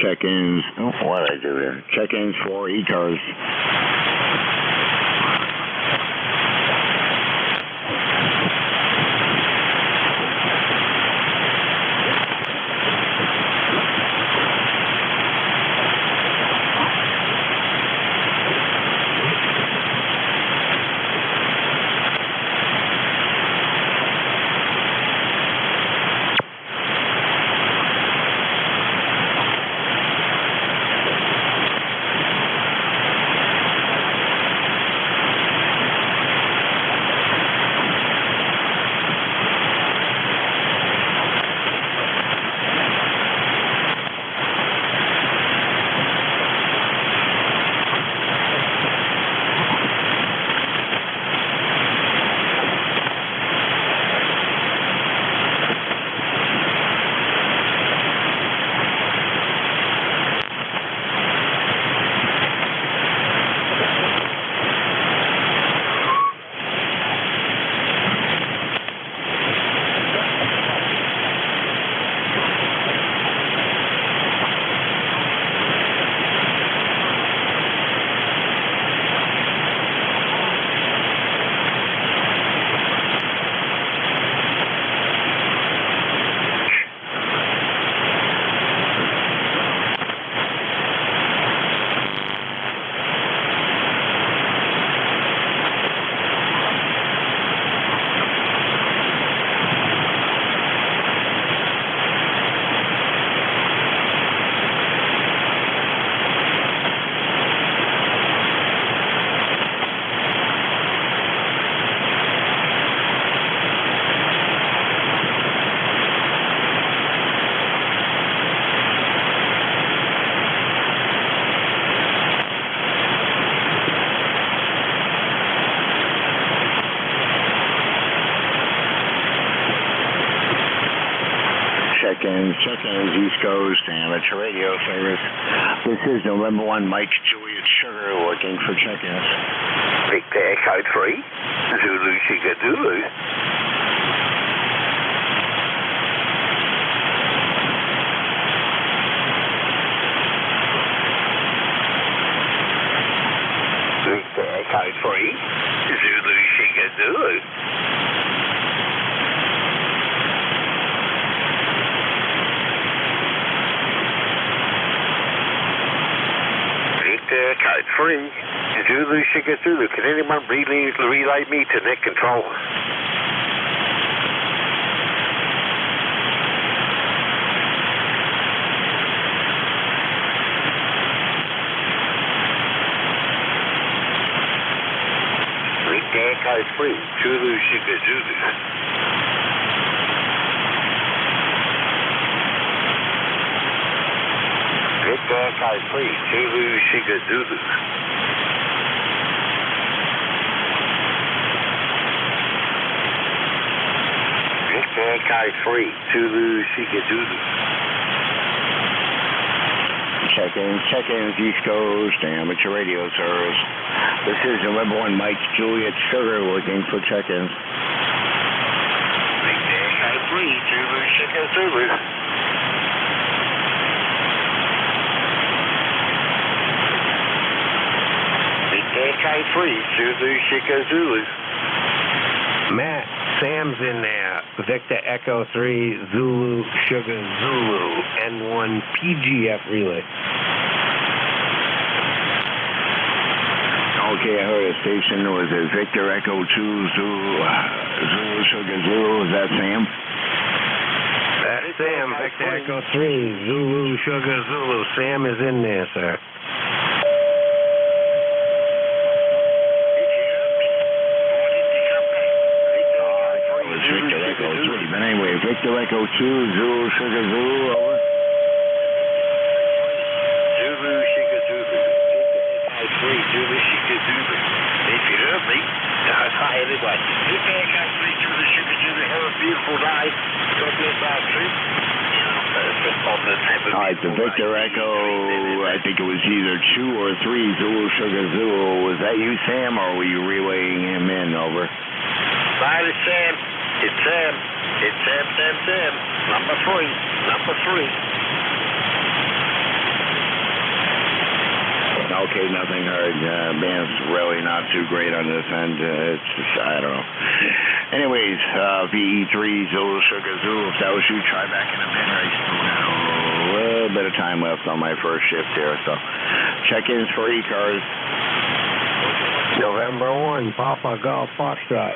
Check-ins, what did I do there? Check-ins for ECARS. Check-ins, East Coast, amateur radio service. This is November 1 Mike Juliet Sugar looking for check-ins. Victor Echo 3, Zulu Sugar Zulu. Victor Echo 3, Zulu Sugar Zulu. Code 3, Zulu Sugar Zulu. Can anyone relay me to net control? Victor Code 3, Zulu Sugar Zulu. Victor Echo 3, Zulu Sugar Zulu. Victor Echo 3, Zulu Sugar Zulu. Check-ins, East Coast, amateur radio service. This is November 1 Mike Juliet Sugar looking for check-ins. Victor Echo 3, Zulu Sugar Zulu. Echo 3, Zulu Sugar Zulu. Matt, Sam's in there. Victor Echo 3, Zulu Sugar Zulu, N1 PGF relay. Okay, I heard a station. Was it Victor Echo 2, Zulu Sugar Zulu? Is that Sam? Sam, Victor Echo 3, Zulu, Sugar, Zulu. Sam is in there, sir. Victor Echo 3. But anyway, Victor Echo 2, Zulu, Sugar, Zulu, over. Zulu, Sugar, Zulu. Echo 3, Zulu, Sugar, Zulu. If you heard me, hi everybody. Victor Echo 3, Zulu, Sugar, Zulu. Have a beautiful day. God bless our troops. All right, the Victor Echo, I think it was either 2 or 3, Zulu, Sugar, Zulu. Was that you, Sam, or were you relaying him in, over? Bye, it's Sam. It's Sam. It's Sam. Number 3. Okay, nothing heard. Band's really not too great on this end. It's just, I don't know. Anyways, VE3, Zulu, Sugar, Zulu. If that was you, try back in a minute. I still got a little bit of time left on my first shift here, so check-ins for ECARS. November 1, Papa Golf Foxtrot.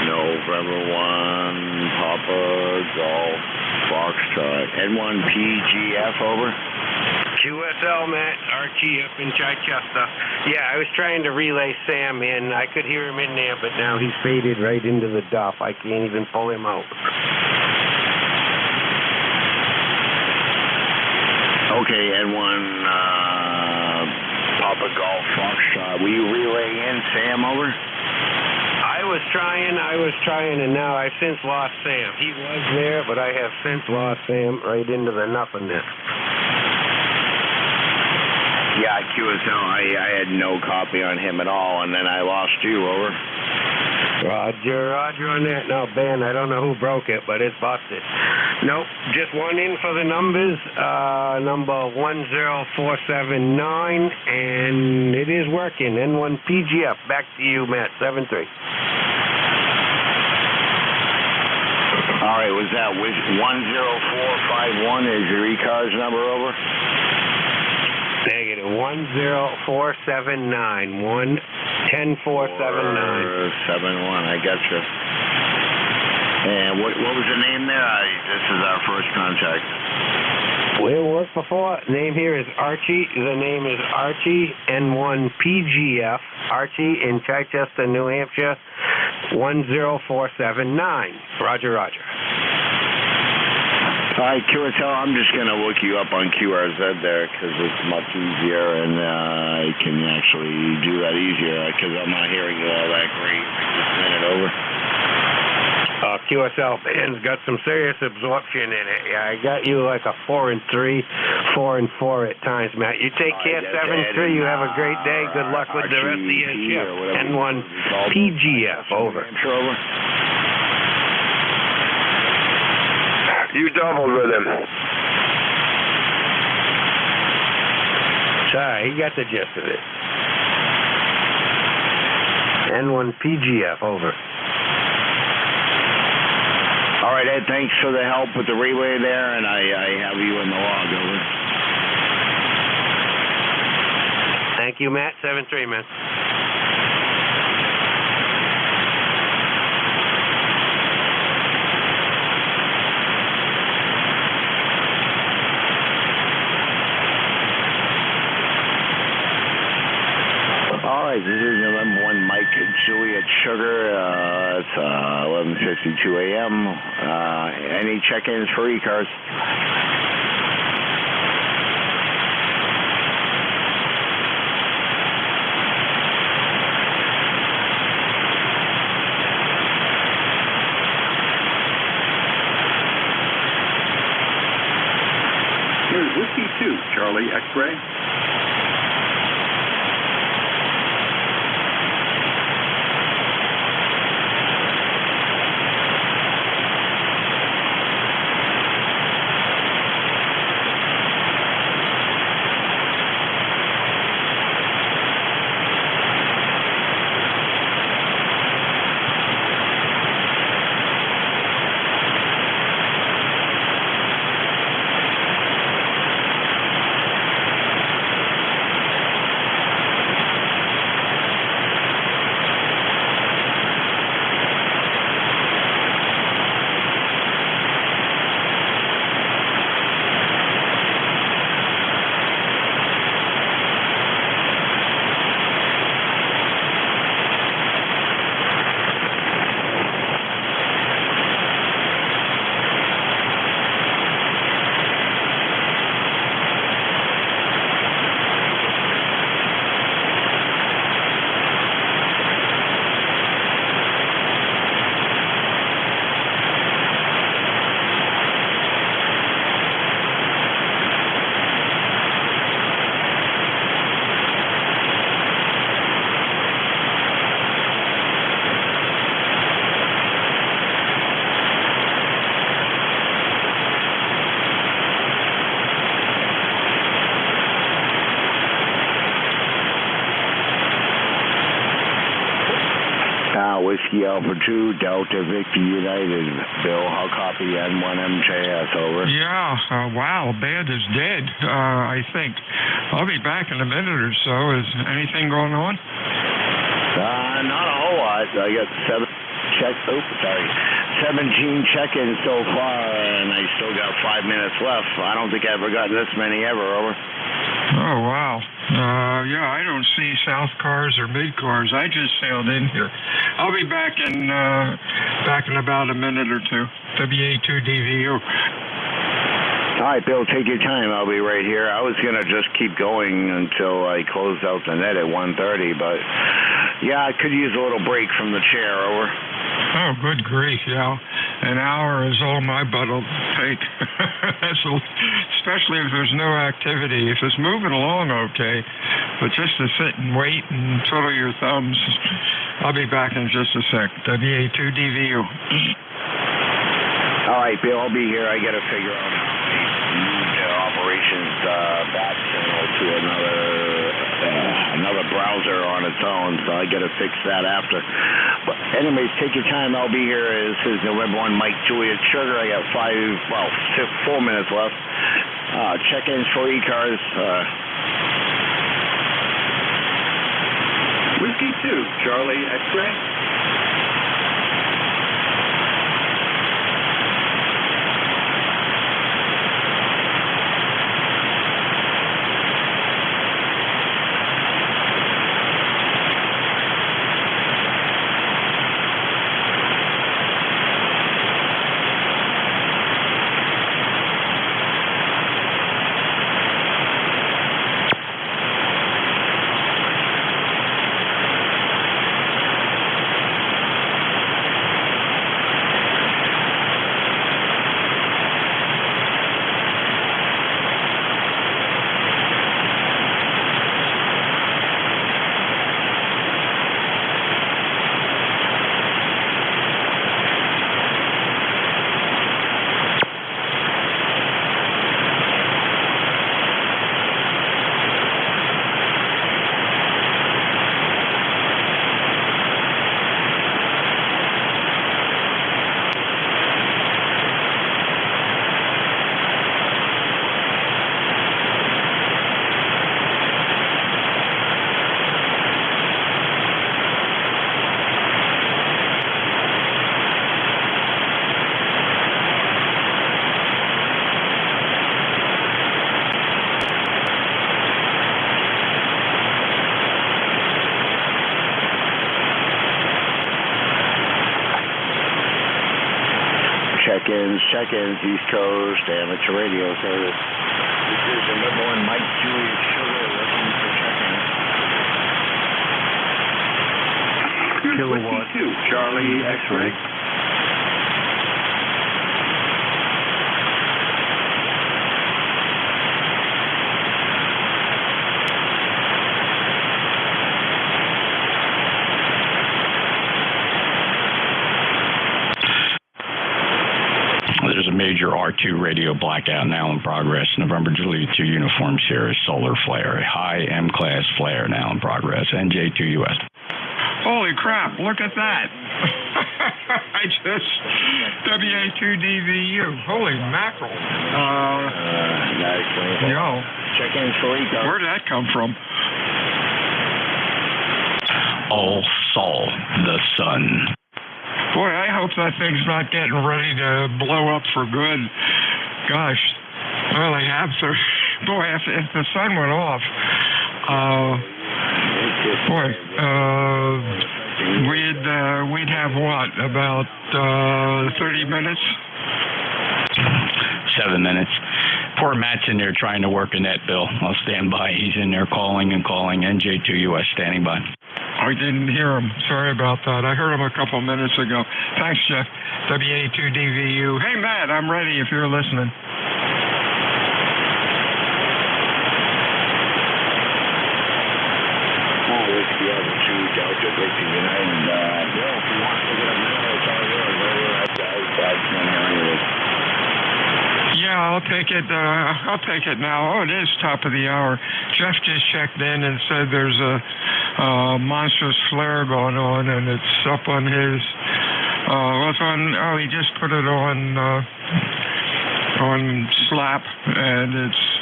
November 1, Papa Golf Foxtrot. N1 PGF, over. QSL, Matt, Archie up in Chichester. Yeah, I was trying to relay Sam in. I could hear him in there, but now he's faded right into the duff. I can't even pull him out. Okay, N1 Papa Golf Foxtrot. Will you relay in, Sam, over? I was trying, and now I've since lost Sam. He was there, but I have since lost Sam right into the nothingness. Yeah, QSL, I had no copy on him at all, and then I lost you, over. Roger on that. No, Ben, I don't know who broke it, but it's busted. Nope, just one in for the numbers, number 10479, and it is working. N1 PGF, back to you, Matt, 7-3. All right, was that 10451 is your ECARS number, over? Negative 10479, 10479. 71, I got you. And what was the name there? This is our first contact. We worked before. Name here is Archie. The name is Archie, N1 PGF, Archie in Chichester, New Hampshire, 10479. Roger. All right, QSL, I'm just going to look you up on QRZ there because it's much easier, and I can actually do that easier because I'm not hearing you all that great. Just a minute, over. QSL band's got some serious absorption in it. Yeah, I got you like a 4 and 3, 4 and 4 at times, Matt. You take care, 7-3. You have a great day. Good luck with the rest of your shift. N1 PGF, over. You doubled with him. Sorry, he got the gist of it. N1 PGF, over. All right, Ed, thanks for the help with the relay there, and I have you in the log, over. Thank you, Matt. 7-3, man. All right, this is November 1, Mike Juliet Sugar. It's 11:52 a.m. Any check-ins for ECARS? Here's Whiskey 2, Charlie X-Ray. Whiskey Alpha 2, Delta Victor United. Bill, I'll copy N1MJS, over. Yeah, wow, band is dead, I think. I'll be back in a minute or so. Is anything going on? Not a whole lot. I got 17 check-ins so far, and I still got 5 minutes left. I don't think I've ever gotten this many ever, over. Oh, wow. Yeah, I don't see South Cars or Mid Cars. I just sailed in here. I'll be back in about a minute or two. WA2DVU. All right, Bill, take your time. I'll be right here. I was going to just keep going until I closed out the net at 1:30, but yeah, I could use a little break from the chair, over. Oh, good grief, yeah. An hour is all my butt will take. Especially if there's no activity. If it's moving along okay, but just to sit and wait and twiddle your thumbs. I'll be back in just a sec. WA2DVU. All right, Bill, I'll be here. I got to figure out how to move the operations back to another browser on its own, so I got to fix that after. But anyways, take your time. I'll be here. This is November 1, Mike Juliet Sugar. I got 4 minutes left. Check-ins for ECARS. Whiskey 2, Charlie X-Ray. Check-ins, East Coast, amateur radio service. This is November 1, Mike Juliet Sugar, looking for check-ins. Kilowatt 2, Charlie X-Ray. There's a major R2 radio blackout now in progress. November Juliet 2 Uniform Sierra Solar Flare. High M-class flare now in progress. NJ2US. Holy crap, look at that. I just... WA2DVU. Holy mackerel. Yo. Check-ins for ECARS. Where did that come from? All Sol, the sun. Boy, I hope that thing's not getting ready to blow up for good. Gosh, well, they have to. Boy, if the sun went off, we'd have what, about 30 minutes? 7 minutes. Poor Matt's in there trying to work a net, Bill. I'll stand by. He's in there calling and calling. NJ2US standing by. I didn't hear him. Sorry about that. I heard him a couple minutes ago. Thanks, Jeff. WA2DVU. Hey, Matt, I'm ready if you're listening. Whiskey Alpha 2, Delta Victor United. Bill, if you want to get up now, it's all yours. I can't hear anything. Yeah, I'll take it. I'll take it now. Oh, it is top of the hour. Jeff just checked in and said there's a monstrous flare going on, and it's up on his. It's on. Oh, he just put it on Slap, and it's.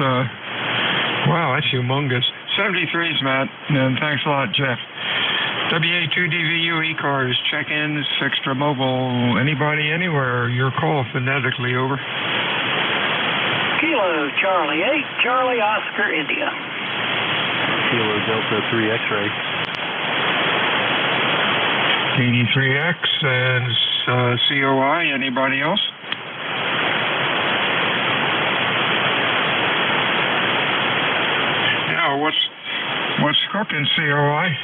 Wow, that's humongous. 73s, Matt, and thanks a lot, Jeff. WA2DVU ECARS, check-ins, extra mobile, anybody, anywhere, your call phonetically, over. Kilo Charlie 8, Charlie Oscar India. Kilo Delta 3 X-ray. 83X and COI, anybody else? Yeah, what's cooking, COI?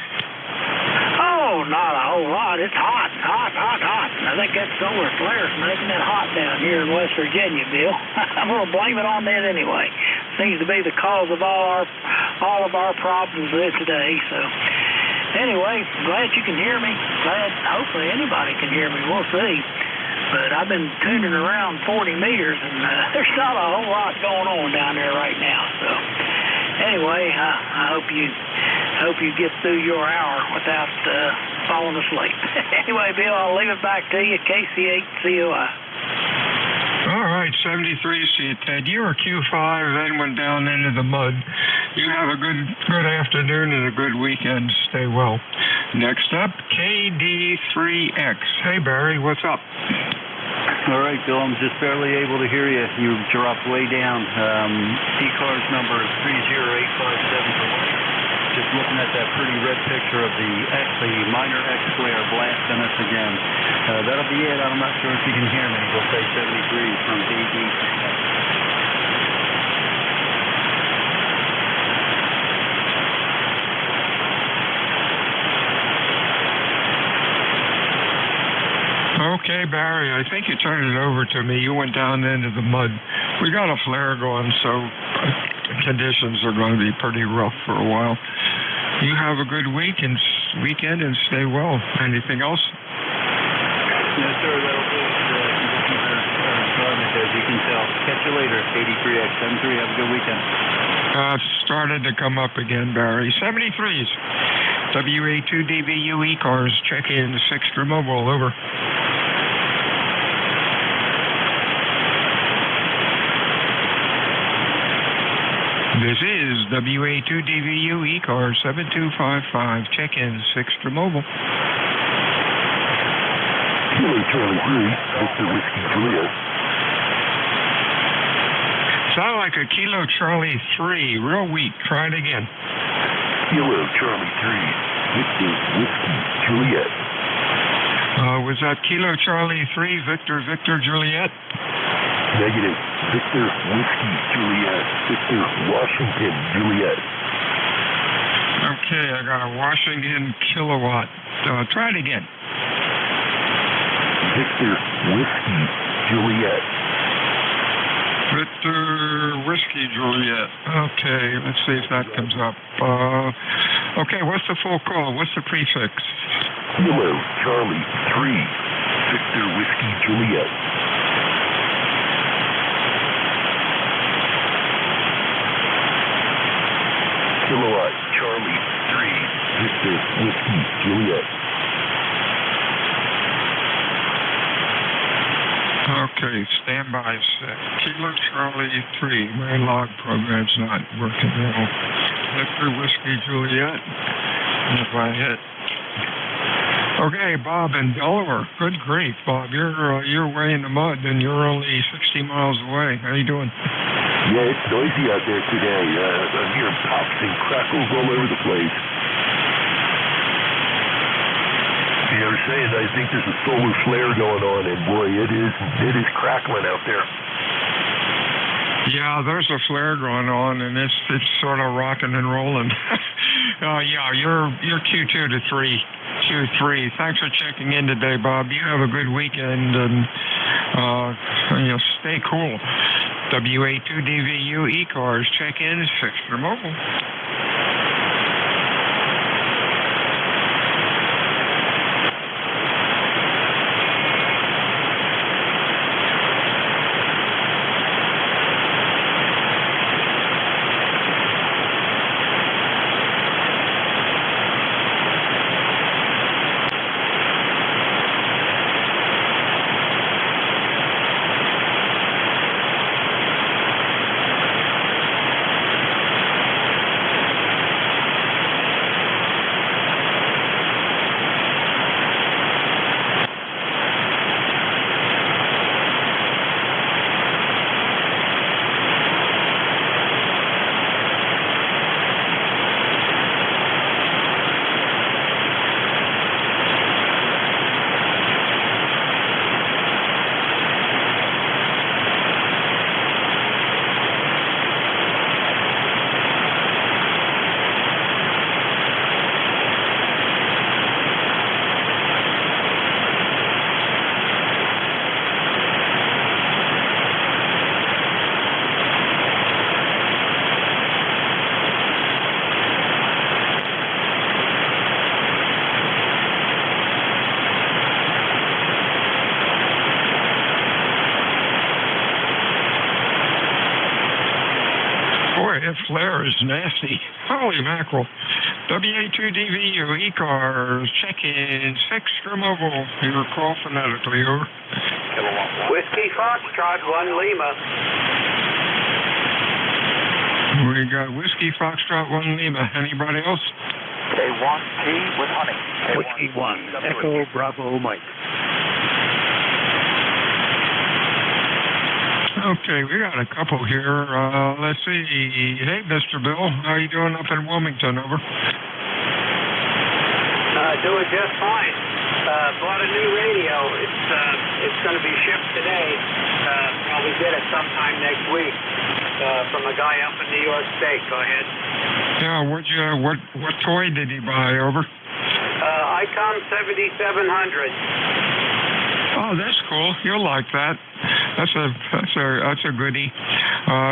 Oh, not a whole lot. It's hot. I think that solar flare's making it hot down here in West Virginia, Bill. I'm going to blame it on that anyway. Seems to be the cause of all of our problems today. So, anyway, glad you can hear me. Hopefully anybody can hear me. We'll see. But I've been tuning around 40 meters, and there's not a whole lot going on down there right now. So, anyway, I hope you get through your hour without falling asleep. Anyway, Bill, I'll leave it back to you, KC8COI. All right, 73, see you, Ted. You were Q5, then went down into the mud. You have a good afternoon and a good weekend. Stay well. Next up, KD3X. Hey, Barry, what's up? All right, Bill, I'm just barely able to hear you. You dropped way down. ECARS number is 30857. Just looking at that pretty red picture of the minor X flare blasting us again. That'll be it. I'm not sure if you can hear me. We'll say 73 from KD. Okay, Barry, I think you turned it over to me. You went down into the mud. We got a flare going, so conditions are going to be pretty rough for a while. You have a good weekend and stay well. Anything else? Yes, sir. That'll do it. Conditions are garbage, as you can tell. Catch you later, 83X73. Have a good weekend. Started to come up again, Barry. 73s. WA2DVU ECARS. Check-in 6 mobile. Over. This is WA2DVU ECARS 7255. Check-in 6 mobile. Kilo Charlie 3, Victor Whiskey Juliet. Sound like a Kilo Charlie 3, real weak. Try it again. Kilo Charlie 3, Victor Whiskey Juliet. Was that Kilo Charlie 3, Victor Juliet? Negative. Victor Whiskey Juliet. Victor Washington Juliet. Okay, I got a Washington kilowatt. Try it again. Victor Whiskey Juliet. Victor Whiskey Juliet. Okay, let's see if that comes up. Okay, what's the full call? What's the prefix? Kilo Charlie 3, Victor Whiskey Juliet. Kilowatt Charlie 3, Victor Whiskey Juliet. Okay, standby set. Kilo Charlie 3. My log program's not working well. Victor Whiskey Juliet. If I hit. Okay, Bob in Delaware. Good grief, Bob. You're way in the mud, and you're only 60 miles away. How you doing? Yeah, it's noisy out there today. I'm hearing pops and crackles all over the place. Yeah, I was saying, I think there's a solar flare going on, and boy, it is crackling out there. Yeah, there's a flare going on, and it's sort of rocking and rolling. Yeah, you're Q2 to 3. Q3. Thanks for checking in today, Bob. You have a good weekend, and stay cool. WA2DVU ECARS. Check-in 6 mobile. Boy, that flare is nasty. Holy mackerel. WA2DVU, ECARS, check-in, extra mobile. Your call phonetically, over. Whiskey Foxtrot, 1 Lima. We got Whiskey Foxtrot, 1 Lima. Anybody else? K1T with honey. Whiskey 1, Echo Bravo Mike. Okay, we got a couple here. Let's see. Hey, Mr. Bill, how you doing up in Wilmington? Over. Doing just fine. Bought a new radio. It's going to be shipped today. Probably get it sometime next week from a guy up in New York State. Go ahead. Yeah, what toy did he buy? Over. ICOM 7700. Oh, that's cool. You'll like that. That's a goodie.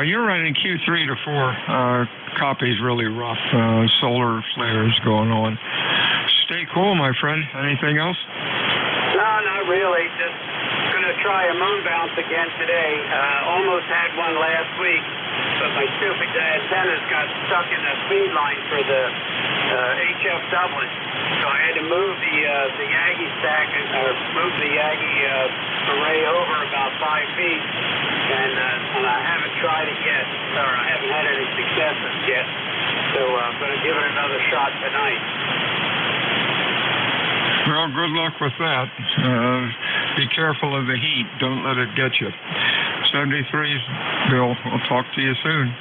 You're running Q3 to 4. Copy's really rough. Solar flares going on. Stay cool, my friend. Anything else? No, not really. Just gonna try a moon bounce again today. Almost had one last week, but my stupid antennas got stuck in the feed line for the HF doublet. So I had to move the Yagi stack, or move the Yagi array over about 5 feet, and I haven't tried it yet, or I haven't had any successes yet. So I'm going to give it another shot tonight. Well, good luck with that. Be careful of the heat. Don't let it get you. 73's Bill. I'll talk to you soon.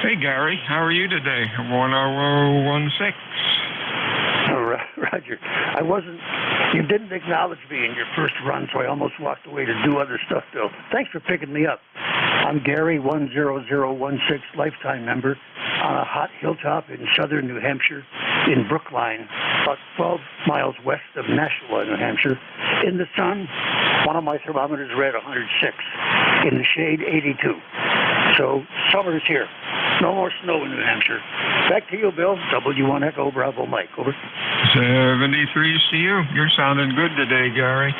Hey, Gary, how are you today? 1016. Roger. You didn't acknowledge me in your first run, so I almost walked away to do other stuff, Bill. Thanks for picking me up. I'm Gary, 10016, lifetime member, on a hot hilltop in southern New Hampshire, in Brookline, about 12 miles west of Nashua, New Hampshire. In the sun, one of my thermometers read 106. In the shade, 82. So summer's here. No more snow in New Hampshire. Back to you, Bill. W1 Echo Bravo Mike. Over. 73's to you. You're sounding good today, Gary.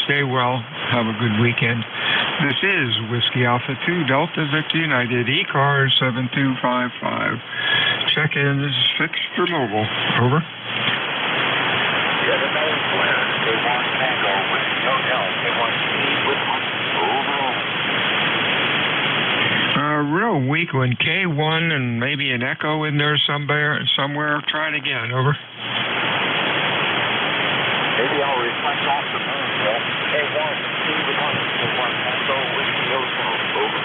Stay well. Have a good weekend. This is Whiskey Alpha 2 Delta Victor United ECARS 7255. Check-in is fixed for mobile. Over. Yet another flare. K1 Tango with Hotel. K1T with honey. Over. Real weak one. K1 and maybe an echo in there somewhere. Try it again. Over. Maybe I'll reflect off the moon, Bill. K1 with honey. K1 Tango with Hotel. Over.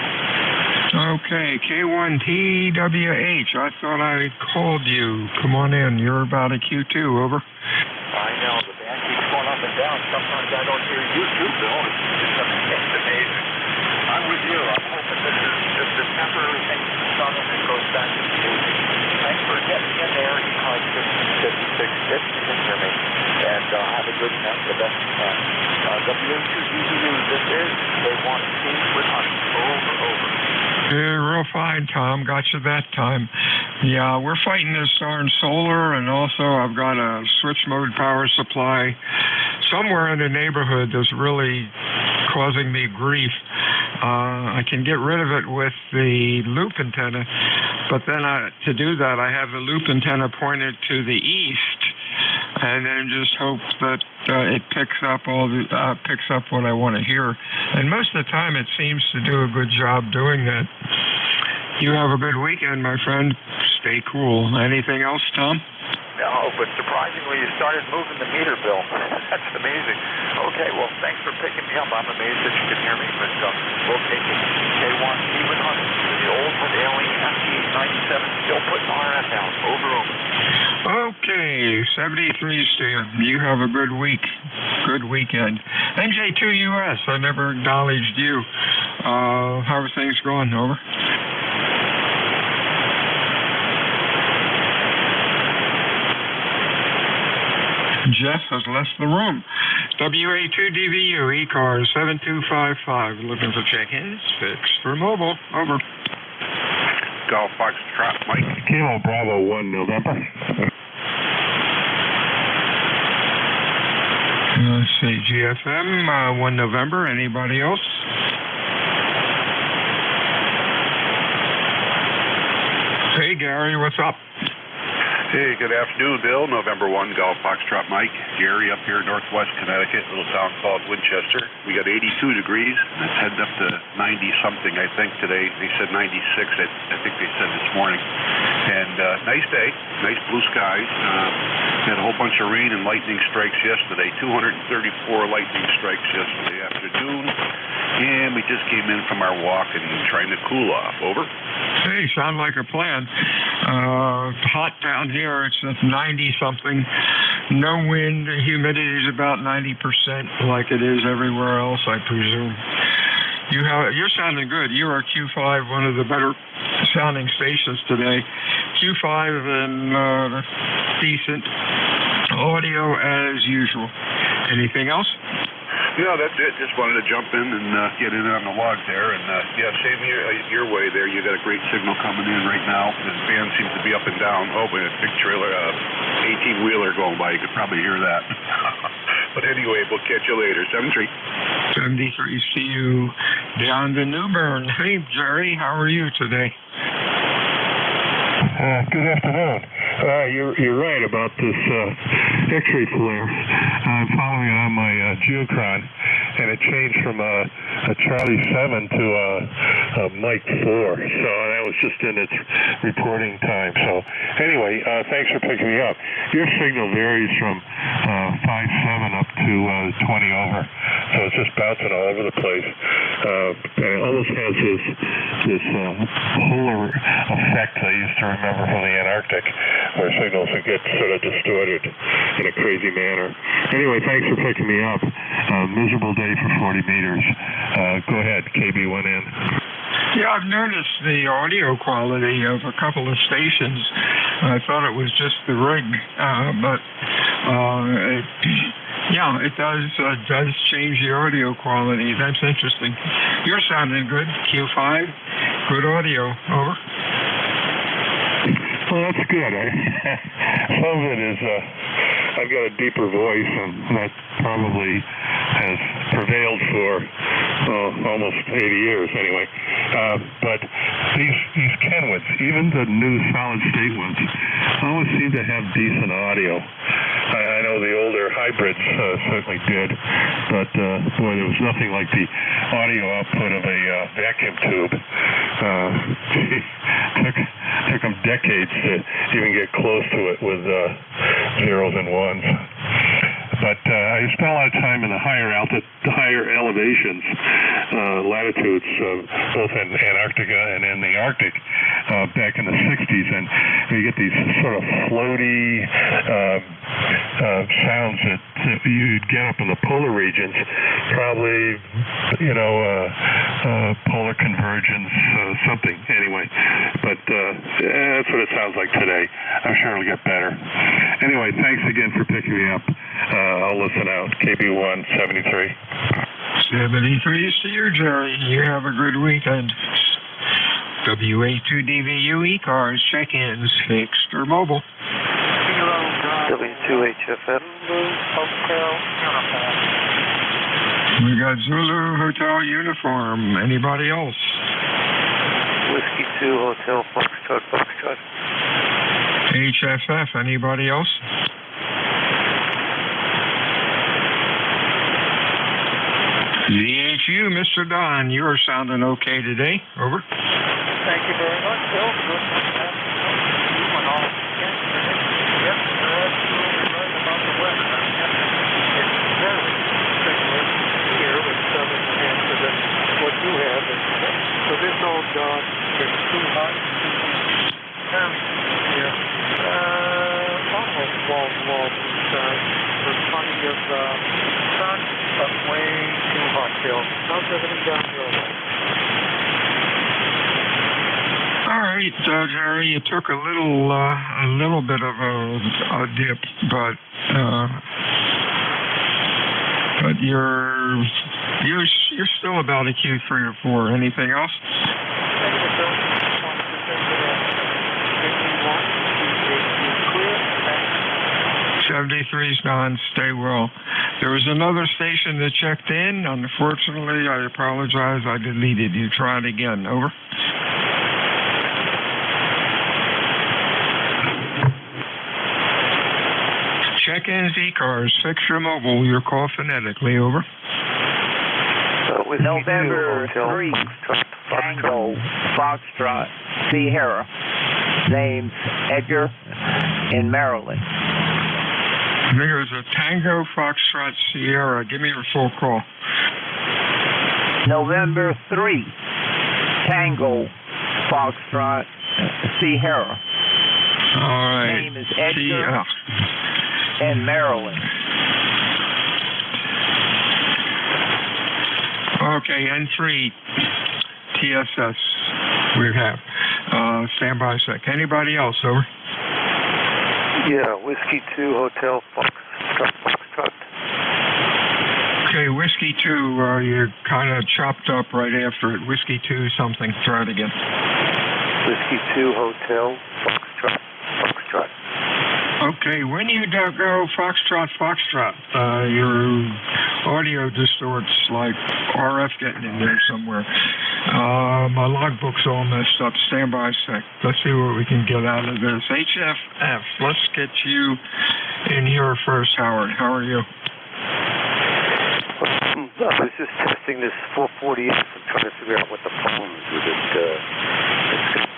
Okay, K1TWH. I thought I called you. Come on in. You're about a Q2. Over. I know. The band keeps going up and down. Sometimes I don't hear you too, Bill. It's amazing. I'm with you. I'm hoping this is just a temporary thing for the sun and it goes back to the music. Thanks for getting in there. ECARS 1556 if you can hear me. And have a good night, the best you can. WA2DVU, this is K1T with honey. Over. Yeah, real fine, Tom. Got you that time. Yeah, we're fighting this darn solar, and also I've got a switch mode power supply somewhere in the neighborhood that's really causing me grief. I can get rid of it with the loop antenna, but then to do that, I have the loop antenna pointed to the east, and then just hope that it picks up what I want to hear. And most of the time, it seems to do a good job doing that. You have a good weekend, my friend. Stay cool. Anything else, Tom? No, but surprisingly, you started moving the meter, Bill. That's amazing. Okay, well, thanks for picking me up. I'm amazed that you can hear me, but we'll take it. K1, even on the old one, alien FT97, still putting RF out. Over. Okay, 73's to you. You have a good week. Good weekend. NJ2US, I never acknowledged you. How are things going? Over. Jeff has left the room. WA2DVU, ECARS 7255. Looking for check-ins. Fixed for mobile. Over. Golf Foxtrot Mike. Kilo Bravo 1 November. Let's see. GFM 1 November. Anybody else? Jerry. What's up? Hey, good afternoon, Bill. November 1, Golf Foxtrot Mike. Jerry up here in northwest Connecticut, a little town called Winchester. We got 82 degrees, and it's heading up to 90-something, I think, today. They said 96, I think they said this morning. And nice day, nice blue skies. Had a whole bunch of rain and lightning strikes yesterday, 234 lightning strikes yesterday afternoon. And we just came in from our walk and trying to cool off. Over. Hey, sound like a plan. Hot down here. It's 90-something. No wind. Humidity is about 90%, like it is everywhere else, I presume. You're sounding good. You are Q5, one of the better sounding stations today. Q5 and decent audio as usual. Anything else? Yeah, that's it. Just wanted to jump in and get in on the log there. And, yeah, same your way there. You got a great signal coming in right now. The band seems to be up and down. Oh, and a big trailer, 18-wheeler going by. You could probably hear that. But anyway, we'll catch you later. 73. 73. See you down to New Bern. Hey, Jerry, how are you today? Good afternoon. You're right about this X-ray flare. I'm following it on my geochron, and it changed from a Charlie 7 to a Mike 4. So that was just in its reporting time. So anyway, thanks for picking me up. Your signal varies from 5.7 up to 20 over. So it's just bouncing all over the place. And it almost has this polar effect I used to remember from the Antarctic, where signals would get sort of distorted in a crazy manner. Anyway, thanks for picking me up. Miserable day for 40 meters. Go ahead, KB1N. Yeah, I've noticed the audio quality of a couple of stations. I thought it was just the rig, but it does change the audio quality. That's interesting. You're sounding good, Q5. Good audio. Over. Well, that's good. Some of it is I've got a deeper voice, and that probably has prevailed for almost 80 years anyway. But these Kenwoods, even the new solid-state ones, always seem to have decent audio. I know the older hybrids certainly did, but boy, there was nothing like the audio output of a vacuum tube. Took them decades to even get close to it with zeros and ones. But I spent a lot of time in the higher elevations, latitudes, both in Antarctica and in the Arctic, back in the 60s, and you get these sort of floaty sounds that you'd get up in the polar regions, probably, polar convergence, something, anyway. But that's what it sounds like today. I'm sure it'll get better. Anyway, thanks again for picking me up. I'll listen out. KB1, 73. 73 to you, Jerry. You have a good weekend. WA2DVU ECARS check-ins, fixed or mobile. W2HFF. We got Zulu Hotel uniform. Anybody else? Whiskey 2 Hotel Foxtrot. HFF. Anybody else? ZHU, Mr. Don, you are sounding okay today. Over. Thank you very much, Bill. Good you went all yesterday. Yep, you're absolutely right about the weather. It's very similar here with southern New Hampshire than what you have. So this old dog gets too hot and too humid here. Almost wall-to-wall blue sky. There's plenty of sun, but way too hot, Bill. How's everything down your way? All right, Jerry, you took a little bit of a dip, but you're still about a Q3 or 4. Anything else? 73's gone. Stay well. There was another station that checked in. Unfortunately, I apologize. I deleted you. Try it again. Over. Check-ins, ECARS, fixture mobile. Your call phonetically, over. November 3, Tango, Foxtrot, Sierra. Name's Edgar in Maryland. I think it was a Tango, Foxtrot, Sierra. Give me your full call. November 3, Tango, Foxtrot, Sierra. All right. Name is Edgar in Maryland. Okay, N3 TSS we have. Stand by a sec. Anybody else, over? Yeah, Whiskey 2 Hotel Foxtrot. Okay, Whiskey 2, you kind of chopped up right after it. Whiskey 2 something. Try it again. Whiskey 2 Hotel Foxtrot. Okay, when you go Foxtrot, your audio distorts like RF getting in there somewhere. My logbook's all messed up. Stand by a sec. Let's see what we can get out of this. HFF, let's get you in here first, Howard. How are you? I was just testing this 440. I'm trying to figure out what the problem is with it.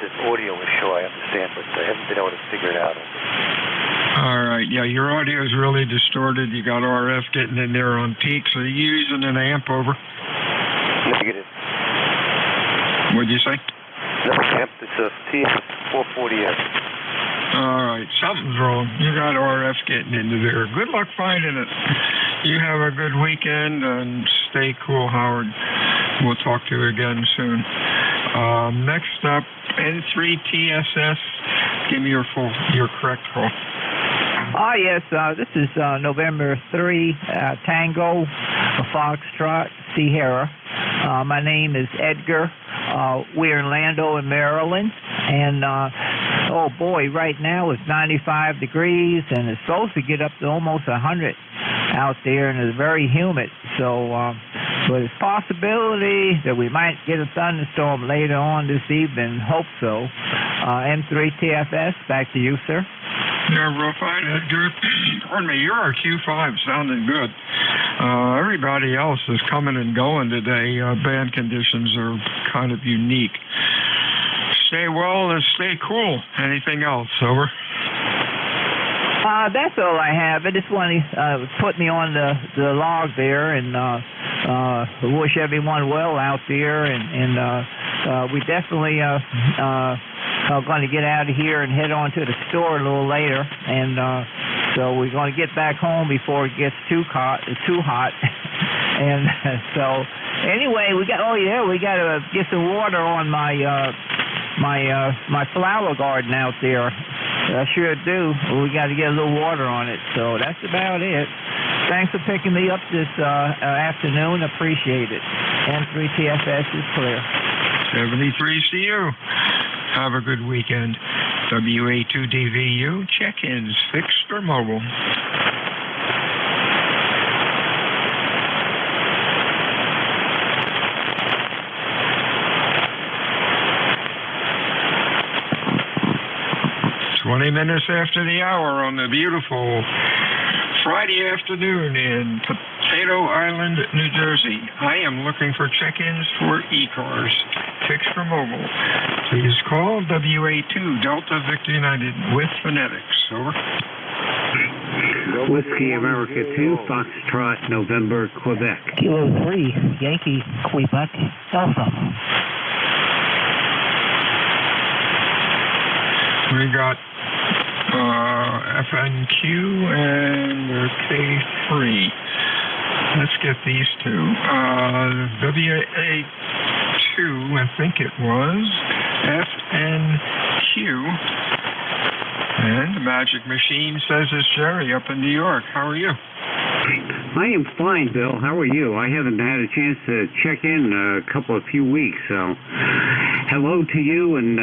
This audio is sure I understand, but I haven't been able to figure it out. All right, yeah, your audio is really distorted. You got RF getting in there on peaks. Are you using an amp, over? Negative. What'd you say? No amp. It's a TS440S. All right, something's wrong. You got RF getting into there. Good luck finding it. You have a good weekend and stay cool, Howard. We'll talk to you again soon. Next up, N3TSS. Give me your correct call. Yes, this is November 3, Tango, Foxtrot, Sierra. My name is Edgar. We're in Lando, in Maryland, and oh boy, right now it's 95 degrees, and it's supposed to get up to almost 100 out there, and it's very humid. So, but it's possibility that we might get a thunderstorm later on this evening. Hope so. M3TFS, back to you, sir. Yeah, real fine, Edgar. Pardon me, your Q5 sounding good. Everybody else is coming and going today. Band conditions are kind of unique. Stay well and stay cool. Anything else, over? That's all I have. I just want to put me on the log there and wish everyone well out there. And we definitely going to get out of here and head on to the store a little later. And so we're going to get back home before it gets too hot. And so anyway, we got to get some water on my flower garden out there. I sure do. We got to get a little water on it. So that's about it. Thanks for picking me up this afternoon. Appreciate it. N3TFS is clear. 73 to you. Have a good weekend. WA2DVU, check-ins, fixed or mobile. Minutes after the hour on the beautiful Friday afternoon in Potato Island, New Jersey. I am looking for check-ins for ECARS, fixed for mobile. Please call WA2 Delta Victor United with phonetics. Over. Whiskey America 2, Foxtrot, November, Quebec. Kilo 3, Yankee, Quebec, Delta. We got FNQ and K3. Let's get these two. WA2, I think it was. FNQ. And the Magic Machine says it's Jerry up in New York. How are you? I am fine, Bill. How are you? I haven't had a chance to check in a few weeks, so hello to you. And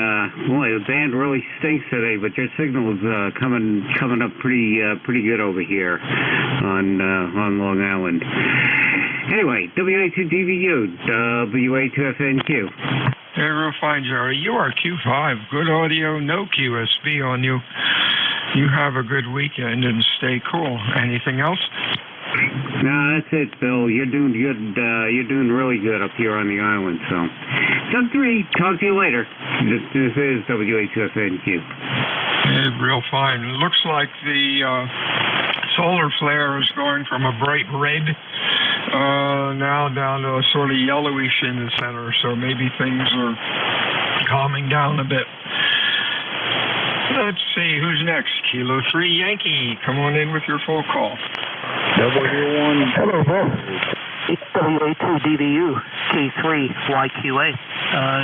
boy, the band really stinks today, but your signal is coming up pretty good over here on Long Island. Anyway, WA2DVU, WA2FNQ. Hey, real fine, Jerry. You are Q5. Good audio, no QSB on you. you have a good weekend and stay cool. Anything else? No, that's it, Phil. You're doing good. You're doing really good up here on the island. So, Doug 3, talk to you later. This is WA2FNQ. Real fine. It looks like the solar flare is going from a bright red now down to a sort of yellowish in the center. So maybe things are calming down a bit. Let's see, who's next? Kilo 3 Yankee, come on in with your full call. W1. Hello, Bill. It's WA2DVU, K3YQA.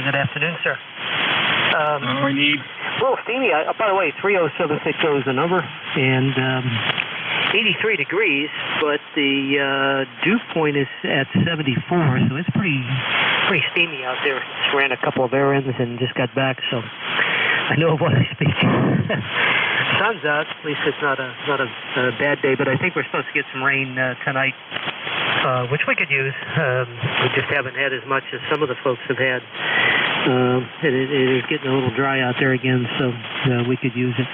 Good afternoon, sir. I need... Well, steamy. By the way, 3076 is the number, and 83 degrees, but the dew point is at 74, so it's pretty steamy out there. Just ran a couple of errands and just got back, so I know of what I speak. Sun's out. At least it's not a bad day, but I think we're supposed to get some rain tonight, which we could use. We just haven't had as much as some of the folks have had. It is getting a little dry out there again, so we could use it.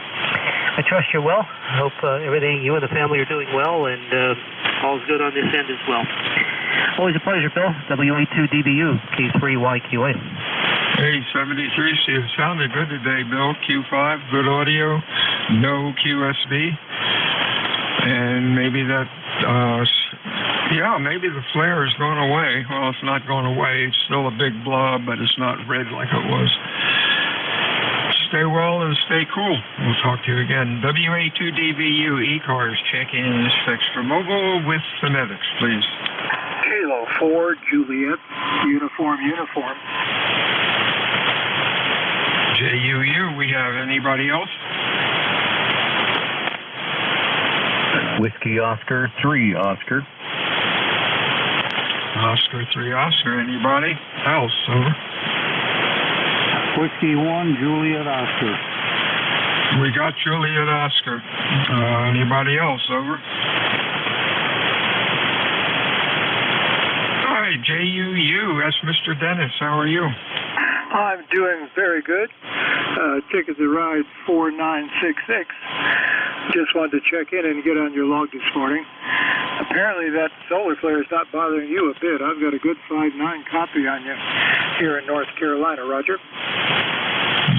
I trust you're well. I hope everything, you and the family are doing well, and all's good on this end as well. Always a pleasure, Bill. WA2DBU, K3YQA. Hey, 73, see, it sounded good today, Bill. Q5, good audio, no QSB. And maybe that, maybe the flare is going away. Well, it's not going away. It's still a big blob, but it's not red like it was. Stay well and stay cool. We'll talk to you again. WA2DVU, ECARS, check-in is fixed for mobile with phonetics, please. Kilo 4, Juliet, uniform. JUU, we have anybody else? Whiskey Oscar 3 Oscar. Oscar 3 Oscar, anybody else? Over. Whiskey 1 Juliet Oscar. We got Juliet Oscar. Anybody else? Over. Hi, JUU. That's Mr. Dennis. How are you? I'm doing very good. Ticket to ride 4966. Just wanted to check in and get on your log this morning. Apparently that solar flare is not bothering you a bit. I've got a good 5.9 copy on you here in North Carolina, Roger.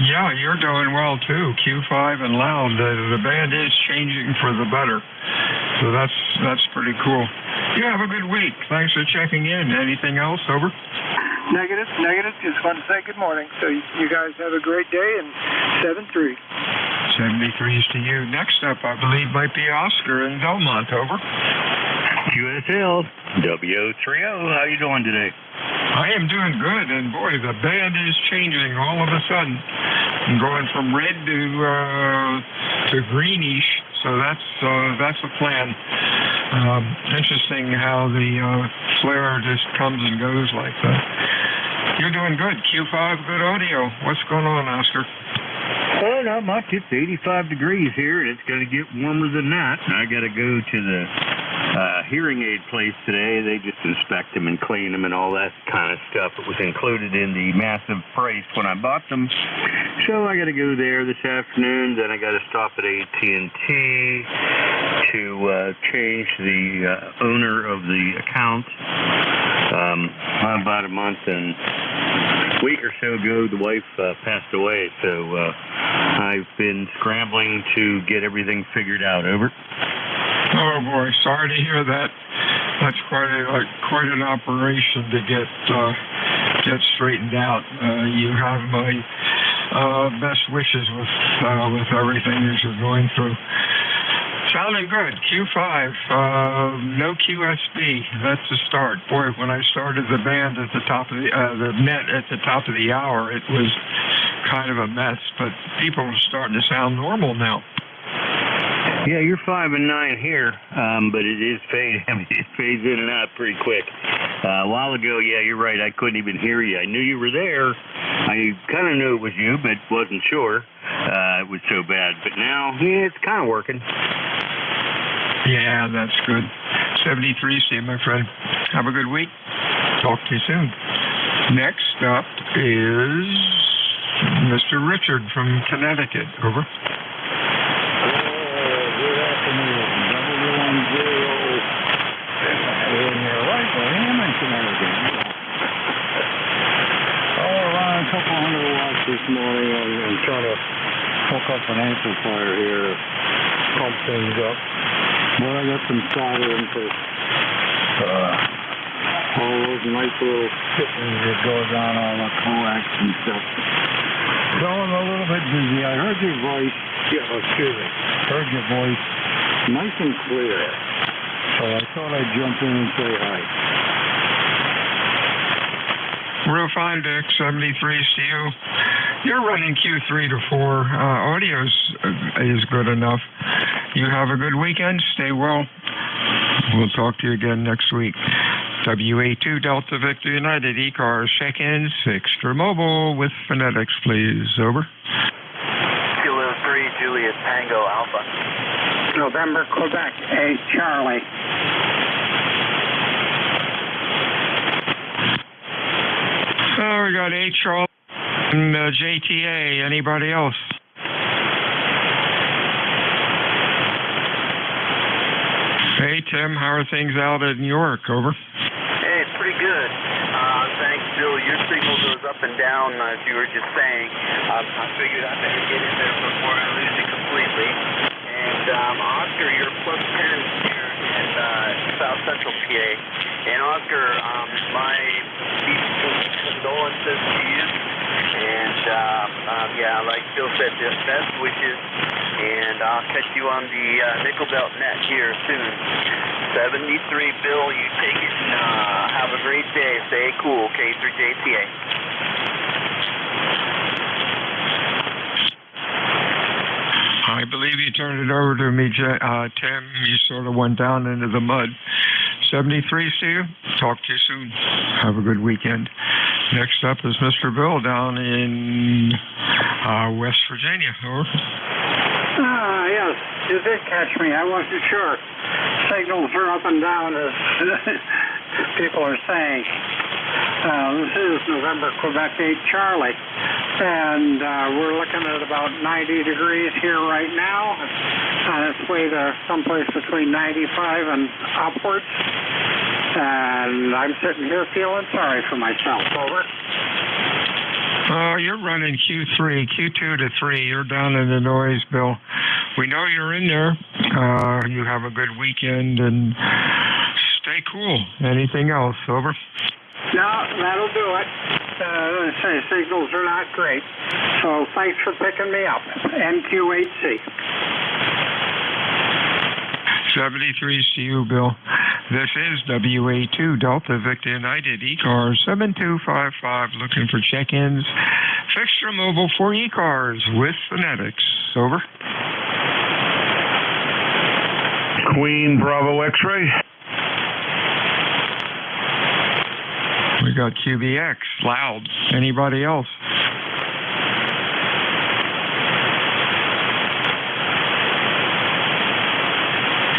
Yeah, you're doing well too. Q5 and loud. The band is changing for the better. So that's pretty cool. You have a good week. Thanks for checking in. Anything else? Over. Negative. Just want to say good morning. So you guys have a great day, and 7-3. 73s to you. Next up, I believe, might be Oscar in Belmont. Over. QSL, W30. How you doing today? I am doing good, and boy, the band is changing all of a sudden. I'm going from red to greenish, so that's a plan. Interesting how the flare just comes and goes like that. You're doing good. Q5, good audio. What's going on, Oscar? Oh, not much. It's 85 degrees here, and it's going to get warmer than that. I got to go to the hearing aid place today. They just inspect them and clean them and all that kind of stuff. It was included in the massive price when I bought them. So I got to go there this afternoon. Then I got to stop at AT&T to change the owner of the account. About a month and a week or so ago, the wife passed away. So I've been scrambling to get everything figured out. Over. Oh boy, sorry to hear that. That's quite an operation to get straightened out. You have my best wishes with everything that you're going through. Sounding good. Q5, no QSB. That's the start. Boy, when I started the band at the top of the net at the top of the hour, it was kind of a mess. But people are starting to sound normal now. Yeah, you're 5 and 9 here, but it is fading. I mean, it fades in and out pretty quick. A while ago, yeah, you're right. I couldn't even hear you. I knew you were there. I kind of knew it was you, but wasn't sure it was so bad. But now, yeah, it's kind of working. Yeah, that's good. 73, see you, my friend. Have a good week. Talk to you soon. Next up is Mr. Richard from Connecticut. Over. this morning. I'm trying to hook up an amplifier here to pump things up. But I got some solder in for all those nice little fittings that goes on all the coax and stuff. So I'm a little bit busy. I heard your voice. Yeah, excuse me. Heard your voice nice and clear. So I thought I'd jump in and say hi. Real fine, Dick. 73 CU. You're running Q3 to 4. Audio is good enough. You have a good weekend. Stay well. We'll talk to you again next week. WA2 Delta Victor United ECARS check-ins extra mobile with phonetics, please. Over. Kilo 3 Juliet Tango Alpha. November Quebec 8 Charlie. Oh, we got 8 Charlie and JTA. Anybody else? Hey, Tim, how are things out in New York? Over. Hey, it's pretty good. Thanks, Bill. Your signal goes up and down, as you were just saying. I figured I better get in there before I lose it completely. And Oscar, you're plus 10 here in South Central PA. And Oscar, my deep condolences to you. And yeah, like Bill said, best wishes. And I'll catch you on the Nickel Belt net here soon. 73 Bill, you take it and have a great day. Stay cool, K through JTA. I believe you turned it over to me, Tim. You sort of went down into the mud. 73 CU. Talk to you soon. Have a good weekend. Next up is Mr. Bill down in West Virginia. Over. Yes, you did catch me. I wasn't sure. Signals are up and down, as people are saying. This is November Quebec 8 Charlie, and we're looking at about 90 degrees here right now, on its way to someplace between 95 and upwards. And I'm sitting here feeling sorry for myself. Over. You're running Q3, Q2 to 3. You're down in the noise, Bill. We know you're in there. You have a good weekend and stay cool. Anything else? Over. No, that'll do it. Say signals are not great. So thanks for picking me up. NQ8C. 73 CU, Bill. This is WA2 Delta Victor United ECARS 7255 looking for check-ins. Fixture mobile for ECARS with phonetics. Over. Queen Bravo X-ray. We got QBX loud. Anybody else?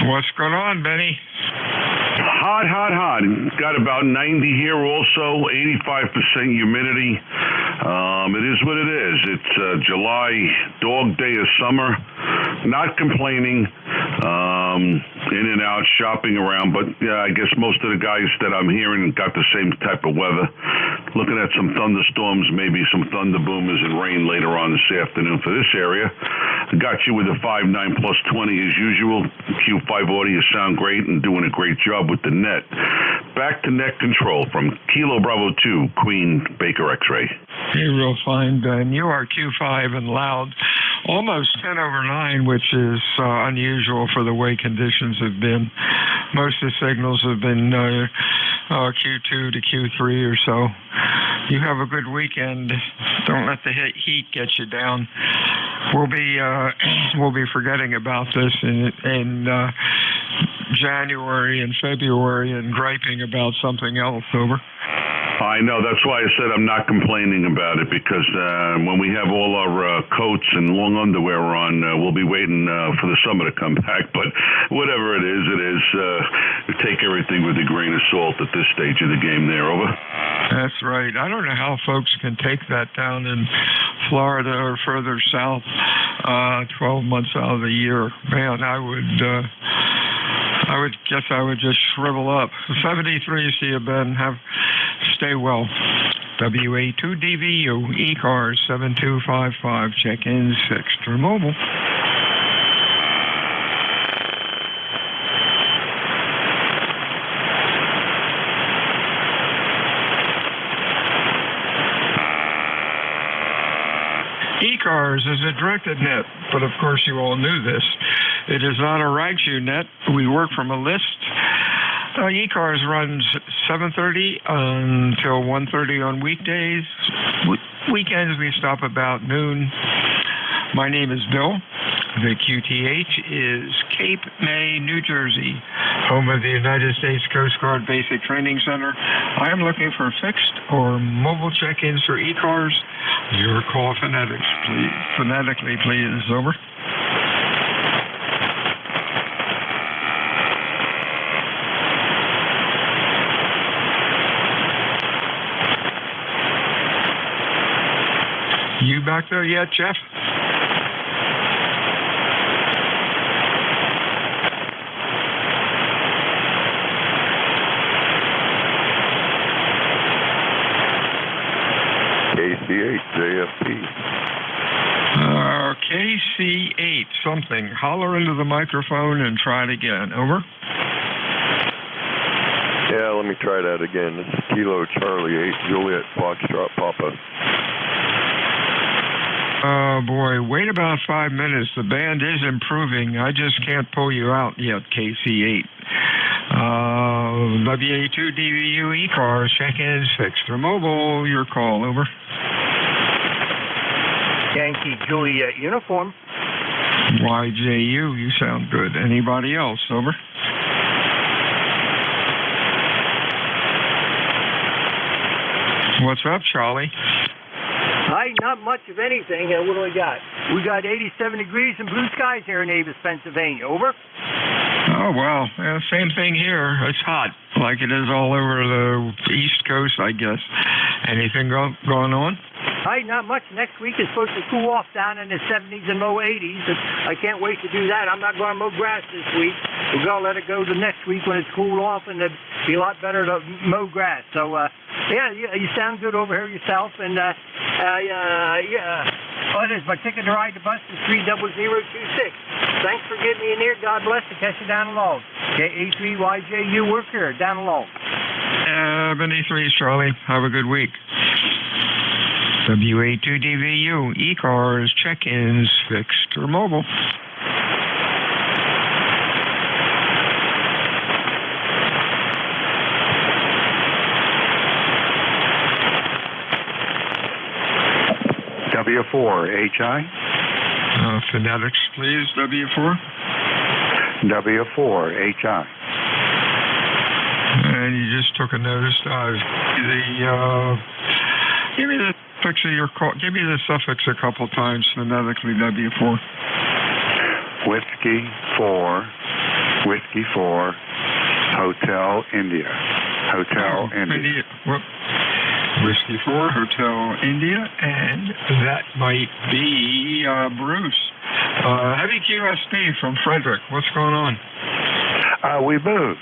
What's going on, Benny? Hot. Got about 90 here also, 85% humidity. It is what it is. It's July, dog day of summer. Not complaining. In and out, shopping around. But yeah, I guess most of the guys that I'm hearing got the same type of weather. Looking at some thunderstorms, maybe some thunder boomers and rain later on this afternoon for this area. Got you with a 5.9 plus 20 as usual. Q5 audio sound great and doing a great job with the net. Back to net control from Kilo Bravo 2, Queen Baker X-ray. Hey, real fine, Ben. You are Q5 and loud. Almost 10 over 9, which is unusual for the way conditions have been. Most of the signals have been Q2 to Q3 or so. You have a good weekend. Don't let the heat get you down. We'll be forgetting about this in January and February and griping about something else. Over. I know. That's why I said I'm not complaining about it, because when we have all our coats and long underwear on, we'll be waiting for the summer to come back. But whatever it is, take everything with a grain of salt at this stage of the game there. Over. That's right. I don't know how folks can take that down in Florida or further south 12 months out of the year. Man, I would guess I would just shrivel up. 73, see you, Ben. Stay well. WA2DVU, ECARS 7255, check-ins fixed or mobile. ECARS is a directed net, but of course you all knew this. It is not a RAGSU net. We work from a list. ECARS runs 7:30 until 1:30 on weekdays. Weekends we stop about noon. My name is Bill. The QTH is Cape May, New Jersey, home of the United States Coast Guard Basic Training Center. I am looking for fixed or mobile check-ins for ECARS. Your call phonetically, please. Over. You back there yet, Jeff? KC8 JFP. KC8 something. Holler into the microphone and try it again. Over. Yeah, let me try that again. This is Kilo Charlie 8 Juliet Foxtrot Papa. Oh boy, wait about 5 minutes. The band is improving. I just can't pull you out yet, KC8. WA2DVU ECARS, check-ins fixed or mobile. Your call, over. Yankee Juliet uniform. YJU, you sound good. Anybody else, over? What's up, Charlie? Hi, not much of anything. What do we got? We got 87 degrees and blue skies here in Avis, Pennsylvania. Over. Oh, well, same thing here. It's hot, like it is all over the East Coast, I guess. Anything going on? Hi, not much. Next week is supposed to cool off down in the 70s and low 80s. I can't wait to do that. I'm not going to mow grass this week. We're going to let it go to next week when it's cooled off, and it'd be a lot better to mow grass. So, yeah, you sound good over here yourself. And, what is my ticket to ride the bus is 30026. Thanks for getting me in here. God bless you. Catch you down along. KA3YJU work here, down along. Ebony 3, Charlie. Have a good week. WA2DVU, ECARS, check-ins, fixed or mobile. W4HI. Phonetics, please. W4. W4HI. And you just took a notice. Give me the suffix of your call. Give me the suffix a couple times phonetically. W4. Whiskey 4, Hotel India. Hotel India. Whiskey 4, Hotel India, and that might be Bruce. Heavy QSP from Frederick. What's going on? We moved.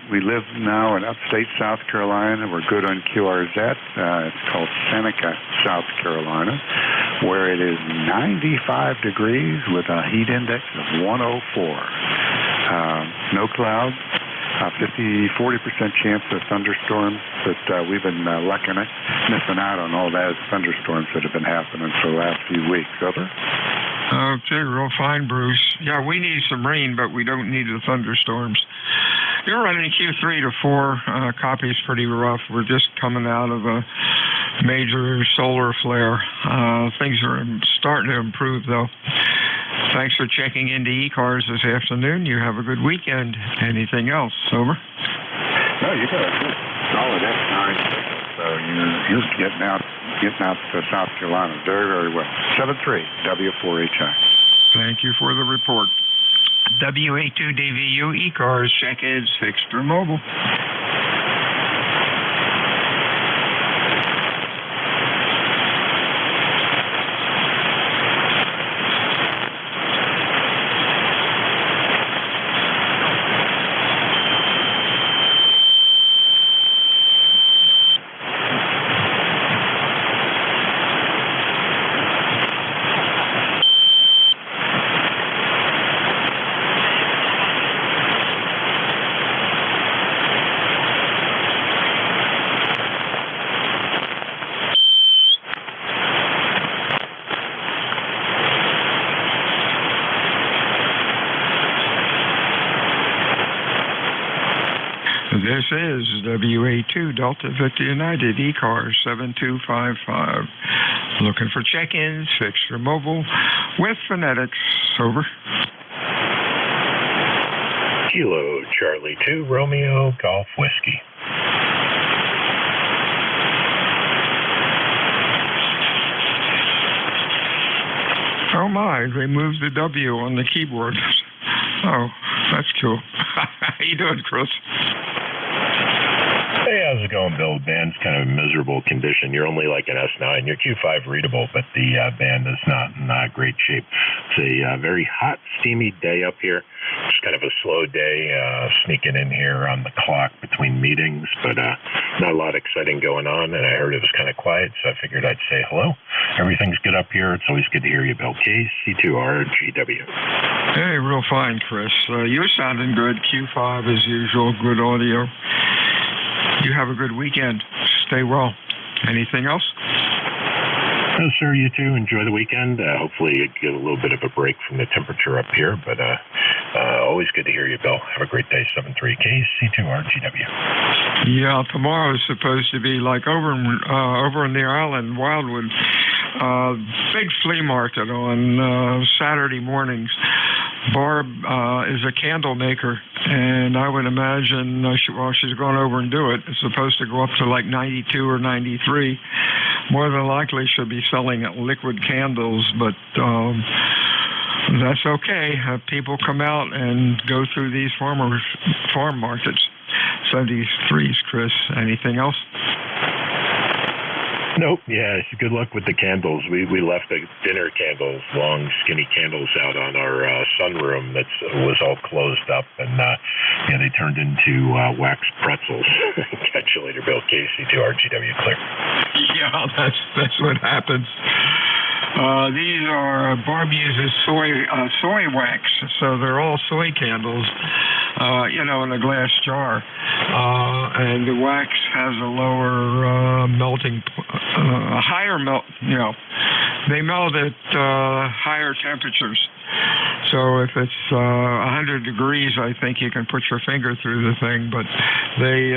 We live now in upstate South Carolina. We're good on QRZ. It's called Seneca, South Carolina, where it is 95 degrees with a heat index of 104. No clouds. 40% chance of thunderstorms, but we've been missing out on all those thunderstorms that have been happening for the last few weeks. Over. Okay, real fine, Bruce. Yeah, we need some rain, but we don't need the thunderstorms. You're running Q3 to 4. Copy's pretty rough. We're just coming out of a major solar flare. Things are starting to improve, though. Thanks for checking into ECARS this afternoon. You have a good weekend. Anything else? Over. No, you got a good solid X9 signal. So you're getting out to South Carolina very, very well. 73 W4HI. Thank you for the report. WA2DVU ECARS, check-ins fixed or mobile. This is WA2 Delta Victor United, ECARS 7255. Looking for check-ins, fixed or mobile, with phonetics. Over. Kilo Charlie 2 Romeo Golf Whiskey. Oh my, they moved the W on the keyboard. Oh, that's cool. How you doing, Chris? Hey, how's it going, Bill? Band's kind of a miserable condition. You're only like an S9. You're Q5 readable, but the band is not great shape. It's a very hot, steamy day up here. Just kind of a slow day, sneaking in here on the clock between meetings, but not a lot exciting going on, and I heard it was kind of quiet, so I figured I'd say hello. Everything's good up here. It's always good to hear you, Bill. KC2RGW. Hey, real fine, Chris. You're sounding good. Q5 as usual, good audio. You have a good weekend. Stay well. Anything else? No, sir. You too. Enjoy the weekend. Hopefully you get a little bit of a break from the temperature up here, but always good to hear you, Bill. Have a great day. 73KC2RGW. Yeah, tomorrow is supposed to be like over in the island, Wildwood. Big flea market on Saturday mornings. Barb is a candle maker, and I would imagine while she's gone over and do it, it's supposed to go up to like 92 or 93. More than likely she'll be selling liquid candles, but that's okay. People come out and go through these farm markets. 73s, Chris. Anything else? Nope. Yeah. Good luck with the candles. We left the dinner candles, long, skinny candles, out on our sunroom that was all closed up, and they turned into wax pretzels. Catch you later, Bill. KC2RGW clear. Yeah, that's what happens. These are Barb uses soy wax, so they're all soy candles, in a glass jar, and the wax has a lower melting, a higher melt. They melt at higher temperatures. So if it's 100 degrees, I think you can put your finger through the thing, but they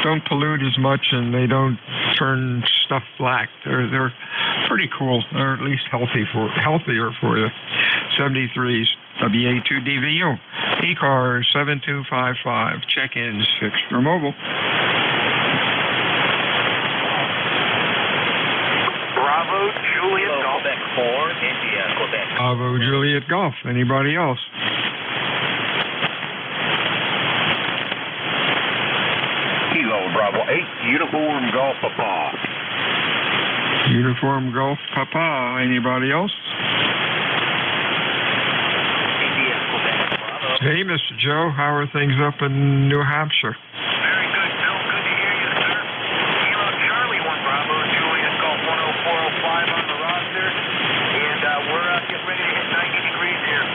don't pollute as much, and they don't turn stuff black. They're pretty cool. They're at least healthier for you. 73s, WA2DVU, ECARS 7255, check-ins, fixed or mobile. Bravo, Juliet Golf. Quebec 4, India, Quebec. Bravo, Juliet Golf. Anybody else? Kilo Bravo 8, Uniform Golf Papa. Uniform Golf Papa. Anybody else? India, Quebec, Bravo. Hey, Mr. Joe, how are things up in New Hampshire? Very good, Bill. Good to hear you, sir. Kilo Charlie 1 Bravo, Juliet Golf 10405 on the roster, and we're getting ready to hit 90 degrees here,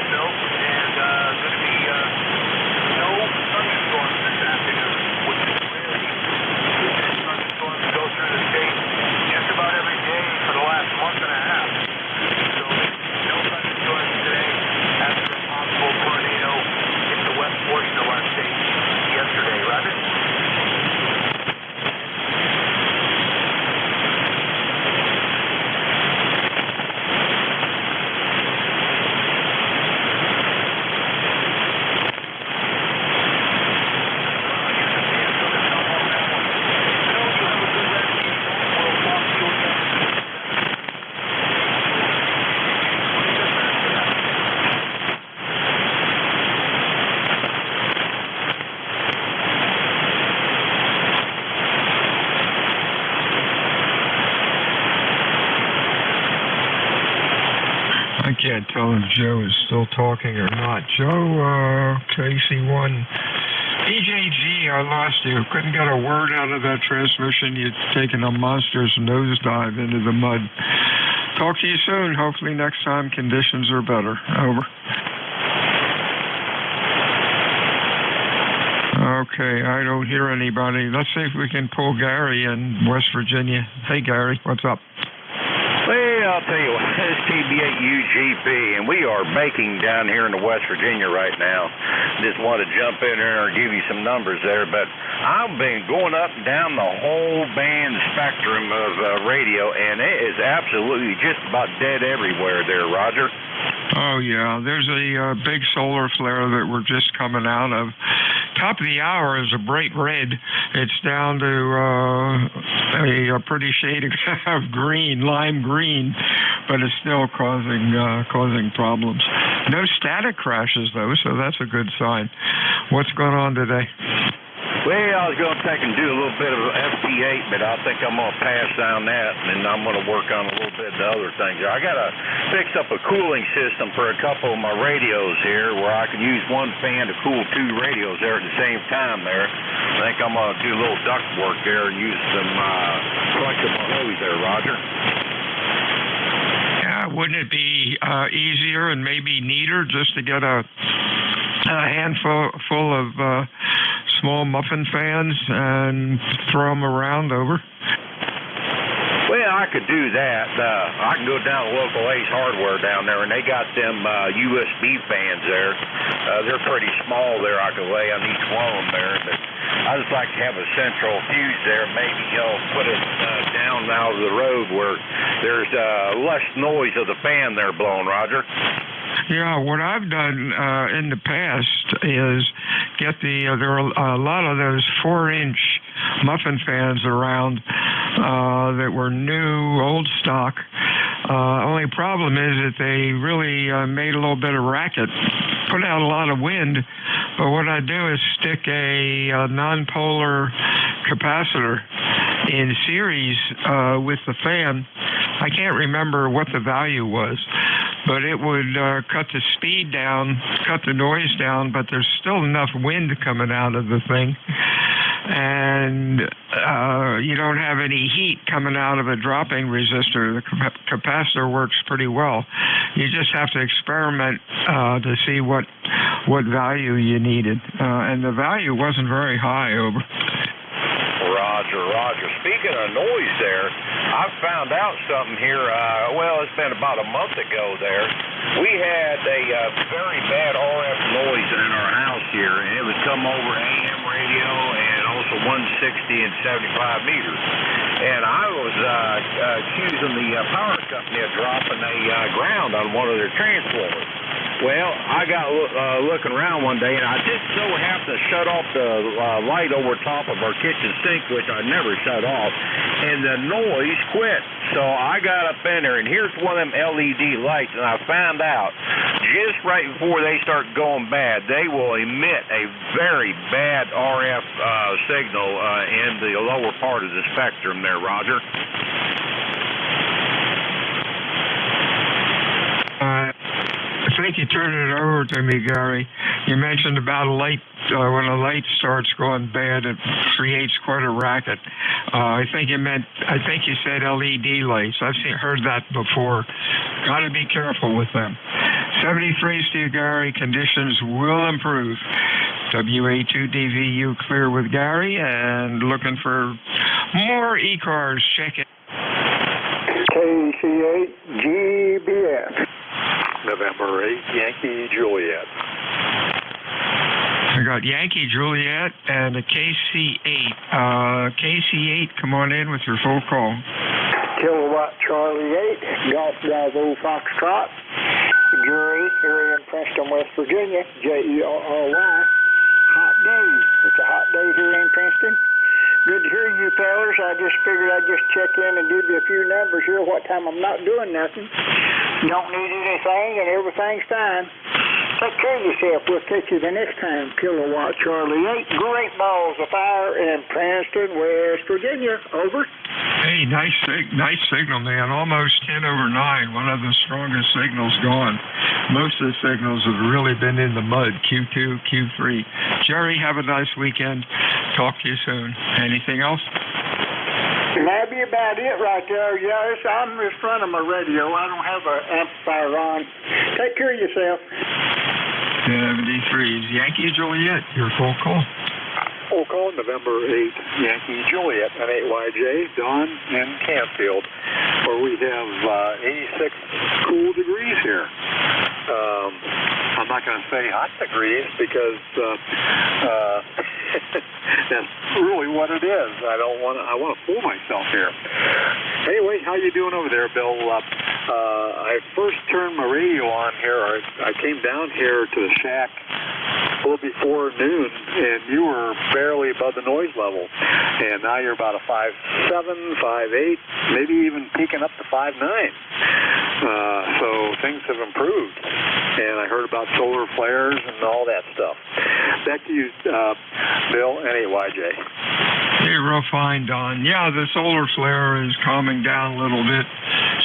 Bill, and going to be no thunderstorms this afternoon, which is really good. Thunderstorms go through the state just about every day for the last month and a half. So no thunderstorms today after a possible tornado hit the west portion of our state yesterday, Roger? I can't tell if Joe is still talking or not. Joe, KC1. EJG, I lost you. Couldn't get a word out of that transmission. You'd taken a monstrous nosedive into the mud. Talk to you soon. Hopefully next time conditions are better. Over. Okay, I don't hear anybody. Let's see if we can pull Gary in West Virginia. Hey, Gary, what's up? Well, I'll tell you what, this team W8UGP, and we are baking down here in the West Virginia right now. Just want to jump in there and give you some numbers there, but I've been going up and down the whole band spectrum of radio, and it is absolutely just about dead everywhere there, Roger. Oh, yeah. There's a big solar flare that we're just coming out of. Top of the hour is a bright red. It's down to a pretty shade of green, lime green, but it's still causing problems. No static crashes, though, so that's a good sign. What's going on today? Well, I was going to take and do a little bit of FT8, but I think I'm going to pass down that, and I'm going to work on a little bit of the other things. I got to fix up a cooling system for a couple of my radios here where I can use one fan to cool two radios there at the same time there. I think I'm going to do a little duct work there and use some flexible hose there, Roger. Yeah, wouldn't it be easier and maybe neater just to get a handful of small muffin fans and throw them around over? Well, I could do that. I can go down to local Ace Hardware down there, and they got them USB fans there. They're pretty small there. I could lay on each one of them there. But I just like to have a central fuse there. Maybe put it down out of the road where there's less noise of the fan there blowing, Roger. Yeah, what I've done in the past is get there are a lot of those 4-inch muffin fans around that were new, old stock. Only problem is that they really made a little bit of racket, put out a lot of wind. But what I do is stick a non-polar capacitor in series with the fan. I can't remember what the value was, but it would cut the speed down, cut the noise down, but there's still enough wind coming out of the thing. And you don't have any heat coming out of a dropping resistor. The capacitor works pretty well. You just have to experiment to see what value you needed. And the value wasn't very high over. Roger. Speaking of noise there, I found out something here. Well, it's been about a month ago there. We had a very bad RF noise in our house here, and it would come over AM radio and also 160 and 75 meters. And I was accusing the power company of dropping a ground on one of their transformers. Well, I got looking around one day, and I just so happened to shut off the light over top of our kitchen sink, which I never shut off, and the noise quit. So I got up in there, and here's one of them LED lights, and I found out just right before they start going bad, they will emit a very bad RF signal in the lower part of the spectrum there, Roger. I think you turned it over to me, Gary. You mentioned about a light, when a light starts going bad, it creates quite a racket. I think you said LED lights. I've heard that before. Got to be careful with them. 73 to you, Gary. Conditions will improve. WA2DVU clear with Gary, and looking for more ECARS. Check it. KC8 GBS. November 8, Yankee Juliet. I got Yankee Juliet and a KC8. KC8, come on in with your full call. Kilowatt Charlie 8, Golf Bravo Foxtrot, Gary, here in Princeton, West Virginia, Jerry. Hot day. It's a hot day here in Princeton. Good to hear you fellas. I just figured I'd just check in and give you a few numbers here what time I'm not doing nothing. Don't need anything and everything's fine. Take care of yourself. We'll catch you the next time. Kilowatt Charlie 8. Great balls of fire in Princeton, West Virginia. Over. Hey, nice signal, man. Almost 10 over 9. One of the strongest signals going. Most of the signals have really been in the mud. Q2, Q3. Jerry, have a nice weekend. Talk to you soon. Anything else? That'd be about it right there. Yes, I'm in front of my radio. I don't have an amplifier on. Take care of yourself. 73 Yankee Juliet, your full call. Full call, November 8, Yankee Juliet, and 8YJ, Don in Canfield, where we have 86 cool degrees. going to say hot degrees because that's really what it is. I want to fool myself here. Anyway, how you doing over there, Bill? I first turned my radio on here. I came down here to the shack a little before noon, and you were barely above the noise level. And now you're about a 5.7, 5.8, maybe even peaking up to 5.9. So things have improved. And I heard about solar flares and all that stuff. Back to you, Bill, NAYJ. Hey, real fine, Don. Yeah, the solar flare is calming down a little bit.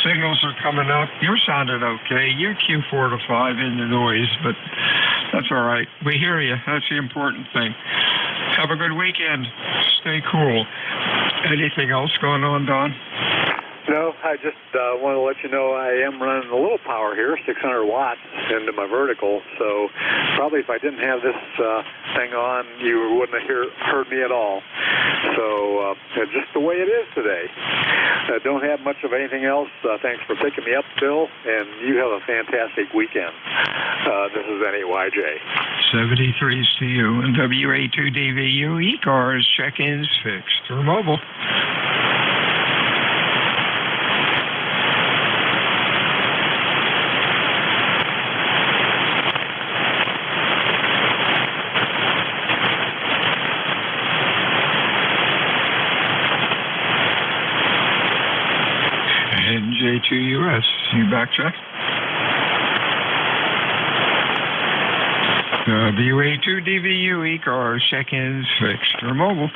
Signals are coming up. You sounded okay. You're Q4 to 5 in the noise, but that's all right. We hear you. That's the important thing. Have a good weekend. Stay cool. Anything else going on, Don? No, I just want to let you know I am running a little power here, 600 watts into my vertical. So probably if I didn't have this thing on, you wouldn't have heard me at all. So just the way it is today. Don't have much of anything else. Thanks for picking me up, Bill, and you have a fantastic weekend. This is NAYJ. 73s to you, and WA2DVU ECARS check-ins fixed or mobile. NJ2US, you back check? WA2DVU ECARS check-ins fixed or mobile.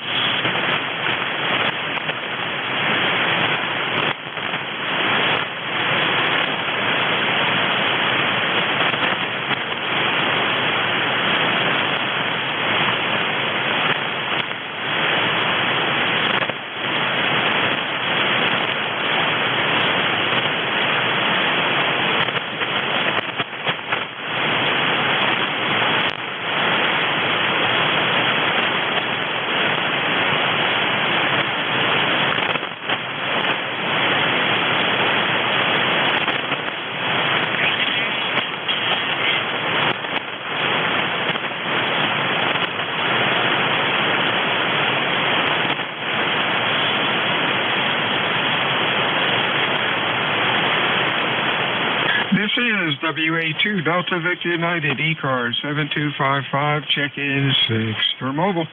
This is WA2 Delta Victor United ECARS 7255 check-in 6 for mobile.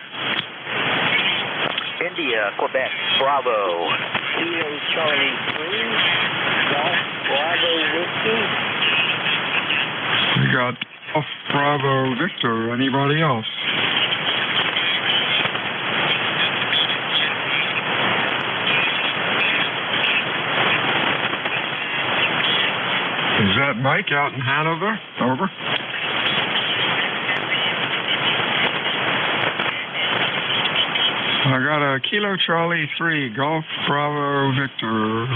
India, Quebec, Bravo. Kilo Charlie 3, Golf Bravo Whiskey. We got Golf Bravo Victor. Anybody else? Is that Mike out in Hanover? Over. I got a Kilo Charlie 3, Golf Bravo Victor.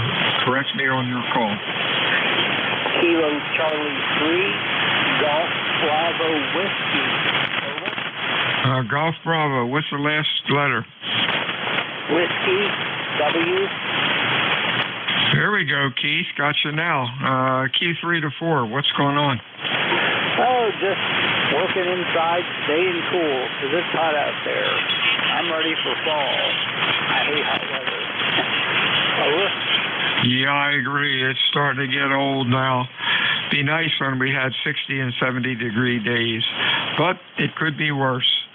Correct me on your call. Kilo Charlie 3, Golf Bravo Whiskey. Over. Golf Bravo. What's the last letter? Whiskey, W. There we go, Keith. Got you now. Q3 to 4. What's going on? Oh, just working inside, staying cool, because it's hot out there. I'm ready for fall. I hate hot weather. Over. Yeah, I agree. It's starting to get old now. Be nice when we had 60 and 70 degree days, but it could be worse.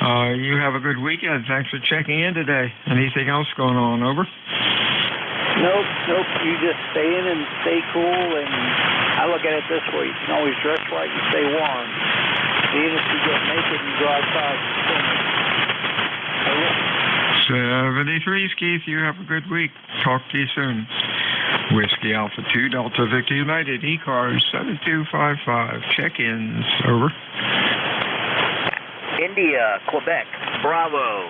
You have a good weekend. Thanks for checking in today. Anything else going on? Over. Nope. You just stay in and stay cool, and I look at it this way. You can always dress right and stay warm. Even if you get naked and go outside and 73s, Keith. You have a good week. Talk to you soon. Whiskey Alpha 2, Delta Victor United, ECARS 7255. Check-ins. Over. India, Quebec, Bravo.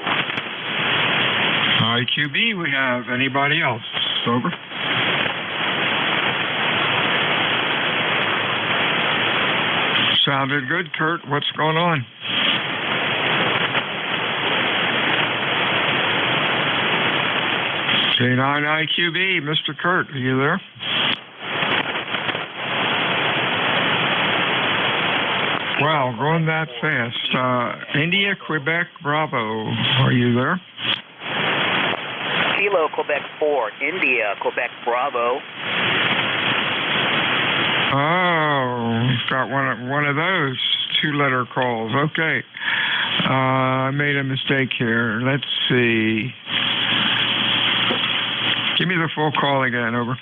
IQB, we have. Anybody else? Over. Sounded good, Kurt. What's going on? K9 IQB, Mr. Kurt, are you there? Wow, going that fast. India, Quebec, Bravo. Are you there? Kilo, Quebec 4. India, Quebec, Bravo. Oh, got one of those two-letter calls. Okay. I made a mistake here. Let's see. Give me the full call again, over.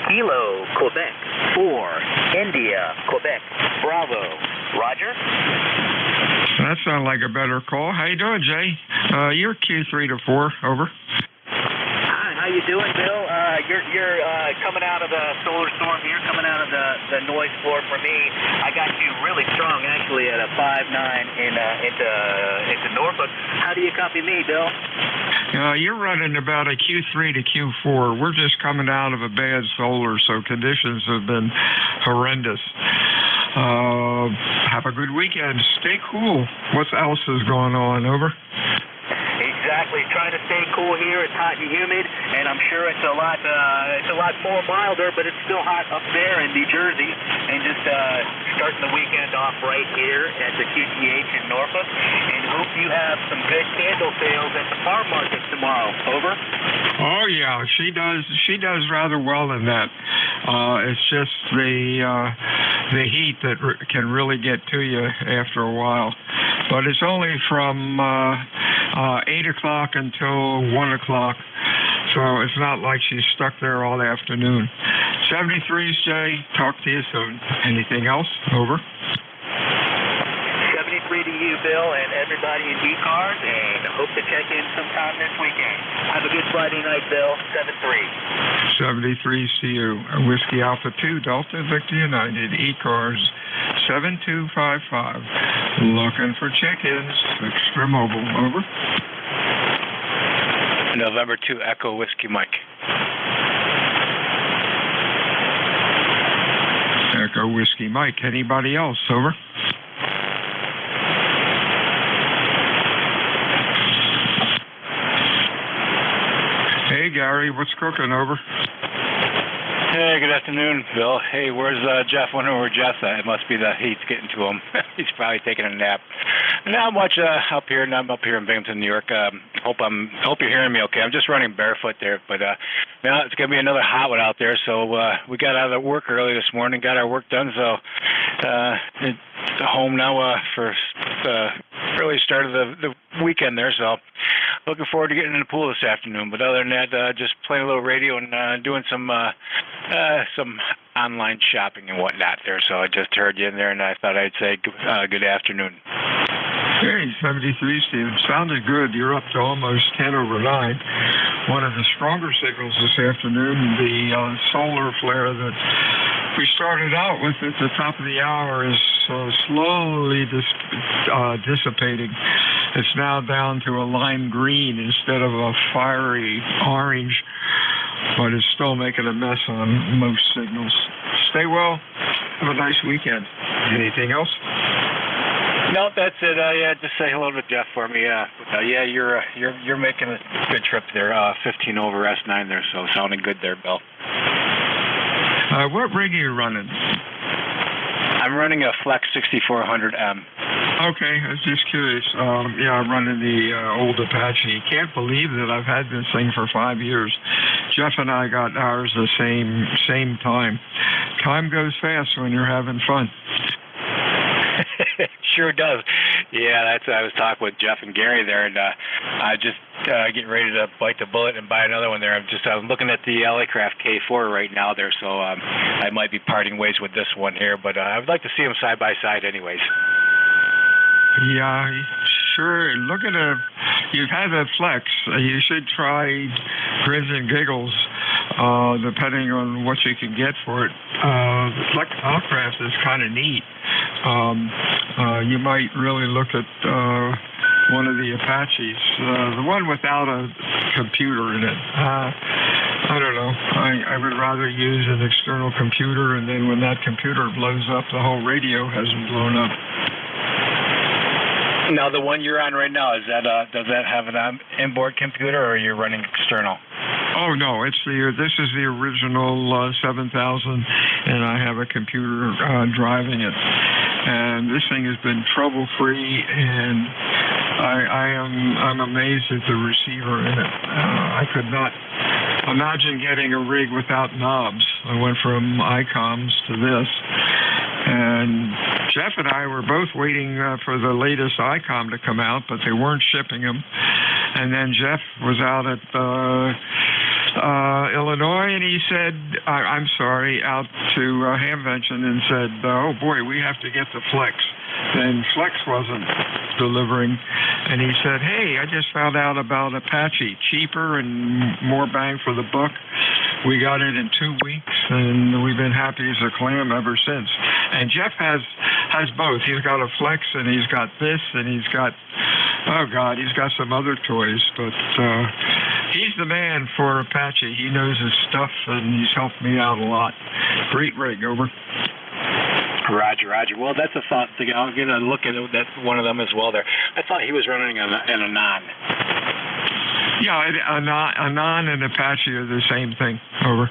Kilo, Quebec 4. India, Quebec, Bravo. Roger. That sounds like a better call. How you doing, Jay? You're Q3 to 4, over. Hi, how you doing, Bill? You're coming out of the solar storm here, coming out of the noise floor for me. I got you really strong, actually, at a 5.9 into Norfolk. How do you copy me, Bill? You're running about a Q3 to Q4. We're just coming out of a bad solar, so conditions have been horrendous. Have a good weekend. Stay cool. What else is going on, over? Exactly. Trying to stay cool here. It's hot and humid, and I'm sure it's a lot more milder, but it's still hot up there in New Jersey. And just starting the weekend off right here at the QTH in Norfolk. And hope you have some good candle sales at the farm market tomorrow. Over. Oh yeah, she does. She does rather well in that. It's just the heat that can really get to you after a while. But it's only from 8 o'clock until 1 o'clock, so it's not like she's stuck there all afternoon. 73's Jay. Talk to you soon. Anything else? Over. 73 to you, Bill, and everybody in ECARS, and hope to check in sometime this weekend. Have a good Friday night, Bill. 73. 73's to you. Whiskey Alpha 2, Delta Victor United, ECARS 7255. Looking for check-ins. Extra mobile. Over. November 2, Echo Whiskey Mike. Echo Whiskey Mike. Anybody else? Over. Hey, Gary, what's cooking? Over. Hey, good afternoon, Bill. Hey, where's Jeff? Wondering where Jeff's at. It must be the heat's getting to him. He's probably taking a nap. Not much up here. I'm up here in Binghamton, New York. Hope you're hearing me okay. I'm just running barefoot there, but now it's gonna be another hot one out there. So we got out of work early this morning, got our work done. So home now for early start of the weekend there. So looking forward to getting in the pool this afternoon. But other than that, just playing a little radio and doing some online shopping and whatnot there. So I just heard you in there, and I thought I'd say good afternoon. Hey, 73, Steve. Sounded good. You're up to almost 10 over 9. One of the stronger signals this afternoon, the solar flare that we started out with at the top of the hour is slowly dissipating. It's now down to a lime green instead of a fiery orange, but it's still making a mess on most signals. Stay well. Have a nice weekend. Anything else? No, that's it. Yeah, just say hello to Jeff for me. Yeah, you're making a good trip there. 15 over S9 there, so sounding good there, Bill. What rig are you running? I'm running a Flex 6400M. Okay, I was just curious. Yeah, I'm running the old Apache. Can't believe that I've had this thing for 5 years. Jeff and I got ours the same time. Time goes fast when you're having fun. Sure does. Yeah, I was talking with Jeff and Gary there, and I just getting ready to bite the bullet and buy another one there. I'm looking at the LA Craft K4 right now there, so I might be parting ways with this one here, but I would like to see them side by side anyways. Yeah, sure. Look at you've had a Flex. You should try Grins and Giggles, depending on what you can get for it. The Flex Allcraft is kind of neat. You might really look at one of the Apaches, the one without a computer in it. I don't know. I would rather use an external computer, and then when that computer blows up, the whole radio hasn't blown up. Now, the one you're on right now, does that have an inboard computer, or are you running external? Oh no, this is the original 7000, and I have a computer driving it. and this thing has been trouble-free, and I'm amazed at the receiver in it. I could not imagine getting a rig without knobs. I went from ICOMs to this, and Jeff and I were both waiting for the latest ICOM to come out, but they weren't shipping them. And then Jeff was out at Illinois, and he said, out to Hamvention, and said, oh boy, we have to get the Flex. Then Flex wasn't delivering, and he said, hey, I just found out about Apache, cheaper and more bang for the buck. We got it in 2 weeks, and we've been happy as a clam ever since. And Jeff has both. He's got a Flex, and he's got this, and he's got, he's got some other toys. But he's the man for Apache. He knows his stuff, and he's helped me out a lot. Great rig, over. Roger. Well, that's a thought. I'll get a look at that one of them as well there. I thought he was running an Anon. Yeah, Anon and Apache are the same thing. Over.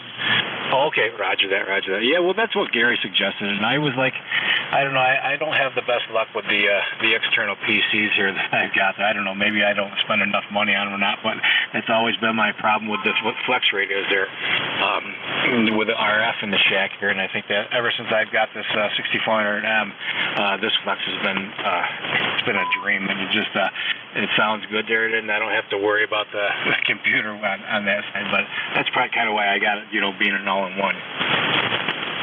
Oh, okay, roger that. Yeah, well, that's what Gary suggested, and I was like, I don't know, I don't have the best luck with the external PCs here that I've got. I don't know, maybe I don't spend enough money on them or not, but that's always been my problem with this Flex radios there, with the RF in the shack here, and I think that ever since I've got this 6400M, this Flex has been it's been a dream, and it sounds good there, and I don't have to worry about the computer on that side, but that's probably kind of why I got it, being an all-in-one.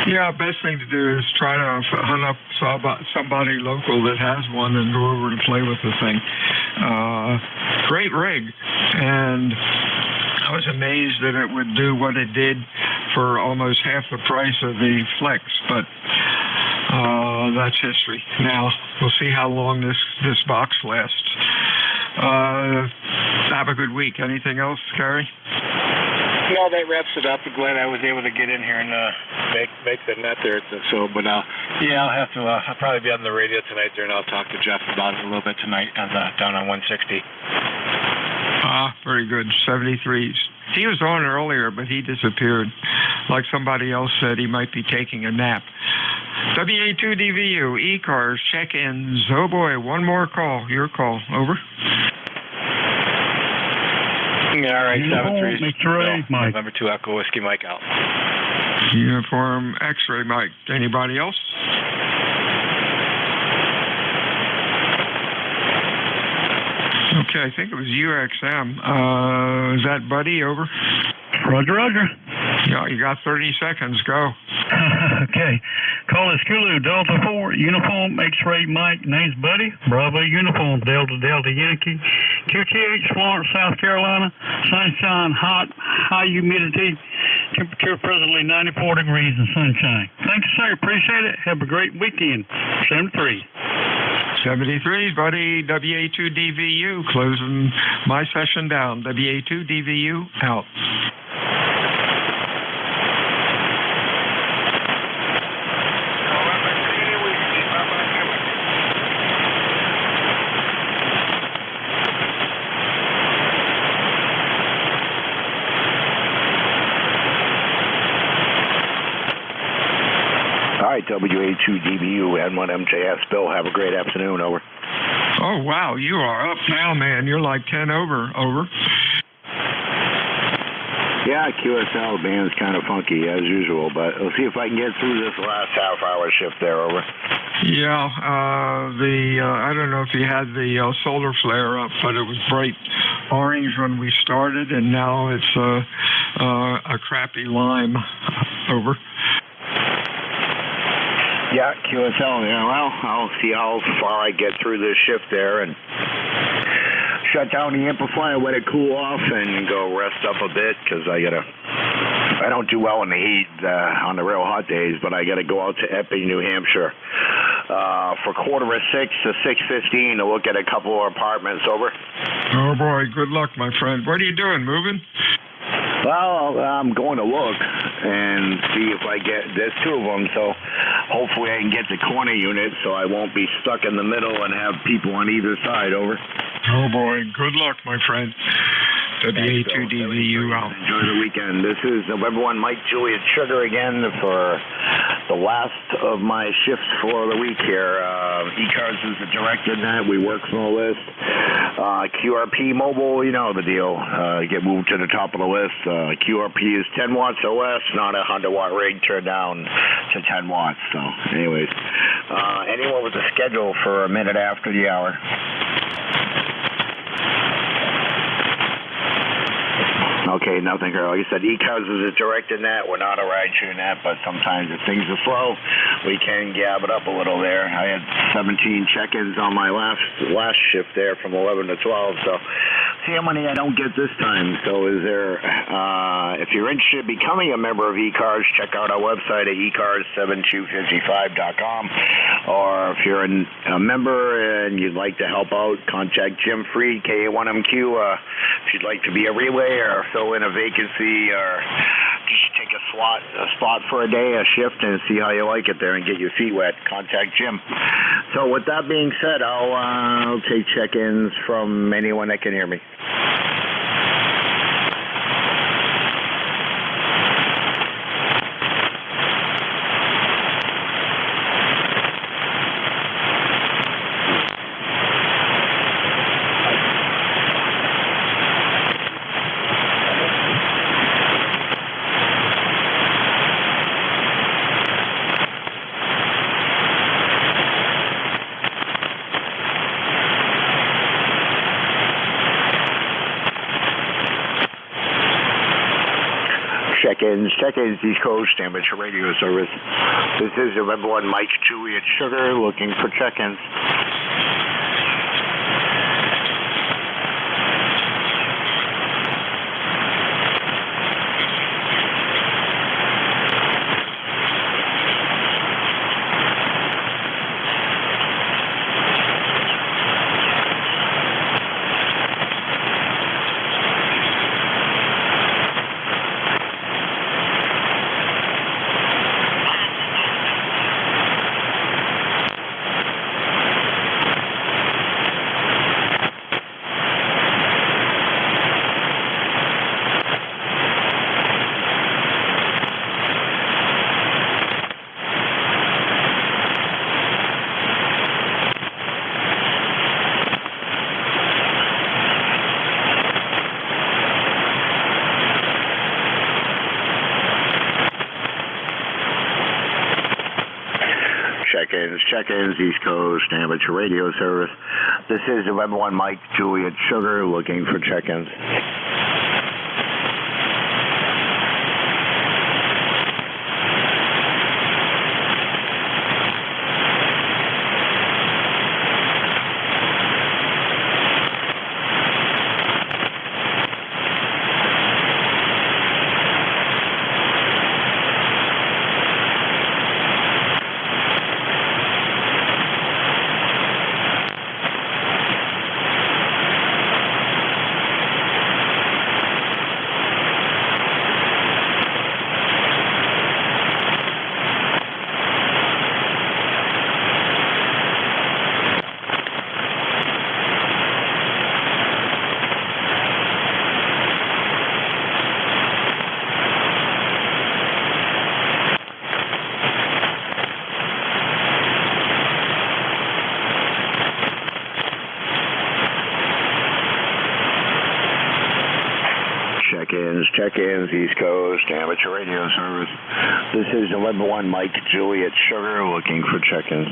Yeah, best thing to do is try to hunt up somebody local that has one and go over to play with the thing. Great rig, and I was amazed that it would do what it did for almost half the price of the Flex, but that's history. Now, we'll see how long this box lasts. Have a good week. Anything else, Gary? No, that wraps it up. Glad I was able to get in here and make the net there. So, but yeah, I'll have to. I'll probably be on the radio tonight there, and I'll talk to Jeff about it a little bit tonight down on 160. Very good. 73s. He was on earlier, but he disappeared. Like somebody else said, he might be taking a nap. WA2DVU, ECARS, check-ins. Oh boy, one more call. Your call. Over. All right, 7-3. X-ray, Mike. November 2 Echo Whiskey Mike out. Uniform X-ray Mike. Anybody else? Okay, I think it was UXM. Is that Buddy? Over. Roger. Yeah, you got 30 seconds. Go. Okay. Call is Kulu, Delta 4, Uniform, X-Ray Mike, name's Buddy, Bravo Uniform, Delta Yankee, QTH, Florence, South Carolina, sunshine, hot, high humidity, temperature presently 94 degrees and sunshine. Thank you, sir. Appreciate it. Have a great weekend. 73. 73, Buddy. WA2DVU, closing my session down. WA2DVU, out. WA2DBU N1MJS. Bill, have a great afternoon. Over. Oh, wow. You are up now, man. You're like 10 over. Over. Yeah, QSL band's kind of funky as usual, but we'll see if I can get through this last half-hour shift there. Over. Yeah, I don't know if you had the solar flare up, but it was bright orange when we started, and now it's a crappy lime. Over. Yeah, QSL. Yeah, well, I'll see how far I get through this shift there and shut down the amplifier, let it cool off, and go rest up a bit because I don't do well in the heat on the real hot days, but I got to go out to Epping, New Hampshire for 5:45 to 6:15 to look at a couple of apartments. Over. Oh, boy. Good luck, my friend. What are you doing? Moving? Well, I'm going to look and see if I get, there's two of them, so hopefully I can get the corner unit so I won't be stuck in the middle and have people on either side. Over. Oh, boy. Good luck, my friend. WA2DVU out. Enjoy the weekend. This is November 1 Mike Juliet Sugar again for the last of my shifts for the week here. ECARS is the director in that. We work from the list. QRP Mobile, you know the deal. Get moved to the top of the list. QRP is 10 watts or less, not a 100-watt rig turned down to 10 watts. So, anyways, anyone with a schedule for a minute after the hour? Okay, nothing, girl. You said ECARS is a director net. We're not a ride-share net, but sometimes if things are slow, we can gab it up a little there. I had 17 check-ins on my last shift there from 11 to 12, so see how many I don't get this time. So is there, if you're interested in becoming a member of ECARS, check out our website at ECARS7255.com, or if you're a member and you'd like to help out, contact Jim Freed, KA1MQ, if you'd like to be a relay or fill in a vacancy or just take a spot for a day, a shift, and see how you like it there and get your feet wet, contact Jim. So with that being said, I'll take check-ins from anyone that can hear me. Check-ins, East Coast, amateur radio service. This is November 1, Mike, Juliet, Sugar, looking for check-ins. Check-ins, East Coast, amateur radio service. This is November 1, Mike, Juliet, Sugar, looking for check-ins. Check-ins, East Coast, amateur radio service. This is November 1, Mike, Juliet, Sugar, looking for check-ins.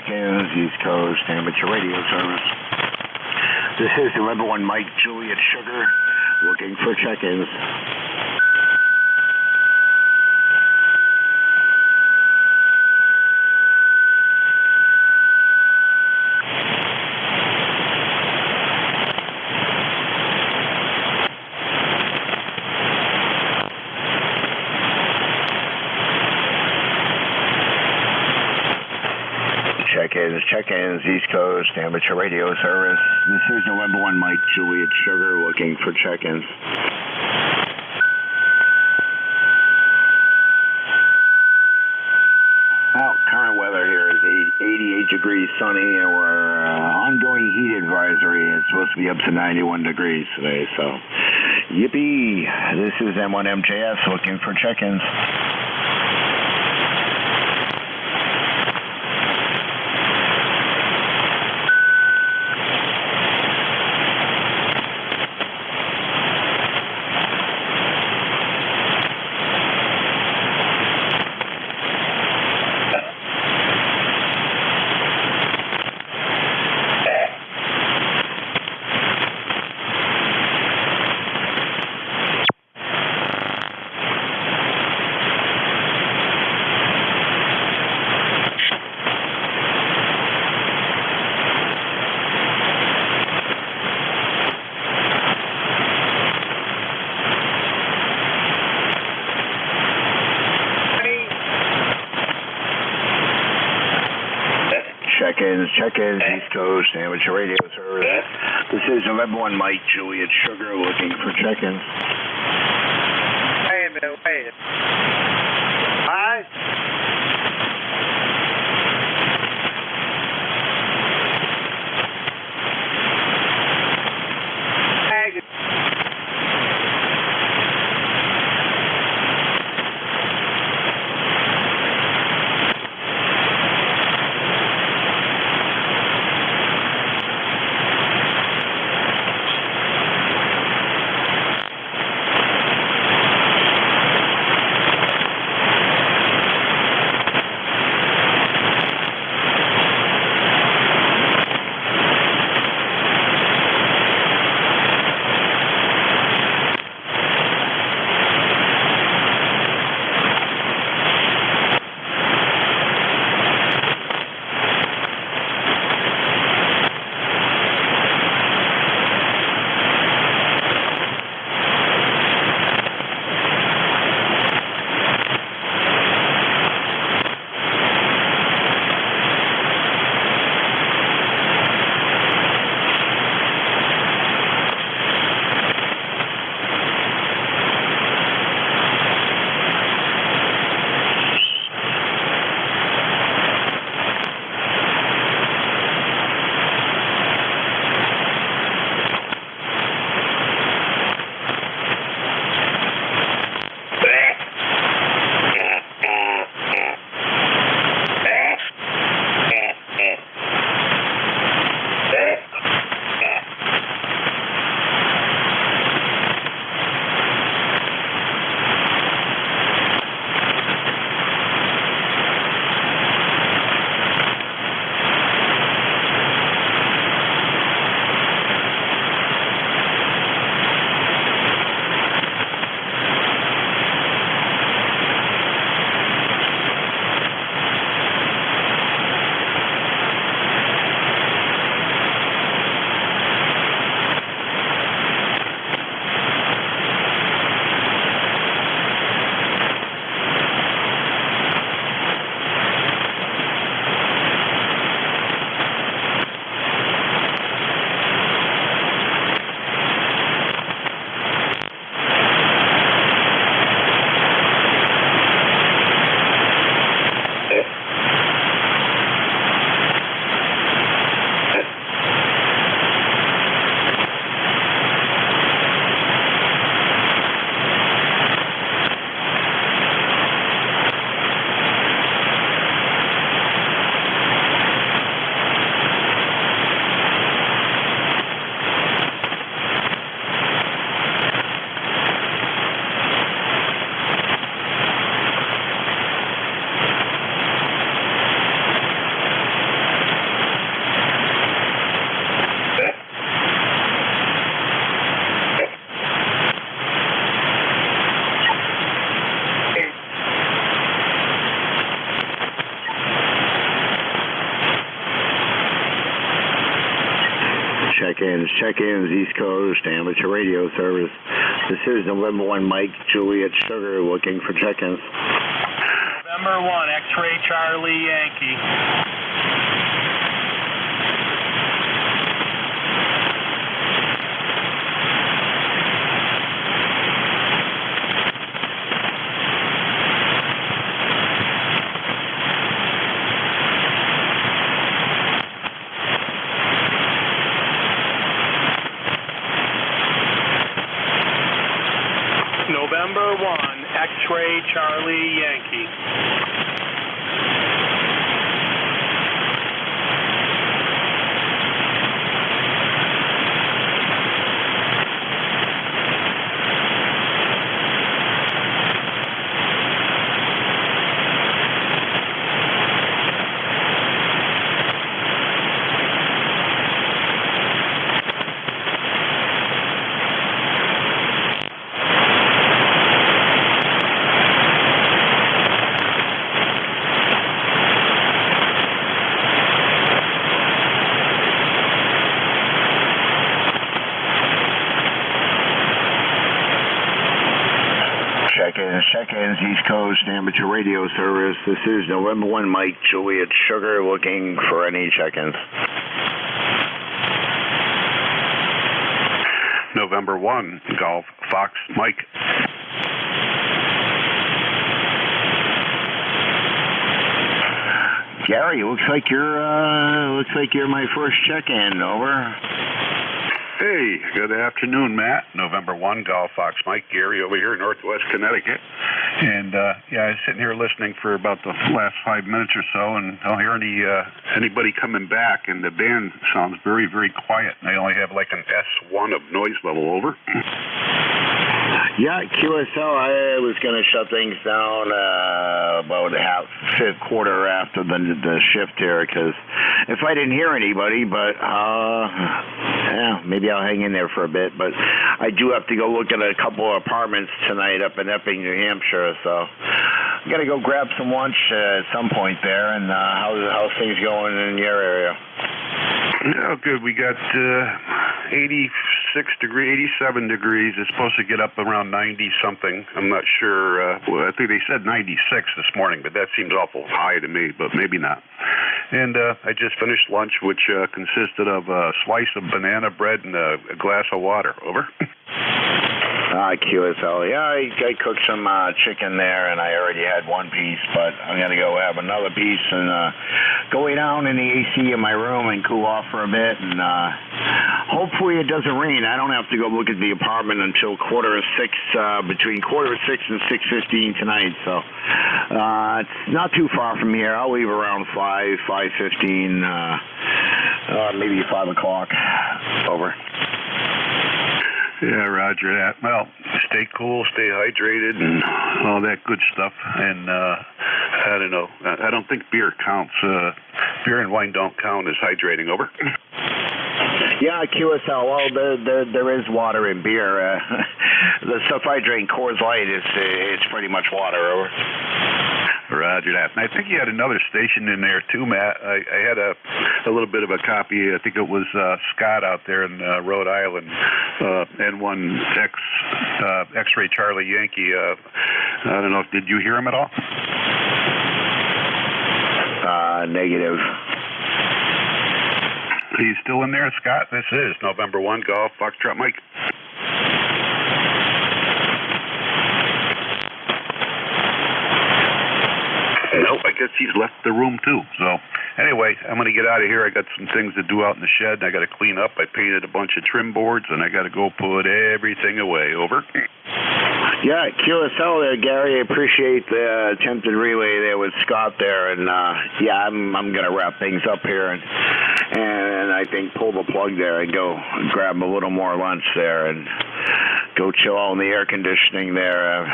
check-ins, East Coast Amateur Radio Service. This is November 1 Mike, Juliet Sugar, looking for check-ins. Check-ins, East Coast Amateur Radio Service. This is November 1 Mike, Juliet Sugar, looking for check-ins. Well, current weather here is 88 degrees sunny, and we're ongoing heat advisory. It's supposed to be up to 91 degrees today, so yippee. This is M1MJS looking for check-ins. Check-ins, East Coast Amateur Radio Service. This is November 1 Mike, Juliet Sugar, looking for check-ins. Wait a minute, wait. Hi? check-ins, East Coast, amateur radio service. This is November 1, Mike, Juliet Sugar, looking for check-ins. November 1, X-Ray Charlie Yankee. November 1, X-Ray Charlie Yankee. Check-ins, East Coast, amateur radio service. This is November 1, Mike, Juliet Sugar, looking for any check-ins. November 1, Golf, Fox, Mike. Gary, looks like you're my first check-in. Over. Hey, good afternoon, Matt. November 1, Golf Fox Mike, Gary over here in Northwest Connecticut. And, yeah, I was sitting here listening for about the last 5 minutes or so, and I don't hear anybody coming back, and the band sounds very, very quiet. They only have like an S1 of noise level. Over. Yeah, QSL, I was going to shut things down about quarter after the shift here, because if I didn't hear anybody, but yeah, maybe I'll hang in there for a bit. But I do have to go look at a couple of apartments tonight up in Epping, New Hampshire, so I'm going to go grab some lunch at some point there. And how's things going in your area? Oh, good. We got 87 degrees. It's supposed to get up around 90-something. I'm not sure. Well, I think they said 96 this morning, but that seems awful high to me, but maybe not. And I just finished lunch, which consisted of a slice of banana bread and a glass of water. Over. QSL. Yeah, I cooked some chicken there, and I already had one piece, but I'm going to go have another piece and go lay down in the AC in my room and cool off for a bit, and hopefully it doesn't rain. I don't have to go look at the apartment until between 5:45 and 6:15 tonight, so it's not too far from here. I'll leave around 5:15, maybe 5 o'clock. Over. Yeah, roger that. Well, stay cool, stay hydrated, and all that good stuff. And I don't know. I don't think beer counts. Beer and wine don't count as hydrating. Over. Yeah, QSL. Well, there is water in beer. The stuff I drink, Coors Light, it's pretty much water. Over. Roger that. And I think you had another station in there too, Matt. I had a little bit of a copy. I think it was Scott out there in Rhode Island, N1X X-Ray Charlie Yankee. I don't know. Did you hear him at all? Negative. Are you still in there, Scott? This is November 1, Golf Foxtrot Mike. Nope, I guess he's left the room too. So anyway, I'm going to get out of here. I got some things to do out in the shed. I got to clean up. I painted a bunch of trim boards, and I got to go put everything away. Over. Yeah, QSL there, Gary. I appreciate the attempted relay there with Scott there, and yeah, I'm going to wrap things up here and I think pull the plug there and go grab a little more lunch there and go chill out in the air conditioning there.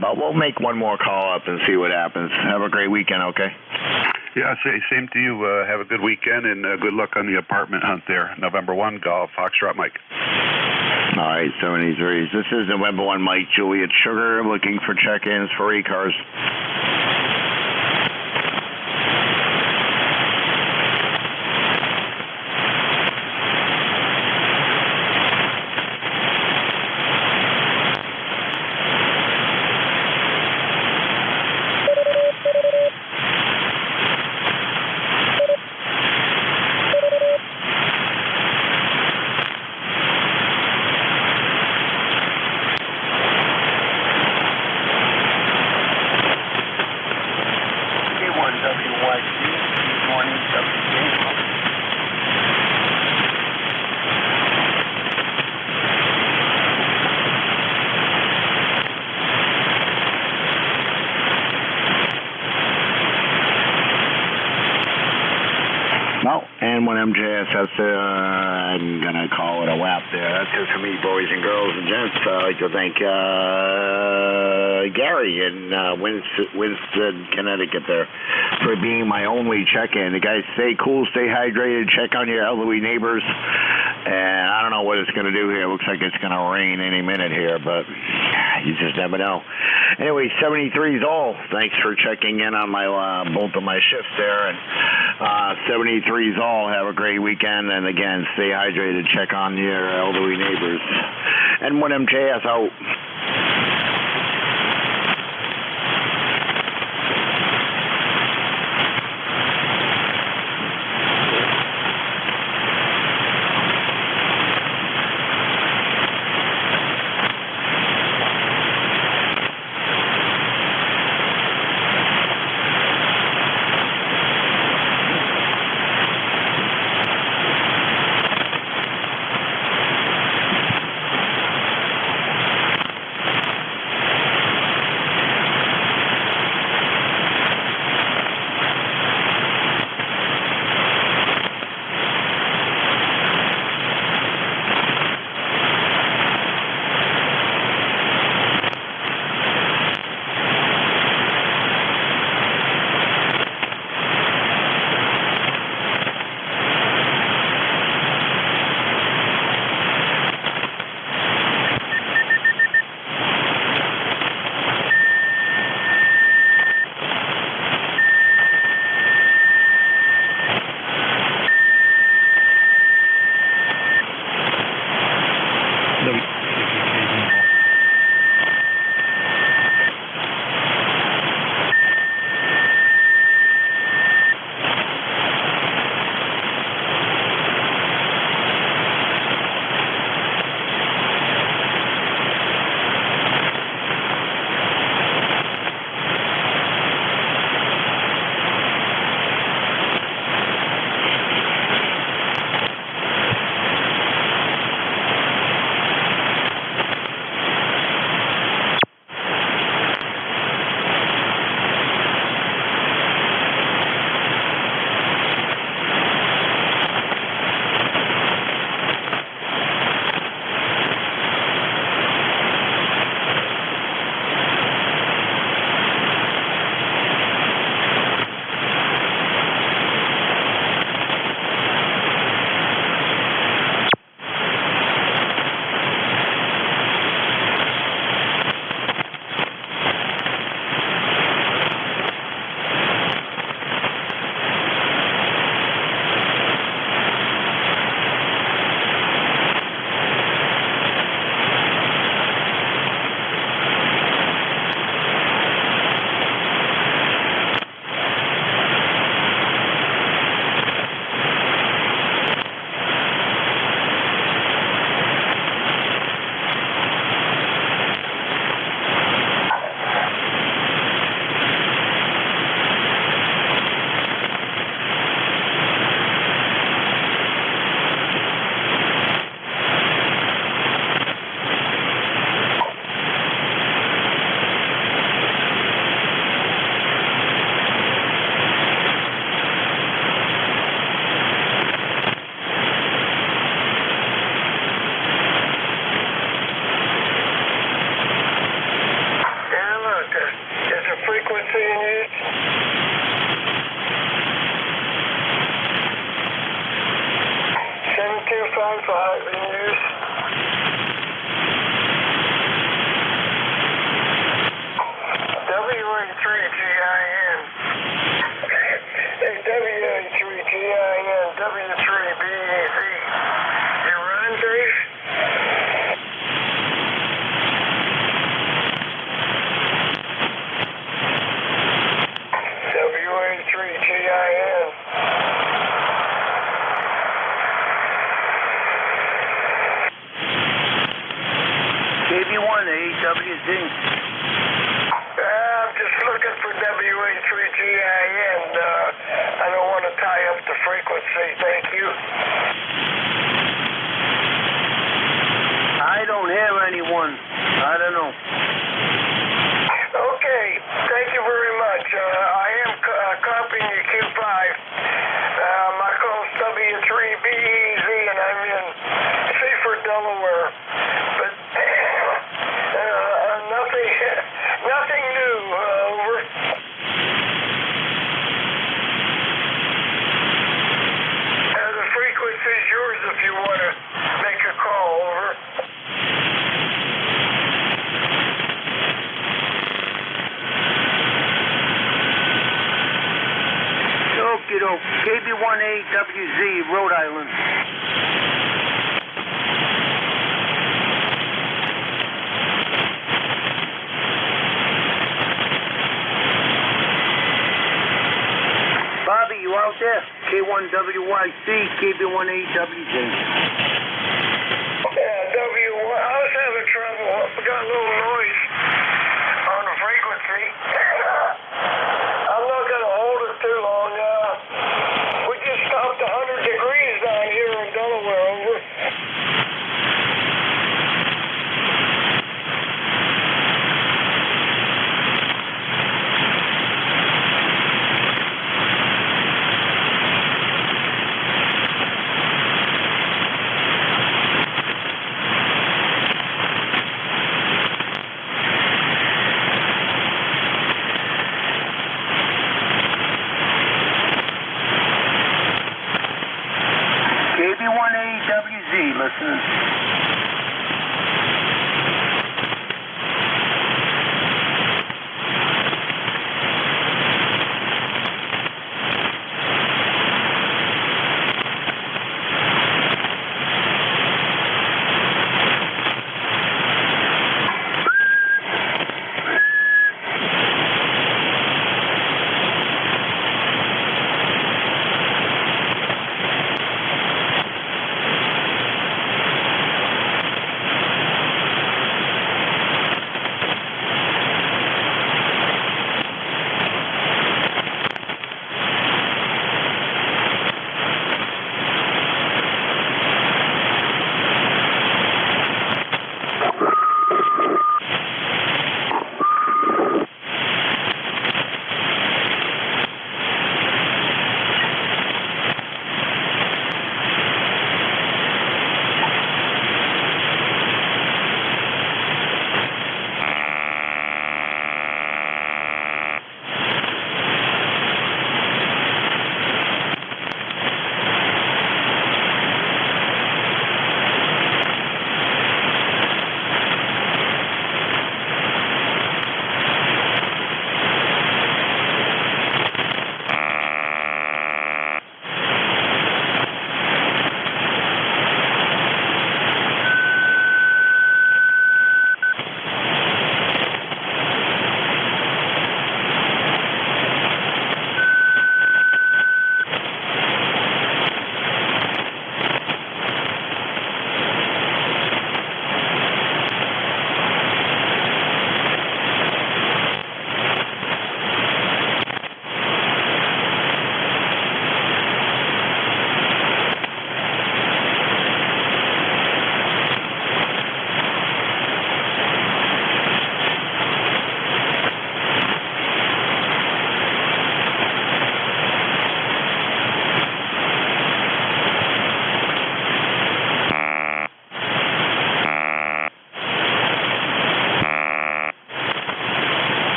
But we'll make one more call up and see what happens. Have a great weekend, okay? Yeah, same to you. Have a good weekend and good luck on the apartment hunt there. November 1, Golf Foxtrot Mike. All right, 73s. This is November 1, Mike, Juliet Sugar, looking for check-ins for ECARS. I'm going to call it a wrap there. That's it for me, boys and girls and gents. I'd like to thank Gary in Winston, Connecticut there for being my only check-in. The guys, stay cool, stay hydrated, check on your elderly neighbors. And I don't know what it's going to do here. It looks like it's going to rain any minute here, but you just never know. Anyway, 73's all. Thanks for checking in on my both of my shifts there. And 73's all. Have a great weekend. And again, stay hydrated. Check on your elderly neighbors. N1MJS out. copying your Q5. My call's W3BE Delaware, but nothing new. Over. The frequency is yours if you want to make a call. Over. Okie doke. KB1AWZ, Rhode Island. Bobby, you out there? K1WYC, KB1AWZ. Yeah, I was having trouble. I got a little noise on the frequency. I'm not going to hold it too long. We just stopped 100 degrees down here in Delaware. Over. KB1AWZ, listening.